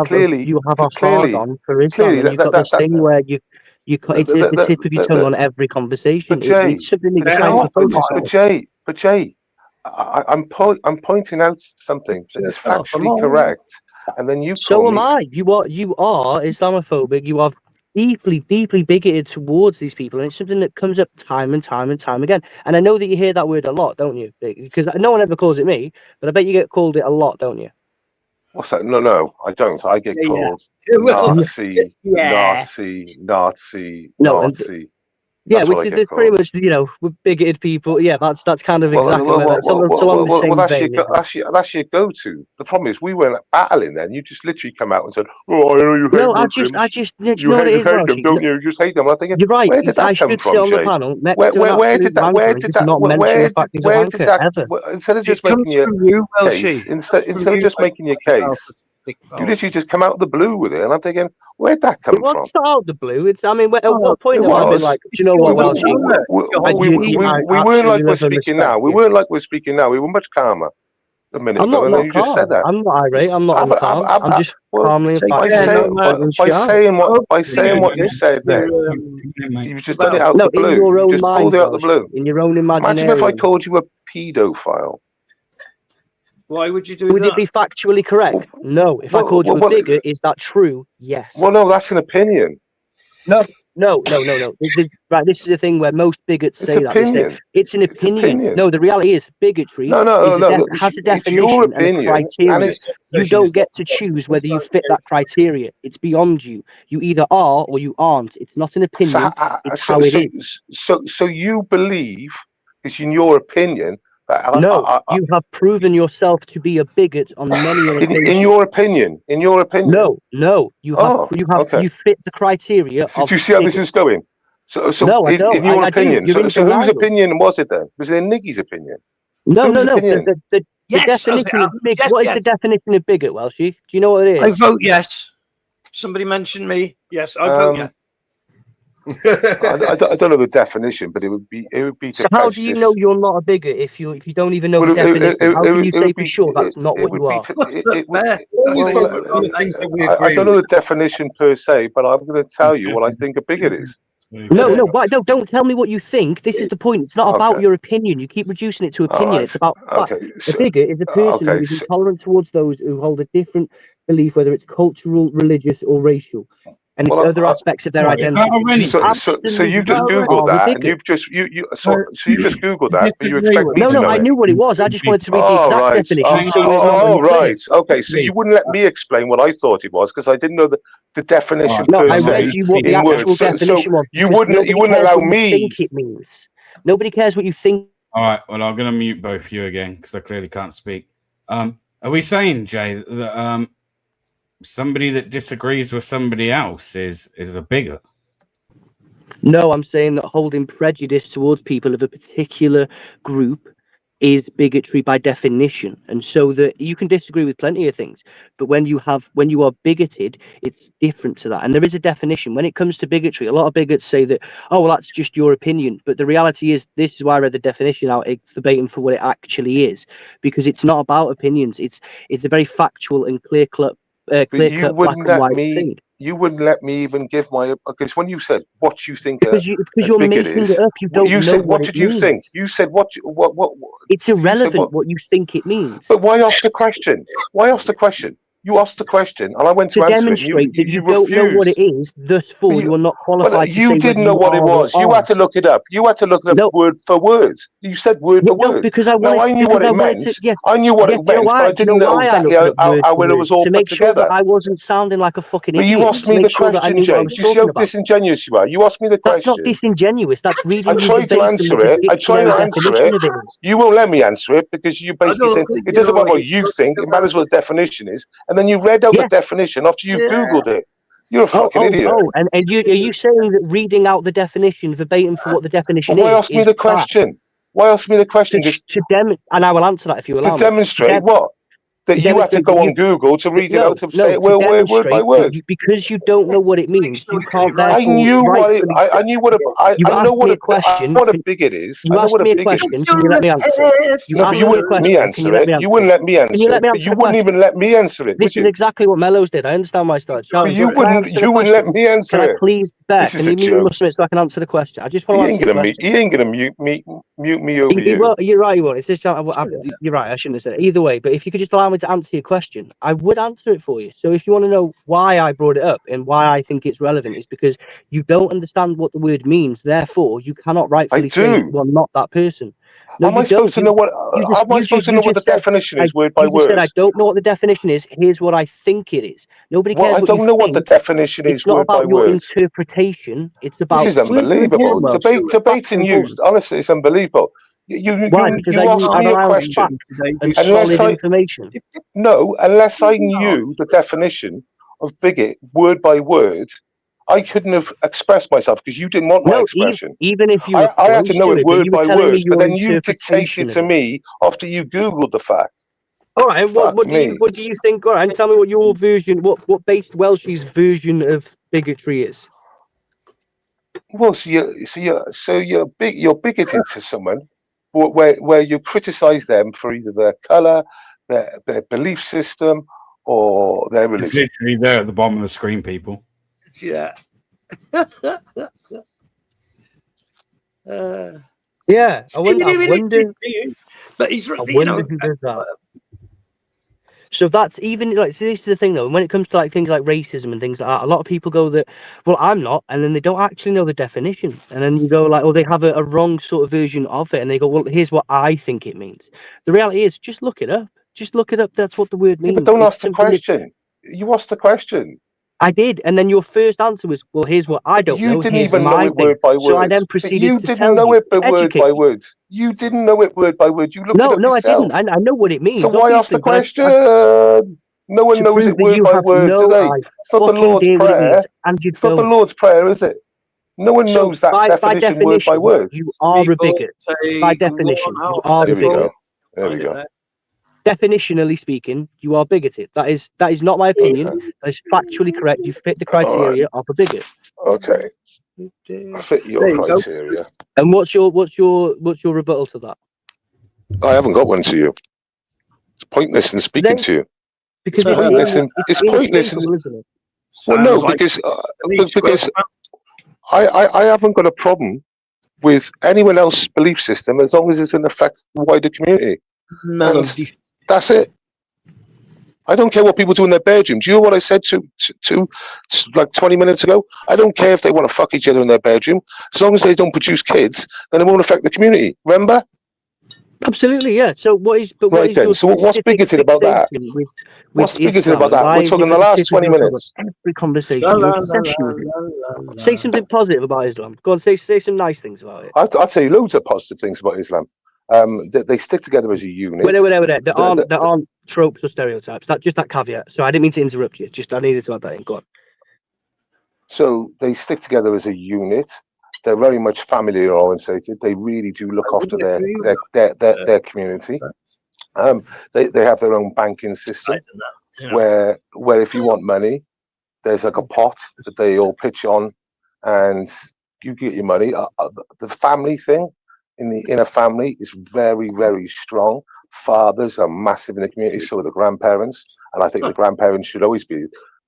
S4: clearly you have a hard on for Islam, and you've got this thing where it's at the tip of your tongue on every conversation. It's something that you're trying to focus on.
S2: But Jay, I'm pointing out something that is factually correct, and then you.
S4: So am I. You are Islamophobic. You are deeply bigoted towards these people, and it's something that comes up time and time again. And I know that you hear that word a lot, don't you? Because no one ever calls it me, but I bet you get called it a lot, don't you?
S2: What's that? No, I don't. I get called Nazi, Nazi.
S4: Yeah, which is pretty much, with bigoted people. Yeah, that's kind of exactly that's along the same vein.
S2: That's your go-to. The problem is we weren't battling then. You just literally come out and said, "Oh, I know you hate Muslims.
S4: I just, you know what it is,
S2: them, don't you? You just hate them." I'm thinking,
S4: you're right.
S2: Where did that
S4: I
S2: come
S4: should
S2: from,
S4: sit on
S2: Jay?
S4: the panel next to where did that not mention the fact he's a wanker ever.
S2: Instead of just making your case, instead of just making your case, you literally just come out of the blue with it, and I'm thinking, where'd that come from?
S4: It's not out of the blue. At what point have I been like, do you know what, Welshie?
S2: We weren't like we're speaking now. We weren't like we're speaking now. We were much calmer a minute ago, and then you just said that.
S4: I'm not irate. I'm not calm. I'm just calmly
S2: by saying what you said there. You've just done it out the blue.
S4: In your own
S2: just
S4: mind,
S2: pulled it out the blue.
S4: In your own imagination.
S2: Imagine if I called you a paedophile.
S5: Why would you do that?
S4: Would it be factually correct? No. If I called you a bigot, is that true? Yes.
S2: Well, no, that's an opinion.
S4: No. Right, this is the thing where most bigots say that. They say, it's an opinion. No, the reality is bigotry has a definition and a criteria. You don't get to choose whether you fit that criteria. It's beyond you. You either are or you aren't. It's not an opinion. It's how it is.
S2: So you believe, it's in your opinion,
S4: you have proven yourself to be a bigot on many occasions.
S2: In your opinion.
S4: No, you fit the criteria.
S2: Do you see how this is going? So
S4: no, I don't.
S2: In your opinion. So whose opinion was it then? Was it Niggy's opinion?
S4: No. The definition of bigot. What is the definition of bigot, Welshie? Do you know what it is?
S5: I vote yes. Somebody mentioned me. Yes, I vote yes.
S2: I don't know the definition, but it would be.
S4: So how do you know you're not a bigot if you don't even know the definition? How can you say for sure that's not what you are?
S2: I don't know the definition per se, but I'm going to tell you what I think a bigot is.
S4: No, why? No, don't tell me what you think. This is the point. It's not about
S2: Okay.
S4: your opinion. You keep reducing it to opinion.
S2: Alright.
S4: It's about fact.
S2: Okay.
S4: A
S2: So,
S4: bigot is a person who
S2: okay.
S4: is intolerant towards those who hold a different belief, whether it's cultural, religious, or racial, and it's
S2: Well,
S4: other aspects of their
S1: What, is that
S4: identity.
S1: already?
S4: You
S2: so
S4: absolutely
S2: you just
S1: that
S2: googled
S4: are a
S2: that, and
S4: bigot.
S2: you've just so you just googled that, but you
S1: Disagree
S2: expect
S1: with
S2: me
S4: No,
S2: to
S4: no,
S2: know
S4: I
S2: it.
S4: knew what it was. I just wanted to read the
S2: Oh
S4: exact
S2: right.
S4: definition,
S1: Hang
S4: so
S1: on.
S4: we're not
S2: Oh
S4: unclear.
S2: right. Okay. So you wouldn't let me explain what I thought it was because I didn't know the definition
S4: No,
S2: per
S4: I
S1: I'm
S4: read
S2: se
S4: you what the
S2: in
S4: actual
S2: words. So
S4: definition was
S2: you
S4: because
S2: wouldn't
S4: nobody cares
S2: allow
S4: what you
S2: me.
S4: think it means. Nobody cares what you think.
S1: All right. Well, I'm going to mute both of you again because I clearly can't speak. Are we saying, Jay, that somebody that disagrees with somebody else is a bigot?
S4: No, I'm saying that holding prejudice towards people of a particular group is bigotry by definition, and so that you can disagree with plenty of things, but when you are bigoted, it's different to that. And there is a definition when it comes to bigotry. A lot of bigots say that, oh well, that's just your opinion, but the reality is, this is why I read the definition out verbatim for what it actually is, because it's not about opinions. It's a very factual and clear cut
S2: But you
S4: black
S2: wouldn't
S4: and
S2: let
S4: white
S2: me.
S4: thing.
S2: You wouldn't let me even give my because when you said what you think
S4: Because
S2: a
S4: you're
S2: bigot
S4: making
S2: is,
S4: it up. You don't
S2: you
S4: know
S2: said
S4: what
S2: what
S4: it
S2: did you think?
S4: means.
S2: You said what
S4: It's
S2: you said
S4: irrelevant
S2: what?
S4: what you think it means.
S2: But why ask the question? Why ask the question? You asked the question, and I went
S4: To
S2: to answer it, and
S4: demonstrate that you
S2: you
S4: don't know what it
S2: refused.
S4: is, thus
S2: But
S4: for you are not qualified to
S2: you
S4: say whether
S2: didn't know
S4: you
S2: what it
S4: are or
S2: was. You had
S4: aren't.
S2: to look it up. You had to look it up
S4: No,
S2: word for word. You said word for
S4: no,
S2: word.
S4: because I
S2: Now
S4: wanted
S2: I knew what
S4: because I
S2: it
S4: wanted
S2: meant.
S4: to. Yes,
S2: I knew what
S4: yes.
S2: it
S4: Do you know
S2: meant, but
S4: why?
S2: I
S4: Do you know
S2: didn't know
S4: why I
S2: exactly
S4: looked it up word
S2: how
S4: for
S2: it
S4: word?
S2: was all
S4: To
S2: put
S4: make sure that
S2: together.
S4: I wasn't sounding like a fucking
S2: But you
S4: idiot.
S2: asked
S4: To
S2: me
S4: make
S2: the
S4: sure that I
S2: question,
S4: knew what I
S2: Jay.
S4: was
S2: Do you see how
S4: talking about.
S2: disingenuous you are? You asked me the
S4: That's not
S2: question.
S4: disingenuous. That's
S2: I
S4: reading you
S2: tried to
S4: verbatim the
S2: answer it. I tried
S4: dictionary
S2: to answer
S4: definition
S2: it.
S4: of it is.
S2: You won't let me answer it because you
S5: I
S2: basically
S5: don't
S2: said
S5: think
S2: it
S5: you
S2: doesn't
S5: know
S2: matter
S5: what
S2: what
S5: you're
S2: you
S5: talking
S2: think. It
S5: about.
S2: matters what the definition is. And then you read out the
S4: Yes.
S2: definition after you
S5: Yeah.
S2: Googled it. You're a
S4: Oh,
S2: fucking idiot.
S4: and are you saying that reading out the definition verbatim for what the
S2: But
S4: definition
S2: why ask me
S4: is
S2: the
S4: bad?
S2: question? Why ask me the question?
S4: And I will answer that if you
S2: To
S4: allow me.
S2: demonstrate what? That
S4: To
S2: you had to
S4: demonstrate that
S2: go on Google to read it out to say it
S4: to
S2: word by
S4: demonstrate that
S2: word.
S4: because you don't know what it means, you can't
S2: I
S4: therefore
S2: knew what it,
S4: rightfully say.
S2: I knew what
S4: You
S2: I know
S4: asked me a
S2: I know
S4: question.
S2: what a bigot is.
S4: You
S2: I know
S4: asked
S2: what a
S4: me a
S2: bigot
S4: question.
S2: is.
S4: Can you let me answer? You
S2: No, but
S4: asked
S2: you
S4: me a
S2: wouldn't let me
S4: question. Can you
S2: answer
S4: let
S2: it.
S4: me
S2: You
S4: answer?
S2: wouldn't let me
S4: Can you
S2: answer
S4: let
S2: it.
S4: me
S2: But
S4: answer
S2: you
S4: the
S2: wouldn't
S4: question?
S2: even let me answer it, would
S4: This is
S2: you?
S4: exactly what Mellows did. I understand why I started
S2: But
S4: shouting. So can I answer the
S2: you wouldn't
S4: question?
S2: let me
S4: Can
S2: answer
S4: I
S2: it.
S4: please, Bear?
S2: This is
S4: Can
S2: a
S4: you mute your
S2: joke.
S4: muscle so I can answer the question? I just want
S2: He
S4: to
S2: ain't
S4: answer the
S2: gonna
S4: question.
S2: mute me over you.
S4: You're right. You won't. It's just you're right. I shouldn't have said it. Either way, but if you could just allow me to answer your question, I would answer it for you. So if you want to know why I brought it up and why I think it's relevant, is because you don't understand what the word means. Therefore, you cannot
S2: I
S4: rightfully say,
S2: do.
S4: "Well, not that person." No,
S2: Am
S4: you
S2: I supposed
S4: don't.
S2: to know what? Am I supposed to
S4: You
S2: know what the
S4: just said.
S2: definition is word by
S4: You just said
S2: word?
S4: I don't know what the definition is. Here's what I think it is. Nobody
S2: Well,
S4: cares
S2: I
S4: what you
S2: don't know what the
S4: think.
S2: definition is
S4: It's not
S2: word by
S4: about your
S2: word.
S4: interpretation. It's
S2: This
S4: about
S2: is
S4: words are
S2: unbelievable.
S4: important, Welsh. Facts are
S2: Debating you,
S4: important.
S2: honestly, it's unbelievable.
S4: Why? Because
S2: You asked
S4: I
S2: me a
S4: rely on
S2: question.
S4: facts and
S2: Unless
S4: solid
S2: I
S4: information.
S2: no, unless I knew the definition of bigot word by word, I couldn't have expressed myself because you didn't want my
S4: No,
S2: expression.
S4: even if you were
S2: I had to
S4: close
S2: know
S4: to
S2: it
S4: it, but
S2: word
S4: you were
S2: by
S4: telling me
S2: word, but
S4: your
S2: then you dictated
S4: interpretation of
S2: to
S4: it.
S2: me after you Googled the fact.
S4: All right,
S2: Fuck me.
S4: what do you think? All right, and tell me what your version, what based Welsh's version of bigotry is.
S2: Well, you're bigoted to someone where you criticise them for either their colour, their belief system, or their
S1: It's
S2: religion.
S1: literally there at the bottom of the screen, people.
S5: Yeah.
S4: Yeah, I wonder.
S5: But he's,
S4: I
S5: you
S4: wonder
S5: know,
S4: who does that. So that's even like, so this is the thing though, when it comes to like things like racism and things like that, a lot of people go that, well, I'm not, and then they don't actually know the definition. And then you go like, oh, they have a wrong sort of version of it, and they go, well, here's what I think it means. The reality is, just look it up. Just look it up. That's what the word
S2: Yeah,
S4: means.
S2: but don't
S4: It's
S2: ask the
S4: something that
S2: question. You asked the question.
S4: I did, and then your first answer was, well, here's what I
S2: But
S4: don't
S2: you
S4: know.
S2: didn't
S4: Here's
S2: even know
S4: my
S2: it
S4: thing.
S2: word by
S4: So I
S2: word.
S4: then
S2: But
S4: proceeded
S2: you
S4: to
S2: didn't
S4: tell
S2: know
S4: you,
S2: it
S4: to
S2: word
S4: educate
S2: by
S4: you.
S2: word. You didn't know it word by word. You looked it up
S4: No, I didn't.
S2: yourself.
S4: I know what it
S2: So
S4: means,
S2: why ask the
S4: obviously, but
S2: question? No one
S4: to
S2: knows
S4: prove
S2: it
S4: that
S2: word
S4: you
S2: by
S4: have
S2: word, do
S4: no
S2: they? It's not the
S4: fucking
S2: Lord's
S4: idea what it
S2: Prayer.
S4: means, and you
S2: It's not the
S4: don't.
S2: Lord's Prayer, is it? No one
S4: So
S2: knows that
S4: by
S2: definition word by
S4: definition,
S2: word.
S4: you are a
S5: people
S4: bigot.
S5: say
S4: By
S5: go on,
S4: definition, you
S5: half
S4: are a
S2: There we
S4: bigot.
S2: go. There we
S5: Find it
S2: go.
S5: there.
S4: Definitionally speaking, you are bigoted. That is not my opinion.
S2: Okay.
S4: That is factually correct. You fit the
S2: All right.
S4: criteria of a bigot.
S2: Okay. Fit your
S5: There you go.
S2: criteria.
S4: And what's your rebuttal to that?
S2: I haven't got one to you. It's pointless in speaking
S4: Then,
S2: to you.
S4: because
S2: It's pointless.
S4: it's
S2: It's pointless.
S4: inescapable, isn't it?
S2: Well, no,
S5: Sounds like
S2: because
S5: an East West man.
S2: I haven't got a problem with anyone else's belief system as long as it's in affect the wider community. And that's it. I don't care what people do in their bedrooms. You know what I said to like 20 minutes ago? I don't care if they want to fuck each other in their bedroom. As long as they don't produce kids, then it won't affect the community. Remember?
S4: Absolutely, yeah. So what is your
S2: So what's
S4: specific
S2: bigoted about that?
S4: fixation with
S2: What's bigoted
S4: Islam?
S2: about that?
S4: Why
S2: We're
S4: is
S2: talking
S4: your
S2: the last 20
S4: typical
S2: minutes.
S4: every conversation, your obsession with it? Say something positive about Islam. Go on, say some nice things about it.
S2: I'll tell you loads of positive things about Islam. They stick together as a unit.
S4: Wait. There aren't tropes or stereotypes. Just that caveat. So I didn't mean to interrupt you. Just I needed to add that in. Go on.
S2: So they stick together as a unit. They're very much family orientated. They really do look after their community. They have their own banking system where if you want money, there's like a pot that they all pitch on, and you get your money. The family thing in a family is very, very strong. Fathers are massive in the community, so are the grandparents, and I think the grandparents should always be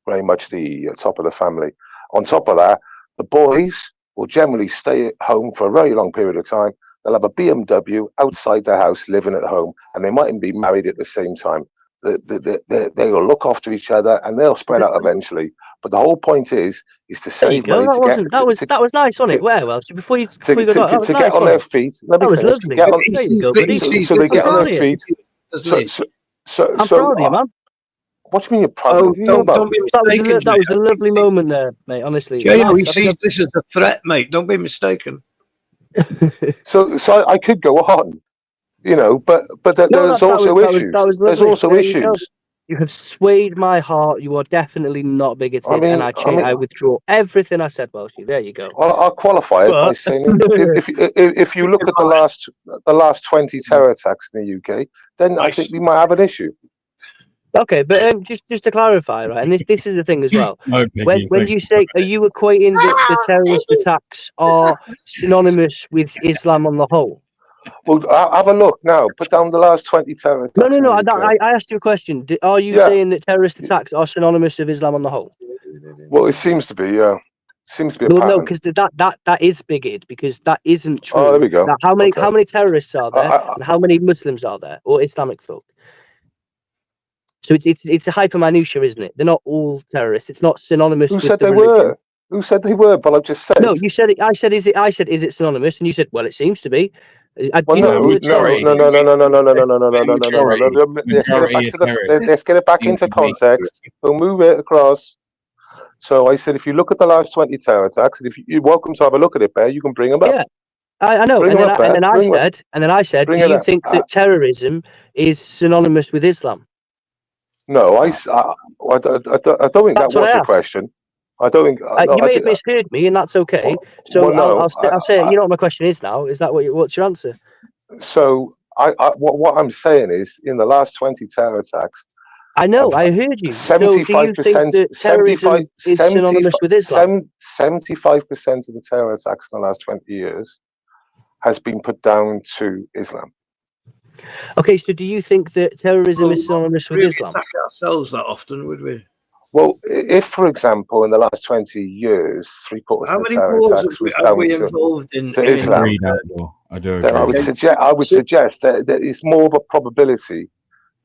S2: very much the top of the family. On top of that, the boys will generally stay at home for a very long period of time. They'll have a BMW outside their house, living at home, and they mightn't be married at the same time. They will look after each other, and they'll spread out eventually. But the whole point is to save money.
S4: That was nice, wasn't it? Well, so before you go,
S2: to get on their feet. Let me finish. To get on,
S4: there you go, buddy.
S2: So they get on their feet.
S4: I'm proud of you, man.
S2: What do you mean you're proud of you?
S5: Don't be mistaken.
S4: That was a lovely moment there, mate. Honestly,
S5: he sees this as a threat, mate. Don't be mistaken.
S2: So I could go on, but there's also issues. There's also issues.
S4: You have swayed my heart. You are definitely not bigoted, and I withdraw everything I said, Welsh. There you go.
S2: I'll qualify it by saying if you look at the last 20 terror attacks in the UK, then I think we might have an issue.
S4: Okay, but just to clarify, right, and this is the thing as well. When you say, are you equating that the terrorist attacks are synonymous with Islam on the whole?
S2: Well, have a look now. Put down the last 20 terror attacks.
S4: No. I asked you a question. Are you saying that terrorist attacks are synonymous with Islam on the whole?
S2: Well, it seems to be. Yeah, seems to be.
S4: No, because that is bigoted, because that isn't true.
S2: Oh, there we go.
S4: Now, how many terrorists are there, and how many Muslims are there, or Islamic folk? So it's a hyper minutia, isn't it? They're not all terrorists. It's not synonymous.
S2: Who
S4: with
S2: said
S4: the
S2: they
S4: religion.
S2: were? Who said they were? But I've just said.
S4: No, you said it. I said, is it synonymous? And you said, well, it seems to be.
S2: Well, no. Let's get it back into context. We'll move it across. So I said, if you look at the last 20 terror attacks, and if you're welcome to have a look at it, Bear, you can bring them up.
S4: Yeah, I know. And then I said, do you think that terrorism is synonymous with Islam?
S2: No, I don't think that was the question. I don't think
S4: you may have misheard me, and that's okay. So I'll say, you know what my question is now. Is that what's your answer?
S2: So what I'm saying is, in the last 20 terror attacks,
S4: I know, I heard you.
S2: 75%,
S4: terrorism is synonymous with Islam.
S2: 75% of the terror attacks in the last 20 years has been put down to Islam.
S4: Okay, so do you think that terrorism is synonymous with Islam?
S5: Attack ourselves that often, would we?
S2: Well, if, for example, in the last 20 years, 3/4 of the terror attacks was down to Islam,
S1: I do agree.
S2: Then I would suggest that it's more of a probability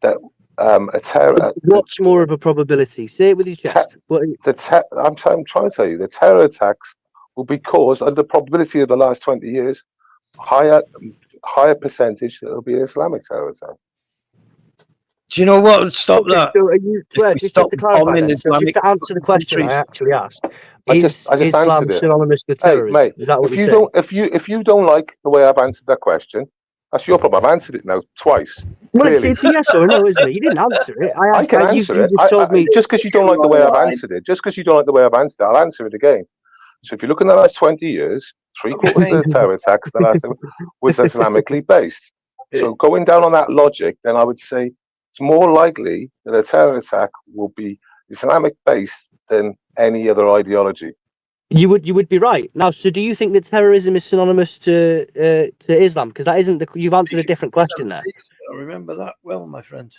S2: that a terror.
S4: What's more of a probability? Say it with your chest.
S2: I'm trying to tell you, the terror attacks will be caused under probability of the last 20 years. Higher percentage that will be an Islamic terror attack.
S5: Do you know what would stop that?
S4: So are you, just to clarify, just to answer the question I actually asked, is Islam synonymous with terrorism?
S2: Hey, mate,
S4: is that what
S2: if you don't like the way I've answered that question, that's your problem. I've answered it now twice.
S4: Well, it's a yes or no, isn't it? You didn't answer it.
S2: I can answer it. Just because you don't like the way I've answered it, I'll answer it again. So if you look in the last 20 years, 3/4 of the terror attacks was Islamically based. So going down on that logic, then I would say it's more likely that a terror attack will be Islamic based than any other ideology.
S4: You would be right. Now, so do you think that terrorism is synonymous to Islam? Because that isn't you've answered a different question there.
S5: I remember that well, my friend.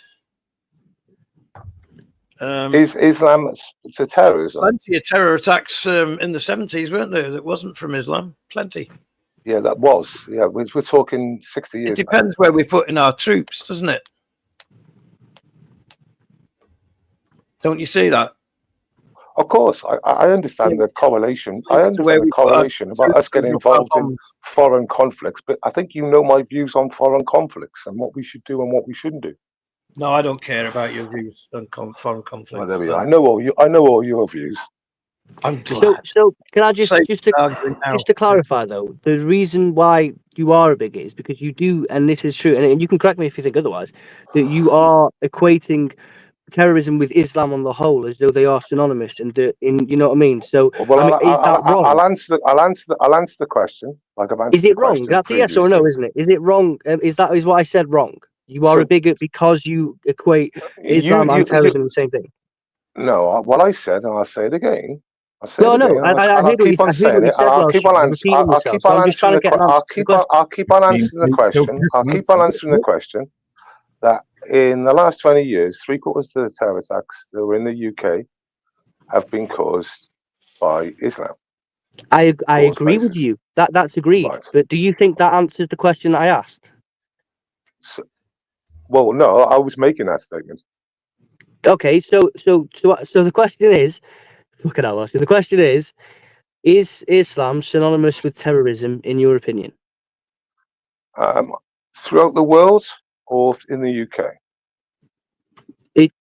S2: Is Islam to terrorism?
S5: Plenty of terror attacks in the 70s, weren't there? That wasn't from Islam. Plenty.
S2: Yeah, that was. Yeah, we're talking 60 years.
S5: It depends where we put in our troops, doesn't it? Don't you see that?
S2: Of course, I understand the correlation. I understand the correlation about us getting involved in foreign conflicts, but I think you know my views on foreign conflicts and what we should do and what we shouldn't do.
S5: No, I don't care about your views on foreign conflict.
S2: Well, there we are. I know all your views.
S5: I'm
S4: so can I just to clarify though, the reason why you are a bigot is because you do, and this is true, and you can correct me if you think otherwise, that you are equating terrorism with Islam on the whole as though they are synonymous, and you know what I mean. So,
S2: well,
S4: I mean, is that wrong?
S2: I'll answer the question. Like I've answered.
S4: Is it wrong? That's a yes or no, isn't it? Is it wrong? Is what I said wrong? You are a bigot because you equate Islam and terrorism the same thing.
S2: No, what I said, and I'll say it again.
S4: I heard what you said. I'll keep on answering
S2: the question. That in the last 20 years, 3/4 of the terror attacks that were in the UK have been caused by Islam.
S4: I agree with you. That's agreed. Right. But do you think that answers the question that I asked?
S2: Well, no, I was making that statement.
S4: Okay, so the question is, fucking hell, the question is Islam synonymous with terrorism in your opinion?
S2: Throughout the world or in the UK?
S4: It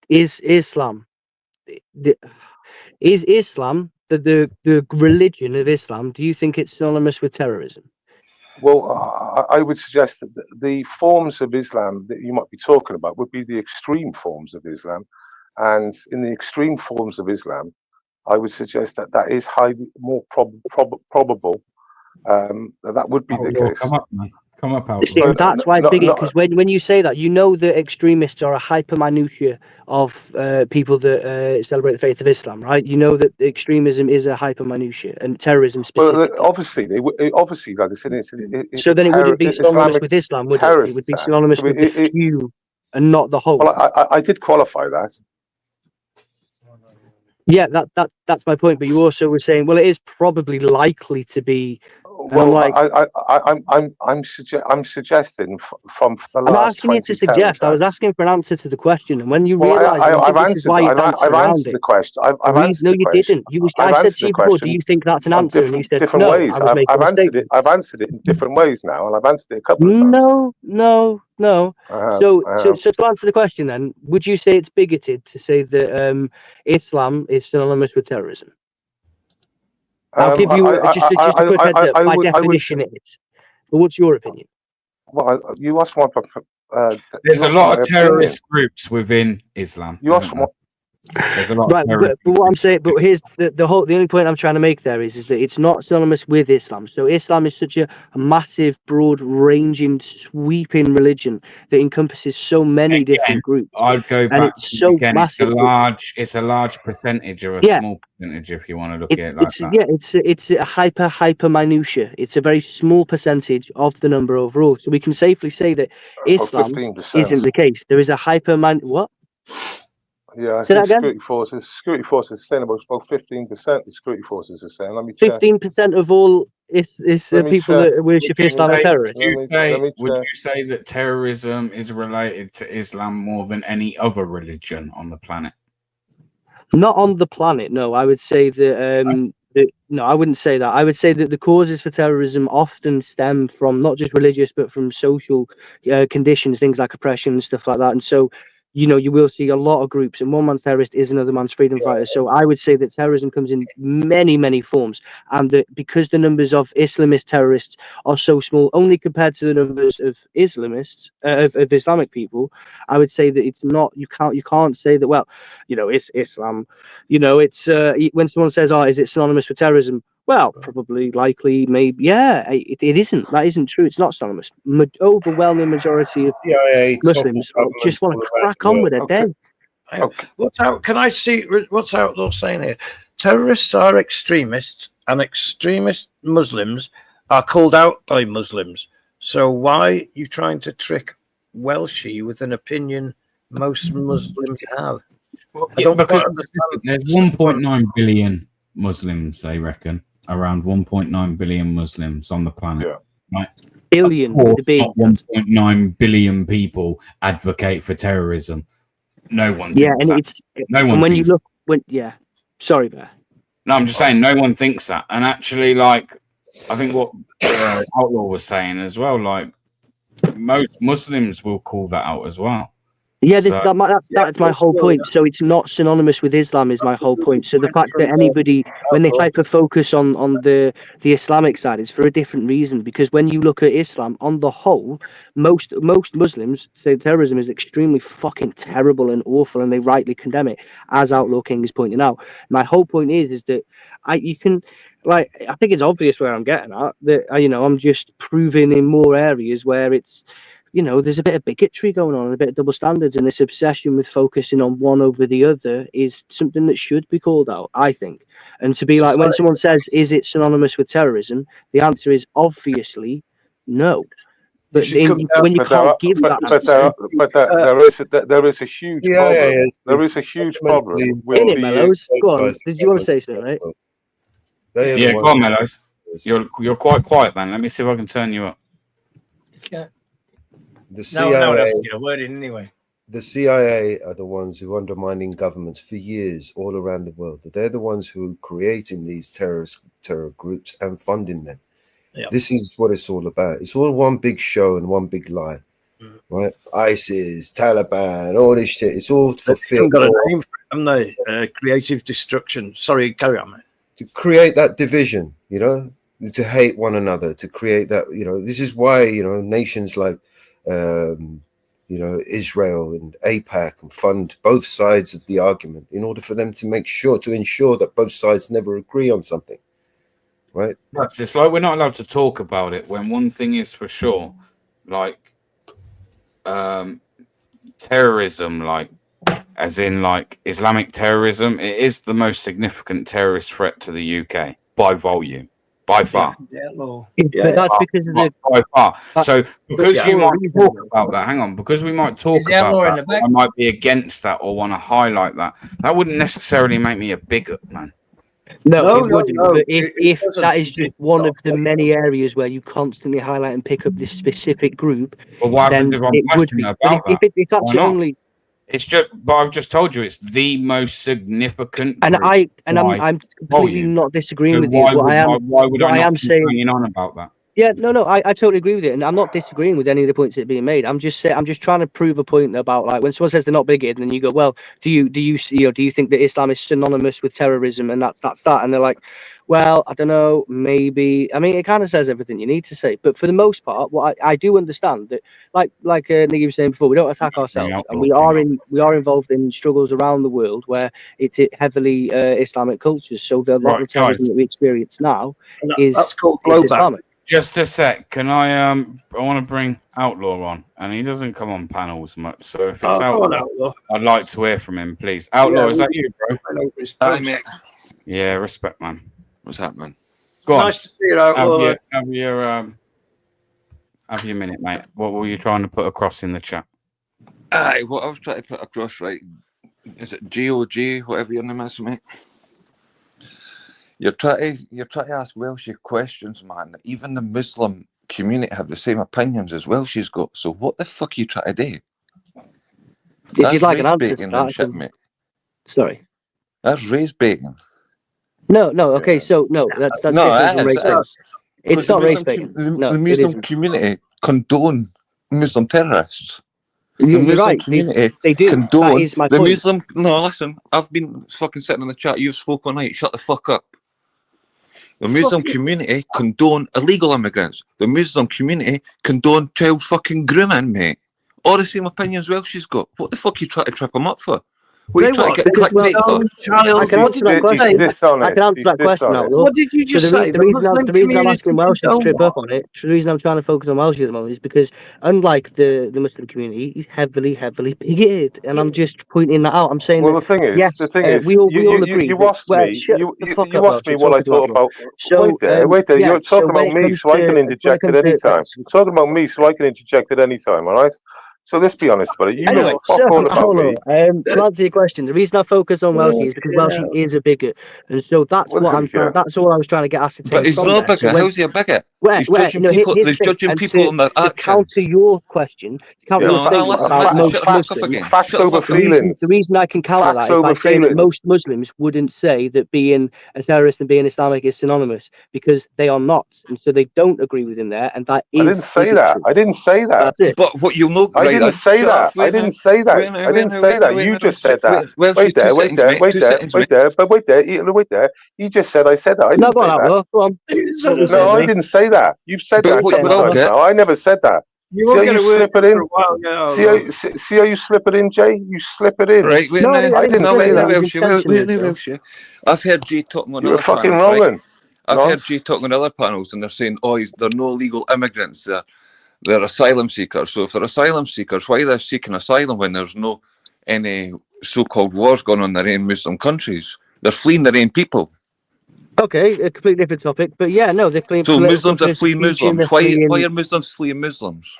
S4: is Islam. Is Islam the religion of Islam? Do you think it's synonymous with terrorism?
S2: Well, I would suggest that the forms of Islam that you might be talking about would be the extreme forms of Islam. And in the extreme forms of Islam, I would suggest that is highly more probable that would be the case.
S1: Come up,
S4: you see, that's why it's bigger, because when you say that, you know the extremists are a hyper minutiae of people that celebrate the faith of Islam, right? You know that extremism is a hyper minutiae, and terrorism specifically.
S2: Well, obviously, like I said,
S4: so then it wouldn't be synonymous with Islam, would it? It would be synonymous with the few and not the whole.
S2: Well, I did qualify that.
S4: Yeah, that's my point. But you also were saying, well, it is probably likely to be.
S2: Well, I'm suggesting from the last.
S4: I'm not asking you to suggest. I was asking for an answer to the question, and when you realise, this is why you
S2: I've answered the question.
S4: No, you didn't. I said to you before, do you think that's an answer? And you said no.
S2: Ways.
S4: I was making a statement.
S2: I've answered it in different ways now, and I've answered it a couple of times.
S4: No. So to answer the question, then, would you say it's bigoted to say that Islam is synonymous with terrorism? I'll give you just a quick heads up. By definition, it is. But what's your opinion?
S2: Well, you asked my.
S1: There's a lot of terrorist groups within Islam.
S2: You asked what?
S1: There's a lot
S4: right, but what I'm saying, but here's the only point I'm trying to make there is that it's not synonymous with Islam. So Islam is such a massive, broad-ranging, sweeping religion that encompasses so many different groups.
S1: I'd go back. It's so again, massive. It's a large percentage or a small percentage if you want to look at it like that.
S4: Yeah, it's a hyper minutia. It's a very small percentage of the number overall. So we can safely say that Islam isn't the case. There is a what?
S2: Yeah, I think security forces saying about 15%. The security forces are saying. Let me check.
S4: 15% of all people that worship Islam are terrorists.
S1: Would you say that terrorism is related to Islam more than any other religion on the planet?
S4: Not on the planet, no. I would say that. No, I wouldn't say that. I would say that the causes for terrorism often stem from not just religious, but from social conditions, things like oppression and stuff like that. And so, you will see a lot of groups, and one man's terrorist is another man's freedom fighter. So I would say that terrorism comes in many, many forms, and that because the numbers of Islamist terrorists are so small, only compared to the numbers of Islamists, of Islamic people, I would say that it's not. You can't say that. Well, it's Islam. It's when someone says, "Oh, is it synonymous with terrorism?" Well, probably, likely, maybe. Yeah, it isn't. That isn't true. It's not synonymous. Overwhelming majority of Muslims just want to crack on with their day.
S5: What's out? Can I see what's outlaw saying here? Terrorists are extremists, and extremist Muslims are called out by Muslims. So why are you trying to trick Welshie with an opinion most Muslims have?
S1: Well,
S5: I don't
S1: because
S5: quite understand.
S1: there's 1.9 billion Muslims, they reckon, around 1.9 billion Muslims on the planet.
S2: Yeah.
S1: Right?
S4: Billion
S1: Of course,
S4: with a B.
S1: not 1.9 billion people advocate for terrorism. No one
S4: Yeah,
S1: thinks
S4: and
S1: that.
S4: it's
S1: No one
S4: and when you
S1: thinks.
S4: look sorry, Bear.
S1: No, I'm just saying, no one thinks that. And actually, like, I think what Outlaw was saying as well, like, most Muslims will call that out as well.
S4: Yeah,
S1: So,
S4: that's my whole point. So it's not synonymous with Islam is my whole point. So the fact that anybody, when they try to focus on the Islamic side, it's for a different reason. Because when you look at Islam on the whole, most Muslims say terrorism is extremely fucking terrible and awful, and they rightly condemn it, as Outlaw King is pointing out. My whole point is that I think it's obvious where I'm getting at, that I'm just proving in more areas where it's, there's a bit of bigotry going on, a bit of double standards, and this obsession with focusing on one over the other is something that should be called out, I think. And to be like, when someone says, is it synonymous with terrorism? The answer is obviously no. But when you can't give that answer,
S2: there is a huge problem. There is a huge problem with
S4: in it, Mellows. Go on. Did you want to say something, right?
S1: Yeah, go on, Mellows. You're quite quiet, man. Let me see if I can turn you up.
S5: Yeah.
S7: The CIA,
S5: no one else can get a word in anyway.
S7: The CIA are the ones who are undermining governments for years all around the world. They're the ones who are creating these terror groups and funding them. Yep. This is what it's all about. It's all one big show and one big lie, right? ISIS, Taliban, all this shit. It's all for fear.
S5: They've got a name for it, haven't they? Creative destruction. Sorry, carry on, mate.
S7: To create that division, to hate one another, to create that, this is why, nations like, Israel and AIPAC and fund both sides of the argument in order for them to ensure that both sides never agree on something, right?
S1: It's like we're not allowed to talk about it when one thing is for sure, like terrorism, like as in like Islamic terrorism, it is the most significant terrorist threat to the UK by volume. By far.
S4: But that's because of
S1: by far. So because you might talk about that, hang on, because we might talk about that, I might be against that or want to highlight that. That wouldn't necessarily make me a bigot, man.
S4: No, it wouldn't. But if that is just one of the many areas where you constantly highlight and pick up this specific group, then it would be. But if that's your only.
S1: It's just, but I've just told you it's the most significant.
S4: And I'm completely not disagreeing with you.
S1: Why would I not keep hanging on about that?
S4: Yeah, no, I totally agree with it, and I'm not disagreeing with any of the points that are being made. I'm just trying to prove a point about, like, when someone says they're not bigoted, and then you go, well, do you think that Islam is synonymous with terrorism, and that's that, and they're like, well, I don't know, maybe. I mean, it kind of says everything you need to say, but for the most part, what I do understand that, like Nicky was saying before, we don't attack ourselves, and we are involved in struggles around the world where it's heavily Islamic cultures. So the lot of terrorism that we experience now that's called Islamic.
S1: Just a sec. Can I want to bring Outlaw on, and he doesn't come on panels much. So if it's Outlaw, I'd like to hear from him, please. Outlaw, is that you, bro?
S10: Mate.
S1: Yeah, respect, man.
S10: What's happening?
S1: Go on.
S5: Nice to see you, Outlaw.
S1: Have your minute, mate. What were you trying to put across in the chat?
S10: What I was trying to put across, right? Is it GOG, whatever your name is, mate? You're trying to ask Welsh questions, man. Even the Muslim community have the same opinions as Welsh's got. So what the fuck are you trying to do?
S4: If you'd like an answer to that,
S10: shit, mate.
S4: Sorry.
S10: That's race baiting.
S4: No. Okay, so no, that's race baiting. It's not race baiting.
S10: The Muslim community condone Muslim terrorists.
S4: You're right. They do.
S10: Condone
S4: that is my
S10: the
S4: point.
S10: Muslim. No, listen. I've been fucking sitting in the chat. You've spoken all night. Shut the fuck up. The Muslim community condone illegal immigrants. The Muslim community condone child fucking grooming, mate. All the same opinions Welsh's got. What the fuck are you trying to trip them up for? What are you trying to get clickbait for?
S4: I can answer that question.
S5: What did you just say?
S4: The reason I'm asking Welsh to trip up on it, the reason I'm trying to focus on Welsh at the moment is because, unlike the Muslim community, he's heavily bigoted, and I'm just pointing that out. I'm saying,
S2: well, the thing is,
S4: we all agree.
S2: You asked me what I thought about.
S4: So,
S2: wait there. You're talking about me, so I can interject at any time. You're talking about me, so I can interject at any time. All right. So let's be honest about it. You know
S4: Anyway,
S2: fuck
S4: so
S2: all about
S4: hold
S2: me.
S4: on. To answer your question, the reason I focus on Welshie is because Welshie is a bigot, and so that's
S2: Well,
S4: what I'm trying.
S2: yeah.
S4: That's all I was trying to get
S10: But
S4: ascertained
S10: he's
S4: from
S10: not a
S4: there. So
S10: bigot.
S4: when,
S10: How's he a bigot?
S4: where,
S10: He's
S4: where,
S10: judging
S4: no,
S10: people.
S4: here's
S10: He's
S4: the thing,
S10: judging
S4: and
S10: people on their
S4: to
S10: action.
S4: counter your question, to counter
S2: Yeah,
S4: your
S10: No, no,
S4: statement
S10: listen,
S4: about
S10: Robin,
S4: most
S10: shut the fuck up
S4: Muslims,
S10: again.
S2: facts
S10: Shut the
S2: over
S10: fuck up.
S2: feelings.
S4: the reason I can counter
S2: Facts
S4: that is by
S2: over
S4: saying that
S2: feelings.
S4: most Muslims wouldn't say that being a terrorist and being Islamic is synonymous, because they are not, and so they don't agree with him there, and that
S2: I
S4: is
S2: didn't say that.
S4: bigotry.
S2: I didn't say that.
S4: That's it.
S10: But what you know,
S2: I
S10: right?
S2: didn't
S10: Then
S2: say
S10: shut
S2: that.
S10: up. Wait
S2: I didn't
S10: now.
S2: say that.
S10: Wait now.
S2: I
S10: Wait
S2: didn't
S10: now.
S2: say
S10: Wait now.
S2: that.
S10: Wait
S2: You
S10: now.
S2: just said that.
S10: Well,
S2: Wait there.
S10: two
S2: Wait
S10: seconds,
S2: there.
S10: mate.
S2: Wait
S10: 2
S2: there.
S10: seconds,
S2: Wait
S10: mate.
S2: there. But wait there. Wait there. You just said I said that. I
S4: No,
S2: didn't
S4: go
S2: say
S4: on,
S2: that.
S4: Outlaw. Go on.
S2: No, I didn't say that. You've said that a
S10: But
S2: couple of
S10: well,
S2: times
S10: okay.
S2: now. I never said that.
S5: You
S2: See how
S5: won't get
S2: you
S5: a word
S2: slip it
S5: for
S2: in?
S5: a while now.
S2: See how you slip it in, Jay? You slip it in.
S10: Right, wait
S4: No, I
S10: now.
S4: didn't
S2: didn't
S10: No,
S4: say
S2: say
S10: wait
S4: that.
S10: now,
S2: that.
S4: It was
S10: Welshie. Wait
S4: intentional,
S10: now,
S4: so.
S10: Welshie. I've heard Jay talking on
S2: You're a
S10: other
S2: fucking
S10: panels,
S2: wrong
S10: right?
S2: one.
S10: I've
S2: Nonce.
S10: heard Jay talking on other panels, and they're saying, "Oh, they're no legal immigrants. They're asylum seekers. So if they're asylum seekers, why are they seeking asylum when there's no any so-called wars going on in their own Muslim countries? They're fleeing their own people.
S4: Okay, a completely different topic, but yeah, no, they're fleeing
S10: So
S4: political
S10: Muslims are fleeing
S4: persecution.
S10: Muslims.
S4: They're
S10: Why
S4: fleeing
S10: are Muslims fleeing Muslims?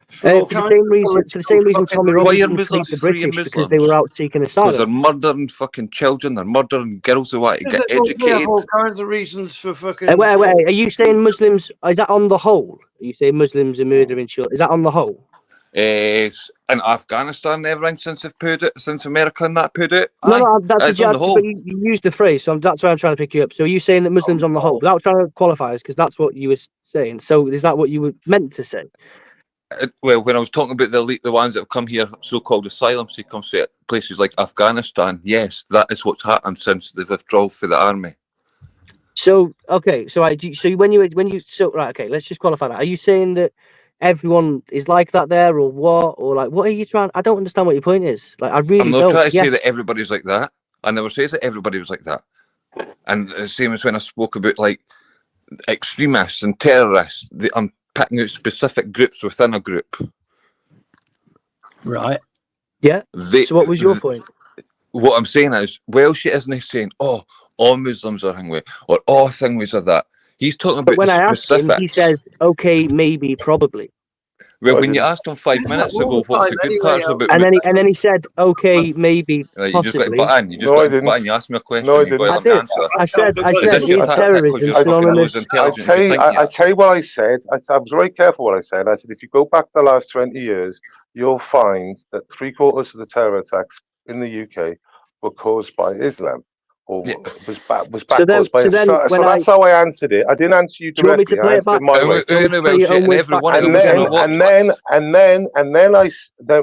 S4: for the same reason. For the same reason, Tommy
S10: Why
S4: Robinson
S10: are
S4: fleed
S10: Muslims
S4: the
S10: fleeing
S4: British because they were
S10: Muslims?
S4: out seeking
S10: Because they're
S4: asylum.
S10: murdering fucking children. They're murdering girls who want to get
S5: They have
S10: educated.
S5: all kinds of reasons for fucking.
S4: Wait, are you saying Muslims? Is that on the whole? Are you saying Muslims are murdering children? Is that on the whole?
S10: In Afghanistan, everything since they've put it, since America and that put it.
S4: No,
S10: Aye,
S4: no, that's
S10: it's on the whole.
S4: but you used the phrase, so that's why I'm trying to pick you up. So are you saying that Muslims on the whole, without trying to qualify us, because that's what you were saying. So is that what you were meant to say?
S10: Well, when I was talking about the elite, the ones that have come here, so-called asylum seekers, to places like Afghanistan, yes, that is what's happened since the withdrawal for the army.
S4: So okay, so when you right, okay, let's just qualify that. Are you saying that everyone is like that there, or what, or like what are you trying? I don't understand what your point is. Like I really
S10: I'm not
S4: don't.
S10: trying to say
S4: Yes.
S10: that everybody's like that. I never says that everybody was like that. And the same as when I spoke about like extremists and terrorists, I'm picking out specific groups within a group.
S5: Right.
S4: Yeah. So what was your point?
S10: What I'm saying is, Welsh isn't saying, "Oh, all Muslims are hungry," or "all things are that." He's talking about
S4: But when
S10: the
S4: I ask him,
S10: specifics.
S4: he says, "Okay, maybe, probably."
S10: Well, when you asked him 5 minutes ago, what's the good parts about?
S4: And then he said, "Okay, maybe,
S10: You just got to
S4: possibly."
S10: butt in. You just
S2: No,
S10: got
S2: I
S10: to butt
S2: didn't.
S10: in. You asked me a question.
S2: No, I
S10: You got
S2: didn't.
S10: to
S4: I
S10: let me
S4: did.
S10: answer.
S4: I said,
S10: Is this your
S4: is
S10: tactic? Because
S4: terrorism
S10: you're fucking not as
S4: synonymous?
S10: intelligent as you think you
S2: I
S10: are.
S2: tell you what I said. I was very careful what I said. I said if you go back the last 20 years, you'll find that 3/4 of the terror attacks in the UK were caused by Islam, or
S10: Yeah.
S2: was
S4: So then,
S2: caused by.
S4: so then,
S2: So that's how I answered it. I didn't answer you
S4: do you want me to
S2: directly. I
S4: play it
S2: answered
S4: back?
S2: it my way.
S4: Do you want me to play your own
S10: and
S4: words
S10: every
S4: back
S10: one of
S4: to
S10: them
S4: you
S10: was on
S4: again?
S10: a watch list.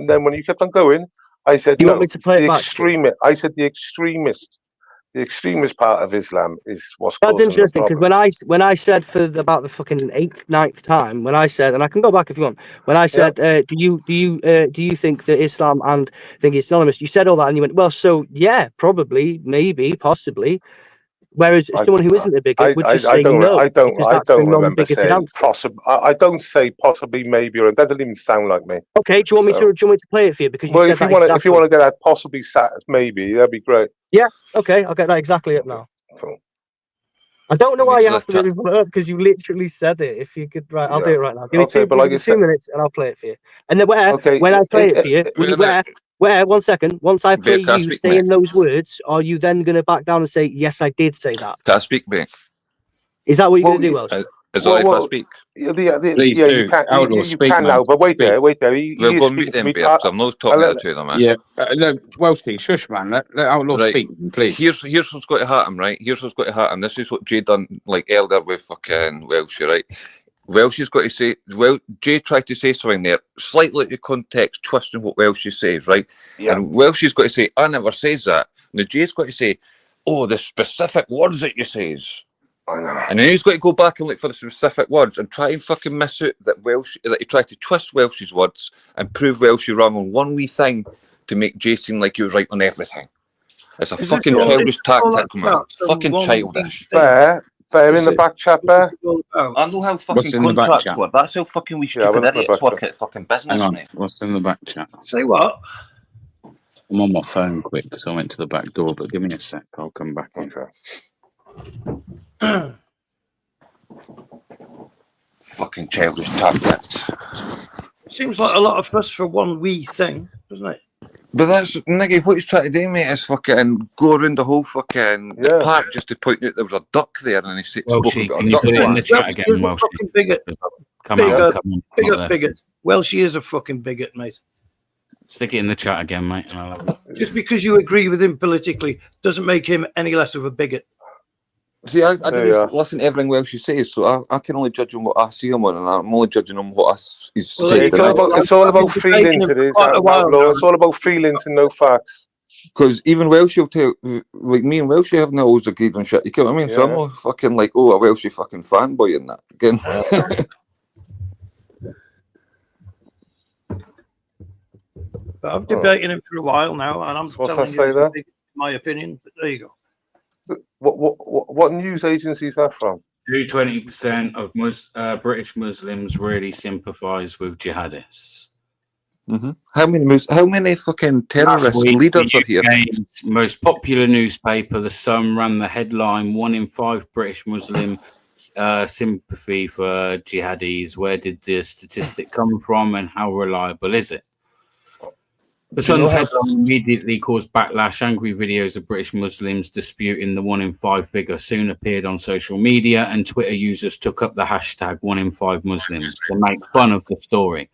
S2: Then when you kept on going, I said
S4: Do you
S2: no.
S4: want me to
S2: It's
S4: play
S2: the
S4: it back to you?
S2: extremist. I said the extremist part of Islam is what's
S4: That's
S2: causing the
S4: interesting because
S2: problem.
S4: when I said for about the fucking 8th, 9th time, when I said, and I can go back if you want, when I said, do you think that Islam and think it's synonymous? You said all that, and you went, well, so yeah, probably, maybe, possibly. Whereas someone who isn't a bigot would just say no, because that's the
S2: remember
S4: non-bigoted
S2: saying
S4: answer.
S2: possible. I don't say possibly, maybe, or that doesn't even sound like me.
S4: Okay, do you want me to play it for you because you
S2: Well,
S4: said
S2: if you
S4: that
S2: want
S4: exactly?
S2: if you want to get that possibly, maybe that'd be great.
S4: Yeah, okay, I'll get that exactly up now.
S2: Cool.
S4: I don't know why you have to
S10: Exactly.
S4: really put it up because you literally said it. If you could, right, I'll do
S2: Yeah.
S4: it right now. Give me
S2: Okay, but
S4: give
S2: like
S4: me
S2: I
S4: 2
S2: said,
S4: minutes and I'll play it for you. And then
S2: okay,
S4: when I play it for you, will you, where 1 second, once I play
S10: Babe, can I
S4: you
S10: speak,
S4: saying
S10: mate?
S4: those words, are you then going to back down and say, yes, I did say that?
S10: Can I speak, mate?
S4: Is that what you're
S2: well,
S4: going to do, Welsh?
S10: Is that if I speak?
S1: Please
S2: yeah,
S1: do.
S2: you can.
S1: Outlaw,
S2: You
S1: speak,
S2: can
S1: man.
S2: now, but wait
S1: Speak.
S2: there. He
S10: We'll
S2: is
S10: go and mute
S2: speaking to
S10: them,
S2: me.
S10: babe, because I'm not talking to the two of them, man.
S1: Yeah, no, Welshie, shush, man. Let Outlaw
S10: Right.
S1: speak, please.
S10: Here's what's got to happen, right? Here's what's got to happen. This is what Jay done like earlier with fucking Welshie, right? Welshie's got to say, well, Jay tried to say something there, slightly out of context, twisting what Welshie says, right?
S2: Yeah.
S10: And Welshie's got to say, I never says that. Now Jay's got to say, oh, the specific words that you says.
S2: I know.
S10: And then he's got to go back and look for the specific words and try and fucking miss out that he tried to twist Welshie's words and prove Welshie wrong on one wee thing to make Jay seem like he was right on everything. It's a fucking childish tactic, man. Fucking childish.
S2: Fair in the back chat there.
S10: I know how fucking
S1: What's in the back
S10: contracts
S1: chat?
S10: work. That's how fucking we
S2: Yeah,
S10: stupid
S2: what's in the
S10: idiots
S2: back
S10: work
S2: chat?
S10: at fucking
S1: Hang
S10: business,
S1: on.
S10: mate.
S1: What's in the back chat?
S5: Say what?
S1: I'm on my phone quick, so I went to the back door, but give me a sec. I'll come back in.
S2: Okay.
S10: Fucking childish tactics.
S5: Seems like a lot of fuss for one wee thing, doesn't it?
S10: But that's Niggy, what he's trying to do, mate, is fucking go around the whole fucking
S2: Yeah.
S10: park just to point out there was a duck there, and he spoke
S1: Welshie,
S10: about
S1: can
S10: a
S1: you
S10: duck
S1: put it in the
S10: flag.
S1: chat again,
S5: He's a
S1: Welshie?
S5: fucking bigot.
S1: Come
S5: Big
S1: on,
S5: up,
S1: come on.
S5: Big
S1: Not
S5: up
S1: there.
S5: bigot. Well, she is a fucking bigot, mate.
S1: Stick it in the chat again, mate. And I'll have it.
S5: Just because you agree with him politically doesn't make him any less of a bigot.
S10: See, I
S2: There you
S10: didn't
S2: are.
S10: listen to everything Welshie says, so I can only judge on what I see him on, and I'm only judging on what he's
S5: Well,
S10: said.
S2: It's all about feelings. It is.
S5: Quite a while
S2: Outlaw.
S5: now.
S2: It's all about feelings and no facts.
S10: Because even Welshie will tell, like me and Welshie haven't always agreed on shit. You get what I mean? So I'm
S2: Yeah.
S10: not fucking like, oh, a Welshie fucking fanboy and that. Again.
S5: But I've debated him for a while now, and I'm
S2: What's
S5: telling
S2: that
S5: you,
S2: say
S5: it's a
S2: there?
S5: bigot, in my opinion. But there you go.
S2: What news agency is that from?
S1: Do 20% of British Muslims really sympathise with jihadists?
S10: How many fucking terrorist
S1: Last week,
S10: leaders
S1: the
S10: are here?
S1: UK's most popular newspaper, The Sun, ran the headline: 1 in 5 British Muslim sympathy for jihadis. Where did this statistic come from, and how reliable is it? The Sun's headline immediately caused backlash. Angry videos of British Muslims disputing the 1 in 5 figure soon appeared on social media, and Twitter users took up the hashtag 1 in 5 Muslims to make fun of the story.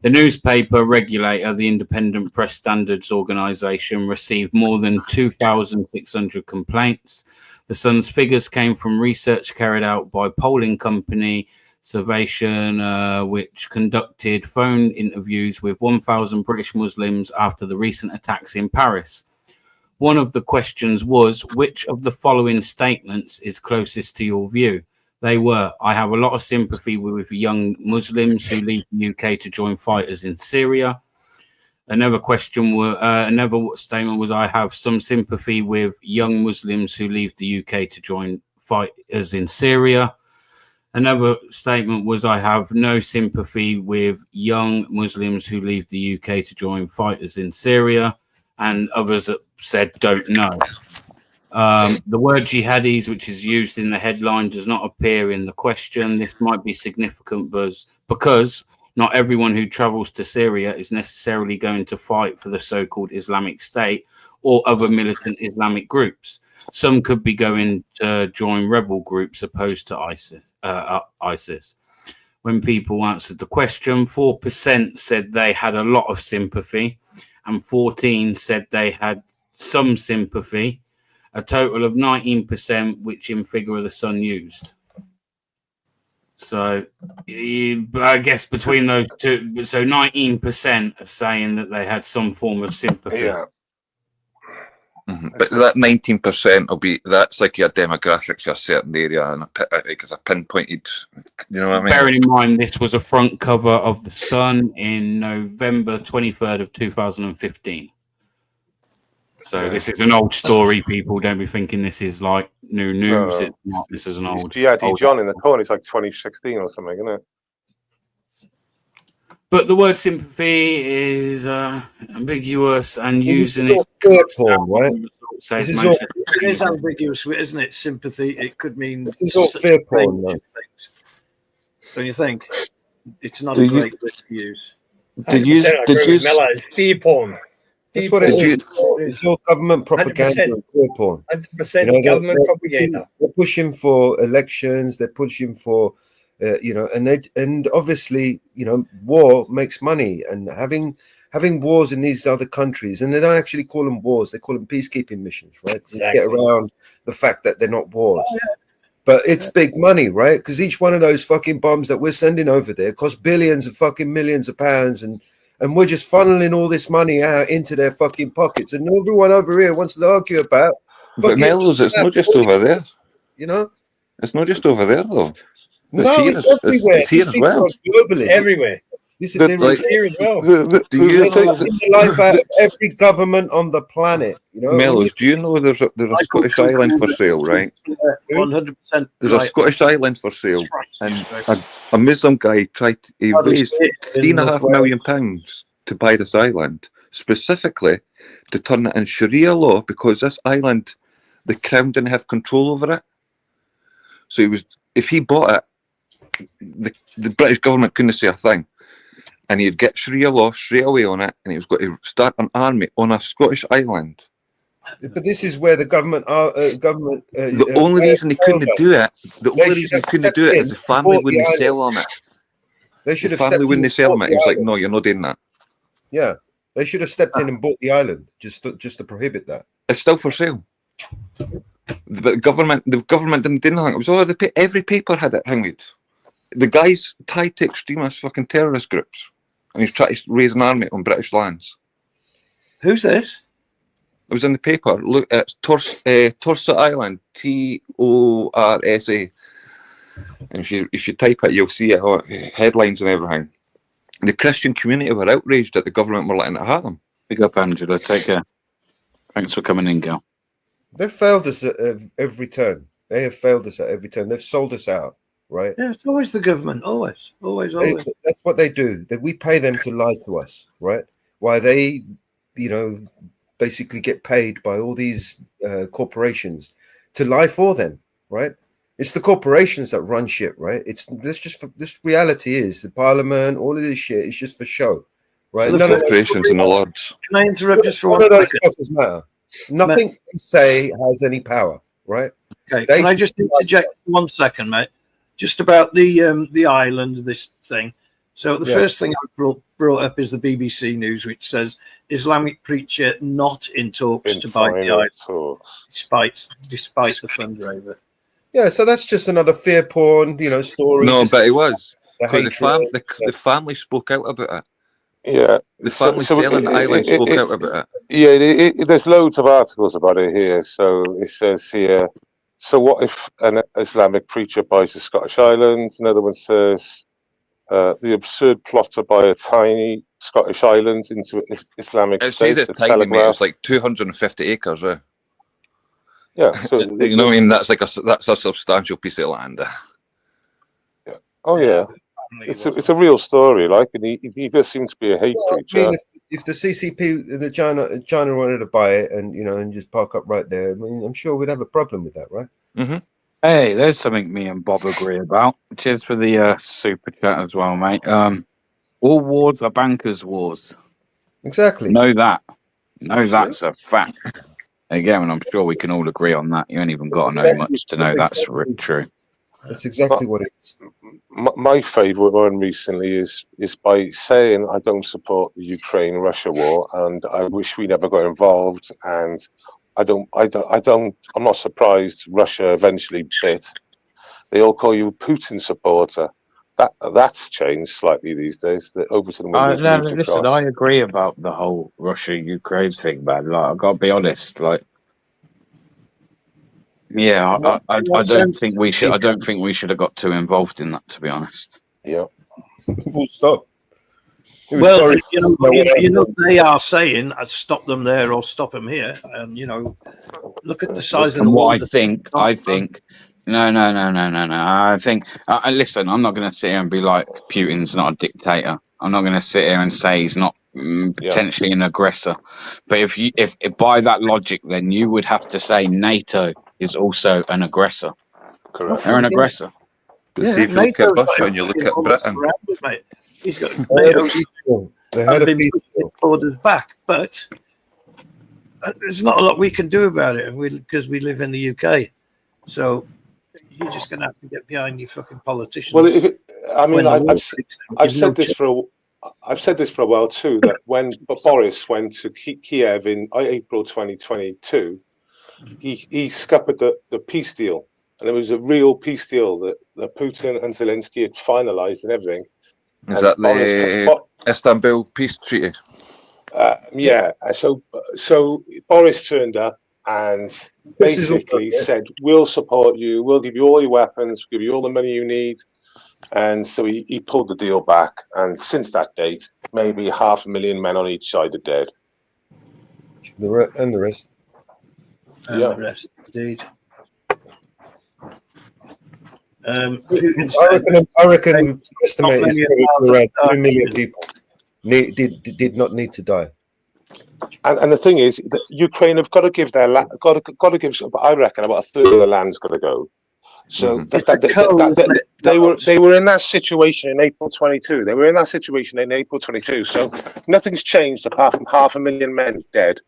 S1: The newspaper regulator, the Independent Press Standards Organisation, received more than 2,600 complaints. The Sun's figures came from research carried out by polling company Survation, which conducted phone interviews with 1,000 British Muslims after the recent attacks in Paris. One of the questions was, which of the following statements is closest to your view? They were: I have a lot of sympathy with young Muslims who leave the UK to join fighters in Syria. Another statement was: I have some sympathy with young Muslims who leave the UK to join fighters in Syria. Another statement was: I have no sympathy with young Muslims who leave the UK to join fighters in Syria. And others said, don't know. The word jihadis, which is used in the headline, does not appear in the question. This might be significant because not everyone who travels to Syria is necessarily going to fight for the so-called Islamic State or other militant Islamic groups. Some could be going to join rebel groups opposed to ISIS. When people answered the question, 4% said they had a lot of sympathy and 14% said they had some sympathy. A total of 19%, which in figure of the Sun used. So, I guess between those two, so 19% are saying that they had some form of sympathy.
S2: Yeah.
S10: But that 19% that's like your demographics for a certain area, and it's a pinpointed. You know what I mean?
S1: Bearing in mind, this was a front cover of the Sun in November 23rd of 2015. So this is an old story, people. Don't be thinking this is like new news. It's not. This is an old.
S2: Jihadi John in the corner. It's like 2016 or something, isn't it?
S1: But the word sympathy is ambiguous, and using
S7: This is
S1: it.
S7: all fear porn, right?
S1: Says
S7: This is all-
S5: It is ambiguous, isn't it? Sympathy. It could mean
S7: This is all
S5: such
S7: fear
S5: a
S7: porn,
S5: range
S7: though.
S5: of things. Don't you think? It's not
S10: Do
S5: a
S10: you-
S5: great word to use.
S10: Did you?
S11: It's fear porn.
S7: That's what it is. It's all government propaganda
S11: 100%.
S7: and fear porn.
S11: 100%
S7: You know,
S11: government
S7: they're
S11: propaganda.
S7: They're pushing for elections. They're pushing for, and obviously, war makes money, and having wars in these other countries, and they don't actually call them wars; they call them peacekeeping missions, right? To
S11: Exactly.
S7: get around the fact that they're not wars. But it's big money, right? Because each one of those fucking bombs that we're sending over there costs billions of fucking millions of pounds, and we're just funneling all this money out into their fucking pockets. And everyone over here wants to argue about.
S10: But Melrose, it's not just over there.
S7: You know,
S10: it's not just over there though.
S7: No,
S10: here,
S7: it's everywhere.
S10: It's here as well.
S7: Globally,
S11: everywhere.
S7: This is
S10: Like,
S11: here as well.
S10: do you know
S7: the life out of every government on the planet? You know,
S10: Melrose, do you know there's a Scottish island for sale, right?
S5: 100%.
S10: There's a Scottish island for sale, and a Muslim guy he raised £3.5 million to buy this island, specifically to turn it in Sharia law, because this island, the Crown didn't have control over it. So if he bought it, the British government couldn't say a thing. and he'd get Sharia law straight away on it, and he was going to start an army on a Scottish island.
S7: But this is where the government
S10: The only reason he couldn't do it, is the family wouldn't sell on it.
S7: They should
S10: The
S7: have
S10: family wouldn't sell on it. He was like, "No, you're not doing that."
S7: Yeah, they should have stepped in and bought the island just to prohibit that.
S10: It's still for sale. The government didn't do anything. It was all every paper had it. Hangwood. The guy's tied to extremist fucking terrorist groups, and he's trying to raise an army on British lands.
S5: Who's this?
S10: It was in the paper. Look, it's Torsa Island, Torsa. And if you type it, you'll see it, headlines and everything. The Christian community were outraged that the government were letting it happen.
S1: Big up, Angela. Take care. Thanks for coming in, girl.
S7: They've failed us at every turn. They have failed us at every turn. They've sold us out, right?
S5: Yeah, it's always the government. Always.
S7: That's what they do. That we pay them to lie to us, right? Why they, basically get paid by all these corporations to lie for them, right? It's the corporations that run shit, right? This reality is the parliament, all of this shit is just for show, right?
S10: The corporations and the lords.
S5: Can I interrupt just for one
S7: second?
S5: second?
S7: Matter. Nothing you say has any power, right?
S5: Okay, can I just interject for 1 second, mate? Just about the island, this thing. So the first thing I brought up is the BBC News, which says Islamic preacher not in talks to buy the island, despite the fundraiser.
S7: Yeah, so that's just another fear porn, story.
S10: No, but it was because the family spoke out about it.
S2: Yeah,
S10: the family selling the island spoke out about it.
S2: Yeah, there's loads of articles about it here. So it says here. So what if an Islamic preacher buys the Scottish island? Another one says. The absurd plot to buy a tiny Scottish island into Islamic State.
S10: It says it's tiny, mate. It's like 250 acres.
S2: Yeah, so
S10: you know what I mean. That's a substantial piece of land.
S2: Yeah. Oh yeah, it's a real story. Like, and he does seem to be a hate preacher.
S7: I mean, if the CCP, the China wanted to buy it and just park up right there, I mean, I'm sure we'd have a problem with that, right?
S10: Mm-hmm.
S1: Hey, there's something me and Bob agree about. Cheers for the super chat as well, mate. All wars are bankers' wars.
S7: Exactly.
S1: Know that. That's a fact. Again, I'm sure we can all agree on that. You ain't even got to know much to know that's true.
S7: That's exactly what it is.
S2: My favourite one recently is by saying I don't support the Ukraine-Russia war, and I wish we never got involved. And I'm not surprised Russia eventually bit. They all call you a Putin supporter. That's changed slightly these days. They're over to the middle.
S1: Listen, I agree about the whole Russia-Ukraine thing, man. Like, I've got to be honest. Like, yeah, I don't think we should. I don't think we should have got too involved in that, to be honest.
S2: Yeah.
S7: Full stop.
S5: Well, they are saying stop them there or stop them here, and look at the size of the
S1: what I think. No. I think. Listen, I'm not going to sit here and be like Putin's not a dictator. I'm not going to sit here and say he's not potentially an aggressor. But if by that logic, then you would have to say NATO is also an aggressor.
S2: Correct.
S1: They're an aggressor.
S10: But see, if you look at Russia and you look at Britain,
S5: he's got NATO's been orders back, but there's not a lot we can do about it, because we live in the UK. So you're just going to have to get behind your fucking politicians.
S2: Well, I've said this for a while too. That when Boris went to Kiev in April 2022, he scuppered the peace deal, and it was a real peace deal that Putin and Zelensky had finalized and everything.
S10: Is that the Istanbul peace treaty?
S2: Yeah. So Boris turned up and basically said, "We'll support you. We'll give you all your weapons. We'll give you all the money you need." And so he pulled the deal back. And since that date, maybe 500,000 men on each side are dead.
S7: And the rest.
S5: The rest, indeed.
S7: I reckon estimate is around 2 million people did not need to die.
S2: And the thing is, that Ukraine have got to give their I reckon about a third of the land's got to go. So
S5: Mhm.
S2: they were in that situation in April 22. They were in that situation in April 22. So nothing's changed apart from 500,000 men dead.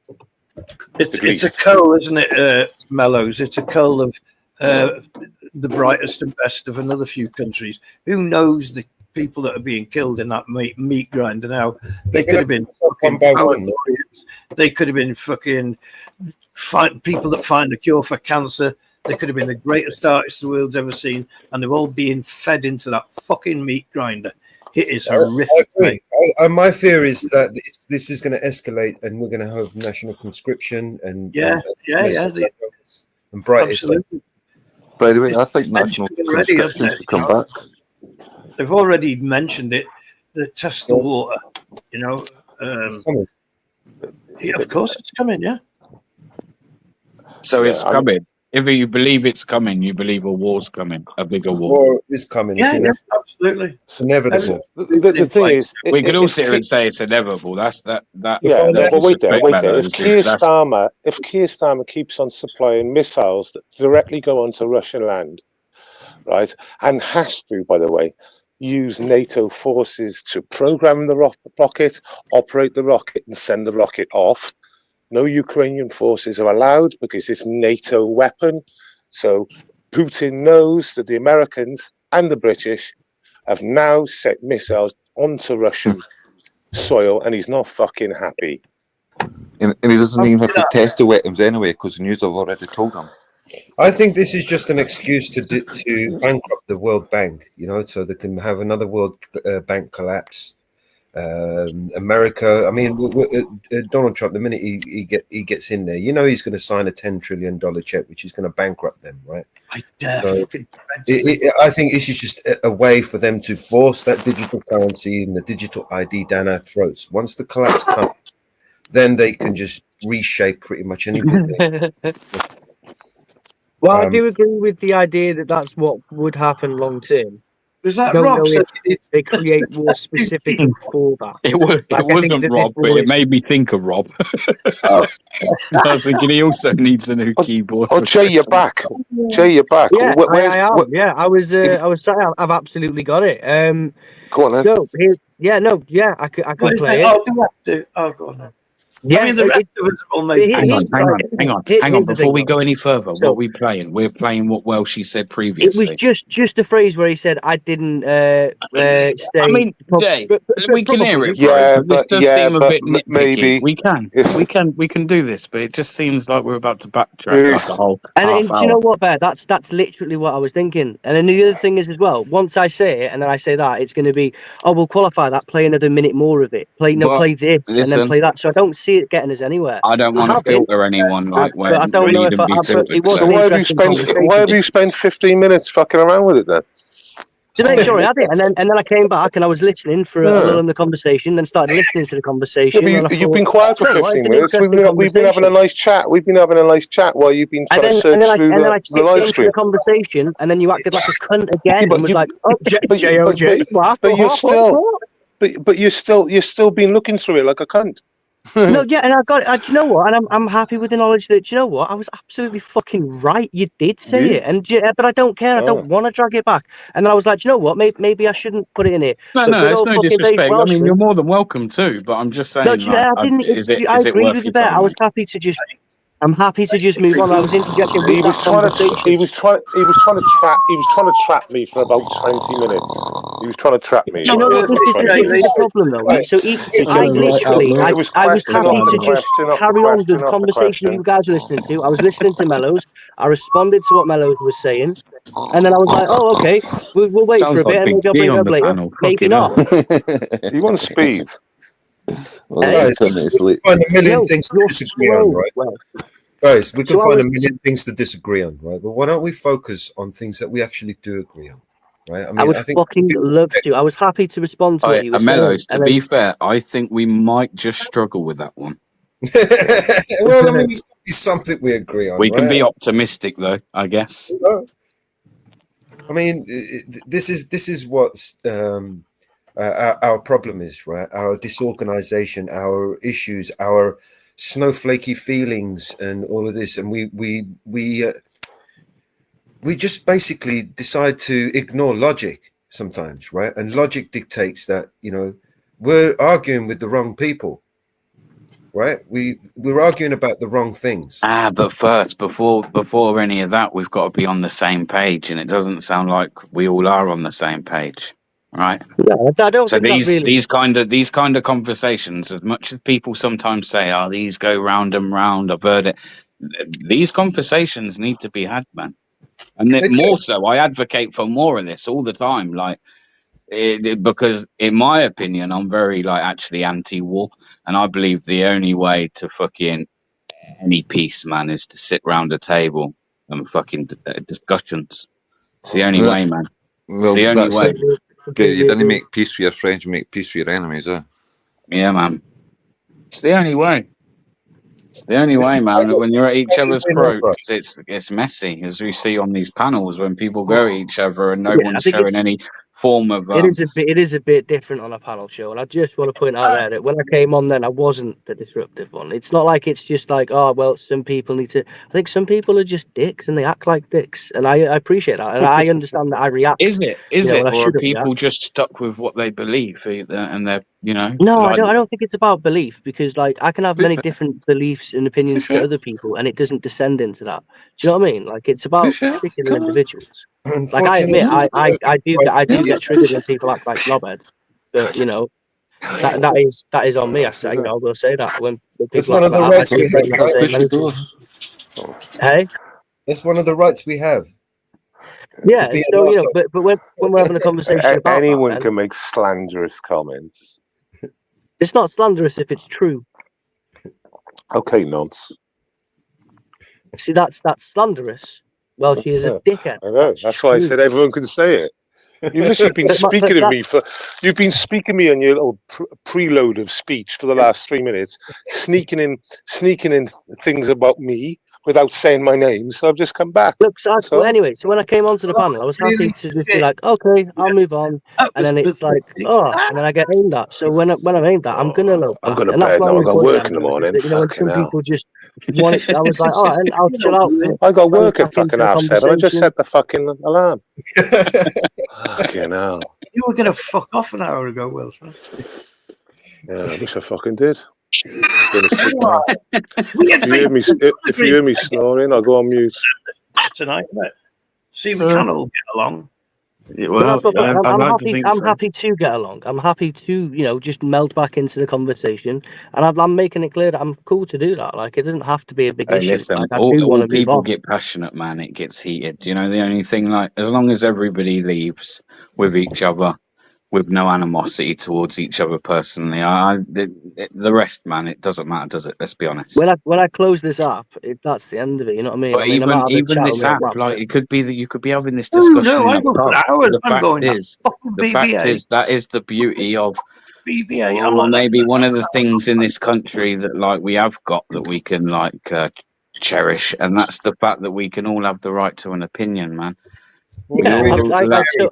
S5: It's a cull, isn't it, Mellows? It's a cull of the brightest and best of another few countries. Who knows the people that are being killed in that meat grinder now? They could have been fucking warriors. They could have been fucking people that find a cure for cancer. They could have been the greatest artists the world's ever seen, and they're all being fed into that fucking meat grinder. It is horrific.
S7: I agree. My fear is that this is going to escalate, and we're going to have national conscription and
S5: yeah.
S7: And bright.
S5: Absolutely.
S10: By the way, I think national conscription should come back.
S5: They've already mentioned it. The test the water, you know.
S7: It's coming.
S5: Yeah, of course, it's coming. Yeah.
S1: So it's coming. If you believe it's coming, you believe a war's coming, a bigger war.
S7: War is coming.
S5: Yeah, absolutely.
S7: It's inevitable.
S2: The thing is,
S1: we could all sit here and say it's inevitable. That's that.
S2: Yeah, no, but wait there. If Keir Starmer keeps on supplying missiles that directly go onto Russian land, right, and has to, by the way, use NATO forces to program the rocket, operate the rocket, and send the rocket off. No Ukrainian forces are allowed because it's NATO weapon. So Putin knows that the Americans and the British have now set missiles onto Russian soil, and he's not fucking happy.
S10: And he doesn't even have to test the weapons anyway, because the news have already told him.
S7: I think this is just an excuse to bankrupt the World Bank, you know, so they can have another World Bank collapse. America, I mean, Donald Trump, the minute he gets in there, you know, he's going to sign a $10 trillion check, which is going to bankrupt them, right? I think this is just a way for them to force that digital currency and the digital ID down our throats. Once the collapse comes, then they can just reshape pretty much anything.
S4: Well, I do agree with the idea that that's what would happen long term.
S5: Was that Rob?
S4: They create war specifically for that.
S1: It wasn't Rob, but it made me think of Rob. I was thinking he also needs a new keyboard.
S2: Oh, Jay, you're back. Jay, you're back.
S4: Yeah, I am. Yeah, I was saying I've absolutely got it.
S2: Go on then.
S4: I could play it.
S5: Oh, go on then.
S4: Yeah,
S5: I mean, the rest of us all make
S1: hang on. Before we go any further, what are we playing? We're playing what Welshie said previously.
S4: It was just a phrase where he said, "I didn't say."
S1: I mean, Jay, we can hear it.
S2: Yeah,
S1: this does seem a bit nitpicky.
S2: maybe
S1: we can do this, but it just seems like we're about to backtrack like a whole.
S4: And do you know what, Bear? That's literally what I was thinking. And then the other thing is as well. Once I say it, and then I say that, it's going to be, oh, we'll qualify that. Play another minute more of it. Play this, and then play that. So I don't see it getting us anywhere.
S1: I don't want to filter anyone like when
S4: I don't know if it was.
S2: So why have you spent 15 minutes fucking around with it then?
S4: To make sure I had it, and then I came back and I was listening for a little in the conversation, then started listening to the conversation.
S2: Yeah, you've been quiet for 15 minutes. We've been having a nice chat. while you've been trying to search through the live stream.
S4: The conversation, and then you acted like a cunt again and was like, "Oh,
S2: but you're still been looking through it like a cunt."
S4: No, yeah, and I got it. Do you know what? And I'm happy with the knowledge that, do you know what? I was absolutely fucking right. You did say it, but I don't care. I don't want to drag it back. And then I was like, do you know what? Maybe I shouldn't put it in here.
S1: No, it's no disrespect. I mean, you're more than welcome to, but I'm just saying.
S4: No, I agree with you there. I was happy to just. I'm happy to just move on. I was interjecting with that conversation.
S2: He was trying to trap me for about 20 minutes. He was trying to trap me.
S4: This is the problem, though. Right? So I was happy to just carry on the conversation that you guys were listening to. I was listening to Mellows. I responded to what Mellows was saying, and then I was like, "Oh, okay, we'll wait for a bit, and maybe I'll bring it up later. Maybe not."
S2: You want speed?
S7: Well, find a million things to disagree on, right? Guys, we can find a million things to disagree on, right? But why don't we focus on things that we actually do agree on, right?
S4: I would fucking love to. I was happy to respond to what you were saying.
S1: Mellows, to be fair, I think we might just struggle with that one.
S7: Well, I mean, there's got to be something we agree on.
S1: We can be optimistic, though, I guess.
S7: I mean, this is what's our problem is, right? Our disorganization, our issues, our snowflakey feelings, and all of this. And we we just basically decide to ignore logic sometimes, right? And logic dictates that, you know, we're arguing with the wrong people, right? We're arguing about the wrong things.
S1: But first, before any of that, we've got to be on the same page, and it doesn't sound like we all are on the same page, right?
S4: No, I don't
S1: So
S4: think that really.
S1: these kind of conversations, as much as people sometimes say, "Oh, these go round and round," I've heard it. These conversations need to be had, man. And then more so, I advocate for more of this all the time, like because, in my opinion, I'm very like actually anti-war, and I believe the only way to fucking any peace, man, is to sit round a table and fucking discussions. It's the only way, man. It's the only way.
S10: You didn't make peace for your friends, you make peace for your enemies,
S1: Yeah, man. It's the only way. It's the only way, man. When you're at each other's throats, it's messy, as we see on these panels when people go at each other and no one's showing any form of.
S4: It is a bit different on a panel show, and I just want to point out there that when I came on, then I wasn't the disruptive one. It's not like it's just like, oh well, some people need to. I think some people are just dicks and they act like dicks, and I appreciate that, and I understand that I react.
S1: Is it? Is
S4: you know,
S1: it? Or are people
S4: react.
S1: just stuck with what they believe, and they're, you know?
S4: No,
S1: like,
S4: I don't think it's about belief, because like I can have many different beliefs and opinions to other people, and it doesn't descend into that. Do you know what I mean? Like it's about particular individuals. Like I admit, I do get triggered when people act like knobheads, but you know that is on me. I say, you know, I will say that when
S7: It's
S4: people
S7: one
S4: act
S7: of the
S4: like that, I
S7: rights
S4: do
S7: we
S4: say
S7: have, right?
S4: many things. Hey,
S7: it's one of the rights we have.
S4: Yeah, so you know, but when we're having a conversation about
S2: anyone
S4: that,
S2: can make slanderous comments.
S4: It's not slanderous if it's true.
S2: Okay, nonce.
S4: See, that's slanderous. Well, she is a dickhead.
S2: I know. That's why I said everyone can say it. You've literally been speaking of me you've been speaking me on your little preload of speech for the last 3 minutes, sneaking in things about me without saying my name. So I've just come back.
S4: Look, so anyway, so when I came onto the panel, I was happy to just be like, okay, I'll move on, and then it's like, and then I get aimed at. So when I'm aimed at, I'm gonna look back,
S2: I'm going to
S4: and that's
S2: bed
S4: why
S2: now. I
S4: my
S2: got
S4: point
S2: work
S4: there
S2: in the
S4: was
S2: morning.
S4: that, you know, when some people just want it, I was like, and I'll chill out.
S2: I got work at
S4: back into
S2: fucking
S4: the
S2: 7:30. I just
S4: conversation.
S2: set the fucking alarm. Fucking hell.
S5: You were going to fuck off an hour ago, Will Smith.
S2: Yeah, I wish I fucking did. I'm going to sleep now. If you hear me snoring, I'll go on mute.
S5: Tonight, isn't it? See if we can all get along.
S1: Well,
S4: I'm happy to get along. I'm happy to, you know, just meld back into the conversation, and I'm making it clear that I'm cool to do that. Like, it doesn't have to be a big issue.
S1: Listen,
S4: like, I do want to move
S1: people
S4: on.
S1: get passionate, man. It gets heated. You know, the only thing, like, as long as everybody leaves with each other, with no animosity towards each other personally, the rest, man, it doesn't matter, does it? Let's be honest.
S4: When I close this app, that's the end of it. You know what I mean?
S1: But
S4: I mean,
S1: even this app, like, it could be that you could be having this discussion.
S5: No, I go for hours. I'm going.
S1: The fact is that is the beauty of
S5: BBA.
S1: Well, maybe one of the things in this country that, like, we have got that we can, like, cherish, and that's the fact that we can all have the right to an opinion, man.
S4: Yeah,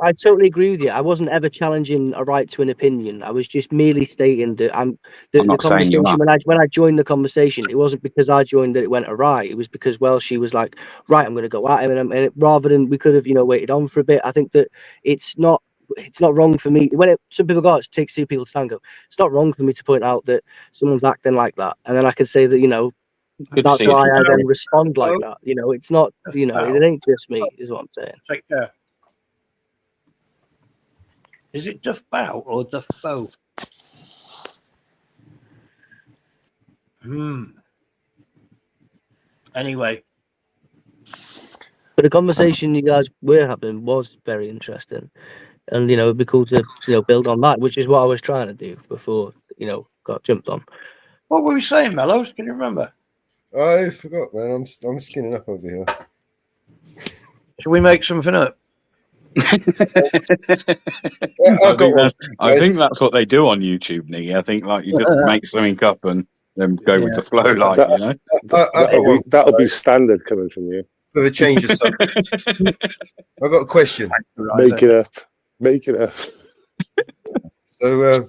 S4: I totally agree with you. I wasn't ever challenging a right to an opinion. I was just merely stating that the conversation when I joined the conversation, it wasn't because I joined that it went awry. It was because, well, she was like, right, I'm going to go at him, and rather than we could have, you know, waited on for a bit. I think that it's not wrong for me some people go, it takes two people to tango. It's not wrong for me to point out that someone's acting like that, and then I can say that, you know, that's why I then respond like that. You know, it's not, you know, it ain't just me, is what I'm saying.
S5: Take care. Is it Duff Bow or Duff Bow? Anyway.
S4: But the conversation you guys were having was very interesting. And, you know, it'd be cool to, you know, build on that, which is what I was trying to do before, you know, got jumped on.
S5: What were we saying, Mellows? Can you remember?
S7: I forgot, man. I'm skinning up over here.
S5: Should we make something up?
S1: I think that's what they do on YouTube, Nicky. I think, like, you just make something up and then go with the flow, like, you know.
S2: That'll be standard coming from you.
S7: With a change of subject. I've got a question.
S2: Make it up. Make it up.
S7: So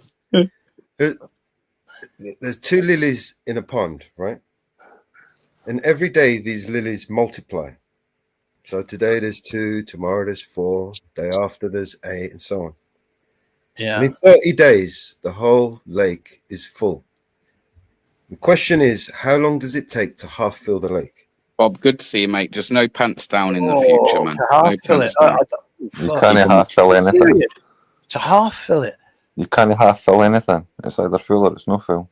S7: there's two lilies in a pond, right? And every day these lilies multiply. So today there's 2, tomorrow there's 4, day after there's 8, and so on.
S5: Yeah.
S7: And in 30 days, the whole lake is full. The question is, how long does it take to half fill the lake?
S1: Bob, good to see you, mate. Just no pants down in the
S5: Oh,
S1: future, man.
S5: to half
S1: No
S5: fill
S1: pants
S5: it.
S1: down.
S10: You can't half fill anything.
S5: Period. To half fill it.
S10: You can't half fill anything. It's either full or it's no full.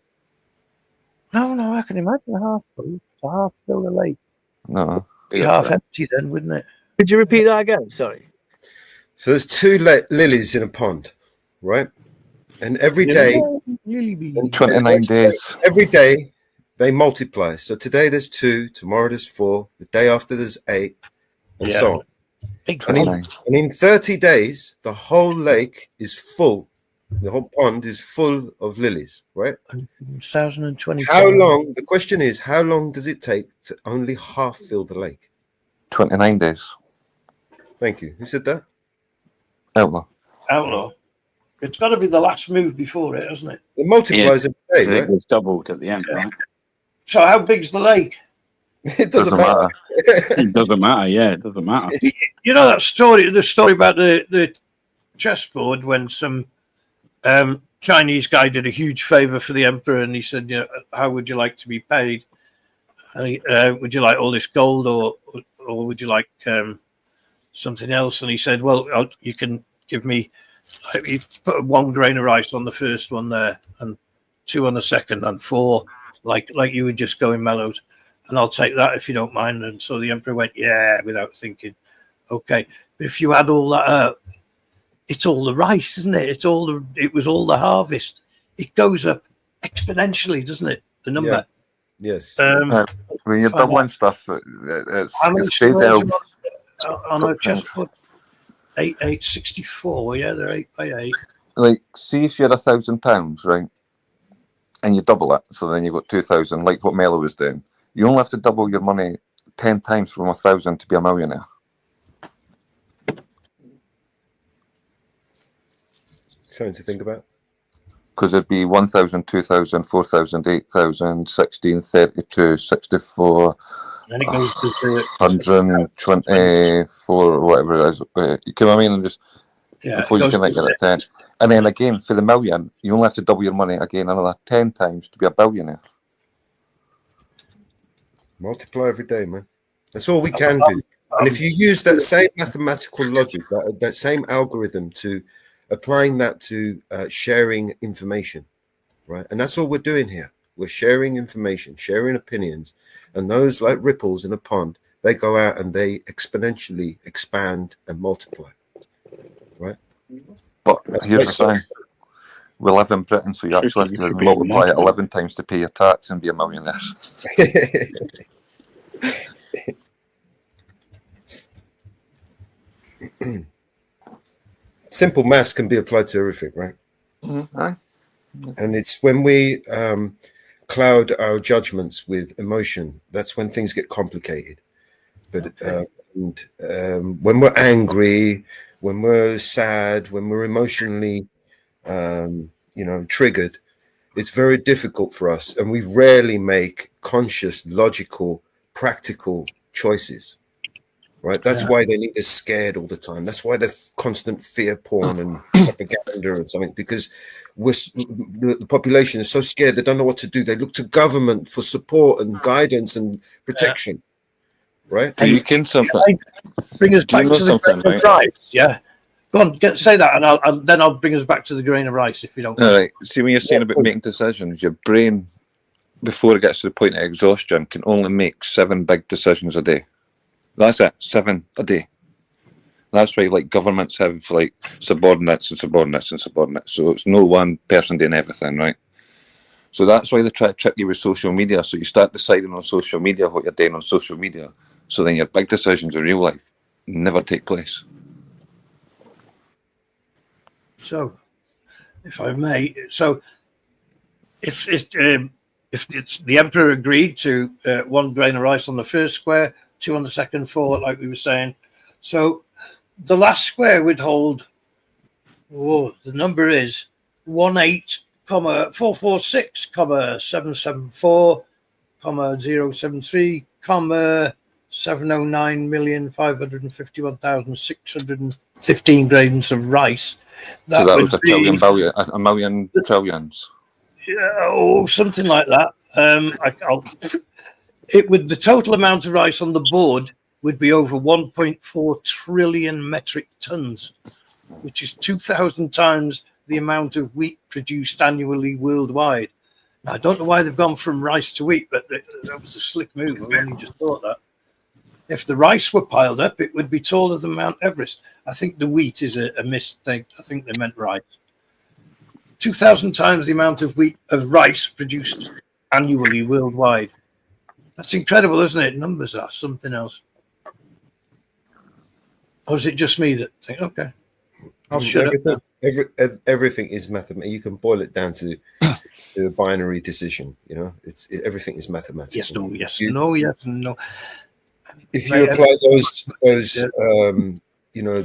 S5: No, I can imagine a half full. To half fill the lake.
S10: No.
S5: Be half empty then, wouldn't it?
S4: Could you repeat that again? Sorry.
S7: So there's 2 lilies in a pond, right? And every day,
S10: 29 days.
S7: every day they multiply. So today there's 2, tomorrow there's 4, the day after there's 8, and so on. And in 30 days, the whole lake is full. The whole pond is full of lilies, right?
S5: 2020.
S7: How long? The question is, how long does it take to only half fill the lake?
S10: 29 days.
S7: Thank you. Who said that?
S10: Outlaw.
S5: Outlaw. It's got to be the last move before it, hasn't it?
S7: It multiplies every day, right?
S1: It was doubled at the end, right?
S5: So how big's the lake?
S7: It doesn't matter.
S1: It doesn't matter. Yeah, it doesn't matter.
S5: You know that story, the story about the chessboard when some Chinese guy did a huge favor for the emperor, and he said, "You know, how would you like to be paid? And he, would you like all this gold, or would you like something else?" And he said, "Well, you can give me." He put 1 grain of rice on the first one there, and 2 on the second, and 4 like you were just going mellows, and I'll take that if you don't mind. And so the emperor went, "Yeah," without thinking. Okay, but if you add all that up, it's all the rice, isn't it? It was all the harvest. It goes up exponentially, doesn't it? The number.
S7: Yeah. Yes.
S10: When you're doubling stuff, it's crazy.
S5: On a chessboard, 8,864. Yeah, they're 8 by 8.
S10: Like, see if you're £1,000, right? And you double it, so then you've got 2,000, like what Mello was doing. You only have to double your money 10 times from 1,000 to be a millionaire.
S7: Something to think about.
S10: Because it'd be 1,000, 2,000, 4,000, 8,000, 16, 32, 64,
S5: And it goes to
S10: 124, or whatever it is. You know what I mean? And just before you can get it 10. And then again, for the million, you only have to double your money again another 10 times to be a billionaire.
S7: Multiply every day, man. That's all we can do. And if you use that same mathematical logic, that same algorithm to applying that to sharing information, right? And that's all we're doing here. We're sharing information, sharing opinions, and those, like ripples in a pond, they go out and they exponentially expand and multiply, right?
S10: But here's the thing. We live in Britain, so you actually have to multiply it 11 times to pay your tax and be a millionaire.
S7: Simple maths can be applied to everything, right?
S10: Mm-hmm.
S7: And it's when we cloud our judgments with emotion, that's when things get complicated. But when we're angry, when we're sad, when we're emotionally triggered, it's very difficult for us, and we rarely make conscious, logical, practical choices. Right, that's why they need us scared all the time. That's why they're constant fear porn and propaganda or something, because the population is so scared they don't know what to do. They look to government for support and guidance and protection. Right?
S10: Do you ken something?
S5: Bring us back to the
S10: something,
S5: grain of rice. Yeah, go on, say that, and I'll bring us back to the grain of rice if you don't.
S10: All right. See, when you're saying about making decisions, your brain, before it gets to the point of exhaustion, can only make 7 big decisions a day. That's it, 7 a day. That's why, like, governments have like subordinates and subordinates and subordinates. So it's no one person doing everything, right? So that's why they try to trick you with social media. So you start deciding on social media what you're doing on social media. So then your big decisions in real life never take place.
S5: So, if I may, if it's the emperor agreed to 1 grain of rice on the first square, 2 on the second, 4, like we were saying. So the last square would hold, the number is 18,446,774,073, 709,551,615 grains of rice.
S10: So that was
S5: would
S10: a million trillions.
S5: Yeah, or something like that. The total amount of rice on the board would be over 1.4 trillion metric tons, which is 2,000 times the amount of wheat produced annually worldwide. Now, I don't know why they've gone from rice to wheat, but that was a slick move. I only just thought that. If the rice were piled up, it would be taller than Mount Everest. I think the wheat is a mistake. I think they meant rice. 2,000 times the amount of rice produced annually worldwide. That's incredible, isn't it? Numbers are something else. Or is it just me that think, okay, I'll shut up now.
S7: Everything is mathematics. You can boil it down to a binary decision. You know, everything is mathematics.
S5: Yes, no, yes, no, yes, no.
S7: If you apply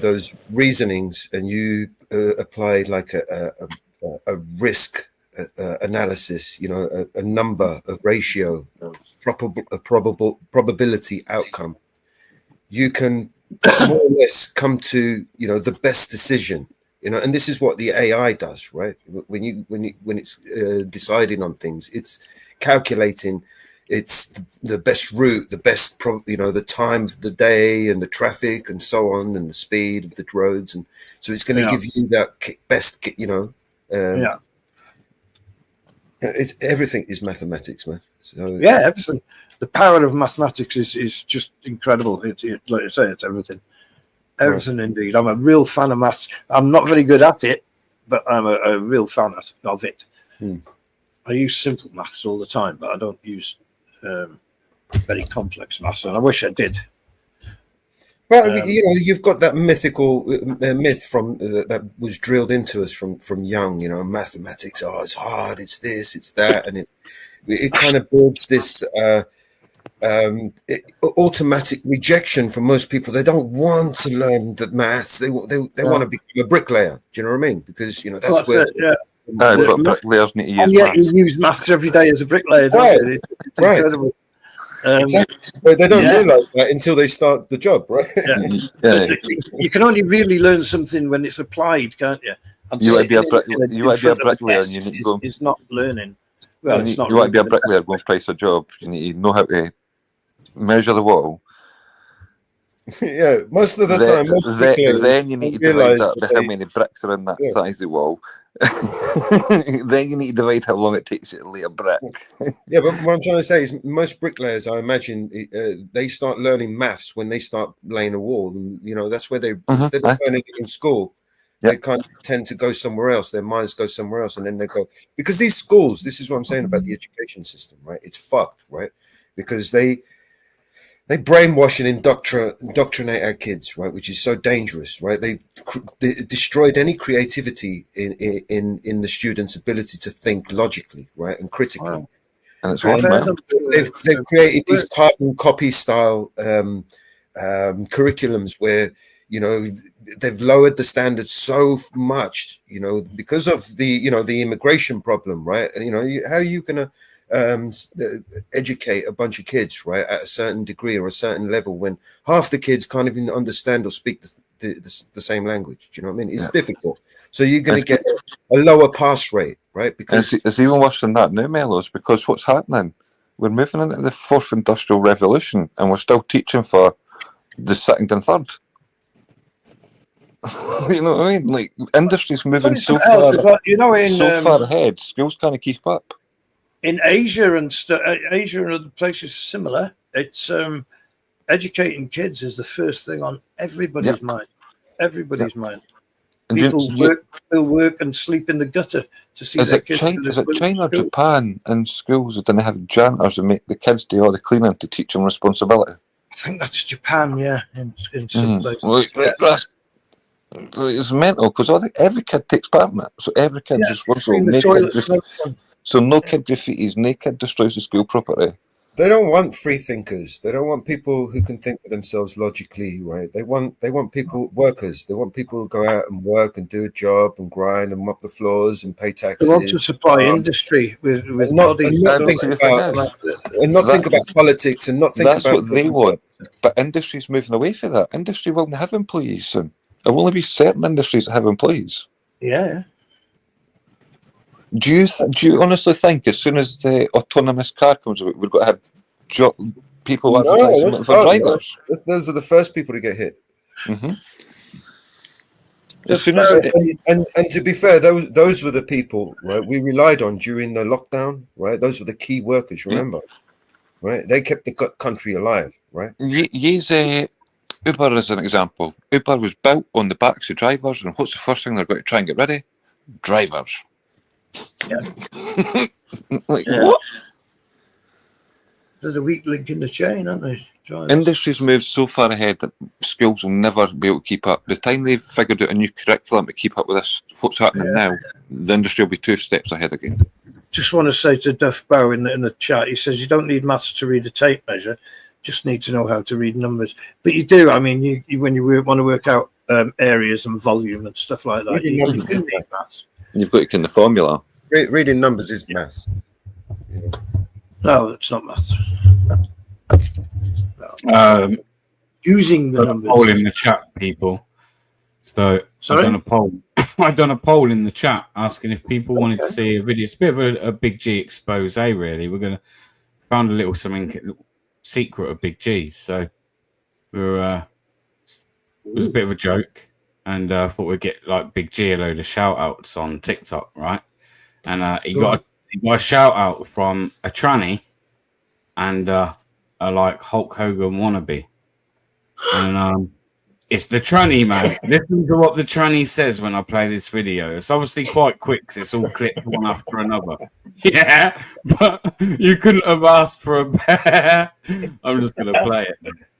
S7: those reasonings, and you apply like a risk analysis, a number, a ratio, a probability outcome, you can more or less come to the best decision. And this is what the AI does, right? When it's deciding on things, it's calculating. It's the best route, the best, the time of the day and the traffic and so on, and the speed of the roads, and so it's going to give you that best, everything is mathematics, man. So
S5: yeah, everything. The power of mathematics is just incredible. Like I say, it's everything. Everything indeed. I'm a real fan of maths. I'm not very good at it, but I'm a real fan of it. I use simple maths all the time, but I don't use very complex maths, and I wish I did.
S7: Well, you've got that mythical myth from that was drilled into us from young. Mathematics. Oh, it's hard. It's this. It's that, and it kind of builds this automatic rejection for most people. They don't want to learn the maths. They want to become a bricklayer. Do you know what I mean? Because that's where.
S10: But bricklayers need to use
S5: maths. You use maths every day as a bricklayer, don't you? It's incredible.
S7: Exactly. But they don't realise that until they start the job, right?
S5: You can only really learn something when it's applied, can't you? And
S10: you want to be a bricklayer, and you need to go.
S5: It's not learning. Well,
S10: you want to be a bricklayer, go and price a job. You need to know how to measure the wall.
S7: Yeah, most of the time.
S10: Then you need to divide that by how many bricks are in that size of wall. Then you need to divide how long it takes you to lay a brick.
S7: Yeah, but what I'm trying to say is most bricklayers, I imagine, they start learning maths when they start laying a wall. And, that's where they, instead of learning it in school, they kind of tend to go somewhere else. Their minds go somewhere else, and then they go, because these schools, this is what I'm saying about the education system, right? It's fucked, right? Because they brainwash and indoctrinate our kids, right? Which is so dangerous, right? They destroyed any creativity in the students' ability to think logically, right, and critically.
S10: Wow. And it's hard, man.
S7: They've created these carbon copy style curriculums where they've lowered the standards so much, because of the immigration problem, right? How are you gonna educate a bunch of kids, right, at a certain degree or a certain level when half the kids can't even understand or speak the same language? Do you know what I mean? It's difficult. So you're going to get a lower pass rate, right? Because
S10: it's even worse than that now, Mellows, because what's happening? We're moving into the fourth industrial revolution, and we're still teaching for the second and third. You know what I mean? Like, industry's moving so far ahead. Schools can't keep up.
S5: In Asia and Asia and other places similar, it's educating kids is the first thing on everybody's mind. Everybody's mind.
S10: And
S5: People work and sleep in the gutter to see their kids.
S10: Is it China or Japan in schools that don't have janitors and make the kids do all the cleaning to teach them responsibility?
S5: I think that's Japan, yeah, in some places.
S10: Well, it's mental because every kid takes part in it. So every kid is responsible. So no kid graffitis, no kid destroys the school property.
S7: They don't want free thinkers. They don't want people who can think for themselves logically, right? They want people, workers. They want people who go out and work and do a job and grind and mop the floors and pay taxes.
S5: They want to supply industry with
S7: not think about politics and not think about
S10: that's what they want. But industry's moving away from that. Industry won't have employees soon. There will only be certain industries that have employees.
S5: Yeah.
S10: Do you honestly think as soon as the autonomous car comes out, we're going to have people
S7: No,
S10: advertising
S7: that's
S10: for drivers?
S7: those are the first people to get hit.
S10: Mm-hmm.
S5: Just
S7: And to be fair, those were the people, right, we relied on during the lockdown, right? Those were the key workers, remember? Right? They kept the country alive, right?
S10: Use Uber as an example. Uber was built on the backs of drivers, and what's the first thing they're going to try and get rid of? Drivers.
S5: Yeah.
S10: Like,
S5: Yeah.
S10: what?
S5: They're the weak link in the chain, aren't they? Drivers.
S10: Industry's moved so far ahead that schools will never be able to keep up. By the time they've figured out a new curriculum to keep up with this, what's happening now, the industry will be 2 steps ahead again.
S5: Just want to say to Duff Bow in the chat, he says you don't need maths to read a tape measure, just need to know how to read numbers. But you do. I mean, you when you want to work out areas and volume and stuff like that, you do need maths.
S10: You've got to ken the formula.
S7: Reading numbers is maths.
S5: No, it's not maths.
S1: No.
S5: Using the numbers.
S1: Poll in the chat, people. So
S5: Sorry?
S1: I've done a poll. I've done a poll in the chat asking if people wanted to see a video. It's a bit of a Big G expose, really. We're gonna found a little something secret of Big G's. So we're it was a bit of a joke, and thought we'd get like Big G a load of shout outs on TikTok, right? And he got a shout out from a tranny and a like Hulk Hogan wannabe, and it's the tranny, man. Listen to what the tranny says when I play this video. It's obviously quite quick because it's all clipped one after another. Yeah, but you couldn't have asked for a bear. I'm just gonna play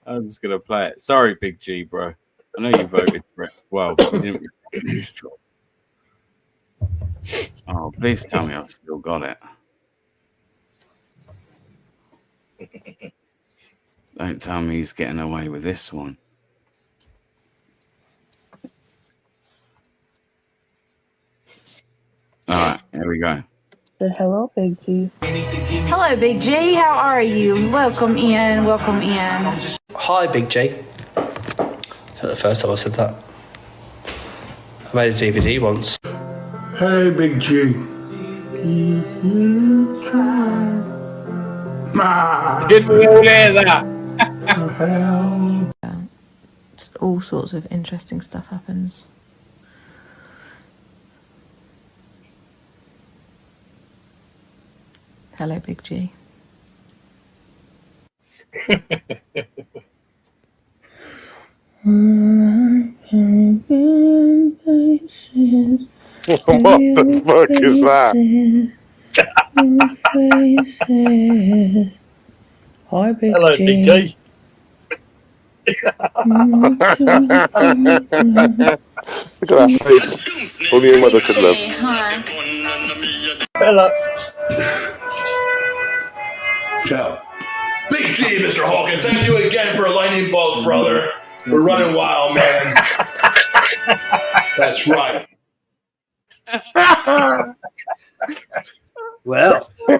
S1: it. Sorry, Big G, bro. I know you voted for it. Well, you didn't. Oh, please tell me I've still got it. Don't tell me he's getting away with this one. All right, here we go.
S12: Hello, Big G.
S13: Hello, Big G. How are you? Welcome in. Welcome in.
S14: Hi, Big G. It's not the first time I said that. I made a DVD once.
S15: Hey, Big G.
S1: Did we all hear that?
S12: All sorts of interesting stuff happens. Hello, Big G.
S2: What the fuck is that?
S12: Hi, Big
S5: Hello,
S12: G.
S5: Big G.
S2: Look at that face. Only your mother could love.
S5: Hello.
S16: Ciao. Big G, Mr. Hawkins, thank you again for aligning balls, brother. We're running wild, man. That's right.
S5: Well.
S2: Who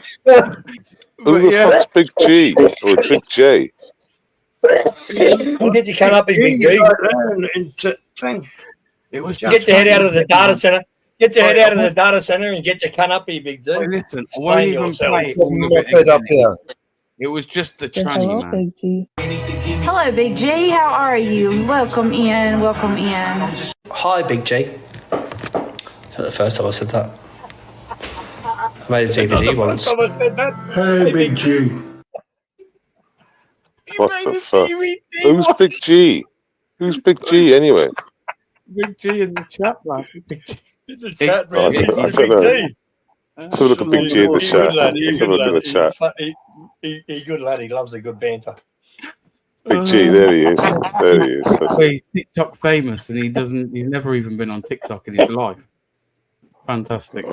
S2: the fuck's Big G? Or Big J?
S11: We'll get your can up, Big G.
S1: It was
S11: Get your head out of the data center. Get your head out of the data center and get your can up, Big G.
S1: Listen, I won't even
S11: yourself.
S1: play all of it again. It was just the tranny, man.
S12: Big G.
S13: Hello, Big G. How are you? Welcome in. Welcome in.
S14: Hi, Big G. It's not the first time I said that. I made a DVD once.
S11: Someone said that.
S15: Hey, Big G.
S2: What the fuck? Who's Big G? Who's Big G anyway?
S1: Big G in the chat, man. Big G.
S11: In the chat,
S2: I don't know. Let's have a look at Big G in the chat. Let's have a look in the chat.
S11: He's good lad. He loves a good banter.
S2: Big G, there he is. There he is.
S1: Well, he's TikTok famous, and he's never even been on TikTok in his life. Fantastic.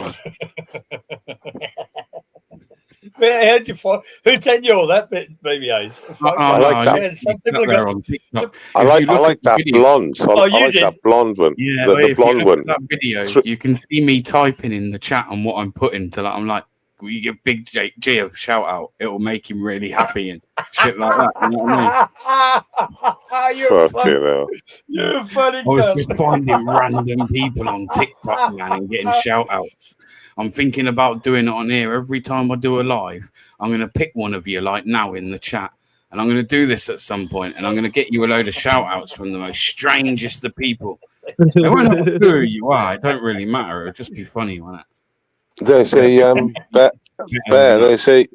S11: How'd you find? Who sent you all that bit, baby A's?
S2: I like that.
S11: Yeah, some people
S1: on
S11: got,
S1: TikTok.
S2: I like that blonde. I like
S11: did.
S2: that blonde one.
S1: Yeah,
S2: the
S1: if you
S2: blonde
S1: look
S2: one.
S1: at that video, you can see me typing in the chat on what I'm putting to that. I'm like, will you give Big G a shout out? It'll make him really happy and shit like that. You know what I mean?
S11: You're
S2: Fucking hell.
S11: You're a funny
S1: I was
S11: cunt.
S1: just finding random people on TikTok, man, and getting shout outs. I'm thinking about doing it on here every time I do a live. I'm going to pick one of you like now in the chat, and I'm going to do this at some point, and I'm going to get you a load of shout outs from the most strangest of people. They won't know who you are. It don't really matter. It'll just be funny, won't it?
S2: There's a Bear, there's a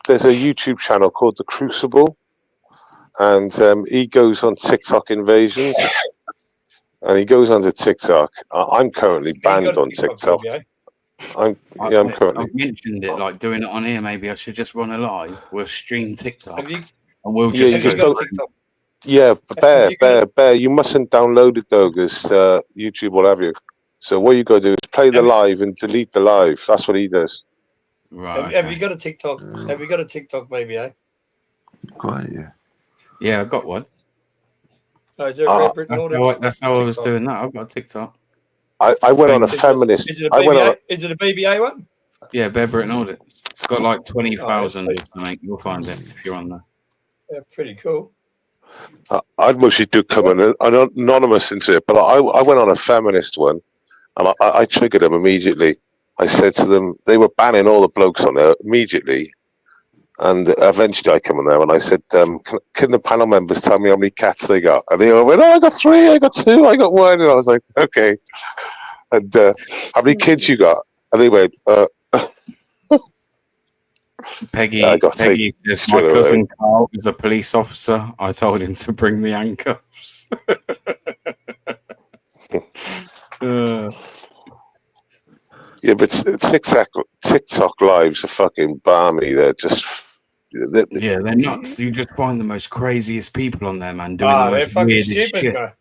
S2: YouTube channel called The Crucible, and he goes on TikTok invasions, and he goes onto TikTok. I'm currently banned on TikTok. I'm currently.
S1: I've mentioned it, like doing it on here. Maybe I should just run a live. We'll stream TikTok,
S11: Have you-
S1: and we'll
S2: Yeah,
S1: just
S2: you just
S1: go.
S2: don't- Yeah, but Bear, you mustn't download it though, because YouTube will have you. So what you got to do is play the live and delete the live. That's what he does.
S1: Right.
S11: Have you got a TikTok? Have you got a TikTok, maybe?
S7: Quite, yeah.
S1: Yeah, I got one.
S11: Oh, is there a Great Britain
S1: That's how I was
S11: TikTok?
S1: doing that. I've got a TikTok.
S2: I went on a feminist.
S11: Is it a
S2: I went on.
S11: BBA? Is it a BBA one?
S1: Yeah, Bear Britain Audits. It's got like 20,000 or something. You'll find it if you're on there.
S11: Yeah, pretty cool.
S2: I'd mostly do come anonymous into it, but I went on a feminist one, and I triggered them immediately. I said to them, they were banning all the blokes on there immediately, and eventually I come on there and I said, can the panel members tell me how many cats they got? And they all went, oh, I got 3, I got 2, I got 1, and I was like, okay. And how many kids you got? And they went,
S1: Peggy says, my
S2: straight
S1: cousin
S2: away.
S1: Carl is a police officer. I told him to bring the handcuffs.
S2: Yeah, but TikTok lives are fucking balmy. They're just
S1: Yeah, they're nuts. You just find the most craziest people on there, man, doing the
S11: they're
S1: most
S11: fucking
S1: weirdest
S11: stupid,
S1: shit.
S11: man.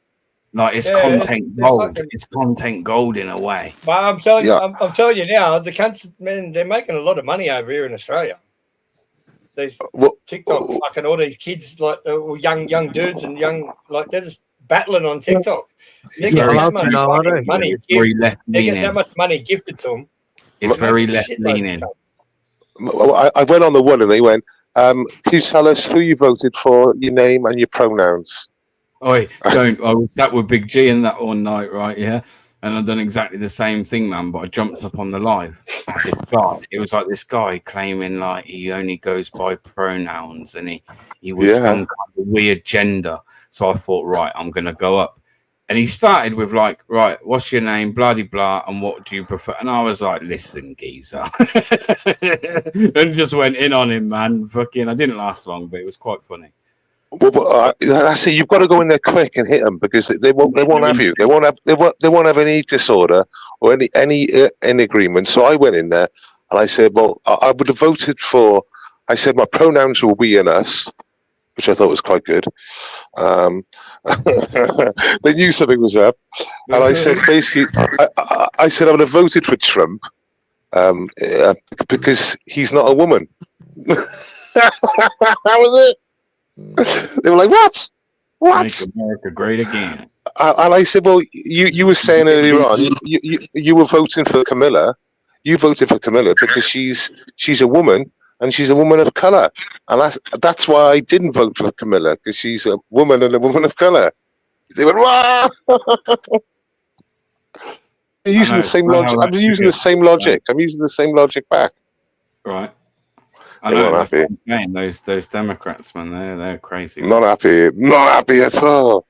S1: Like it's
S11: Yeah,
S1: content
S11: they're
S1: gold.
S11: fucking-
S1: It's content gold in a way.
S11: But I'm telling you,
S1: Yeah.
S11: I'm telling you now, the cancer men, they're making a lot of money over here in Australia. These TikTok fucking all these kids, like the young dudes and they're just battling on TikTok. They
S1: It's
S11: get
S1: very
S11: that much
S1: stupid.
S11: fucking money.
S1: It's very
S11: They get
S1: left-leaning.
S11: that much money gifted to them.
S1: It's very
S11: Shitloads
S1: left
S11: of
S1: leaning.
S11: stuff.
S2: I went on the one and they went, can you tell us who you voted for, your name and your pronouns?
S1: Oi, don't. I was sat with Big G in that one night, right? Yeah. And I've done exactly the same thing, man. But I jumped up on the live. This guy, it was like this guy claiming like he only goes by pronouns and he was some kind of weird gender. So I thought, right, I'm gonna go up. And he started with like, right, what's your name, blah de blah, and what do you prefer? And I was like, listen, geezer, and just went in on him, man. Fucking, I didn't last long, but it was quite funny.
S2: Well, that's it. You've got to go in there quick and hit them because they won't have you. They won't have any disorder or any in agreement. So I went in there and I said, well, I would have voted for. I said my pronouns will we and us, which I thought was quite good. They knew something was up, and I said basically, I said I would have voted for Trump because he's not a woman. That was it. They were like, "What? What?
S1: Make America great again."
S2: And I said, "Well, you were saying earlier on, you were voting for Camilla. You voted for Camilla because she's a woman and she's a woman of color, and that's why I didn't vote for Camilla because she's a woman and a woman of color." They went, "Wow!" They're using the same logic. I'm using the same logic. I'm using the same logic back.
S1: Right. I
S2: They
S1: know.
S2: weren't
S1: That's
S2: happy.
S1: what I'm saying. Those Democrats, man, they're crazy.
S2: Not happy at all.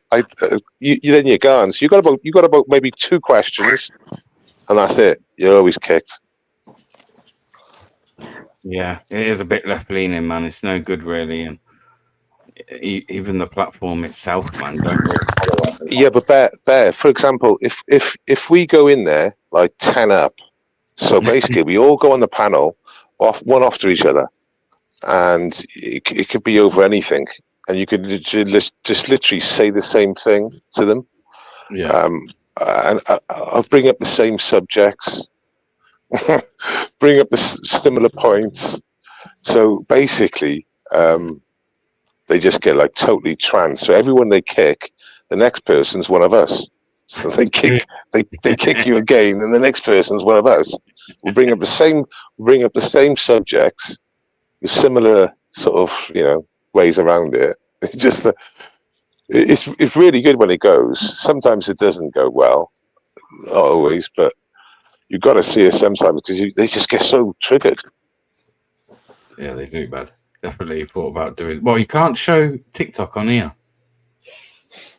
S2: You then you're gone. So you got about maybe 2 questions, and that's it. You're always kicked.
S1: Yeah, it is a bit left leaning, man. It's no good, really, and even the platform itself, man. Don't really follow it.
S2: Yeah, but Bear, for example, if we go in there like 10 up, so basically we all go on the panel, one after each other, and it could be over anything, and you could just literally say the same thing to them.
S1: Yeah.
S2: And I'll bring up the same subjects, bring up the similar points. So basically, they just get like totally trans. So everyone they kick, the next person's one of us. So they kick you again, and the next person's one of us. We'll bring up the same subjects with similar sort of ways around it. It's just it's really good when it goes. Sometimes it doesn't go well, not always, but you've got to see it sometimes because they just get so triggered.
S1: Yeah, they do, bad. Definitely thought about doing. Well, you can't show TikTok on here.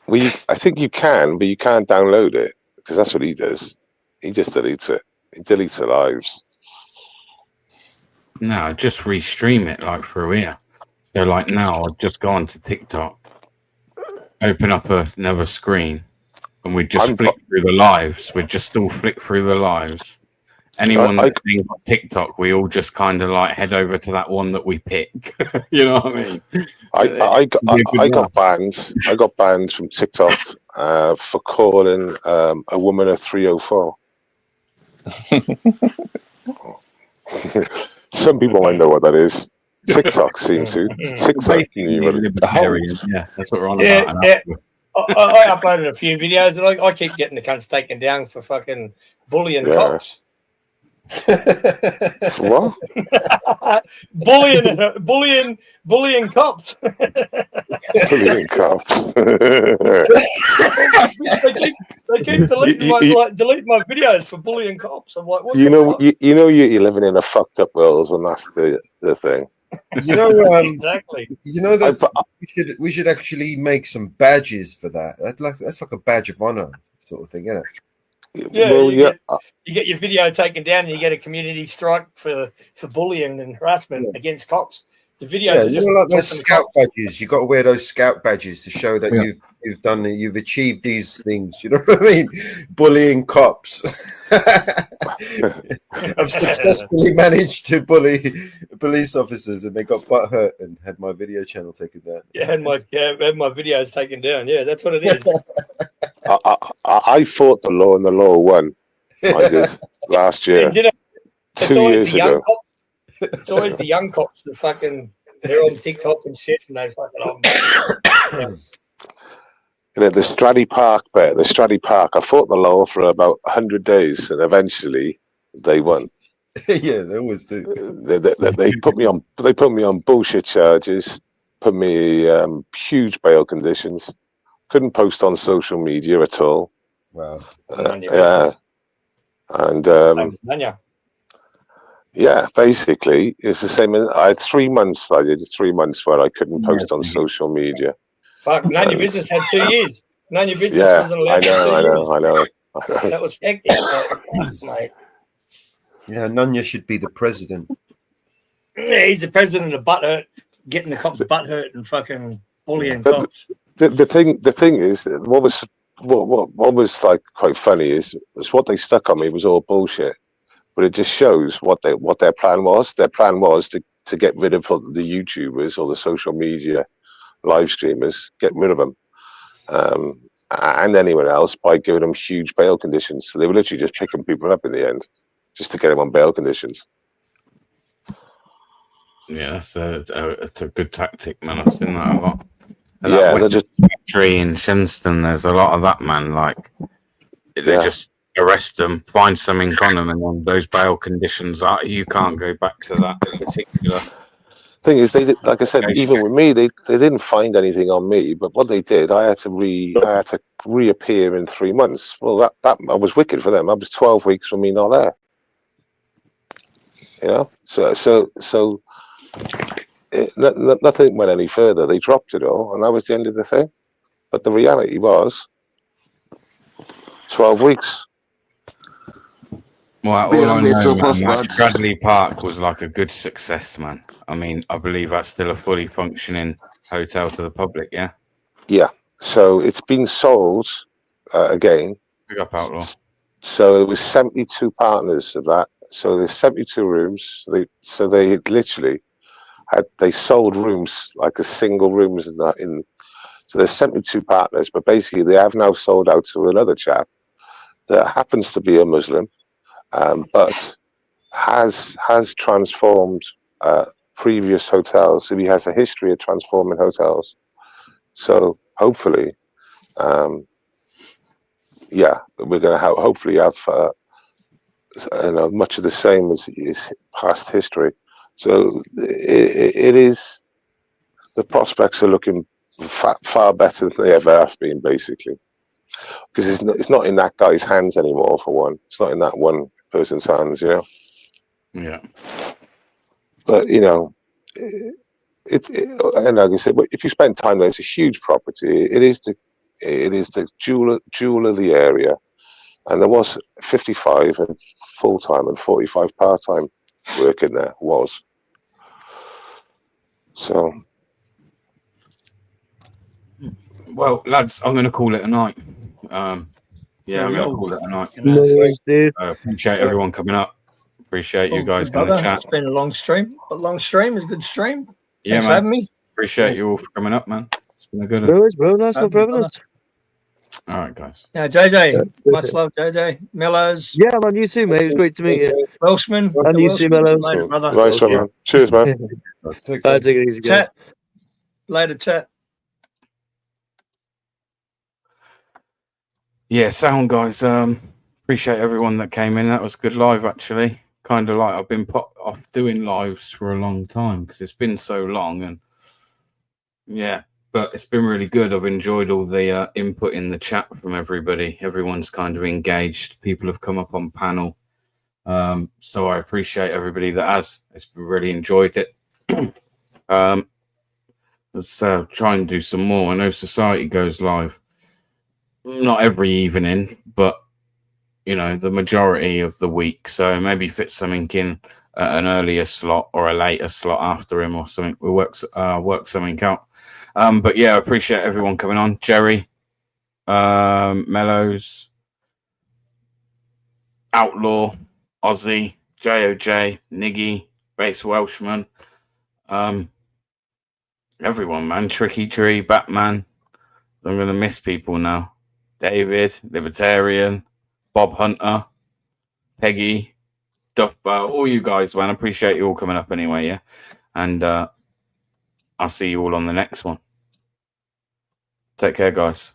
S2: Well, I think you can, but you can't download it because that's what he does. He just deletes it. He deletes the lives.
S1: No, just restream it like through here. So like now, I'll just go onto TikTok, open up another screen, and we just flick through the lives. We just all flick through the lives. Anyone that's being on TikTok, we all just kind of like head over to that one that we pick. You know what I mean?
S2: I got banned. I got banned from TikTok for calling a woman a 304. Some people might know what that is. TikTok seems to. TikTok,
S1: libertarian. Yeah, that's what we're on about.
S11: Yeah. I uploaded a few videos and I keep getting the cunts taken down for fucking bullying cops.
S2: What?
S11: bullying cops.
S2: Bullying cops.
S11: they keep deleting my videos for bullying cops. I'm like, what the fuck?
S2: You're living in a fucked up world when that's the thing.
S11: Exactly.
S7: You know that we should actually make some badges for that. That's like a badge of honor sort of thing, isn't it?
S11: Yeah, you get your video taken down and you get a community strike for bullying and harassment against cops. The videos are just
S7: like those scout badges. You got to wear those scout badges to show that you've done it. You've achieved these things. You know what I mean? Bullying cops. I've successfully managed to bully police officers, and they got butthurt and had my video channel taken down.
S11: Had my videos taken down. Yeah, that's what it is.
S2: I fought the law and the law won. I did last year. 2 years ago.
S11: It's always the young cops that fucking they're on TikTok and shit, and they fucking
S2: the Straddy Park bit. The Straddy Park. I fought the law for about 100 days, and eventually they won.
S7: Yeah, they always do.
S2: They put me on. They put me on bullshit charges. Put me huge bail conditions. Couldn't post on social media at all.
S7: Wow.
S2: Yeah. And yeah, basically it's the same. I had 3 months. I did 3 months where I couldn't post on social media.
S11: Fuck, None Your Business had 2 years. None Your Business wasn't allowed.
S2: I know.
S11: That was hectic, mate.
S7: Yeah, Nunya should be the president.
S11: Yeah, he's the president of butthurt, getting the cops butthurt and fucking bullying cops.
S2: The thing is, what was like quite funny is what they stuck on me was all bullshit, but it just shows what their plan was. Their plan was to get rid of the YouTubers or the social media live streamers, get rid of them, and anyone else by giving them huge bail conditions. So they were literally just picking people up in the end, just to get them on bail conditions.
S1: Yeah, it's a good tactic, man. I've seen that a lot. And
S2: yeah, they're just
S1: factory in Shenston. There's a lot of that, man. Like they just arrest them, find something on them, and then those bail conditions are you can't go back to that particular.
S2: Thing is, they did, like I said, even with me, they didn't find anything on me. But what they did, I had to reappear in 3 months. Well, that I was wicked for them. That was 12 weeks for me not there. You know, so nothing went any further. They dropped it all, and that was the end of the thing. But the reality was 12 weeks.
S1: Well, all I know, man, Bradley Park was like a good success, man. I mean, I believe that's still a fully functioning hotel to the public, yeah?
S2: Yeah. So it's been sold again.
S1: Big up, Outlaw.
S2: So there was 72 partners of that. So there's 72 rooms. They literally they sold rooms like a single rooms in that. So there's 72 partners, but basically they have now sold out to another chap that happens to be a Muslim. But has transformed previous hotels. So he has a history of transforming hotels. So hopefully, yeah, we're going to hopefully have much of the same as past history. So it is, the prospects are looking far better than they ever have been, basically, because it's not in that guy's hands anymore. For one, it's not in that one person's hands,
S1: Yeah.
S2: But and like I said, if you spend time there, it's a huge property. It is the jewel of the area, and there was 55 and full time and 45 part time working there was. So,
S1: Well, lads, I'm going to call it a night. Yeah, I'm going to call it a night.
S4: No worries, dude.
S1: Appreciate everyone coming up. Appreciate you guys
S11: Good
S1: in the
S11: brother.
S1: chat.
S11: It's been a long stream. A long stream is a good stream.
S1: Yeah,
S11: Thanks for
S1: man.
S11: having me.
S1: Appreciate you all for coming up, man. It's been a good one.
S4: No worries, bro. Nice one for having us.
S1: All right, guys.
S11: Yeah, JJ.
S4: That's
S11: Much love, JJ. Mellows.
S4: Yeah, man. You too, mate. It was great to meet you.
S11: Welshman.
S4: And you too, Mellows.
S11: Later, brother.
S2: nice one, man. Cheers, man.
S7: Take
S4: Take it easy, guys.
S11: Chat. Later, chat.
S1: Yeah, sound guys. Appreciate everyone that came in. That was a good live, actually. Kind of like I've been put off doing lives for a long time because it's been so long, and yeah, but it's been really good. I've enjoyed all the input in the chat from everybody. Everyone's kind of engaged. People have come up on panel, so I appreciate everybody that has. It's really enjoyed it. Let's try and do some more. I know Society goes live not every evening, but the majority of the week. So maybe fit something in an earlier slot or a later slot after him or something. We'll work something out. But yeah, I appreciate everyone coming on. Jerry, Mellows, Outlaw, Aussie, JOJ, Niggy, Base Welshman, everyone, man. Tricky Tree, Batman. I'm going to miss people now. David, Libertarian, Bob Hunter, Peggy, Duffbar, all you guys, man. I appreciate you all coming up anyway, yeah? And I'll see you all on the next one. Take care, guys.